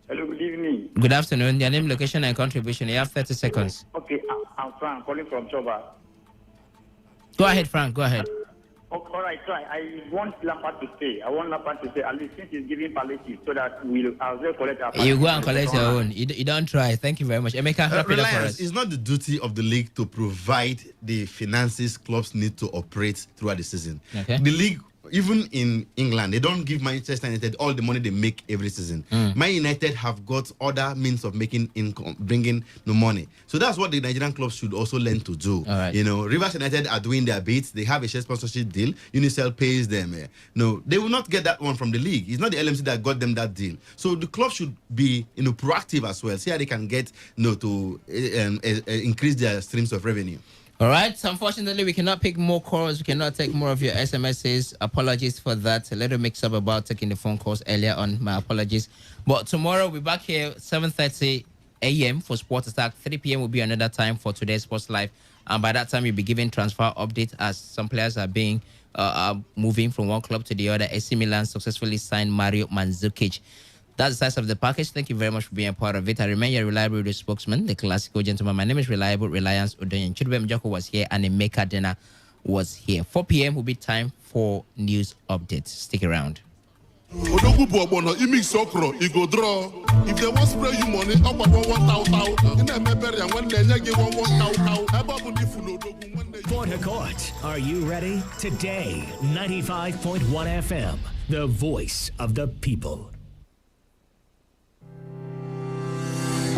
Hello, good evening. Good afternoon. Your name, location, and contribution. You have 30 seconds. Okay, I'm Frank, calling from Choba. Go ahead, Frank. Go ahead. Okay, all right, so I want Lampard to stay. I want Lampard to stay, at least since he's giving palliative, so that I'll collect our You go and collect your own. You don't try. Thank you very much. Emeka, wrap it up for us. It's not the duty of the league to provide the finances clubs need to operate throughout the season. Okay. The league, even in England, they don't give Manchester United all the money they make every season. Man United have got other means of making income, bringing no money. So that's what the Nigerian clubs should also learn to do. All right. You know, Rivers United are doing their bits. They have a share sponsorship deal. Unicel pays them. No, they will not get that one from the league. It's not the LMC that got them that deal. So the club should be, proactive as well. See how they can get, to increase their streams of revenue. All right. So unfortunately, we cannot pick more calls. We cannot take more of your SMSs. Apologies for that. A little mix up about taking the phone calls earlier on. My apologies. But tomorrow, we'll be back here 7:30 a.m. for Sports Attack. 3 p.m. will be another time for today's Sports Live. And by that time, you'll be giving transfer updates as some players are being moving from one club to the other. AC Milan successfully signed Mario Mandzukic. That's the size of the package. Thank you very much for being a part of it. I remain your reliable radio spokesman, the classical gentleman. My name is Reliable Reliance Odoyen. Chidubem Joko was here and Emeka Dena was here. 4 p.m. will be time for news updates. Stick around. Odogu Bobono, you mix okro, you go draw. If they want spray you money, up about 1,000. In a memory, and when they give 1,000, Port Harcourt, are you ready? Today, 95.1 FM. the voice of the people.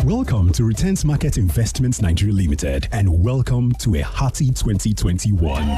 Welcome to Returns Market Investments Nigeria Limited, and welcome to a hearty 2021.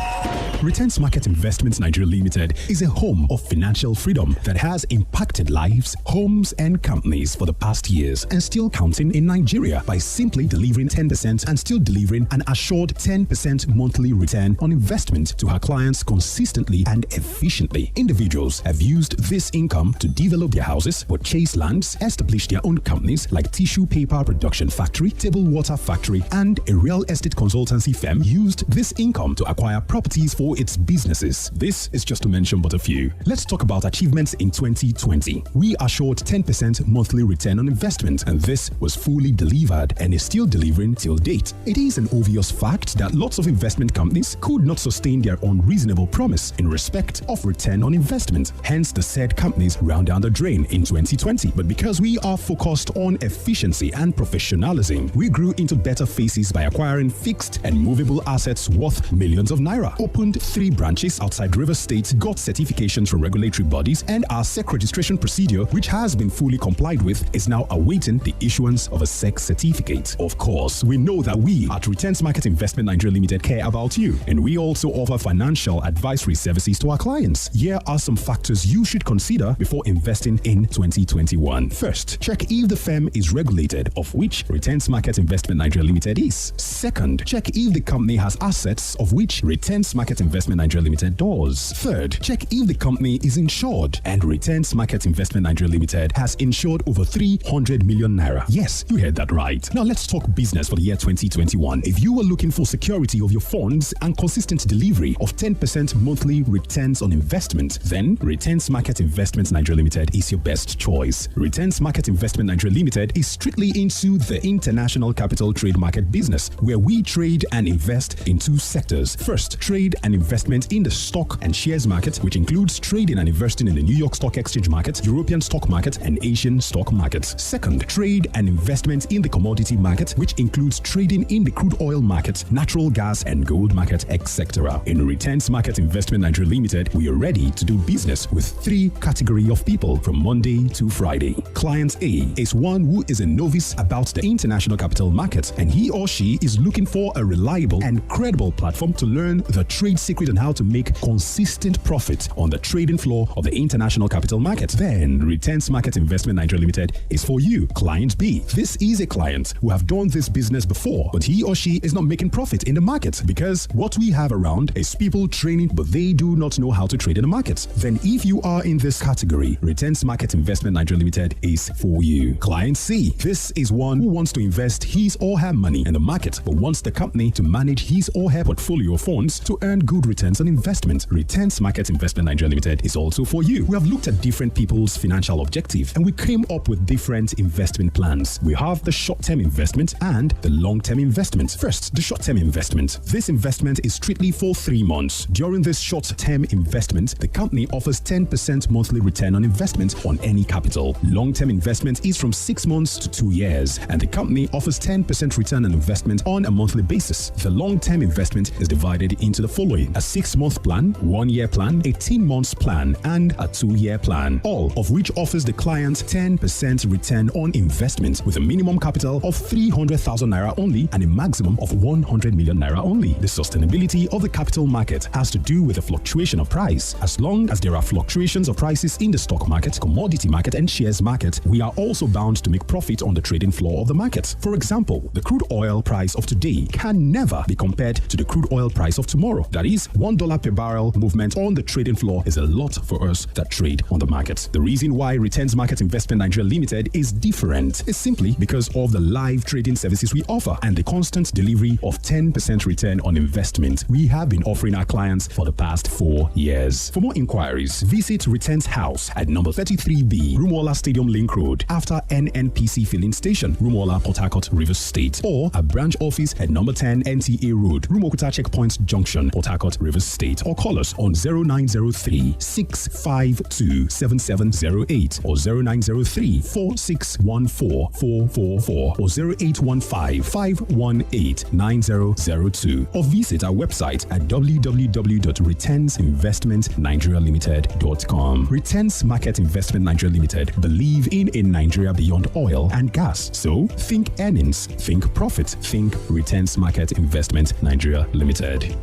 Returns Market Investments Nigeria Limited is a home of financial freedom that has impacted lives, homes, and companies for the past years and still counting in Nigeria by simply delivering 10% and still delivering an assured 10% monthly return on investment to our clients consistently and efficiently. Individuals have used this income to develop their houses, purchase lands, establish their own companies like tissue paper production factory, table water factory, and a real estate consultancy firm used this income to acquire properties for its businesses. This is just to mention but a few. Let's talk about achievements in 2020. We assured 10% monthly return on investment, and this was fully delivered and is still delivering till date. It is an obvious fact that lots of investment companies could not sustain their unreasonable promise in respect of return on investment. Hence, the said companies ran down the drain in 2020. But because we are focused on efficiency and professionalism, we grew into better phases by acquiring fixed and movable assets worth millions of naira, opened 3 branches outside Rivers State, got certifications from regulatory bodies, and our SEC registration procedure, which has been fully complied with, is now awaiting the issuance of a SEC certificate. Of course, we know that we at Returns Market Investment Nigeria Limited care about you, and we also offer financial advisory services to our clients. Here are some factors you should consider before investing in 2021. First, check if the firm is regulated, of which Returns Market Investment Nigeria Limited is. Second, check if the company has assets, of which Returns Market Investment Nigeria Limited does. Third, check if the company is insured, and Returns Market Investment Nigeria Limited has insured over 300 million naira. Yes, you heard that right. Now let's talk business for the year 2021. If you are looking for security of your funds and consistent delivery of 10% monthly returns on investment, then Returns Market Investment Nigeria Limited is your best choice. Returns Market Investment Nigeria Limited is strictly into the international capital trade market business, where we trade and invest in 2 sectors. First, trade and investment in the stock and shares market, which includes trading and investing in the New York Stock Exchange market, European stock market, and Asian stock markets. Second, trade and investment in the commodity market, which includes trading in the crude oil market, natural gas, and gold market, etc. In Returns Market Investment Nigeria Limited, we are ready to do business with 3 categories of people from Monday to Friday. Client A is one who is a novice about the international capital market, and he or she is looking for a reliable and credible platform to learn the trade secret and how to make consistent profit on the trading floor of the international capital market. Then Returns Market Investment Nigeria Limited is for you. Client B. This is a client who have done this business before, but he or she is not making profit in the market, because what we have around is people training, but they do not know how to trade in the market. Then if you are in this category, Returns Market Investment Nigeria Limited is for you. Client C. This is one who wants to invest his or her money in the market, but wants the company to manage his or her portfolio of funds to earn good returns on investment. Returns Market Investment Nigeria Limited is also for you. We have looked at different people's financial objectives, and we came up with different investment plans. We have the short-term investment and the long-term investment. First, the short-term investment. This investment is strictly for 3 months. During this short-term investment, the company offers 10% monthly return on investment on any capital. Long-term investment is from 6 months to 2 years, and the company offers 10% return on investment on a monthly basis. The long-term investment is divided into the following: a 6-month plan, 1-year plan, 18-month plan, and a 2-year plan, all of which offers the client 10% return on investment with a minimum capital of 300,000 naira only and a maximum of 100 million naira only. The sustainability of the capital market has to do with the fluctuation of price. As long as there are fluctuations of prices in the stock market, commodity market, and shares market, we are also bound to make profit on the trading floor of the market. For example, the crude oil price of today can never be compared to the crude oil price of tomorrow. That is, $1 per barrel movement on the trading floor is a lot for us that trade on the market. The reason why Returns Market Investment Nigeria Limited is different is simply because of the live trading services we offer and the constant delivery of 10% return on investment we have been offering our clients for the past 4 years. For more inquiries, visit Returns House at number 33B, Rumuola Stadium Link Road, after NNPC filling station, Rumuola, Port Harcourt, Rivers State, or a branch office at number 10 NTA Road, Rumokuta Checkpoint Junction, Port Harcourt. Harcourt, Rivers State, or call us on 0903 652 7708 or 0903 4614 444 or 0815 518 9002 or visit our website at www.returnsinvestmentnigerialimited.com. Returns Market Investment Nigeria Limited believe in a Nigeria beyond oil and gas. So think earnings, think profit, think Returns Market Investment Nigeria Limited.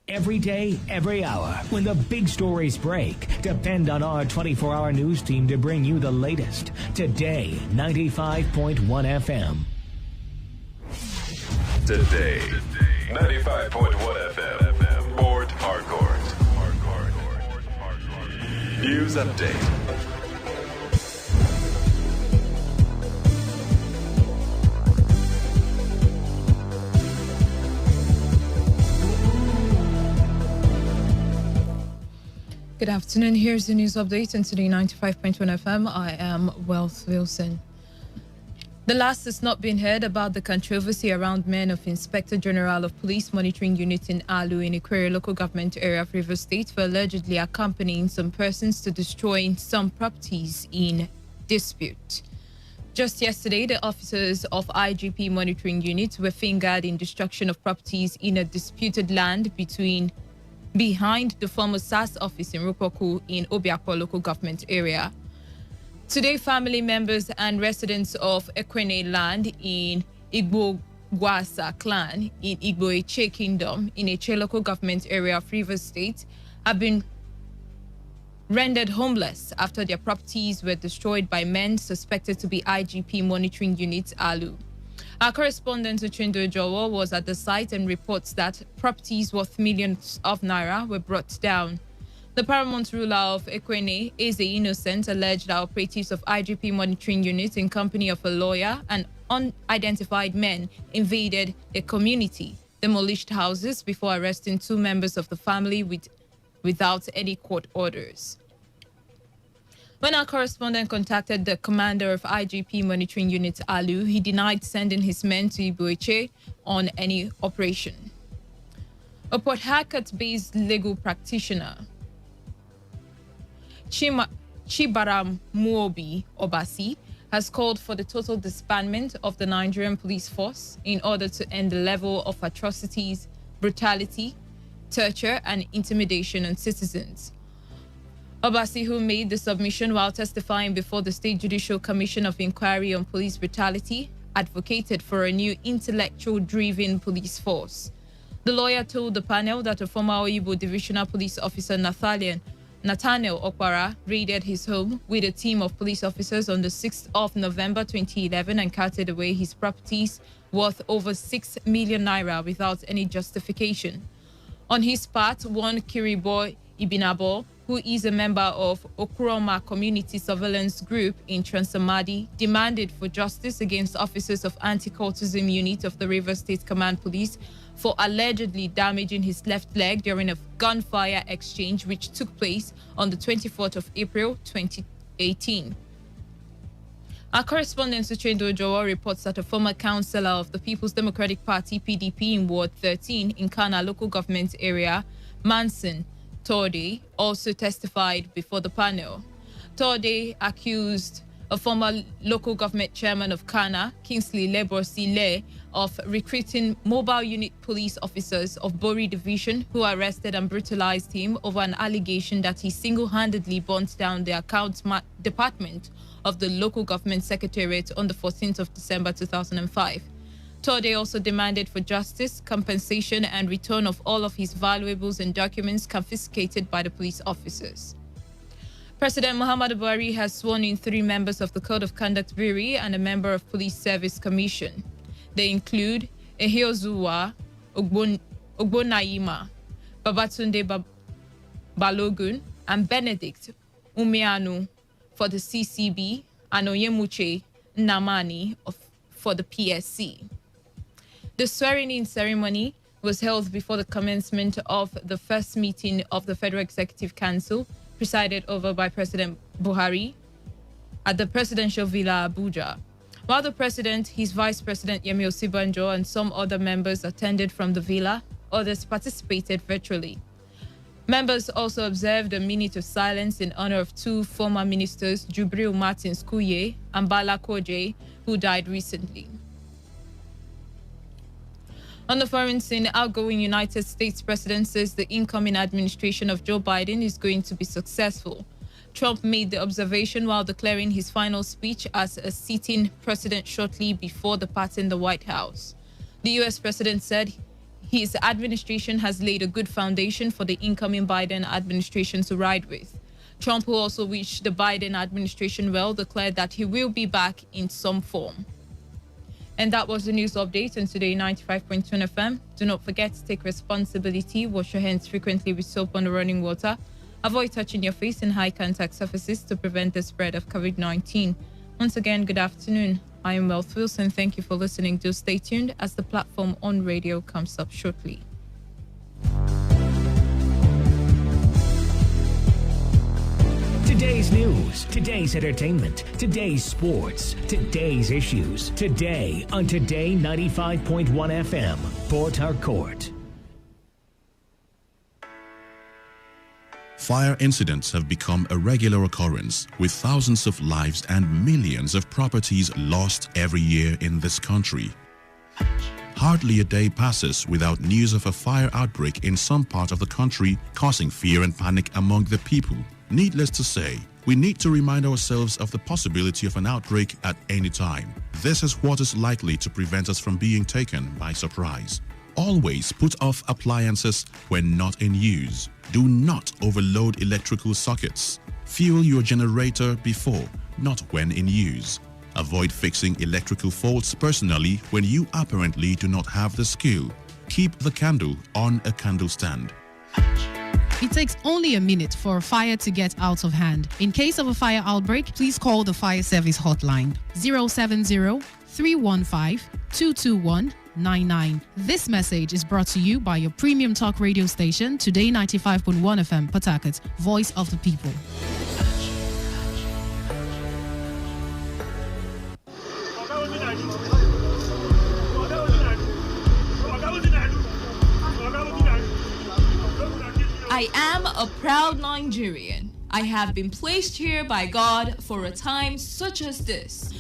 Every day, every hour, when the big stories break, depend on our 24-hour news team to bring you the latest. Today, 95.1 FM. Today, 95.1 FM. Port Harcourt. News update. Good afternoon. Here's the news update on Today 95.1 FM. I am Wealth Wilson. The last has not been heard about the controversy around men of Inspector General of Police Monitoring Unit in Alu in Ikwere local government area of Rivers State for allegedly accompanying some persons to destroying some properties in dispute. Just yesterday, the officers of IGP Monitoring Unit were fingered in destruction of properties in a disputed land behind the former SAS office in Rupoku in Obiakwa local government area. Today, family members and residents of Ekwene land in Igbo Gwasa clan in Igbo Eche Kingdom in Eche local government area of Rivers State have been rendered homeless after their properties were destroyed by men suspected to be IGP Monitoring Unit Alu. Our correspondent Uchindo Jowo was at the site and reports that properties worth millions of naira were brought down. The paramount ruler of Ekwene, Eze Innocent, alleged that operatives of IGP Monitoring Unit in company of a lawyer and unidentified men invaded the community, demolished houses before arresting two members of the family without any court orders. When our correspondent contacted the commander of IGP Monitoring Unit Alu, he denied sending his men to Ibueche on any operation. A Port Harcourt-based legal practitioner, Chibaram Muobi Obasi, has called for the total disbandment of the Nigerian police force in order to end the level of atrocities, brutality, torture, and intimidation on citizens. Obasi, who made the submission while testifying before the State Judicial Commission of Inquiry on Police Brutality, advocated for a new intellectual-driven police force. The lawyer told the panel that a former Oyibo Divisional Police Officer Nathaniel Okwara raided his home with a team of police officers on the 6th of November 2011 and carted away his properties worth over 6 million naira without any justification. On his part, one Kiribo Ibinabo, who is a member of Okuroma Community Surveillance Group in Transamadi, demanded for justice against officers of Anti-Cultism Unit of the Rivers State Command Police for allegedly damaging his left leg during a gunfire exchange which took place on the 24th of April 2018. Our correspondent Suchendo Jowo reports that a former councillor of the People's Democratic Party PDP in Ward 13 in Kana local government area, Manson Torde, also testified before the panel. Torde accused a former local government chairman of Kana, Kingsley Leborsile, of recruiting mobile unit police officers of Bori Division who arrested and brutalized him over an allegation that he single-handedly burnt down the accounts department of the local government secretariat on the 14th of December 2005. Torde also demanded for justice, compensation, and return of all of his valuables and documents confiscated by the police officers. President Muhammadu Buhari has sworn in 3 members of the Code of Conduct Bureau and a member of Police Service Commission. They include Ehiozuwa Ogbonayima, Babatunde Balogun, and Benedict Umeanu for the CCB, and Oyemuche Namani for the PSC. The swearing-in ceremony was held before the commencement of the first meeting of the Federal Executive Council, presided over by President Buhari at the Presidential Villa Abuja. While the president, his vice president Yemi Osibanjo, and some other members attended from the villa, others participated virtually. Members also observed a minute of silence in honor of two former ministers, Jubril Martins Kuye and Bala Koje, who died recently. On the foreign scene, outgoing United States president says the incoming administration of Joe Biden is going to be successful. Trump made the observation while declaring his final speech as a sitting president shortly before departing the White House. The U.S. president said his administration has laid a good foundation for the incoming Biden administration to ride with. Trump, who also wished the Biden administration well, declared that he will be back in some form. And that was the news update on Today 95.1 FM. Do not forget to take responsibility, wash your hands frequently with soap and running water, avoid touching your face in high contact surfaces to prevent the spread of COVID-19. Once again, good afternoon. I am Wealth Wilson. Thank you for listening. Do stay tuned as the platform on radio comes up shortly. Today's news, today's entertainment, today's sports, today's issues. Today on Today 95.1 FM, Port Harcourt. Fire incidents have become a regular occurrence, with thousands of lives and millions of properties lost every year in this country. Hardly a day passes without news of a fire outbreak in some part of the country, causing fear and panic among the people. Needless to say, we need to remind ourselves of the possibility of an outbreak at any time. This is what is likely to prevent us from being taken by surprise. Always put off appliances when not in use. Do not overload electrical sockets. Fuel your generator before, not when in use. Avoid fixing electrical faults personally when you apparently do not have the skill. Keep the candle on a candle stand. It takes only a minute for a fire to get out of hand. In case of a fire outbreak, please call the fire service hotline 070-315-221-99. This message is brought to you by your premium talk radio station, Today 95.1 FM, Port Harcourt, voice of the people. I am a proud Nigerian. I have been placed here by God for a time such as this.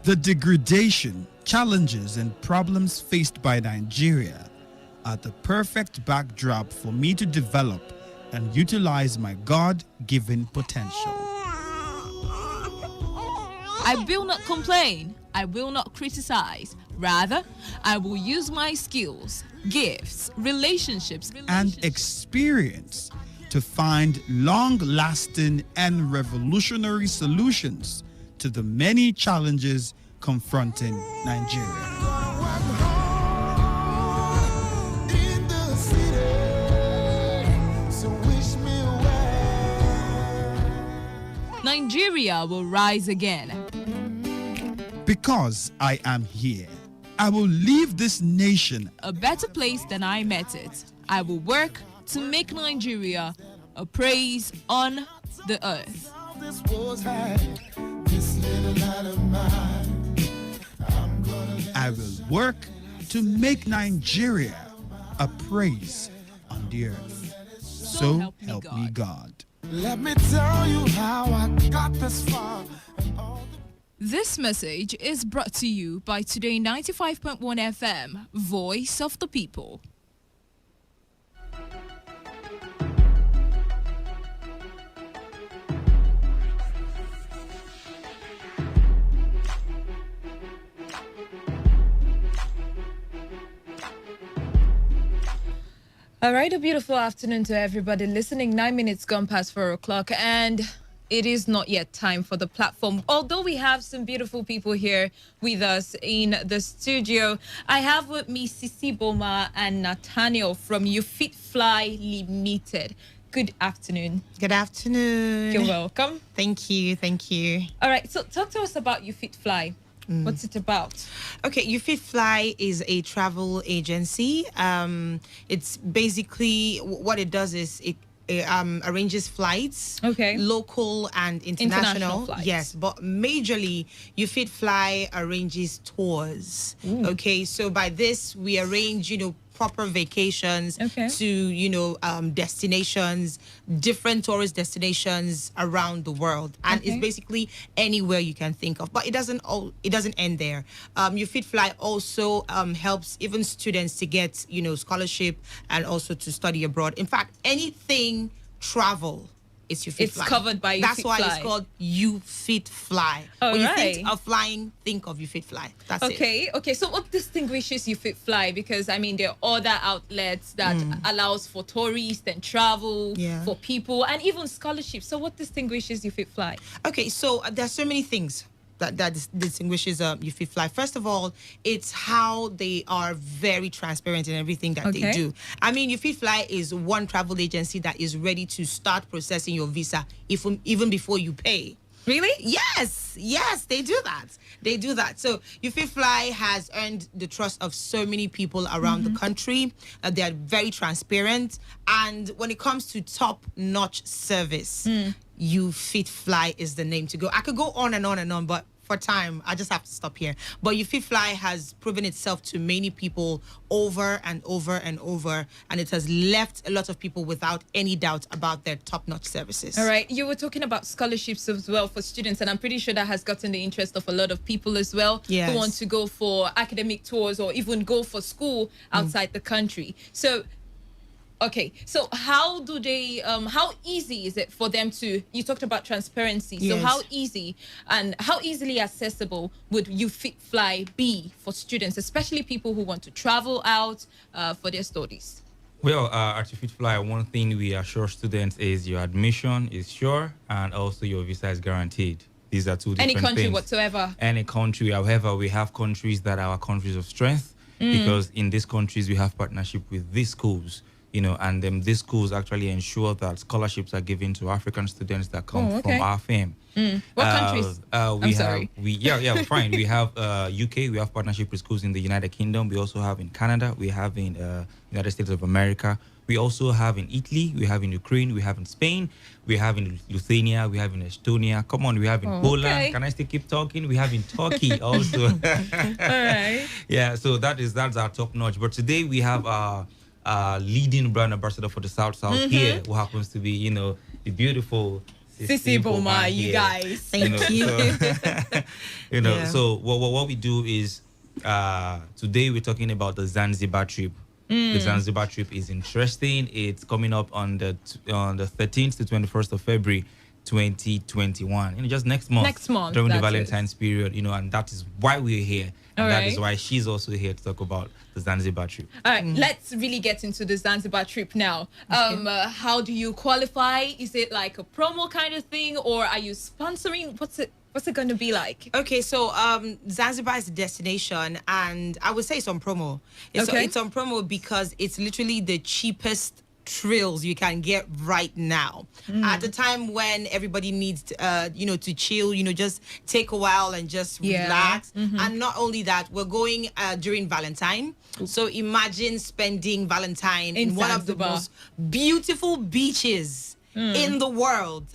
The degradation, challenges, and problems faced by Nigeria are the perfect backdrop for me to develop and utilize my God-given potential. I will not complain. I will not criticize. Rather, I will use my skills, gifts, relationships, and experience to find long-lasting and revolutionary solutions to the many challenges confronting Nigeria. Nigeria will rise again. Because I am here, I will leave this nation a better place than I met it. I will work to make Nigeria a praise on the earth. I will work to make Nigeria a praise on the earth. So help me God. Let me tell you how I got this far. This message is brought to you by Today 95.1 FM, Voice of the People. All right, a beautiful afternoon to everybody listening. 9 minutes gone past 4 o'clock, and it is not yet time for the platform. Although we have some beautiful people here with us in the studio, I have with me Sisi Boma and Nathaniel from You Fit Fly Limited. Good afternoon. Good afternoon. You're welcome. Thank you. Thank you. All right, so talk to us about You Fit Fly. What's it about? Okay, You Fit Fly is a travel agency. It's basically what it does is arranges flights, okay, local and international flights. Yes, but majorly You Fit Fly arranges tours. Okay, so by this we arrange, proper vacations to, destinations, different tourist destinations around the world, and it's basically anywhere you can think of. But it doesn't end there. You Fit Fly also helps even students to get, scholarship and also to study abroad. In fact, anything travel. It's covered by You That's Fit why Fly. it's called You Fit Fly. When you think of flying, think of You Fit Fly. That's it. Okay. So what distinguishes You Fit Fly? Because I mean, there are other outlets that allows for tourists and travel for people and even scholarships. So what distinguishes You Fit Fly? Okay, so there's so many things that distinguishes You Fit Fly. First of all, it's how they are very transparent in everything that they do. I mean, You Fit Fly is one travel agency that is ready to start processing your visa even before you pay. Really? Yes, they do that. They do that. So You Fit Fly has earned the trust of so many people around the country. They are very transparent. And when it comes to top-notch service, You Fit Fly is the name to go. I could go on and on and on, but for time, I just have to stop here. But You Fit Fly has proven itself to many people over and over and over, and it has left a lot of people without any doubt about their top-notch services. All right, you were talking about scholarships as well for students, and I'm pretty sure that has gotten the interest of a lot of people as well who want to go for academic tours or even go for school outside the country. So okay, so how do they, how easy is it for them to, you talked about transparency, so how easy and how easily accessible would You Fit Fly be for students, especially people who want to travel out for their studies? Well, at You Fit Fly, one thing we assure students is your admission is sure and also your visa is guaranteed. These are two different things. Any country things. whatsoever? Any country. However, we have countries that are countries of strength because in these countries we have partnership with these schools. And these schools actually ensure that scholarships are given to African students that come from our fame. What countries? We're fine. We have UK. We have partnership with schools in the United Kingdom. We also have in Canada. We have in United States of America. We also have in Italy. We have in Ukraine. We have in Spain. We have in Lithuania. We have in Estonia. Come on, we have in Poland. Can I still keep talking? We have in Turkey also. All right. Yeah. So that's our top notch. But today we have leading brand ambassador for the South here, who happens to be, the beautiful Sissy Boma, you guys. Thank you. So what we do is today we're talking about the Zanzibar trip. The Zanzibar trip is interesting. It's coming up on the 13th to 21st of February 2021. Just next month during the Valentine's period, and that is why we're here. And that is why she's also here to talk about the Zanzibar trip. All right, let's really get into the Zanzibar trip now. How do you qualify? Is it like a promo kind of thing, or are you sponsoring? What's it going to be like? Okay, so Zanzibar is a destination, and I would say it's on promo. It's on promo because it's literally the cheapest thrills you can get right now at the time when everybody needs to chill, just take a while and just relax. And not only that, we're going during Valentine. So imagine spending Valentine in one of the most beautiful beaches in the world,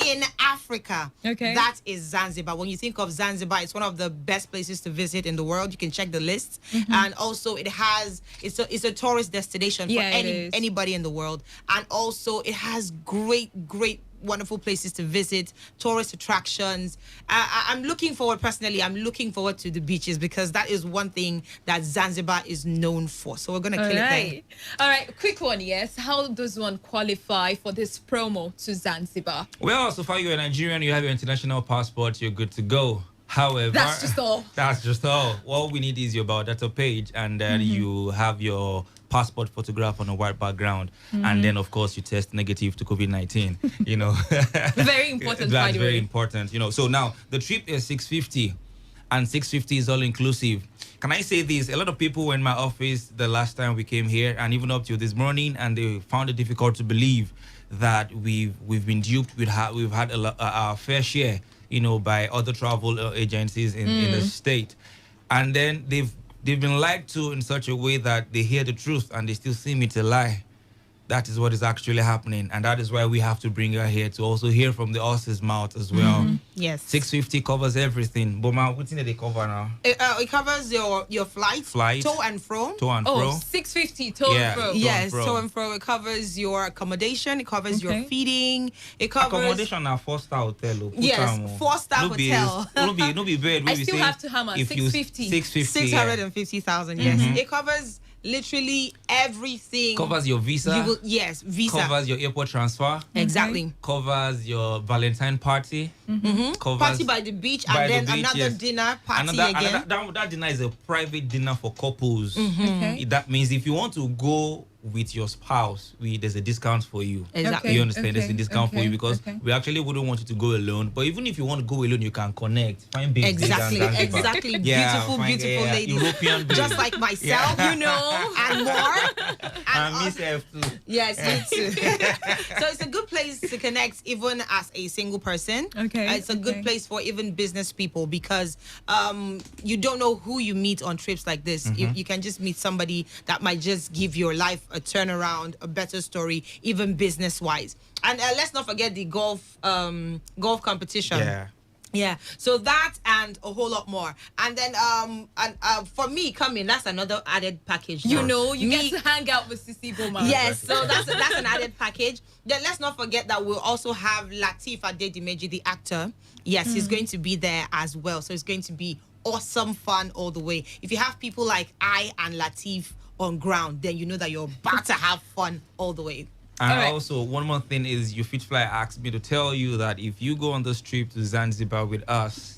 in Africa. That is Zanzibar. When you think of Zanzibar, it's one of the best places to visit in the world. You can check the list. And also it's a tourist destination for anybody in the world. And also it has great wonderful places to visit, tourist attractions. I'm looking forward to the beaches because that is one thing that Zanzibar is known for. So we're going to kill it there. All right, quick one, yes. How does one qualify for this promo to Zanzibar? Well, so far you're a Nigerian, you have your international passport, you're good to go. However, that's just all. All we need is your biodata page, and then you have your passport photograph on a white background, and then of course you test negative to COVID-19. Very important. That's very important. So now the trip is 650, and 650 is all inclusive. Can I say this? A lot of people were in my office the last time we came here, and even up to this morning, and they found it difficult to believe that we've been duped. We've had our fair share, by other travel agencies in the state, and then they've been lied to in such a way that they hear the truth and they still seem it's a lie. That is what is actually happening, and that is why we have to bring her here to also hear from the horse's mouth as well. Yes. 650 covers everything. Boma, what's in the cover now? It covers your flight, to and fro. To and fro. 650 to and fro. Yes, to and fro. It covers your accommodation. It covers your feeding. It covers accommodation at 4-star hotel. Yes, 4-star hotel. No be bed. I still have to hammer 650. 650,000. Yes, it covers literally everything. Covers your visa. Visa. Covers your airport transfer. Exactly. Covers your Valentine party. Covers party by the beach, and then another dinner party again. That dinner is a private dinner for couples. That means if you want to go with your spouse, there's a discount for you. Exactly. You understand? There's a discount for you because we actually wouldn't want you to go alone. But even if you want to go alone, you can connect. Find big exactly. Beautiful ladies. European just like myself, and more. And myself too. Yes, me too. So it's a good place to connect even as a single person. It's a good place for even business people because you don't know who you meet on trips like this. You can just meet somebody that might just give your life a turnaround, a better story, even business-wise. And let's not forget the golf competition. Yeah. So that and a whole lot more. And then for me coming, that's another added package. You get to hang out with Sisi Boma. Yes, so that's an added package. Then let's not forget that we'll also have Lateef Adedimeji, the actor. Yes, he's going to be there as well. So it's going to be awesome fun all the way. If you have people like I and Lateef on ground, then you know that you're about to have fun all the way. And also, one more thing is, You Fit Fly asked me to tell you that if you go on this trip to Zanzibar with us,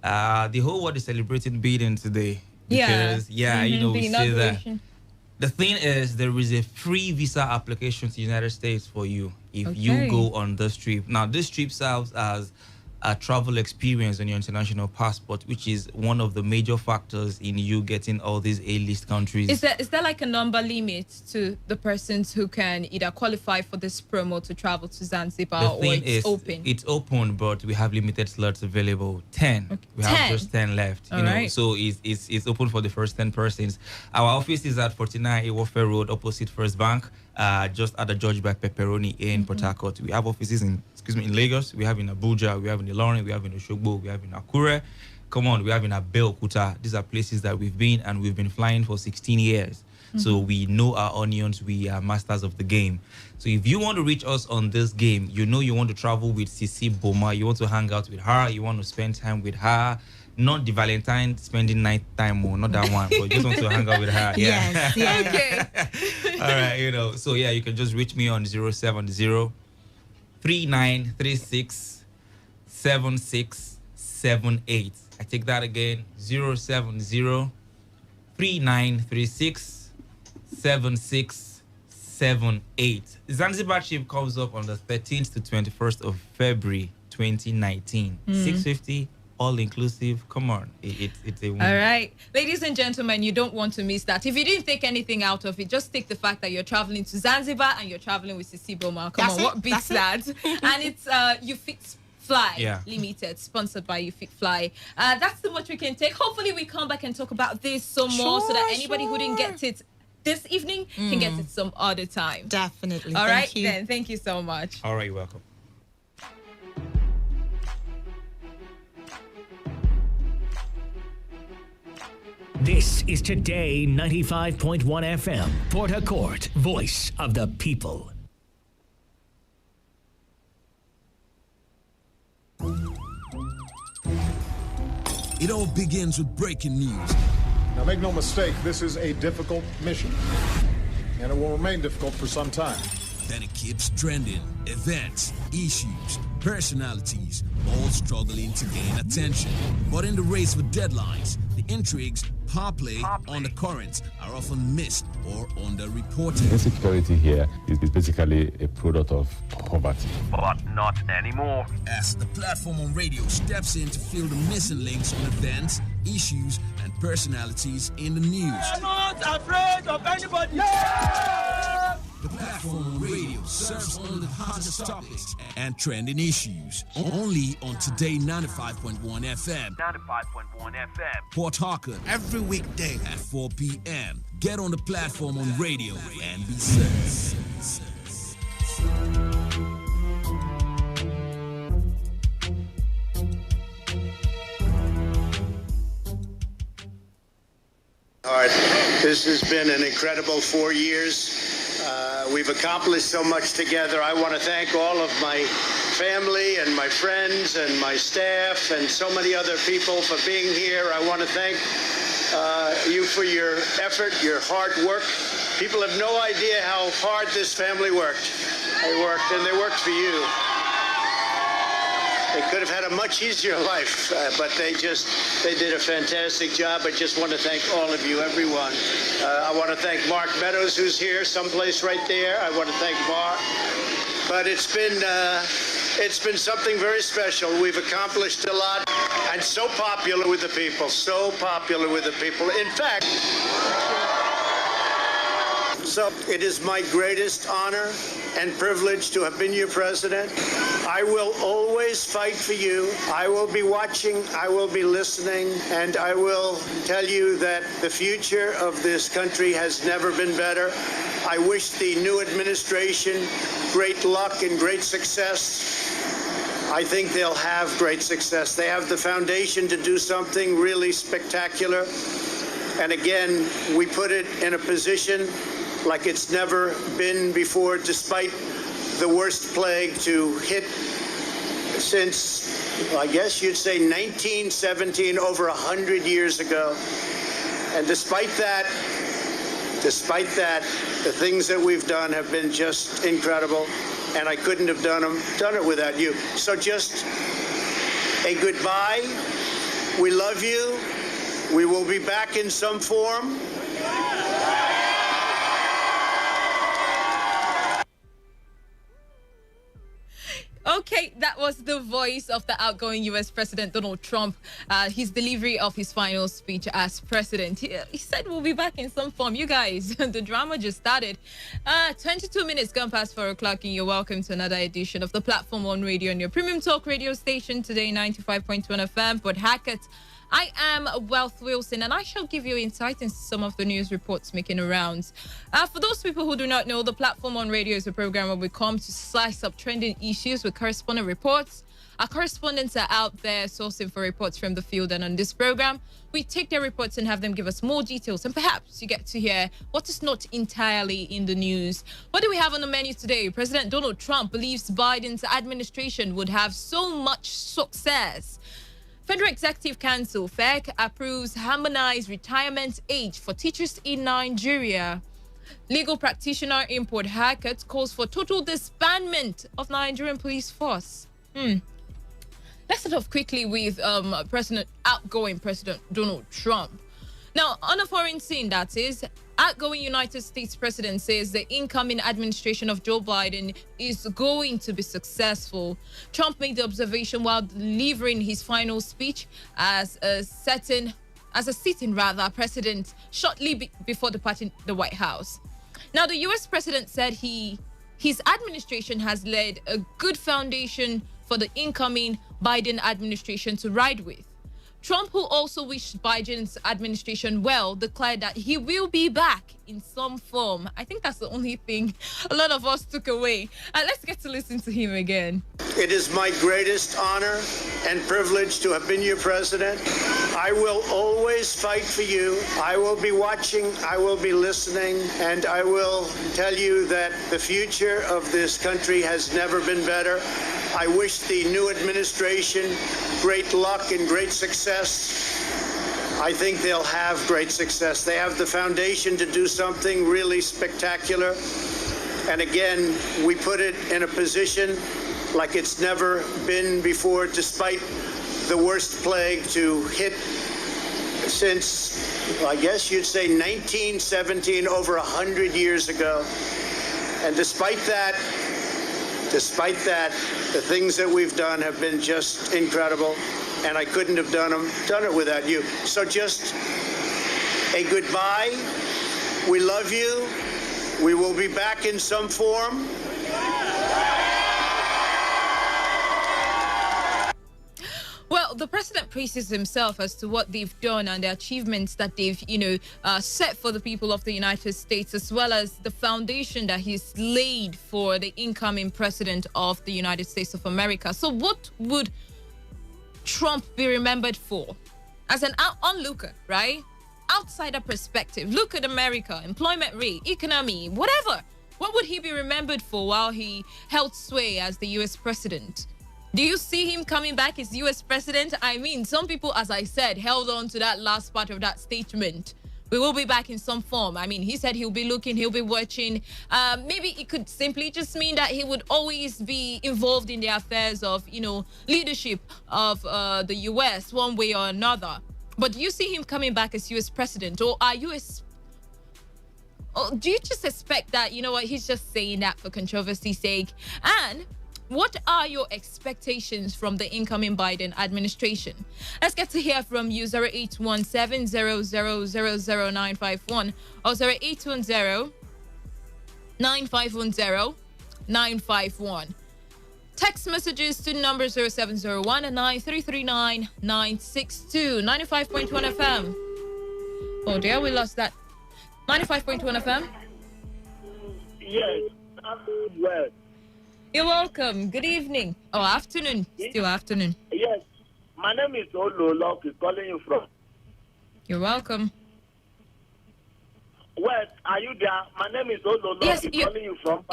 the whole world is celebrating Biden today. Because, we say that. The thing is, there is a free visa application to the United States for you if you go on this trip. Now, this trip serves as a travel experience on your international passport, which is one of the major factors in you getting all these A-list countries. Is there like a number limit to the persons who can either qualify for this promo to travel to Zanzibar, or it's open? It's open, but we have limited slots available. 10. We have just 10 left. So it's open for the first 10 persons. Our office is at 49 Iwofe Road, opposite First Bank, just at the George by Pepperoni in Port Harcourt. We have offices in Lagos, we have in Abuja, we have in Ilorin, we have in Oshogbo, we have in Akure. Come on, we have in Abeokuta. These are places that we've been, and we've been flying for 16 years. So we know our onions, we are masters of the game. So if you want to reach us on this game, you want to travel with Sisi Boma, you want to hang out with her, you want to spend time with her, not the Valentine spending night time, not that one, but just want to hang out with her. Yes. All right, so you can just reach me on 070-3936-7678. I take that again, 070-3936-7678. Zanzibar trip comes up on the 13th to 21st of February 2019. 650 all inclusive. Come on, it's a win. All right, ladies and gentlemen, you don't want to miss that. If you didn't take anything out of it, just take the fact that you're traveling to Zanzibar and you're traveling with Sisi Boma. Come on, what beats that? And it's You Fit Fly Limited, sponsored by You Fit Fly. That's too much we can take. Hopefully we come back and talk about this some more, so that anybody who didn't get it this evening can get it some other time. Definitely. All right, then. Thank you so much. All right, you're welcome. This is Today 95.1 FM, Port Harcourt, voice of the people. It all begins with breaking news. Now make no mistake, this is a difficult mission, and it will remain difficult for some time. Then it keeps trending. Events, issues, personalities, all struggling to gain attention. But in the race for deadlines, the intrigues, power play, undercurrents are often missed or underreported. Insecurity here is basically a product of poverty. But not anymore. As the platform on radio steps in to fill the missing links on events, issues, and personalities in the news. I'm not afraid of anybody. The platform on radio serves only the hottest topics and trending issues. Only on Today 95.1 FM. 95.1 FM. Port Harcourt, every weekday at 4 p.m. Get on the platform on radio and be served. This has been an incredible 4 years. We've accomplished so much together. I want to thank all of my family and my friends and my staff and so many other people for being here. I want to thank you for your effort, your hard work. People have no idea how hard this family worked. They worked, and they worked for you. They could have had a much easier life, but they did a fantastic job. I just want to thank all of you, everyone. I want to thank Mark Meadows, who's here, someplace right there. I want to thank Mark. But it's been something very special. We've accomplished a lot, and so popular with the people. So popular with the people. In fact. So it is my greatest honor and privilege to have been your president. I will always fight for you. I will be watching, I will be listening, and I will tell you that the future of this country has never been better. I wish the new administration great luck and great success. I think they'll have great success. They have the foundation to do something really spectacular. And again, we put it in a position like it's never been before, despite the worst plague to hit since, I guess you'd say 1917, over 100 years ago. And despite that, the things that we've done have been just incredible, and I couldn't have done it without you. So just a goodbye. We love you. We will be back in some form. Okay, that was the voice of the outgoing U.S. President Donald Trump, his delivery of his final speech as president. He said we'll be back in some form. You guys, the drama just started. 22 minutes gone past 4 o'clock, and you're welcome to another edition of the Platform on Radio on your premium talk radio station, Today 95.1 FM, Port Hackett. I am Wealth Wilson, and I shall give you insight into some of the news reports making rounds. For those people who do not know, the Platform on Radio is a program where we come to slice up trending issues with correspondent reports. Our correspondents are out there sourcing for reports from the field, and on this program, we take their reports and have them give us more details, and perhaps you get to hear what is not entirely in the news. What do we have on the menu today? President Donald Trump believes Biden's administration would have so much success. Federal Executive Council, FEC, approves harmonized retirement age for teachers in Nigeria. Legal practitioner in Port Harcourt calls for total disbandment of Nigerian police force. Let's start off quickly with outgoing President Donald Trump. Now, on a foreign scene, that is, outgoing United States president says the incoming administration of Joe Biden is going to be successful. Trump made the observation while delivering his final speech as a sitting president shortly before departing the White House. Now, the U.S. president said his administration has laid a good foundation for the incoming Biden administration to ride with. Trump, who also wished Biden's administration well, declared that he will be back in some form. I think that's the only thing a lot of us took away. Let's get to listen to him again. It is my greatest honor and privilege to have been your president. I will always fight for you. I will be watching, I will be listening, and I will tell you that the future of this country has never been better. I wish the new administration great luck and great success. I think they'll have great success. They have the foundation to do something really spectacular. And again, we put it in a position like it's never been before, despite the worst plague to hit since, I guess you'd say 1917, over 100 years ago. And despite that, the things that we've done have been just incredible, and I couldn't have done it without you. So just a goodbye. We love you. We will be back in some form. Well, the president praises himself as to what they've done and the achievements that they've, set for the people of the United States, as well as the foundation that he's laid for the incoming president of the United States of America. So what would Trump be remembered for? As an onlooker, right? outsider perspective, look at America, employment rate, economy, whatever. What would he be remembered for while he held sway as the US president? Do you see him coming back as US president? I mean, some people, as I said, held on to that last part of that statement. We will be back in some form. I mean, he said he'll be looking, he'll be watching. Maybe it could simply just mean that he would always be involved in the affairs of, leadership of the US one way or another. But do you see him coming back as US president? Or do you just expect that, he's just saying that for controversy's sake? And what are your expectations from the incoming Biden administration? Let's get to hear from you, 0817-0000951 or 0810-9510-951. Text messages to number 0701 and 96339 95.1 FM. Oh dear, we lost that. 95.1 FM? Yes, well. You're welcome. Good evening. Oh, afternoon. Still afternoon. Yes, my name is Ololoki, calling you from. You're welcome. Well, are you there? My name is Ololoki, yes, calling you from.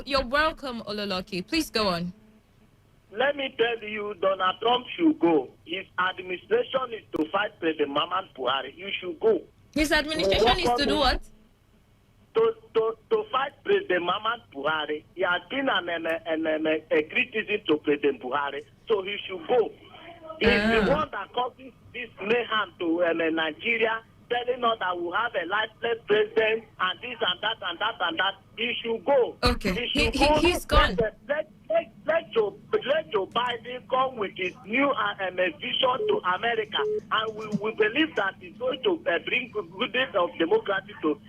You're welcome, Ololoki. Please go on. Let me tell you, Donald Trump should go. His administration is to fight President Muhammadu Buhari. You should go. His administration is to do what? To fight President Muhammadu Buhari. He has been a criticism to President Buhari, so he should go. He's the one that caused this mayhem to Nigeria, telling us that we have a lifeless president and this and that and that and that. He should go. Okay, he's gone. Let Joe Biden come with his new vision to America, and we believe that he's going to bring goodness of democracy to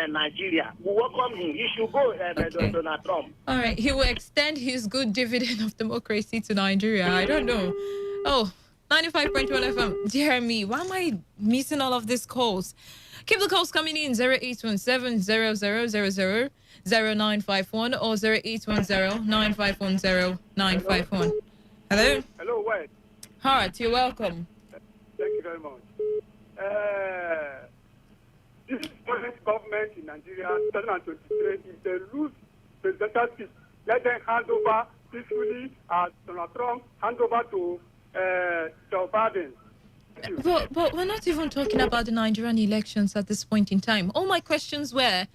Nigeria. We welcome him. He should go, Donald Trump. All right, he will extend his good dividend of democracy to Nigeria. I don't know. Oh, 95.1 FM. Dear me, why am I missing all of these calls? Keep the calls coming in 0817-0000-0951 or 0810-9510-951. Hello? Hello, Wes. Hart, you're welcome. Thank you very much. This present government in Nigeria, 2023, if they lose presidential seat, let them hand over peacefully as Donald Trump hand over to Joe Biden. But we're not even talking about the Nigerian elections at this point in time. All my questions were,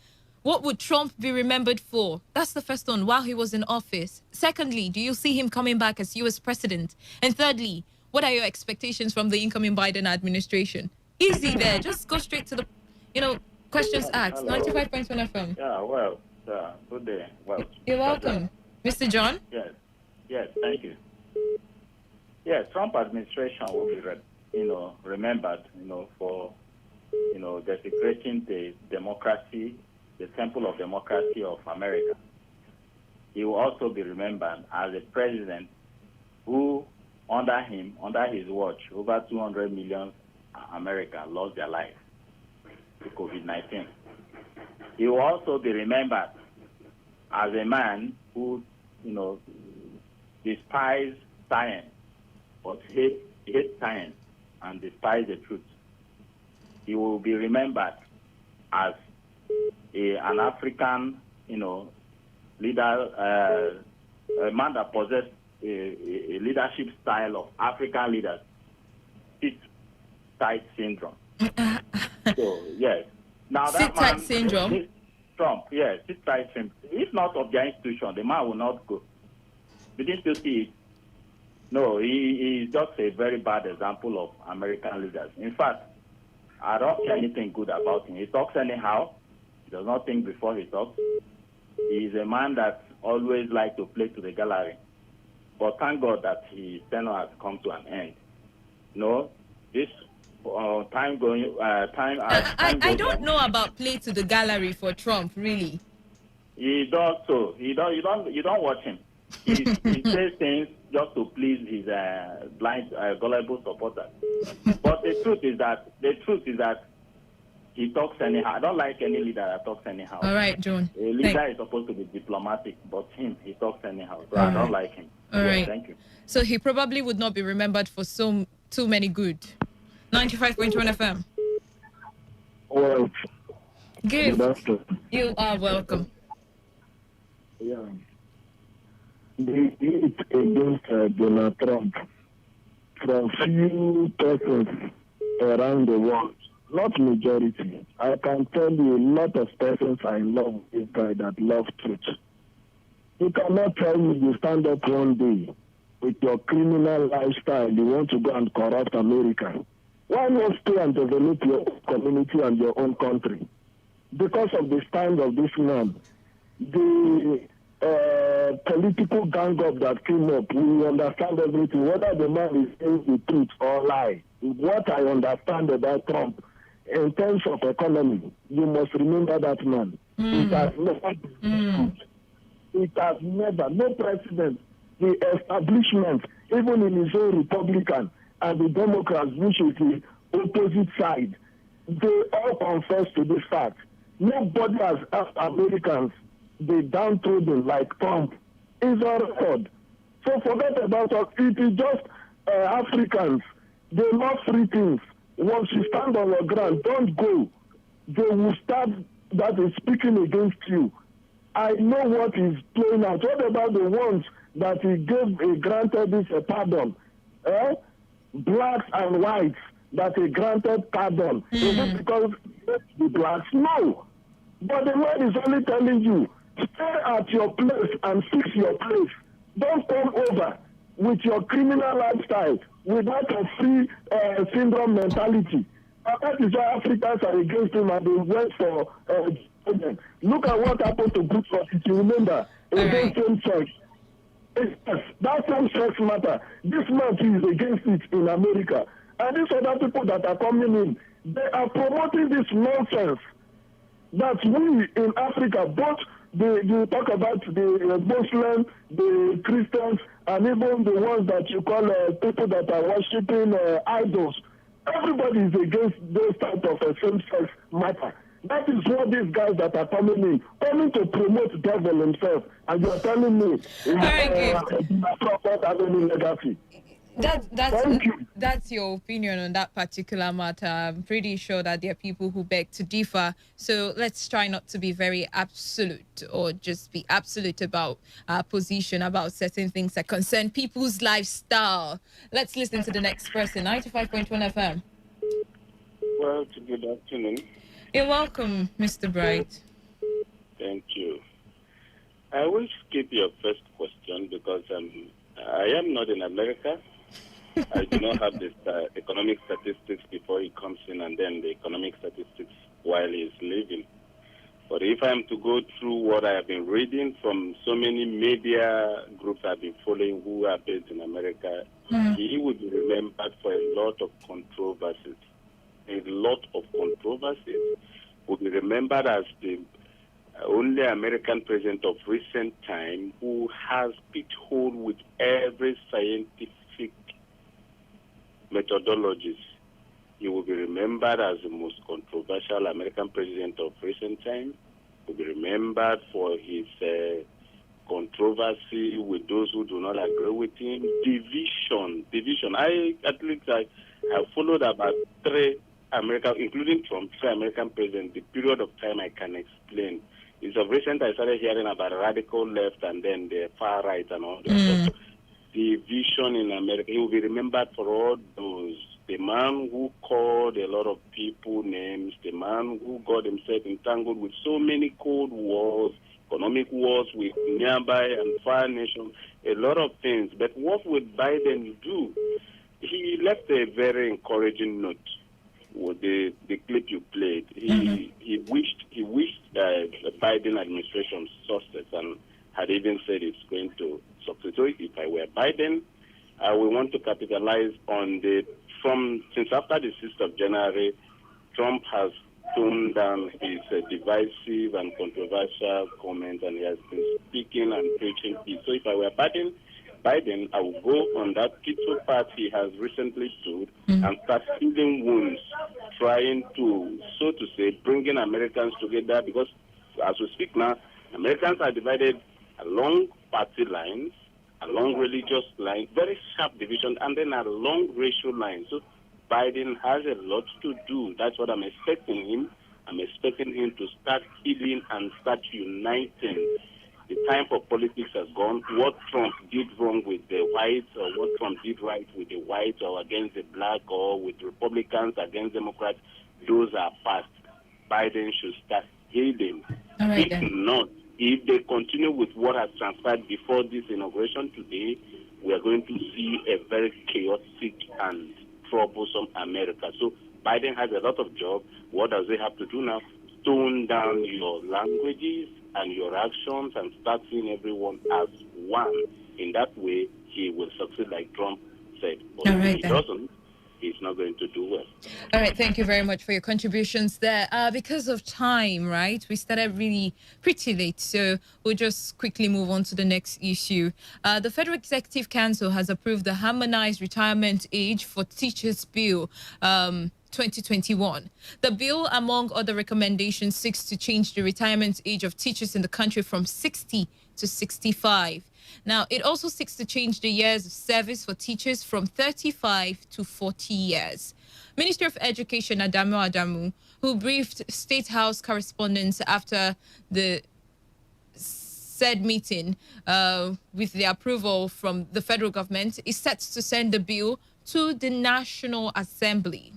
what would Trump be remembered for? That's the first one, while he was in office. Secondly, do you see him coming back as US president? And thirdly, what are your expectations from the incoming Biden administration? Easy there. Just go straight to the, questions asked. 95.1 FM. Yeah, well, good day. Well, you're welcome. Mr. John? Yes, thank you. Yes, Trump administration will be remembered, for, desecrating the democracy, the temple of democracy of America. He will also be remembered as a president who, under his watch, over 200 million Americans lost their life to COVID-19. He will also be remembered as a man who, despised science, but hate science and despise the truth. He will be remembered as an African, leader, a man that possessed a leadership style of African leaders, sit-tight syndrome. So, yes. Now that sit-tight syndrome? Trump, yes, sit-tight syndrome. If not of their institution, the man will not go. Didn't you see it? No, he is just a very bad example of American leaders. In fact, I don't see anything good about him. He talks anyhow. He does not think before he talks. He is a man that always likes to play to the gallery. But thank God that his tenure has come to an end. This time going, I don't know about play to the gallery for Trump, really. He does so. You don't watch him. He says things just to please his blind, gullible supporters. But the truth is that he talks anyhow. I don't like any leader that talks anyhow. All right, John. A leader is supposed to be diplomatic, but he talks anyhow. So I don't like him. All right. Thank you. So he probably would not be remembered for too many good. 95.1 FM. Well, Good. good afternoon. You are welcome. Yeah. The heat against Donald Trump from few persons around the world, not majority. I can tell you a lot of persons are in love with this guy that love truth. You cannot tell me you stand up one day with your criminal lifestyle, you want to go and corrupt America. Why not stay and develop your own community and your own country? Because of the stand of this man, the political gang up that came up, we understand everything, whether the man is saying the truth or lie. What I understand about Trump, in terms of economy, you must remember that man. It has never been It has never, no president, the establishment, even in his own Republican and the Democrats, which is the opposite side, they all confess to this fact. Nobody has asked Americans, they downtrodden like Trump, is on record. So forget about us. It is just Africans. They love free things. Once you stand on your ground, don't go. They will start that is speaking against you. I know what is playing out. What about the ones that he granted this pardon? Blacks and whites that he granted pardon. Is it because the blacks? No. But the man is only telling you, stay at your place and fix your place. Don't come over with your criminal lifestyle, without a free syndrome mentality. That is why Africans are against him and they went for look at what happened to Good Force. If you remember, against same sex. Yes, that same sex matter. This man is against it in America. And these other people that are coming in, they are promoting this nonsense that we in Africa, both you talk about the Muslims, the Christians, and even the ones that you call people that are worshiping idols. Everybody is against those type of same-sex matter. That is what these guys that are coming to promote devil himself. And you're telling me have any legacy. That's your opinion on that particular matter. I'm pretty sure that there are people who beg to differ. So let's try not to be very absolute or just be absolute about our position about certain things that concern people's lifestyle. Let's listen to the next person. 95.1 FM. Well, good afternoon. You're welcome, Mr. Bright. Thank you. I will skip your first question because I am not in America. I do not have the economic statistics before he comes in and then the economic statistics while he is living. But if I am to go through what I have been reading from so many media groups I've been following who are based in America, he would be remembered for a lot of controversies. A lot of controversies. Would be remembered as the only American president of recent time who has picked hold with every scientific methodologies. He will be remembered as the most controversial American president of recent time. He will be remembered for his controversy with those who do not agree with him. Division. I have followed about three American, including Trump, three American presidents. The period of time I can explain. It's of recent I started hearing about radical left and then the far right and all that. Division in America. He will be remembered for all those. The man who called a lot of people names, the man who got himself entangled with so many cold wars, economic wars with nearby and far nations, a lot of things. But what would Biden do? He left a very encouraging note with the clip you played. He wished the Biden administration success and had even said it's going to succeed. So if I were Biden, I would want to capitalize on since after the 6th of January, Trump has toned down his divisive and controversial comments, and he has been speaking and preaching peace. So if I were Biden, I would go on that peaceful path he has recently stood and start healing wounds, trying to, so to say, bringing Americans together, because as we speak now, Americans are divided along party lines, along religious lines, very sharp division, and then along racial lines. So Biden has a lot to do. That's what I'm expecting him I'm expecting him to start healing and start uniting. The time for politics has gone. What Trump did wrong with the whites, or what Trump did right with the whites, or against the black, or with Republicans against Democrats, those are past. Biden should start healing. All right, if not, if they continue with what has transpired before this inauguration today, we are going to see a very chaotic and troublesome America. So Biden has a lot of job. What does he have to do now? Tone down your languages and your actions and start seeing everyone as one. In that way, he will succeed like Trump said. But if he doesn't, he's not going to do well. All right, thank you very much for your contributions there. Because of time, right, we started really pretty late, so we'll just quickly move on to the next issue. The Federal Executive Council has approved the Harmonized Retirement Age for Teachers Bill 2021. The bill, among other recommendations, seeks to change the retirement age of teachers in the country from 60 to 65. Now, it also seeks to change the years of service for teachers from 35 to 40 years. Minister of Education Adamu, who briefed State House correspondents after the said meeting with the approval from the federal government, is set to send the bill to the National Assembly.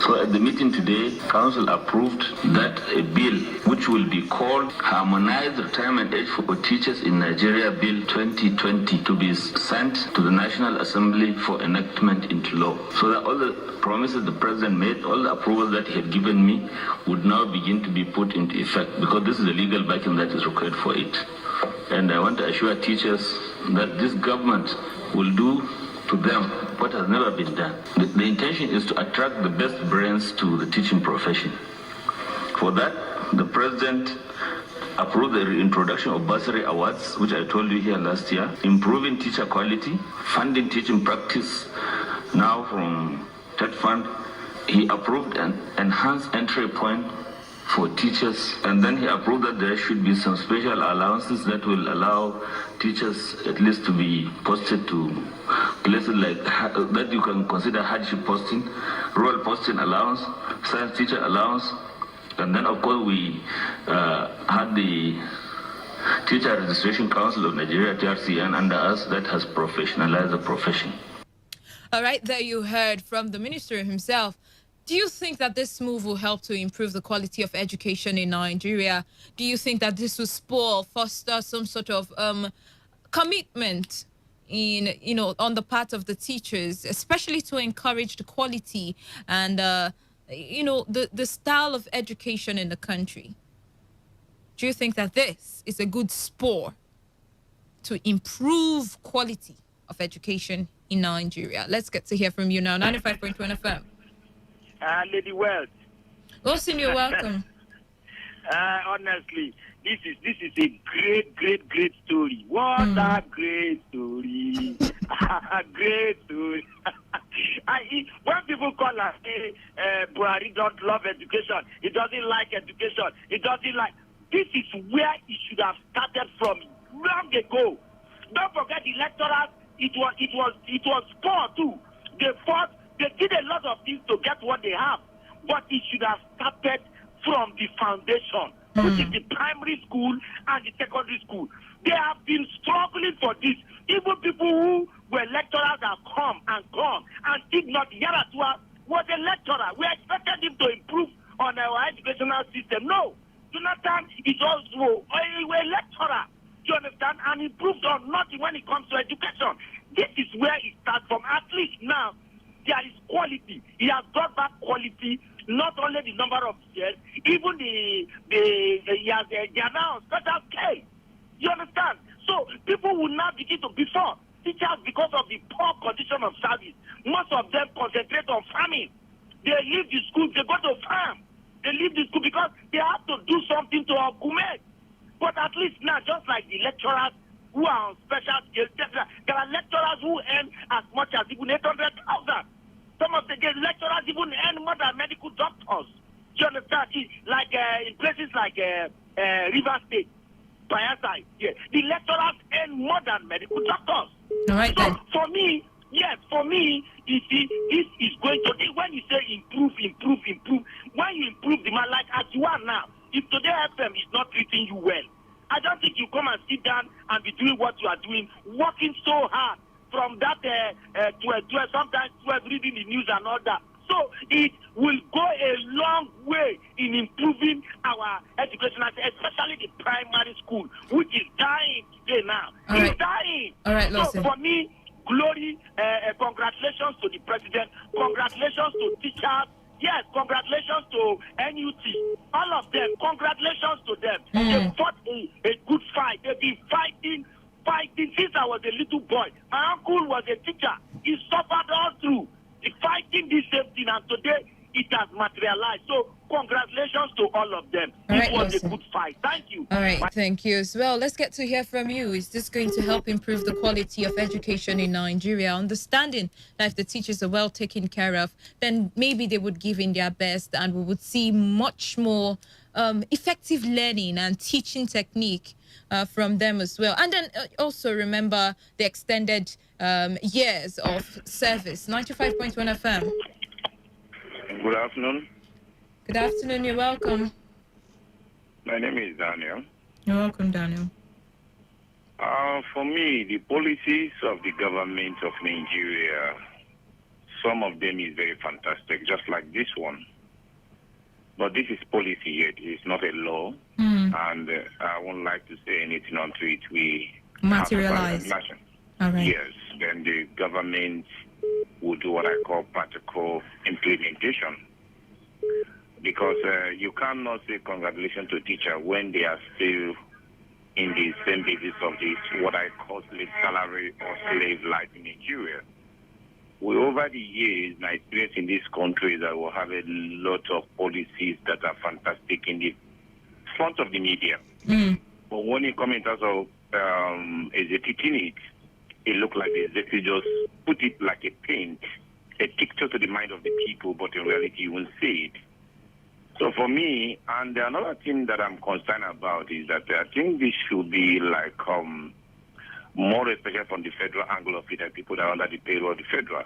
So at the meeting today, Council approved that a bill which will be called Harmonized Retirement Age for Teachers in Nigeria Bill 2020 to be sent to the National Assembly for enactment into law. So that all the promises the President made, all the approvals that he had given me would now begin to be put into effect, because this is the legal backing that is required for it. And I want to assure teachers that this government will do to them what has never been done. The intention is to attract the best brains to the teaching profession. For that, the President approved the reintroduction of bursary awards, which I told you here last year, improving teacher quality, funding teaching practice now from TED Fund. He approved an enhanced entry point for teachers, and then he approved that there should be some special allowances that will allow teachers at least to be posted to places like that you can consider hardship posting, rural posting allowance, science teacher allowance, and then of course we had the Teacher Registration Council of Nigeria, TRCN, under us, that has professionalized the profession. All right, there you heard from the minister himself. Do you think that this move will help to improve the quality of education in Nigeria? Do you think that this will foster some sort of commitment in, on the part of the teachers, especially to encourage the quality and, the style of education in the country? Do you think that this is a good spur to improve quality of education in Nigeria? Let's get to hear from you now. 95.1 FM. Lady Wells. Austin, you're welcome. Honestly, this is a great story. What a great story. Great story. When people call us, Buhari don't love education, he doesn't like education, this is where it should have started from long ago. Don't forget the lecturers, it was poor too. They fought. They did a lot of things to get what they have, but it should have started from the foundation, which is the primary school and the secondary school. They have been struggling for this. Even people who were lecturers have come and gone and did not. Yaratua was a lecturer. We expected him to improve on our educational system. No, Jonathan is also a lecturer. You understand? And improved on nothing when it comes to education. This is where it starts from. At least now, there is quality. He has brought back quality, not only the number of years, even they are now special case. You understand? So people will now begin to, before, teachers, because of the poor condition of service, most of them concentrate on farming. They leave the school, they go to farm. They leave the school because they have to do something to augment. But at least now, just like the lecturers who are on special skills, there are lecturers who earn as much as even 800,000. Some of the lecturers even earn more than medical doctors. Do you understand? Like in places like River State, Bayelsa, the lecturers earn more than medical doctors. All right, so for me, You see, this is going to, when you say improve, when you improve the man, like as you are now, if Today FM is not treating you well, I don't think you come and sit down and be doing what you are doing, working so hard from that 12, sometimes 12, reading the news and all that. So it will go a long way in improving our education, especially the primary school, which is dying today now. It's dying. All right, so Lawson. For me, glory, congratulations to the president, congratulations to teachers, yes, congratulations to NUT, all of them, congratulations to them. They fought a good fight. They've been fighting since I was a little boy. My uncle was a teacher. He suffered all through fighting this same thing, and today it has materialized. So congratulations to all of them. It was a good fight. Thank you. All right, thank you as well. Let's get to hear from you. Is this going to help improve the quality of education in Nigeria? Understanding that if the teachers are well taken care of, then maybe they would give in their best and we would see much more effective learning and teaching technique from them as well. And then also remember the extended years of service. 95.1 FM. Good afternoon. Good afternoon, you're welcome. My name is Daniel. You're welcome, Daniel. For me, the policies of the government of Nigeria, some of them is very fantastic, just like this one. But this is policy yet, it's not a law. And I won't like to say anything until it will materialize. All right. Yes, then the government will do what I call practical implementation. Because you cannot say congratulations to teacher when they are still in the same basis of this, what I call slave salary or slave life in Nigeria. We, over the years, my experience in this country is that we have a lot of policies that are fantastic in the front of the media. But when you come in terms of executing it looks like the executive just put it like a paint, a picture to the mind of the people, but in reality you won't see it. So for me, and another thing that I'm concerned about is that I think this should be like more especially from the federal angle of it, that people that are under the payroll of the federal,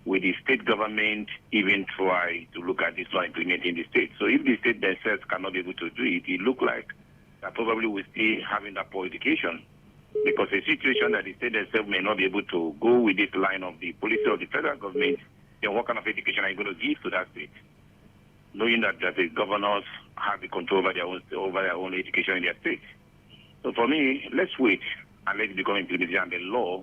with the state government even try to look at this law implementing the state. So if the state themselves cannot be able to do it, it looks like that probably we're still having that poor education. Because a situation that the state themselves may not be able to go with this line of the policy of the federal government, then what kind of education are you going to give to that state? Knowing that the governors have the control over their own education in their state. So for me, let's wait and let it become implemented under law,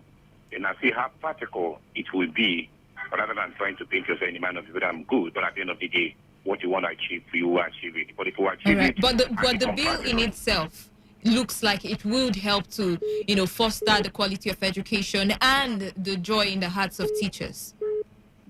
and I see how practical it will be, rather than trying to paint yourself in the mind of people that I'm good, but at the end of the day, what you want to achieve, you will achieve it. But if you achieve it... But the bill in itself looks like it would help to, foster the quality of education and the joy in the hearts of teachers.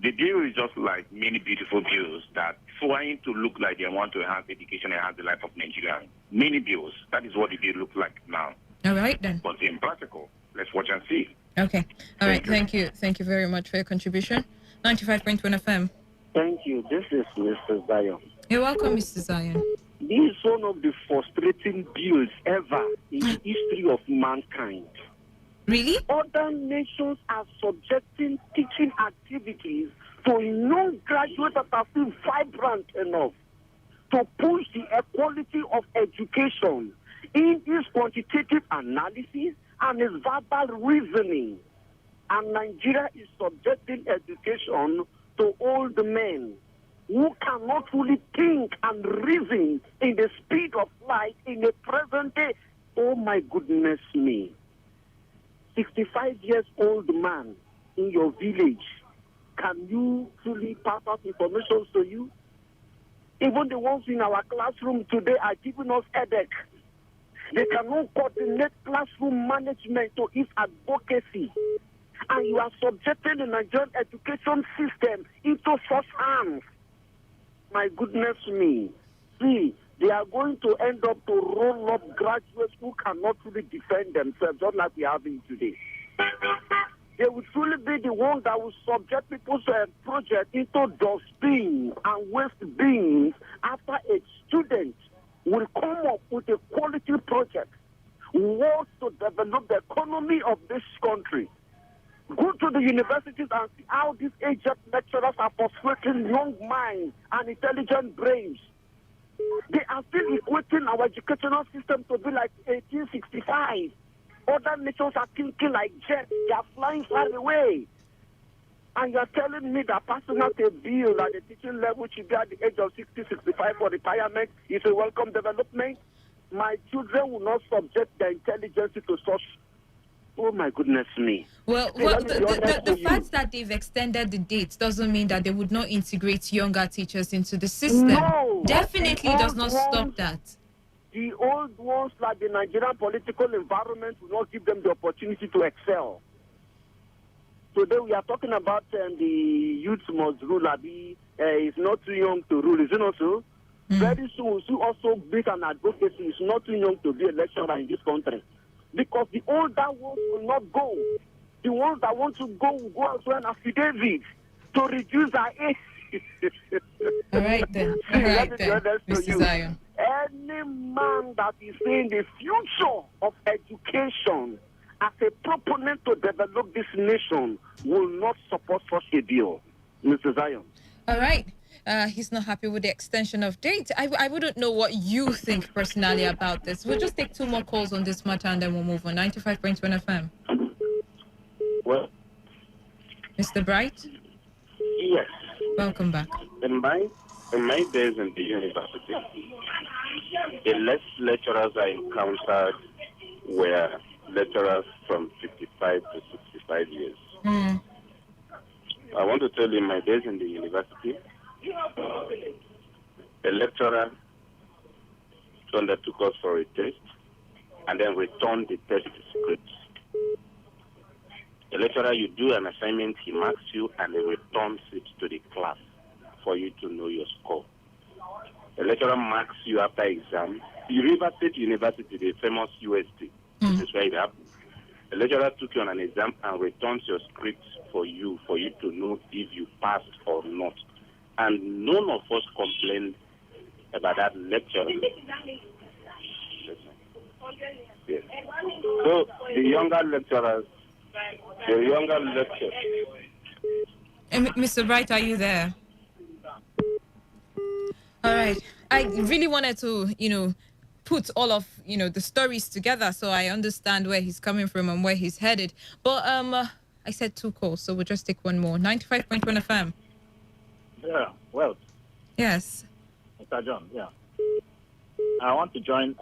The bill is just like many beautiful bills that trying to look like they want to enhance education and enhance the life of Nigerians. Many bills. That is what the bill looks like now. All right, then. But in practical, let's watch and see. Okay. All right. Thank you. Thank you very much for your contribution. 95.1 FM. Thank you. This is Mr. Zion. You're welcome, Mr. Zion. This is one of the frustrating bills ever in the history of mankind. Really? Other nations are subjecting teaching activities to young graduates that are still vibrant enough to push the equality of education in its quantitative analysis and its verbal reasoning. And Nigeria is subjecting education to old men who cannot fully think and reason in the speed of light in the present day. Oh my goodness me. 65 years old man in your village, can you fully pass out information to you? Even the ones in our classroom today are giving us headache. They cannot coordinate classroom management to its advocacy. And you are subjecting the Nigerian education system into such hands. My goodness me. See, they are going to end up to roll up graduates who cannot really defend themselves, just like we are having today. They will truly be the ones that will subject people's project into dustbin and waste bins after a student will come up with a quality project who wants to develop the economy of this country. Go to the universities and see how these aged lecturers are frustrating young minds and intelligent brains. They are still equating our educational system to be like 1865. Other nations are thinking like jets. They are flying far away. And you're telling me that passing out a bill at the teaching level should be at the age of 60, 65 for retirement is a welcome development? My children will not subject their intelligence to such. Oh my goodness me. Well, the fact that they've extended the dates doesn't mean that they would not integrate younger teachers into the system. No, definitely does not stop that. The old ones, like the Nigerian political environment, will not give them the opportunity to excel. Today we are talking about the youth must rule. Is not too young to rule, is it not so? Very soon we'll also make an advocacy. It's not too young to be a lecturer in this country. Because the older ones will not go. The ones that want to go will go as well affidavit to reduce our age. All right then. All right then, Mr. Zion. Any man that is saying the future of education as a proponent to develop this nation will not support such a bill, Mr. Zion. All right. He's not happy with the extension of date. I wouldn't know what you think personally about this. We'll just take 2 more calls on this matter and then we'll move on. 95.1 FM. Well, Mr. Bright? yes. Welcome back. In my days in the university, the less lecturers I encountered were lecturers from 55 to 65 years. I want to tell you, in my days in the university, a lecturer undertook us for a test and then returned the test scripts. A lecturer, you do an assignment, he marks you and he returns it to the class for you to know your score. A lecturer marks you after exam. The River State University, the famous UST, this is where it happened. A lecturer took you on an exam and returns your scripts for you to know if you passed or not. And none of us complained about that lecture. Yes. So the younger lecturers. Mr. Bright, are you there? All right. I really wanted to, put all of, the stories together so I understand where he's coming from and where he's headed. But I said 2 calls, so we'll just take 1 more. 95.1 FM. Yeah, well. Yes. Mr. John, yeah. I want to join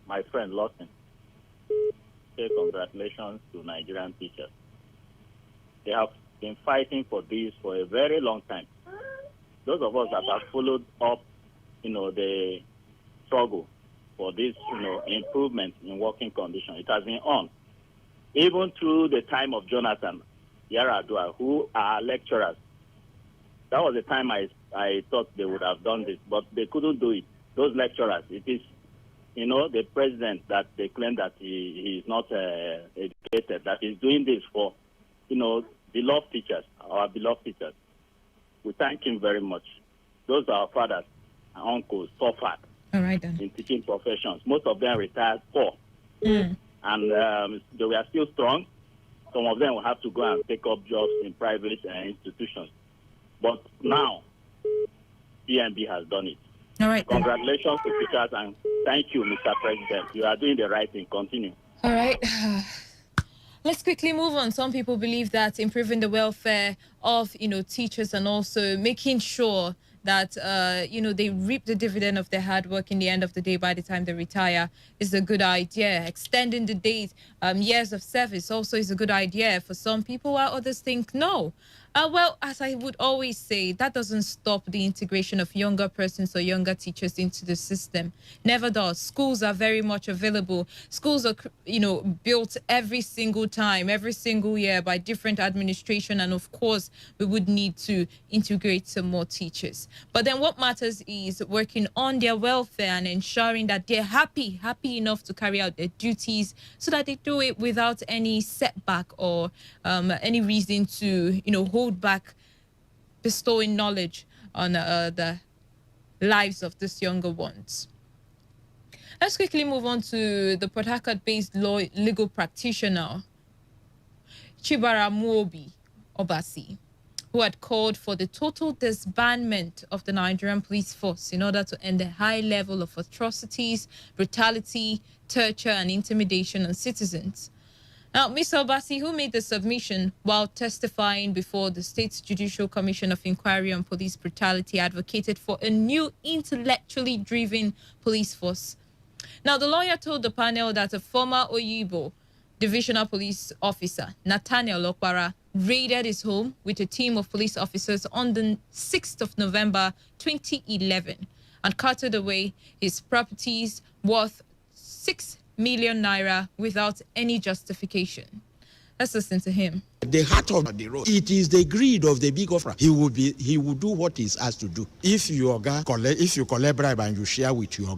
my friend Lawson. Say congratulations to Nigerian teachers. They have been fighting for this for a very long time. Those of us that have followed up, the struggle for this, improvement in working conditions, it has been on. Even through the time of Jonathan Yaradua, who are lecturers. That was the time I thought they would have done this, but they couldn't do it. Those lecturers, it is, the president that they claim that he is not educated, that is doing this for, beloved teachers, our beloved teachers. We thank him very much. Those are our fathers and uncles suffered in teaching professions. Most of them retired poor. And they were still strong. Some of them will have to go and take up jobs in private institutions. But now, PNB has done it. All right. Congratulations to teachers and thank you, Mr. President. You are doing the right thing. Continue. All right. Let's quickly move on. Some people believe that improving the welfare of, teachers and also making sure that, they reap the dividend of their hard work in the end of the day by the time they retire is a good idea. Extending the date, years of service also is a good idea for some people, while others think no. Well, as I would always say, that doesn't stop the integration of younger persons or younger teachers into the system. Never does. Schools are very much available. Schools are, built every single time, every single year by different administration. And of course, we would need to integrate some more teachers. But then what matters is working on their welfare and ensuring that they're happy enough to carry out their duties so that they do it without any setback or any reason to, hold back bestowing knowledge on the lives of these younger ones. Let's quickly move on to the Port Harcourt-based legal practitioner. Chibaramuobi Obasi, who had called for the total disbandment of the Nigerian police force in order to end the high level of atrocities, brutality, torture, and intimidation on citizens. Now, Mr. Obasi, who made the submission while testifying before the State Judicial Commission of Inquiry on Police Brutality, advocated for a new intellectually driven police force. Now, the lawyer told the panel that a former Oyibo divisional police officer, Nathaniel Okpara, raided his home with a team of police officers on the 6th of November 2011 and carted away his properties worth 6 million naira without any justification. Let's listen to him. The heart of the road. It is the greed of the big offer. He will do what he's asked to do. If you collect bribe and you share with your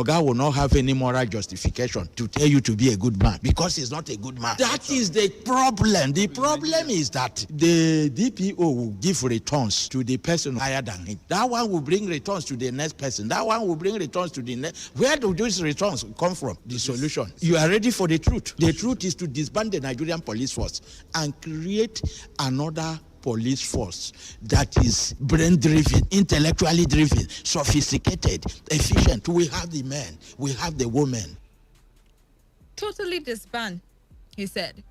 guy will not have any moral justification to tell you to be a good man because he's not a good man. That is the problem. The problem is that the DPO will give returns to the person higher than him. That one will bring returns to the next person. That one will bring returns to the next. Where do these returns come from? The solution. You are ready for the truth. The truth is to disband the Nigerian police force and create another police force that is brain-driven, intellectually driven, sophisticated, efficient. We have the men, we have the women. Totally disband, he said.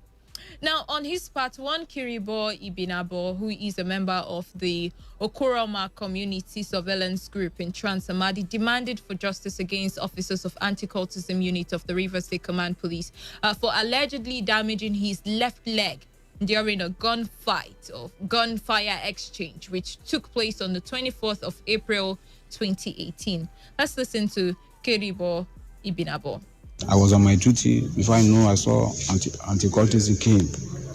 Now, on his part, one Kiribo Ibinabo, who is a member of the Okoroma Community Surveillance Group in Trans-Amadi, demanded for justice against officers of anti-cultism unit of the Rivers State Command Police for allegedly damaging his left leg during a gunfight or gunfire exchange, which took place on the 24th of April 2018. Let's listen to Kiribo Ibinabo. I was on my duty. Before I know, I saw anti-cultism came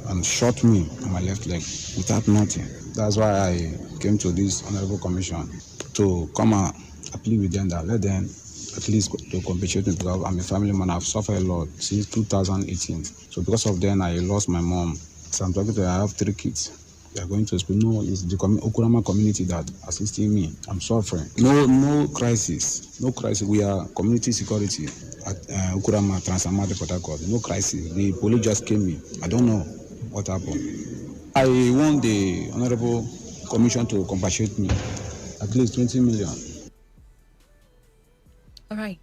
and shot me on my left leg without nothing. That's why I came to this honorable commission to come and appeal with them that let them at least to compensate me because I'm a family man. I've suffered a lot since 2018. So because of them, I lost my mom. So I'm talking to I have 3 kids. They are going to school. No, it's the Okurama community that assisting me. I'm suffering. No crisis. No crisis. We are community security at Okurama, Trans-Amadi, Port Harcourt. No crisis. The police just came in. I don't know what happened. I want the honorable commission to compensate me at least 20 million. All right.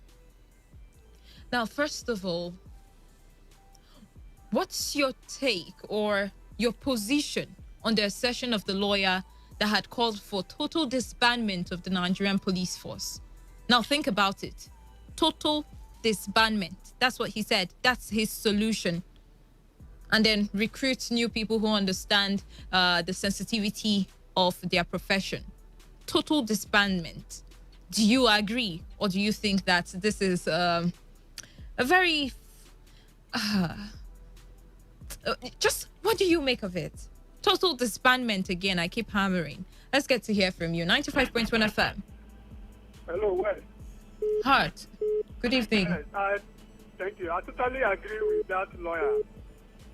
Now, first of all, what's your take or your position on the assertion of the lawyer that had called for total disbandment of the Nigerian police force? Now, think about it. Total disbandment. That's what he said. That's his solution. And then recruit new people who understand the sensitivity of their profession. Total disbandment. Do you agree? Or do you think that this is a very... just what do you make of it? Total disbandment again. I keep hammering. Let's get to hear from you. 95.1 FM. Hello, Wes. Heart. Good evening. Yes, thank you. I totally agree with that lawyer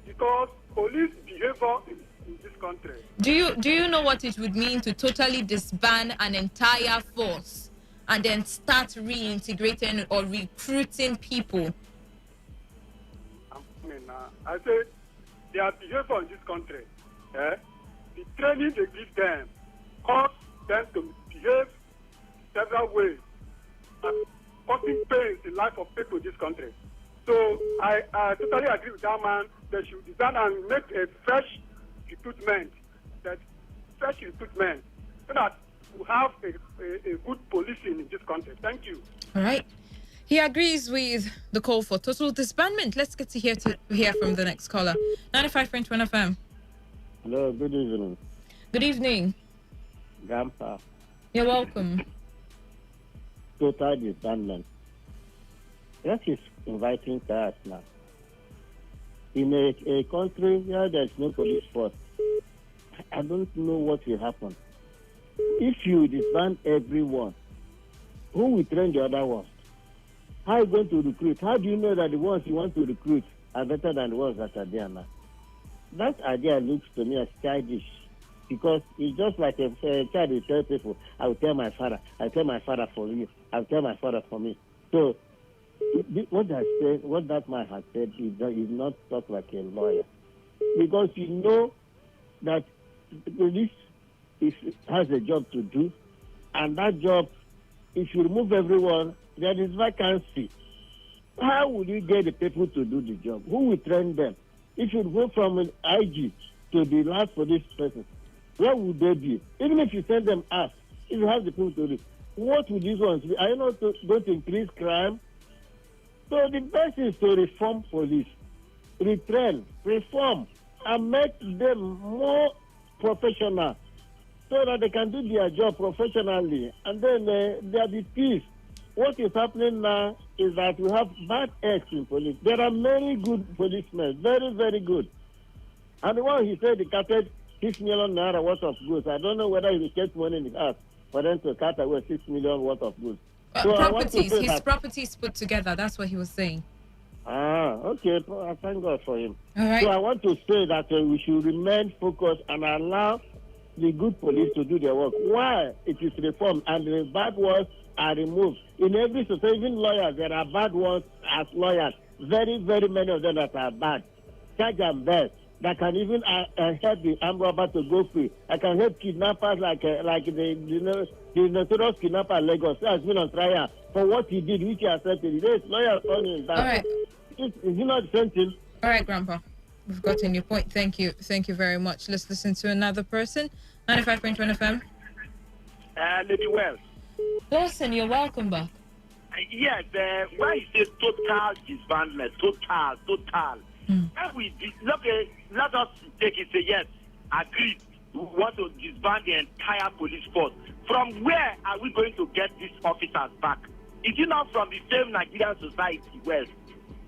because police behavior in this country. Do you know what it would mean to totally disband an entire force and then start reintegrating or recruiting people? I say their behavior in this country, the training they give them cause them to behave several ways, causing pains in the life of people in this country. So I totally agree with that man. They should design and make a fresh recruitment, so that we have a good policing in this country. Thank you. All right. He agrees with the call for total disbandment. Let's get to hear from the next caller. 95.1 FM. Hello, good evening. Good evening. Grandpa. You're welcome. Total disbandment. That is inviting chaos now. In a country where there's no police force, I don't know what will happen. If you disband everyone, who will train the other ones? How are you going to recruit? How do you know that the ones you want to recruit are better than the ones that are there now? That idea looks to me as childish because it's just like a child will tell people, I will tell my father for you, I will tell my father for me. So what that man has said is not talk like a lawyer. because you know that the police has a job to do, and that job, if you remove everyone, there is vacancy. How will you get the people to do the job? Who will train them? If you go from an IG to the last police person, where would they be? Even if you send them out, if you have the people to do, what would these ones be? Are you not going to increase crime? So the best is to reform police, retrain, reform, and make them more professional so that they can do their job professionally. And then there'll be peace. What is happening now is that we have bad eggs in police. There are many good policemen, very, very good. And the one he said he carted 6 million naira worth of goods. I don't know whether he kept money in his house for them to cut away 6 million worth of goods. So properties, his properties put together. That's what he was saying. Okay. I thank God for him. All right. So I want to say that we should remain focused and allow the good police to do their work. Why it is reformed and the bad ones are removed. In every society, even lawyers, there are bad ones as lawyers. Very, very many of them that are bad. Charge and best. That can even help the armed robber to go free. I can help kidnappers like the notorious kidnapper in Lagos who has been on trial for what he did, which he accepted. There is lawyers on his back. All right. Is he not the same thing? All right, Grandpa. We've gotten your point. Thank you. Thank you very much. Let's listen to another person. 95.1 FM. Lady Wells. Lawson, you're welcome back. Yes, why is it total disbandment? Total. Let us take it, say yes, agreed. We want to disband the entire police force. From where are we going to get these officers back? Is it not from the same Nigerian society? Well,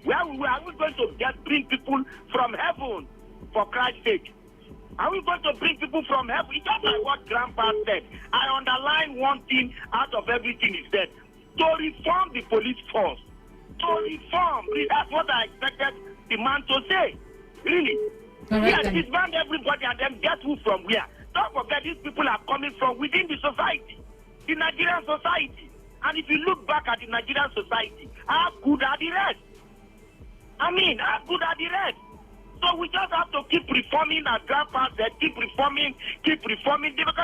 where are we going to bring people from heaven, for Christ's sake? Are we going to bring people from heaven? It's just like what Grandpa said. I underline one thing out of everything he said. To reform the police force. To reform. That's what I expected the man to say. Really. Yes, disband everybody and then get who from where. Don't forget these people are coming from within the society. The Nigerian society. And if you look back at the Nigerian society, how good are the rest? How good are the rest? So we just have to keep reforming, as Grandpa said, keep reforming, because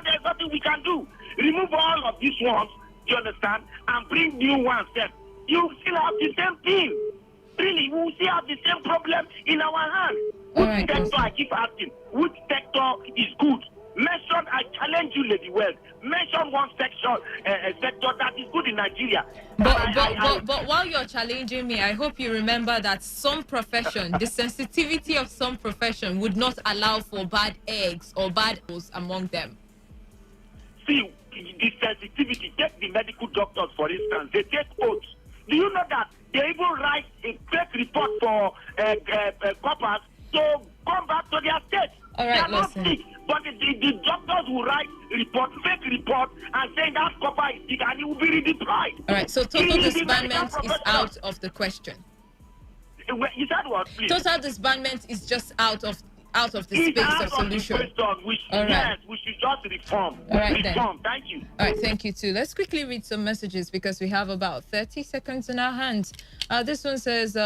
there's nothing we can do. Remove all of these ones, you understand, and bring new ones then. You still have the same thing. Really, we still have the same problem in our hands. Which sector, I keep asking, which sector is good? Mention, I challenge you, Lady Wells, mention one sector that is good in Nigeria. But while you're challenging me, I hope you remember that some profession, the sensitivity of some profession would not allow for bad eggs or bad apples among them. See, the sensitivity, take the medical doctors, for instance, they take oaths. Do you know that they even write a fake report for coppers to come back to their state? All right, they are not sick, but the doctors will write fake report, and saying that copper is sick and he will be redeployed. All right, so total disbandment is out of the question. You said what, please? Total disbandment is just out of the space of solution. Yes, we should just reform. All right, reform. Thank you. All right, thank you too. Let's quickly read some messages because we have about 30 seconds in our hands. This one says,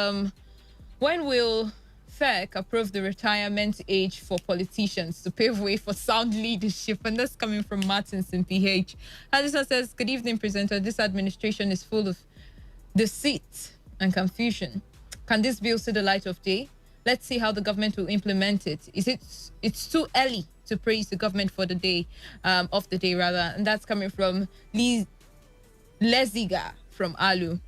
when will FEC approve the retirement age for politicians to pave way for sound leadership? And that's coming from Martins in PH. This one says, good evening, presenter. This administration is full of deceit and confusion. Can this bill see the light of day? Let's see how the government will implement it. It's too early to praise the government for the day, of the day rather. And that's coming from Leziga from Alu.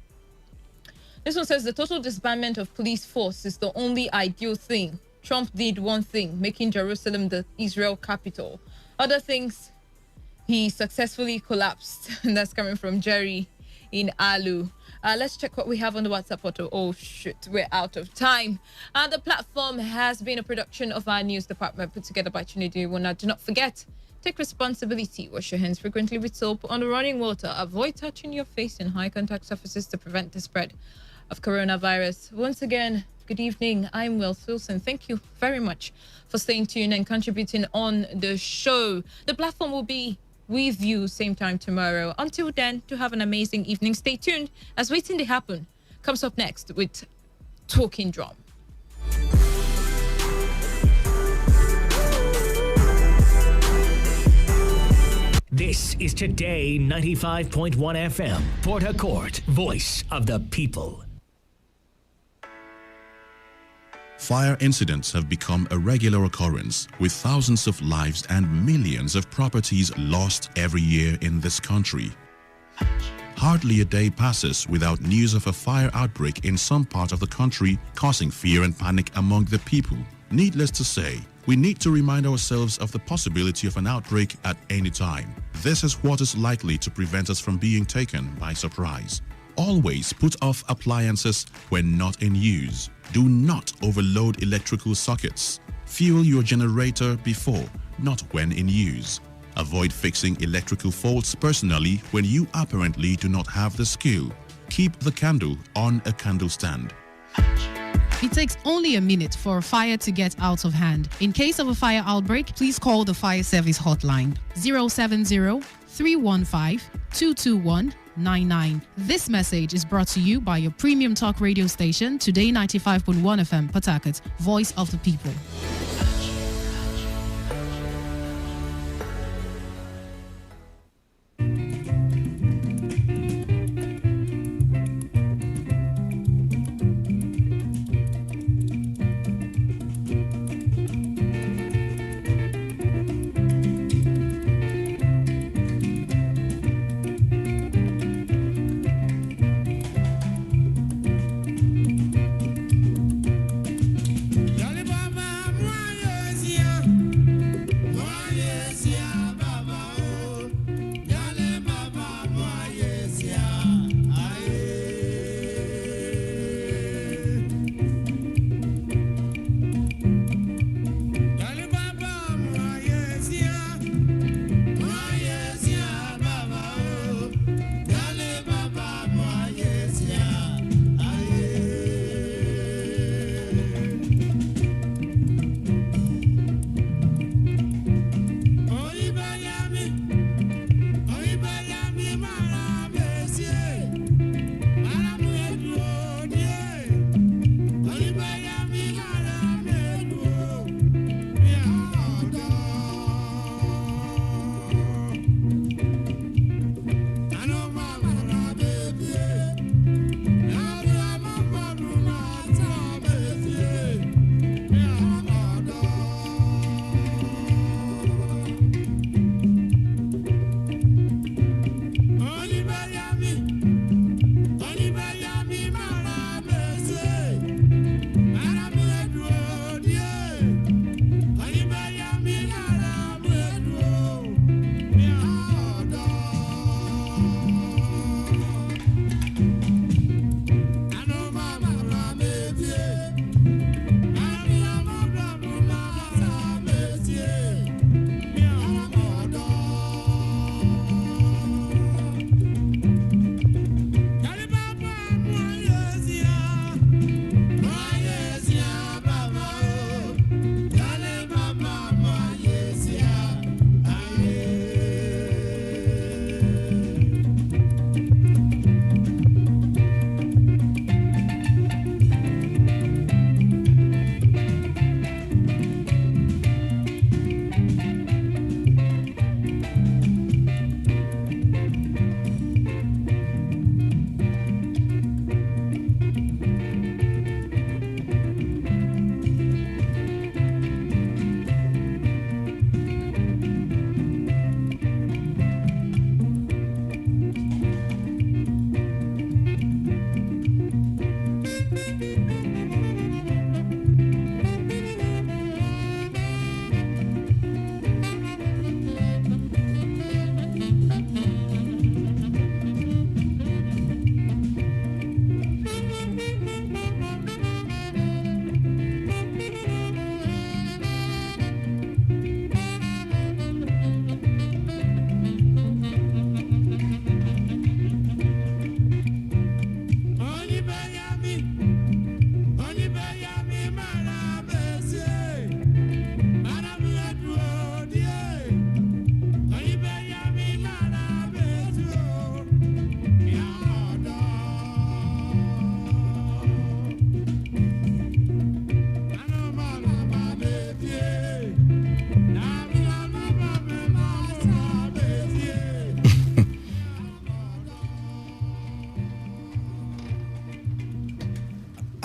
This one says the total disbandment of police force is the only ideal thing. Trump did one thing, making Jerusalem the Israel capital. Other things, he successfully collapsed. And that's coming from Jerry in Alu. Let's check what we have on the WhatsApp portal. Oh, shoot, we're out of time. The platform has been a production of our news department put together by Trinity Wona. Do not forget, take responsibility. Wash your hands frequently with soap on the running water. Avoid touching your face in high contact surfaces to prevent the spread of coronavirus. Once again, good evening. I'm Wealth Wilson. Thank you very much for staying tuned and contributing on the show. The platform will be with you same time tomorrow. Until then, to have an amazing evening. Stay tuned as Waiting to Happen comes up next with Talking Drum. is Today 95.1 FM, Port Harcourt, voice of the people. Fire incidents have become a regular occurrence, with thousands of lives and millions of properties lost every year in this country. Hardly a day passes without news of a fire outbreak in some part of the country, causing fear and panic among the people. Needless to say, we need to remind ourselves of the possibility of an outbreak at any time. This is what is likely to prevent us from being taken by surprise. Always put off appliances when not in use. Do not overload electrical sockets. Fuel your generator before, not when in use. Avoid fixing electrical faults personally when you apparently do not have the skill. Keep the candle on a candle stand. It takes only a minute for a fire to get out of hand. In case of a fire outbreak, please call the fire service hotline 070-315-221-99. This message is brought to you by your premium talk radio station, Today 95.1 FM, Port Harcourt, voice of the people. Mama,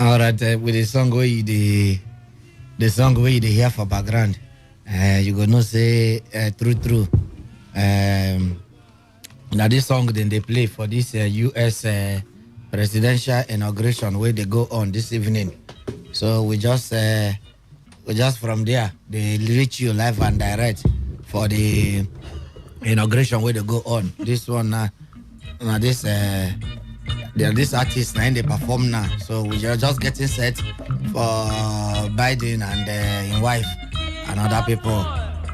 All right, with the song where you hear for background, you gonna say true. Now this song then they play for this U.S. Presidential inauguration where they go on this evening. So we just from there they reach you live and direct for the inauguration where they go on. This one now this this artist now they perform now. So we are just getting set for Biden and his wife and other people.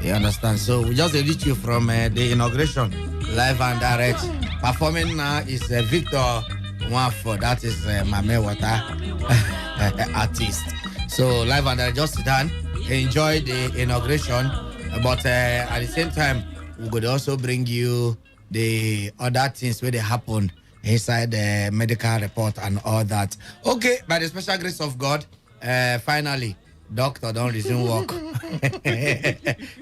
You understand? So we just reach you from the inauguration live and direct. Performing now is Victor Nwafo. That is my main water artist. So live and direct, just sit down, enjoy the inauguration. But at the same time, we could also bring you the other things where they happen inside the medical report and all that. Okay, by the special grace of God, finally, doctor don't resume work.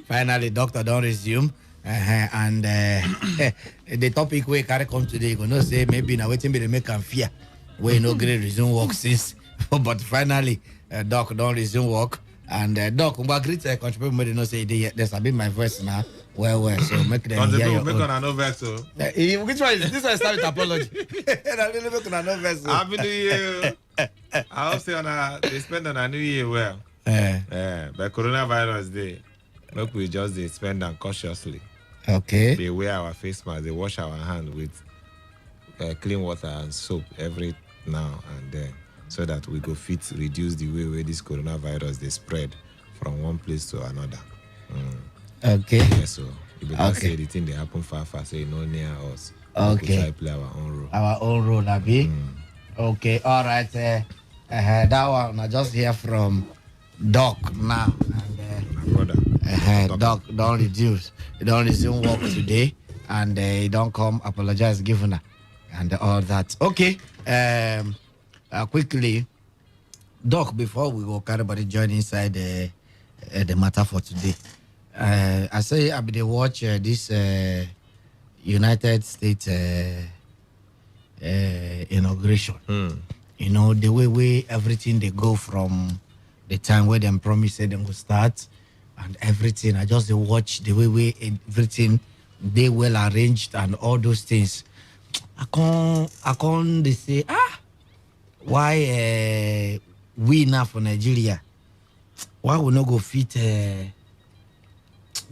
Finally, doctor don't resume. And the topic we carry come today, you gonna say maybe now waiting me to make them fear. We no great resume work since, but finally, doc don't resume work. And doc, we agree to contribute more than no say there's a bit my voice now. Well, so make them hear your make own. on no verse. Which one is this? One start with apology. I really make on no verse. Happy New Year. I hope they spend on a New Year well. But coronavirus day, make we just they spend them cautiously. Okay. They wear our face mask. They wash our hand with clean water and soap every now and then, so that we go fit reduce the way where this coronavirus they spread from one place to another. Okay. Yeah, so you better say the thing they happen far, say no near us. Okay. We try play our own role. Our own role, Abi. Okay. All right. That one I just hear from Doc now. And, my brother. Doc don't reduce. He don't resume work today, and he don't come apologize, governor, and all that. Okay. Quickly, Doc, before we go, everybody join inside the matter for today. I say I be watch this United States inauguration. You know, the way everything they go from the time where them promise they will start and everything. I just watch the way everything they well arranged and all those things. I can't they say why we now for Nigeria, why we not go fit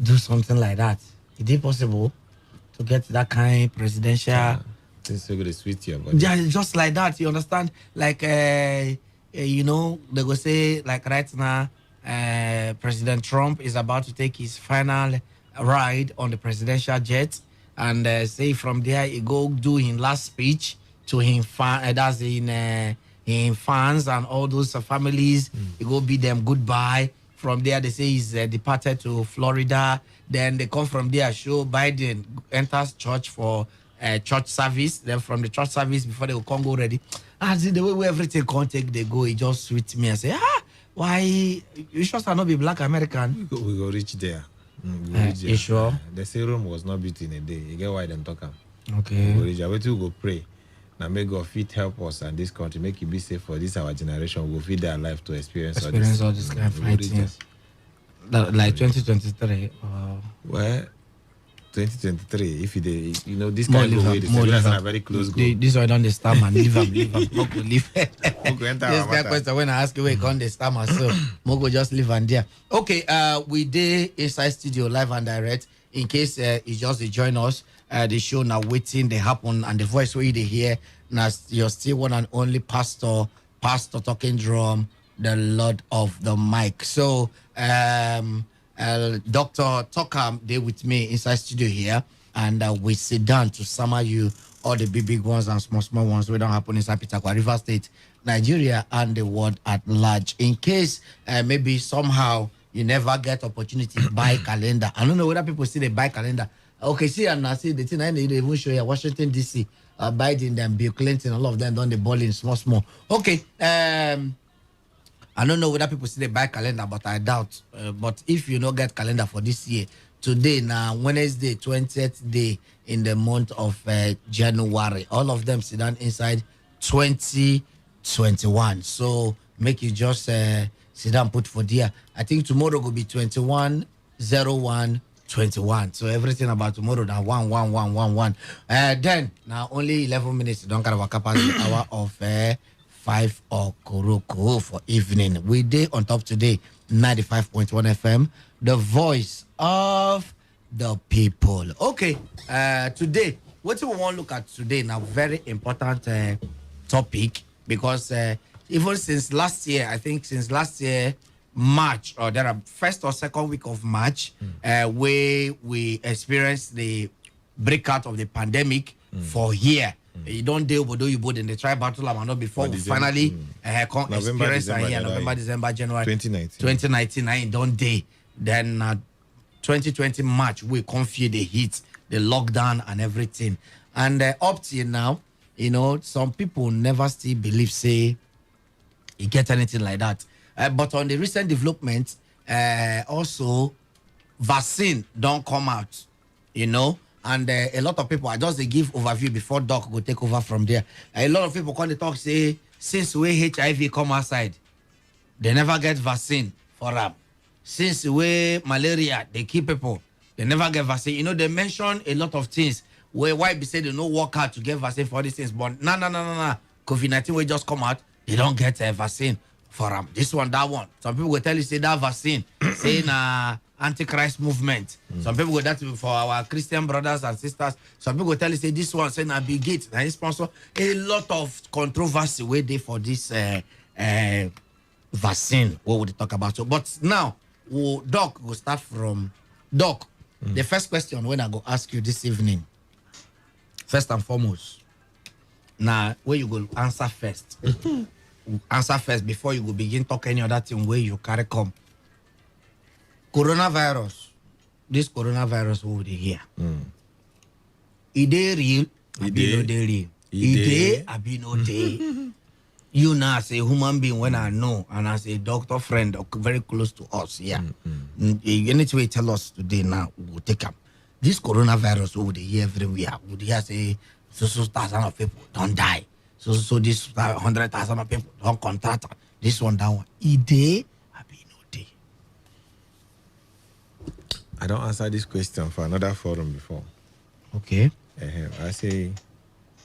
do something like that? Is it possible to get that kind of presidential? This is going sweet here, but Yeah, just like that. You understand? Like you know, they go say like right now, President Trump is about to take his final ride on the presidential jet, and say from there he go do his last speech to him that's in fans and all those families. He go bid them goodbye. From there, they say he's departed to Florida. Then they come from there, show Biden enters church for church service. Then from the church service, before they will come go ready. And see the way everything can't take, they go, it just sweet me and say, why? You sure not be black American? we go reach there. You sure? They say Rome was not built in a day. You get why them talk am. Okay. We go reach there. Wait till we go pray. Now may God fit help us and this country, make it be safe for this our generation. We'll feed their life to experience all this kind of things. Like 2023. Well, 2023. If you know this kind of way, the are very close. This one don't stammer. Leave them. Moko leave. This guy question when I ask you where can't they stammer, so Moko just leave and there. Okay, we did inside studio live and direct. In case you just join us, the show now waiting, they happen, and the voice where they hear now you're still one and only pastor talking drum, the Lord of the mic. So Dr. Tokam, they with me inside studio here, and we sit down to summer you all the big ones and small ones we don't happen inside Pitakwa, River State, Nigeria, and the world at large. In case maybe somehow you never get opportunity to buy calendar. I don't know whether people see they buy calendar. Okay, see, and I see the thing I need to even show you Washington DC, Biden, them, Bill Clinton, all of them done the ball in small. Okay, I don't know whether people see they buy calendar, but I doubt. But if you not get calendar for this year, today now Wednesday, 20th day in the month of January, all of them sit down inside 20 21. So make you just sit down, put for there. I think tomorrow will be 210121. So everything about tomorrow now 11111. Then now only 11 minutes. Don't kind of a capacity hour of 5 o'clock for evening. We day on top today 95.1 FM, the voice of the people. Okay, today what we want to look at today now very important topic because even since last year, I think since last year March or there are first or second week of March, where we experienced the breakout of the pandemic for here. You don't deal with you in the try battle and before we finally experience here November, December, January 2019. I don't day. Then 2020 March we come feel the heat, the lockdown and everything. And up till now, you know, some people never still believe say you get anything like that. But on the recent development, also vaccine don't come out, you know, and a lot of people, I just they give overview before Doc go take over from there. A lot of people call the talk say since we HIV come outside, they never get vaccine for them. Since we malaria, they keep people, they never get vaccine. You know, they mention a lot of things where why be say they no work hard to get vaccine for these things, but no. COVID-19 will just come out, they don't get a vaccine for them. This one, that one. Some people will tell you say that vaccine, say na antichrist movement. Some people will that for our Christian brothers and sisters. Some people will tell you say this one say na Bill Gates, na his sponsor. A lot of controversy where they for this vaccine. What would they talk about? So, but now, Doc will start from Doc. The first question when I go ask you this evening, first and foremost, now where you go answer first. Answer first before you go begin talk any other thing where you carry come. Coronavirus. This coronavirus over here. Is they real? Abi no they real? Is they? Abi no they? You now as a human being when I know and as a doctor friend very close to us, yeah. Anything you tell us today now, we'll take up. This coronavirus over here everywhere. Would you say so thousand of people don't die? So this 100,000 of people don't contract this one, that one. Ide, abi no day. I don't answer this question for another forum before. Okay. I say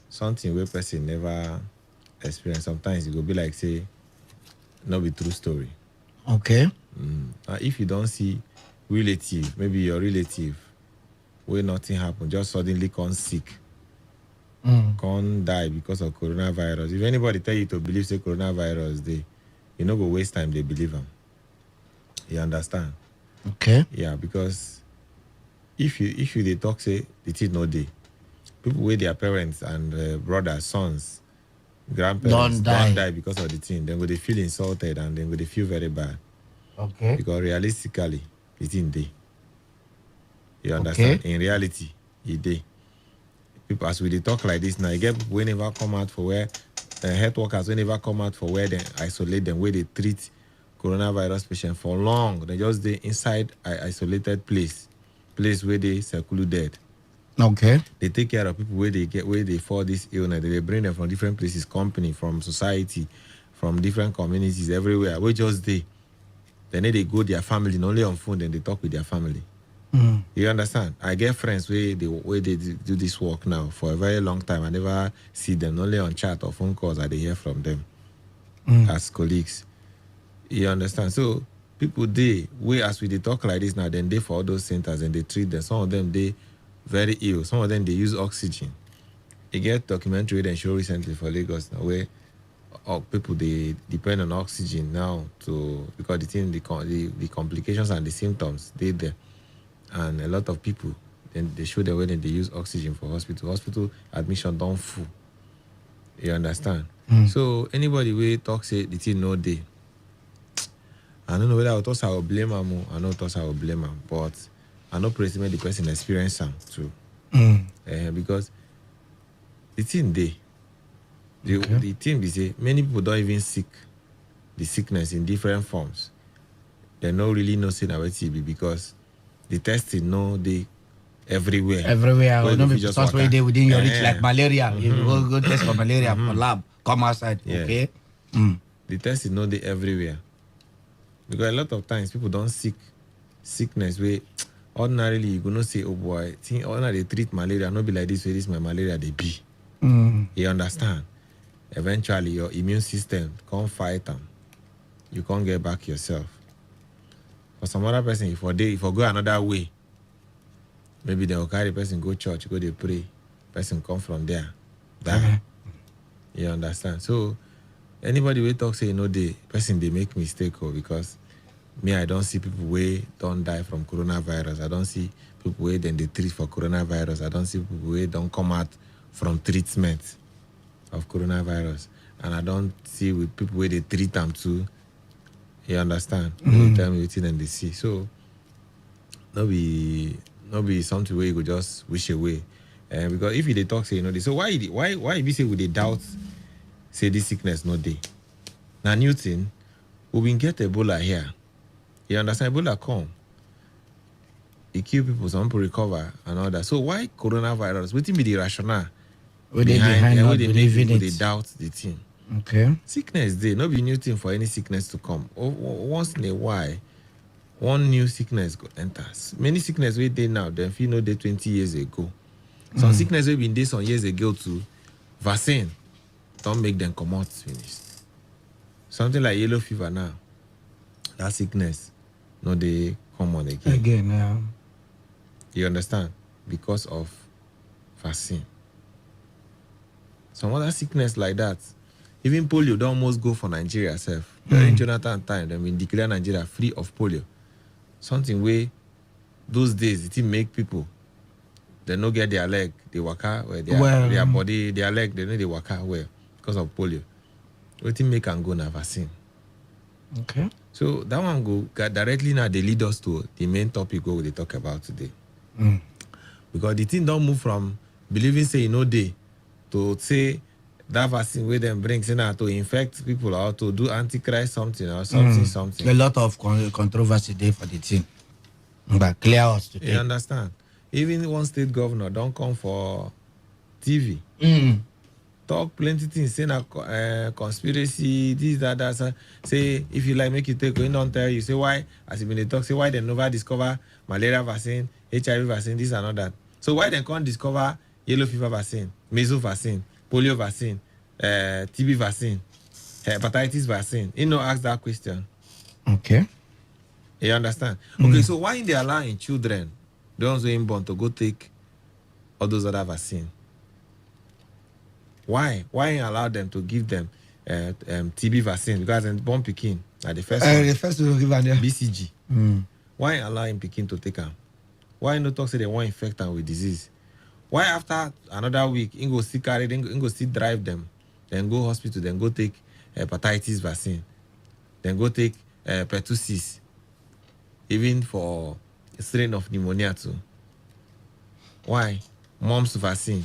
something where person never experience. Sometimes it will be like say, not be true story. Okay. If you don't see relative, maybe your relative, where nothing happen, just suddenly come sick. Can't die because of coronavirus. If anybody tell you to believe say coronavirus, you know go waste time, they believe them. You understand? Okay. Yeah, because if you they talk say the thing no day, people with their parents and brothers, sons, grandparents don't die because of the thing, then they feel insulted and then they feel very bad. Okay. Because realistically, it's in day. You understand? Okay. In reality, it day. People, as we talk like this now, you get people whenever come out for where health workers whenever come out for where they isolate them, where they treat coronavirus patients for long. They just stay inside isolated place where they secluded. Okay. They take care of people where they fall this illness. They bring them from different places, company, from society, from different communities, everywhere. We just they. Then they go their family, not only on phone, then they talk with their family. You understand? I get friends where they do this work now for a very long time. I never see them, only on chat or phone calls I hear from them as colleagues. You understand? So people as we talk like this now, then they for all those centers and they treat them. Some of them they very ill. Some of them they use oxygen. You get documentary they show recently for Lagos now where people they depend on oxygen now because the complications and the symptoms they there. And a lot of people, then they show the way that they use oxygen for hospital. Hospital admission don't full. You understand? So anybody will talk say the thing no day. I don't know whether I thought I will blame them or I know thought I will blame them, but I know the person experience them too. Because the thing day, the thing we say many people don't even seek the sickness in different forms. They don't really know say now TB because the testing they everywhere. Everywhere. Or not just where they within your reach like malaria. You go test for malaria for lab. Come outside. Yeah. Okay. The test is not there everywhere. Because a lot of times people don't seek sickness where ordinarily you gonna say, oh boy, think ordinarily they treat malaria, not be like this way, this my malaria they be. You understand? Eventually your immune system can't fight them. You can't get back yourself. For some other person, if I go another way, maybe they will carry the person go church, go they pray, person come from there. Die. You understand? So anybody will talk say the person they make mistake because me I don't see people where don't die from coronavirus. I don't see people where then they treat for coronavirus. I don't see people where don't come out from treatment of coronavirus. And I don't see with people where they treat them too. You understand? They tell me within and they see. So not be something where you could just wish away. Because if they talk say this, so why we say would they doubt say this sickness not day? Now new thing, we will get Ebola here. You understand? Ebola come. It kill people, some people recover and all that. So why coronavirus? What be the rationale behind not they make believing people it? they doubt the thing? Okay. Sickness day, not be new thing for any sickness to come. Once in a while, one new sickness go enters. Many sickness we dey now, then feel no day 20 years ago. Some sickness we been there some years ago too. Vaccine don't make them come out finished. Something like yellow fever now. That sickness, no they come on again. Again, yeah. You understand? Because of vaccine. Some other sickness like that, even polio don't almost go for Nigeria itself. During Jonathan time, they been declare Nigeria free of polio. Something where those days it make people they no get their leg, they waka where their body, their leg, they know they waka well because of polio. What make and go na vaccine. Okay. So that one go directly now they lead us to the main topic where we talk about today. Because the thing don't move from believing say day to say that vaccine where them bring to infect people or to do antichrist something or something. A lot of controversy there for the thing. But clear us today. You understand? Even one state governor don't come for TV. Talk plenty things, say conspiracy, this, that. Say if you like, make you take. We don't tell you. Say why? As if they talk, say why they never discover malaria vaccine, HIV vaccine, this and all that. So why they can't discover yellow fever vaccine, measles vaccine, polio vaccine, TB vaccine, hepatitis vaccine? You know, ask that question. Okay. You understand? Okay, so why they allowing children, the ones who are born, to go take all those other vaccines? Why allow them to give them TB vaccine? Because in born Pekin, the first one, the first one give BCG. Why allow him Pekin to take them? Why no talk say they want infect them with disease? Why after another week, he go still carry them, he go still drive them, then go hospital, then go take hepatitis vaccine, then go take pertussis, even for a strain of pneumonia too. Why? Mumps vaccine.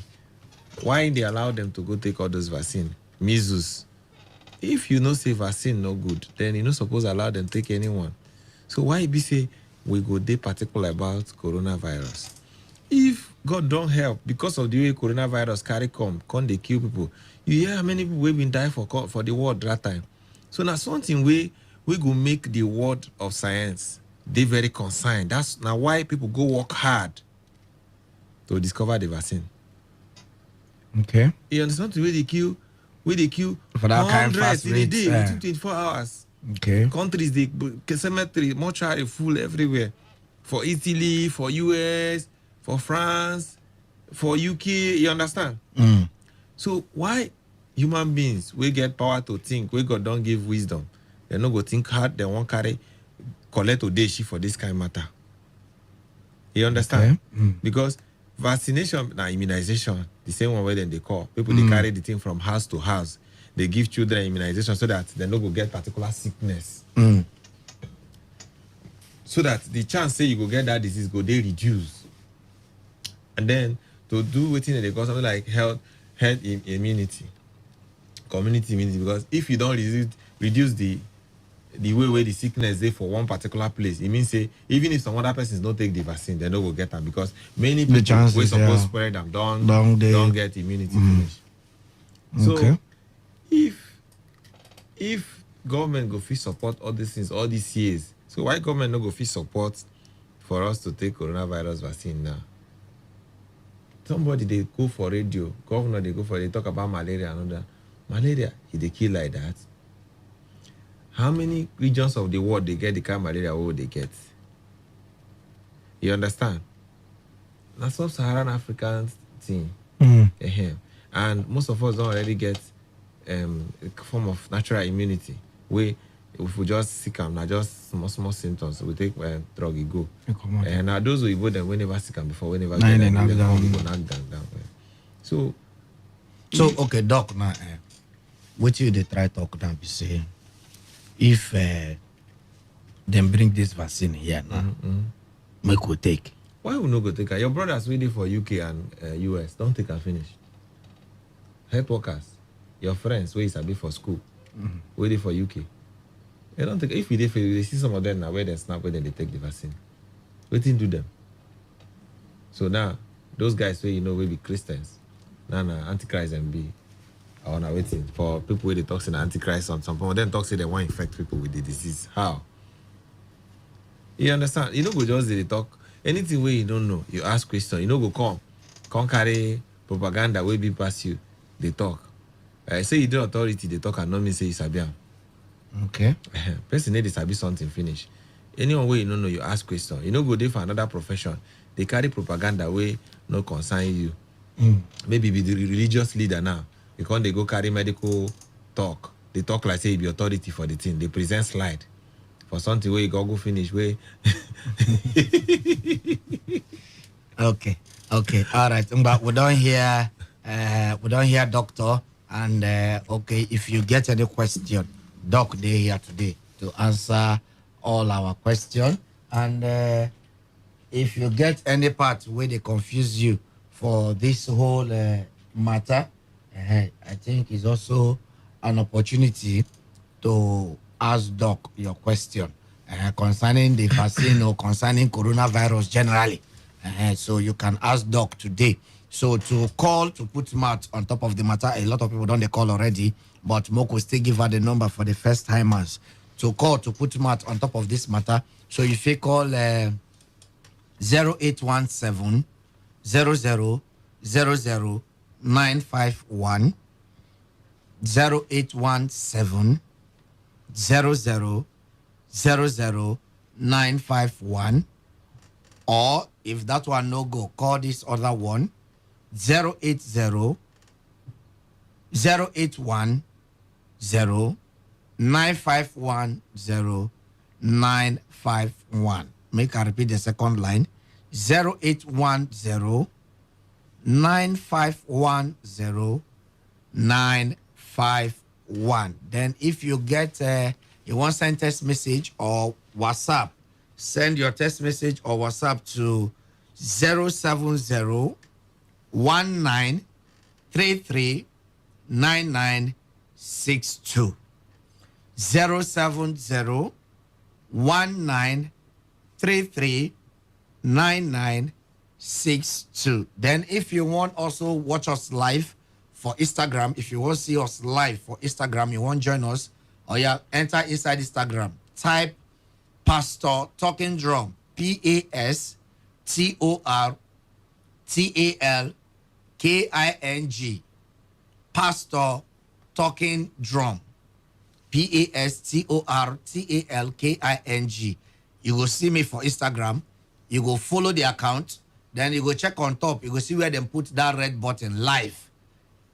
Why they allow them to go take all those vaccines? Measles. If you know say vaccine no good, then you not supposed to allow them take anyone. So why be say we go dey particular about coronavirus? If God don't help, because of the way coronavirus come they kill people. You hear how many people we been die for the world that time. So now something we go make the world of science they very concerned. That's now why people go work hard to discover the vaccine. Okay. You understand the way they kill for that kind of hundreds fast in a day within 24 hours. Okay. Countries, the cemetery, mortuary full everywhere. For Italy, for US, for France, for UK, you understand? So why human beings we get power to think, we God don't give wisdom, they no go think hard, they won't collect odeshi for this kind of matter. You understand? Okay. Because vaccination and immunization, the same one where they call. People they carry the thing from house to house. They give children immunization so that they no go get particular sickness. So that the chance say you go get that disease go they reduce. And then to do within they got something like health immunity, community immunity. Because if you don't reduce the way where the sickness is for one particular place, it means say even if some other persons don't take the vaccine, they don't go get them because many people were supposed to spread them don't get immunity finish. So if government go fit support all these things all these years, so why government no go fit support for us to take coronavirus vaccine now? Somebody they go for radio, governor they go for, they talk about malaria and all that. Malaria, they kill like that. How many regions of the world they get the kind of malaria what they get? You understand? Now sub-Saharan African thing. And most of us don't already get a form of natural immunity. If we just sick them, now just small symptoms, we take drug, you go. And now those who vote them, we never sick them before, we never get them, we knock them down. So okay, doc, now, what you they try talk down, be saying, if them bring this vaccine here now, we could take. Why we no go take it? Your brothers waiting for UK and US, don't take and finish. Health workers, your friends, where is a bit for school, waiting for UK. They don't take. If you they see some of them now where they snap, where they take the vaccine. Waiting to them. So now those guys where will be Christians, now Antichrist and be. I wanna waiting for people with the toxin Antichrist on some point. Then talk say they want to infect people with the disease. How? You understand? You know go just they talk. Anything where you don't know, you ask question. You know go come carry propaganda will be past you. They talk. Say you do authority, they talk and not mean say you sabi. Okay. Person need to sabi something finish. Anyone way you don't know, you ask question. You know go there for another profession. They carry propaganda way no concern you. Maybe be the religious leader now. Because they go carry medical talk. They talk like say you be authority for the thing. They present slide for something where you go finish way. Okay. All right. But we don't hear doctor. And okay, if you get any question, doc they here today to answer all our questions. And if you get any part where they confuse you for this whole matter, I think it's also an opportunity to ask doc your question concerning the vaccine or concerning coronavirus generally. So you can ask doc today. So to call to put mouth on top of the matter, a lot of people don't they call already, but Moko still give her the number for the first timers to call to put mouth on top of this matter. So if you call 0817 00 951 0817 00 951, or if that one no go, call this other one 080 081 0 951 0951. Make I repeat the second line 0810 951 0951. Then if you get you want to send text message or WhatsApp, send your text message or WhatsApp to 070 1933 9962. 070 1933 9962. Then if you want also watch us live for Instagram, if you want to see us live for Instagram, you want to join us, or yeah, enter inside Instagram, type Pastor Talking Drum, PASTORTALKING, Pastor Talking Drum, PASTORTALKING. You will see me for Instagram. You go follow the account. Then you go check on top. You go see where they put that red button, live.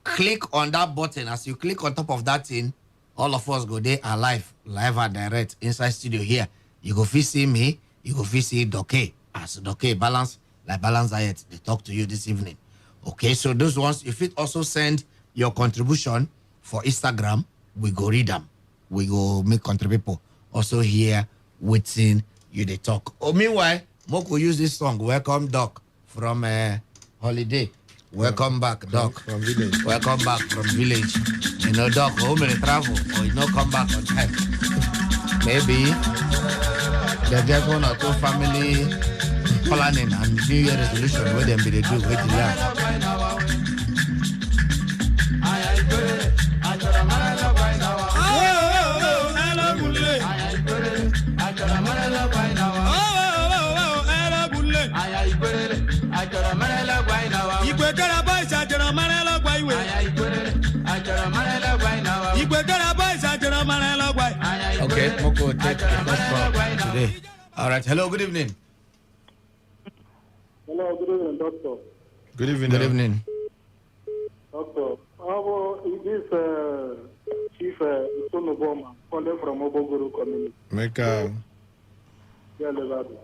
Click on that button. As you click on top of that thing, all of us go there alive, live and direct inside studio here. You go see me. You go see Doke. As Doke balance diet. They talk to you this evening. Okay, so those ones, if it also send your contribution for Instagram, we go read them. We go make contribute people also here waiting you they talk. Oh, meanwhile, Moko use this song, Welcome Doc from Holiday. Welcome back, Doc. From village. Welcome back from village. You know, Doc, home and travel, or you know, come back on time. Maybe they get one or two family planning and New Year resolution where them be they do with the land. Okay, Moko, take the first call today. All right. Hello, good evening. Hello, good evening, doctor. Good evening. Good evening. Doctor, this Chief Sonoboma, calling from Obogoro community. Meka. Yeah, Levado.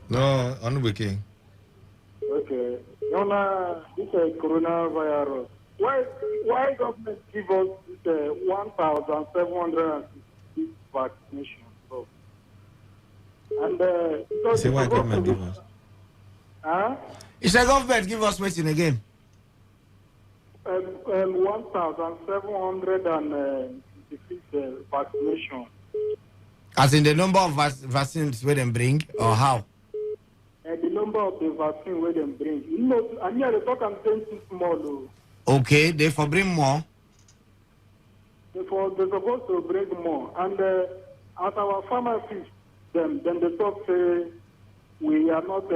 No, unwiki. Okay. This coronavirus. Why government give us this 1,760 vaccination? So, and say why government give us? Huh? It's a government give us waiting again. 1,766 vaccination. As in the number of vaccines where they bring, or how? The number of the vaccine where they bring. You know, and here they talk and saying too small. Okay, they for bring more. They're supposed to bring more. And as our pharmacists, then they talk say we are not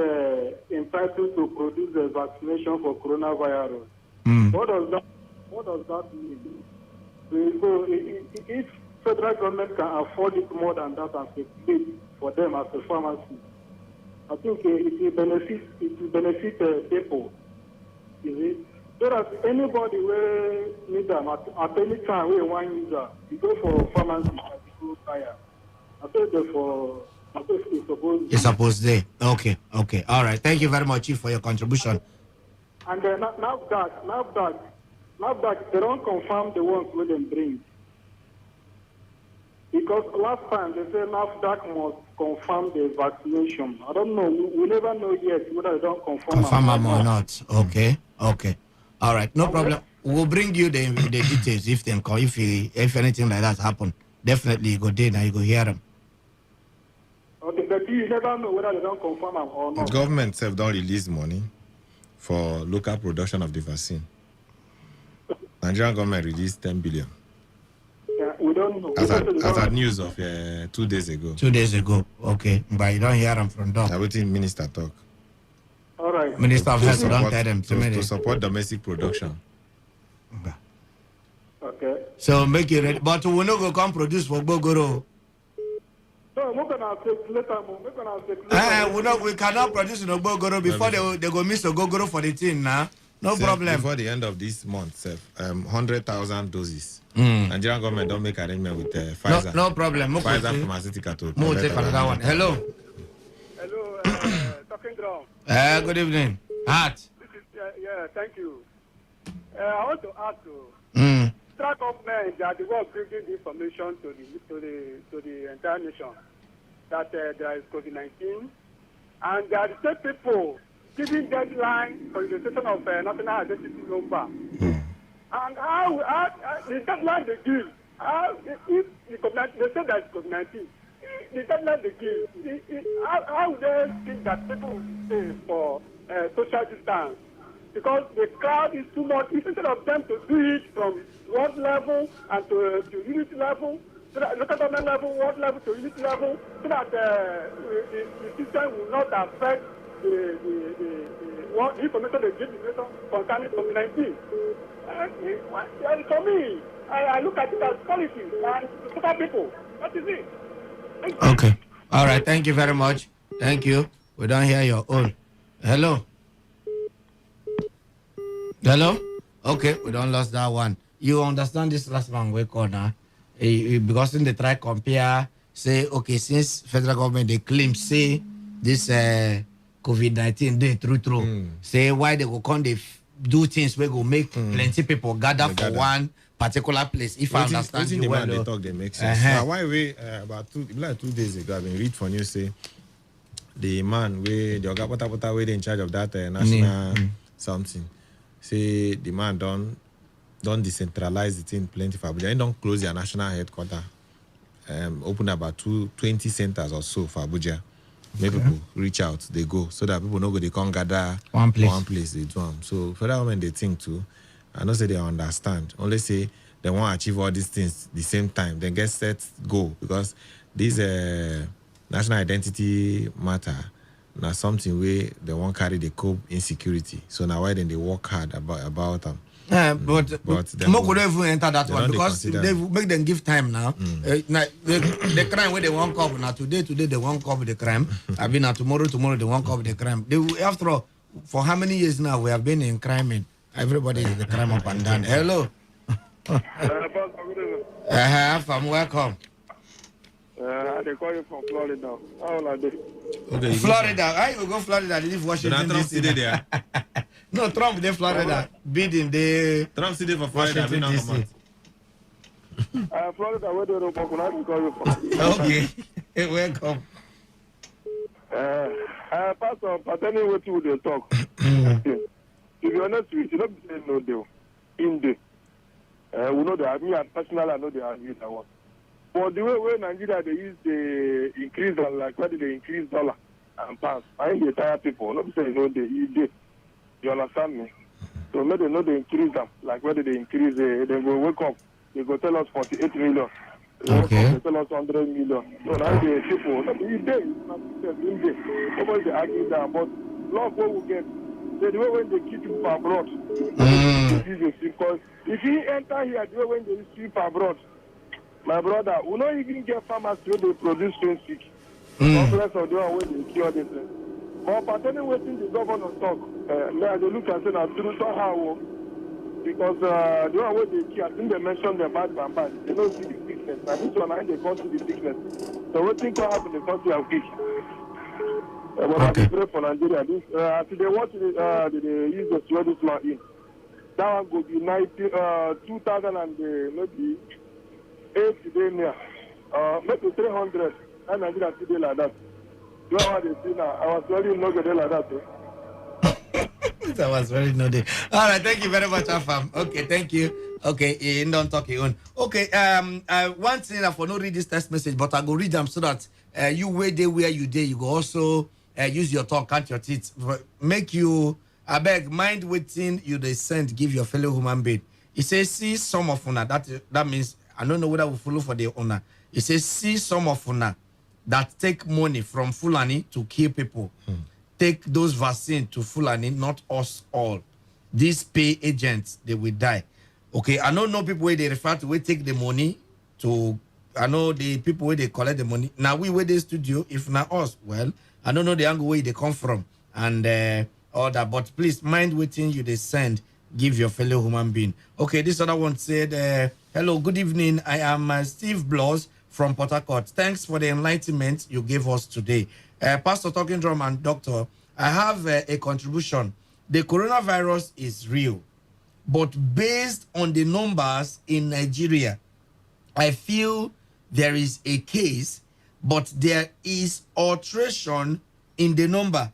entitled to produce a vaccination for coronavirus. What does that mean? So if federal government can afford it more than that and circulate for them as a pharmacy, I think it will benefit people. Is it? So that anybody will need them at any time we want user, you go for pharmacy, you go fire. I think it's supposed. It's supposed there. Okay. All right. Thank you very much, Chief, for your contribution. And then now that they don't confirm the ones where they bring. Because last time they said NAFDAC must confirm the vaccination. I don't know. We never know yet whether they don't confirm them or not. Okay. All right. No problem. We'll bring you the details if they call. If anything like that happen, definitely you go there and you go hear them. Okay, but you never know whether they don't confirm them or not. Government have don't release money for local production of the vaccine. Nigerian government released 10 billion. Yeah, we don't know. As a news of 2 days ago. 2 days ago. Okay. But you don't hear them from them. I will think Minister talk. All right. Minister of Health don't tell them to support domestic production. Okay. So make it ready. But we no go come produce for Bogoro. No, we cannot produce in Bogoro before they go miss Ogogoro for the team now. No problem. Before the end of this month, 100,000 doses. Nigerian government don't make arrangement with Pfizer. No problem. Pfizer Pharmaceutical to take another one. Hello. Hello, talking drum. Good evening. Art. Thank you. I want to ask you. Track of men that the world bringing the information to the entire nation that there is COVID-19, and there are the same people giving deadline for the registration of national identity number. And how the deadline they give, if they say that it's COVID-19, the deadline they give, how they think that people will stay for social distance? Because the crowd is too much. Instead of them to do it from ward level and to unit level, so that local government level, ward level to unit level, so that the system will not affect the information they give the nation concerning COVID-19. For me, I look at it as quality and super people. That is it. Okay. All right. Thank you very much. Thank you. We don't hear your own. Hello. Okay. We don't lost that one. You understand this last one we call now? Because in the try compare, say, okay, since federal government, they claim, say, this COVID-19, they true. Say, why they go come, they do things where go make plenty people gather for one particular place. If I understand you well. They talk, they make sense. Now, why we, about 2 days ago, I've been read for news, say, the man, the Ogapota way in charge of that national something, say, the man don't decentralize the thing plenty for Abuja. They don't close their national headquarters. Open about 20 centers or so for Abuja. Make people reach out, they go, so that people know they can't gather one place they do them. So for that moment they think too. I don't say they understand. Only say they want to achieve all these things the same time. Then get set, go. Because this national identity matter, Now something where they won't carry the cope insecurity. So now why then they work hard about them. But Mo could even enter that one because they make them give time now. The crime where they won't cover now today they won't cover the crime. I've been now tomorrow they won't cover the crime. After all, for how many years now we have been in crime? Everybody is the crime up and down. Hello. I'm welcome. They call you from Florida. How are they? Okay, Florida. I will go Florida. They live Washington DC there. No, Trump in Florida. Bidding the Trump city for Florida. Florida, where do you call you from? Okay. Welcome. Pastor, pertaining what you will talk. To be honest with you, not saying no deal. In the we know that me and personal I know they are using that one. But the way Nigeria they use the increase on like where they increase dollar and pounds. I ain't the tired people. Not saying no they eat. You understand me? So maybe they know they increase them. Like whether they increase they go wake up, they go tell us 48 million. Okay. They tell us 100 million. So now the people not each day, nobody they argue that, but love what we get. The way when they keep you abroad. Because if you enter here, the way when they keep abroad, my brother, we not even get farmers where they produce things sick. Complex of the one where they cure this. But pertaining waiting the governor talk, now they look and say now through how because the one where they cure, I think they mentioned the bad and bad. They don't see the sickness. Now this one I they cause the sickness. So what think what happened in the country of quick? But I pray for Nigeria. This today what they use the swear this man in. That one go be 2000 and maybe 8 today near. Maybe 300. And Nigeria today like that. You know what they see now? I was very no good like that. That was very naughty. All right, thank you very much, Afam. Okay, thank you. Okay, you don't talk your own. Okay, one thing I for no read this text message, but I go read them so that you where they where you day, you go also use your tongue, count your teeth, make you. I beg, mind waiting you they send, give your fellow human being. He says, see some of una. That means I don't know whether we follow for the owner. He says, see some of una that take money from Fulani to kill people. Take those vaccines to Fulani, not us all. These pay agents, they will die. Okay, I don't know people where they refer to where take the money to. I know the people where they collect the money. Now we where the studio, if not us, well, I don't know the angle where they come from and all that. But please mind waiting you they send. Give your fellow human being. Okay, this other one said, hello, good evening. I am Steve Bloss from Port Harcourt. Thanks for the enlightenment you gave us today. Pastor Talking Drum and Doctor, I have a contribution. The coronavirus is real, but based on the numbers in Nigeria, I feel there is a case, but there is alteration in the number.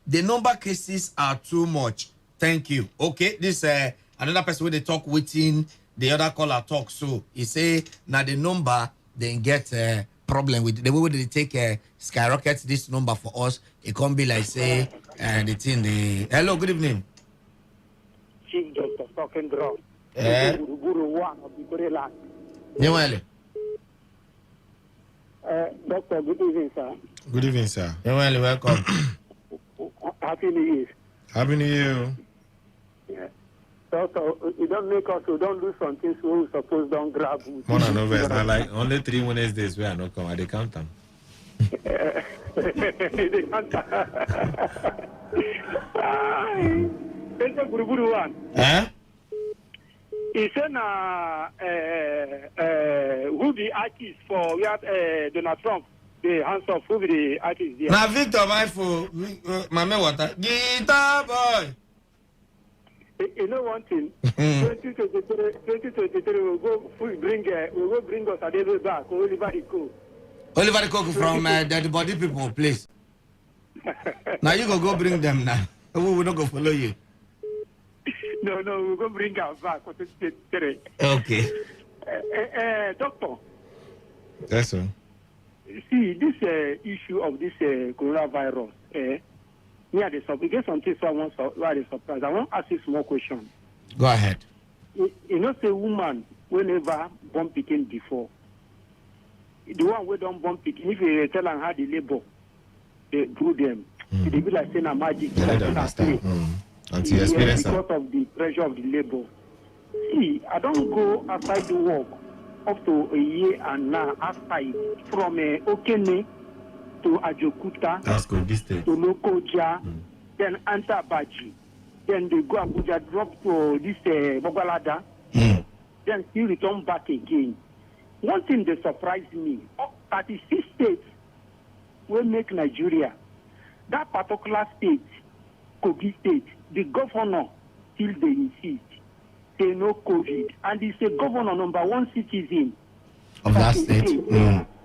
The number cases are too much. Thank you. Okay, this another person where they talk within the other caller talk. So he say now the number then get a problem with the way they take skyrocket this number for us. It can't be like say the thing. Hello, good evening. Chief Doctor Talking Drum. Guru one of the Gorilla. Doctor, good evening, sir. Good evening, sir. Welcome. Happy New Year. Happy New Year. Yeah. Doctor, you don't make us, we don't do some things we suppose don't grab. One and over, it's not like only 3 Wednesdays where I not come, they count them. They count them. It's a Guru one. He said, who the artist for we have Donald Trump, the hands of who the artist there. Now, Victor, my fool, Mama Water, guitar boy. You know one thing, 2023 we'll go bring us a day back, Oliver Iko. Oliver Iko from the body people, please. Now you go bring them now. We will not go follow you. No, we'll go bring us back for 2023. Okay. Doctor. That's so. See, this issue of this coronavirus, there's something someone is surprised. I want to ask you a small question. Go ahead. You know, say woman whenever born picking before, the one we don't born picking, if you tell them how the labor, they do them. It will be like saying a magic. They don't understand. Until you experience because of the pressure of the labor. See, I don't go outside the work up to a year and now outside from Okene to Ajokuta to Lokoja, then enter Baji, then they go Abuja, drop to this Bogalada, then still return back again. One thing that surprised me, 36 states will make Nigeria. That particular state, Kogi State, the governor still they insist, say no COVID. And he's a governor number one citizen of that state.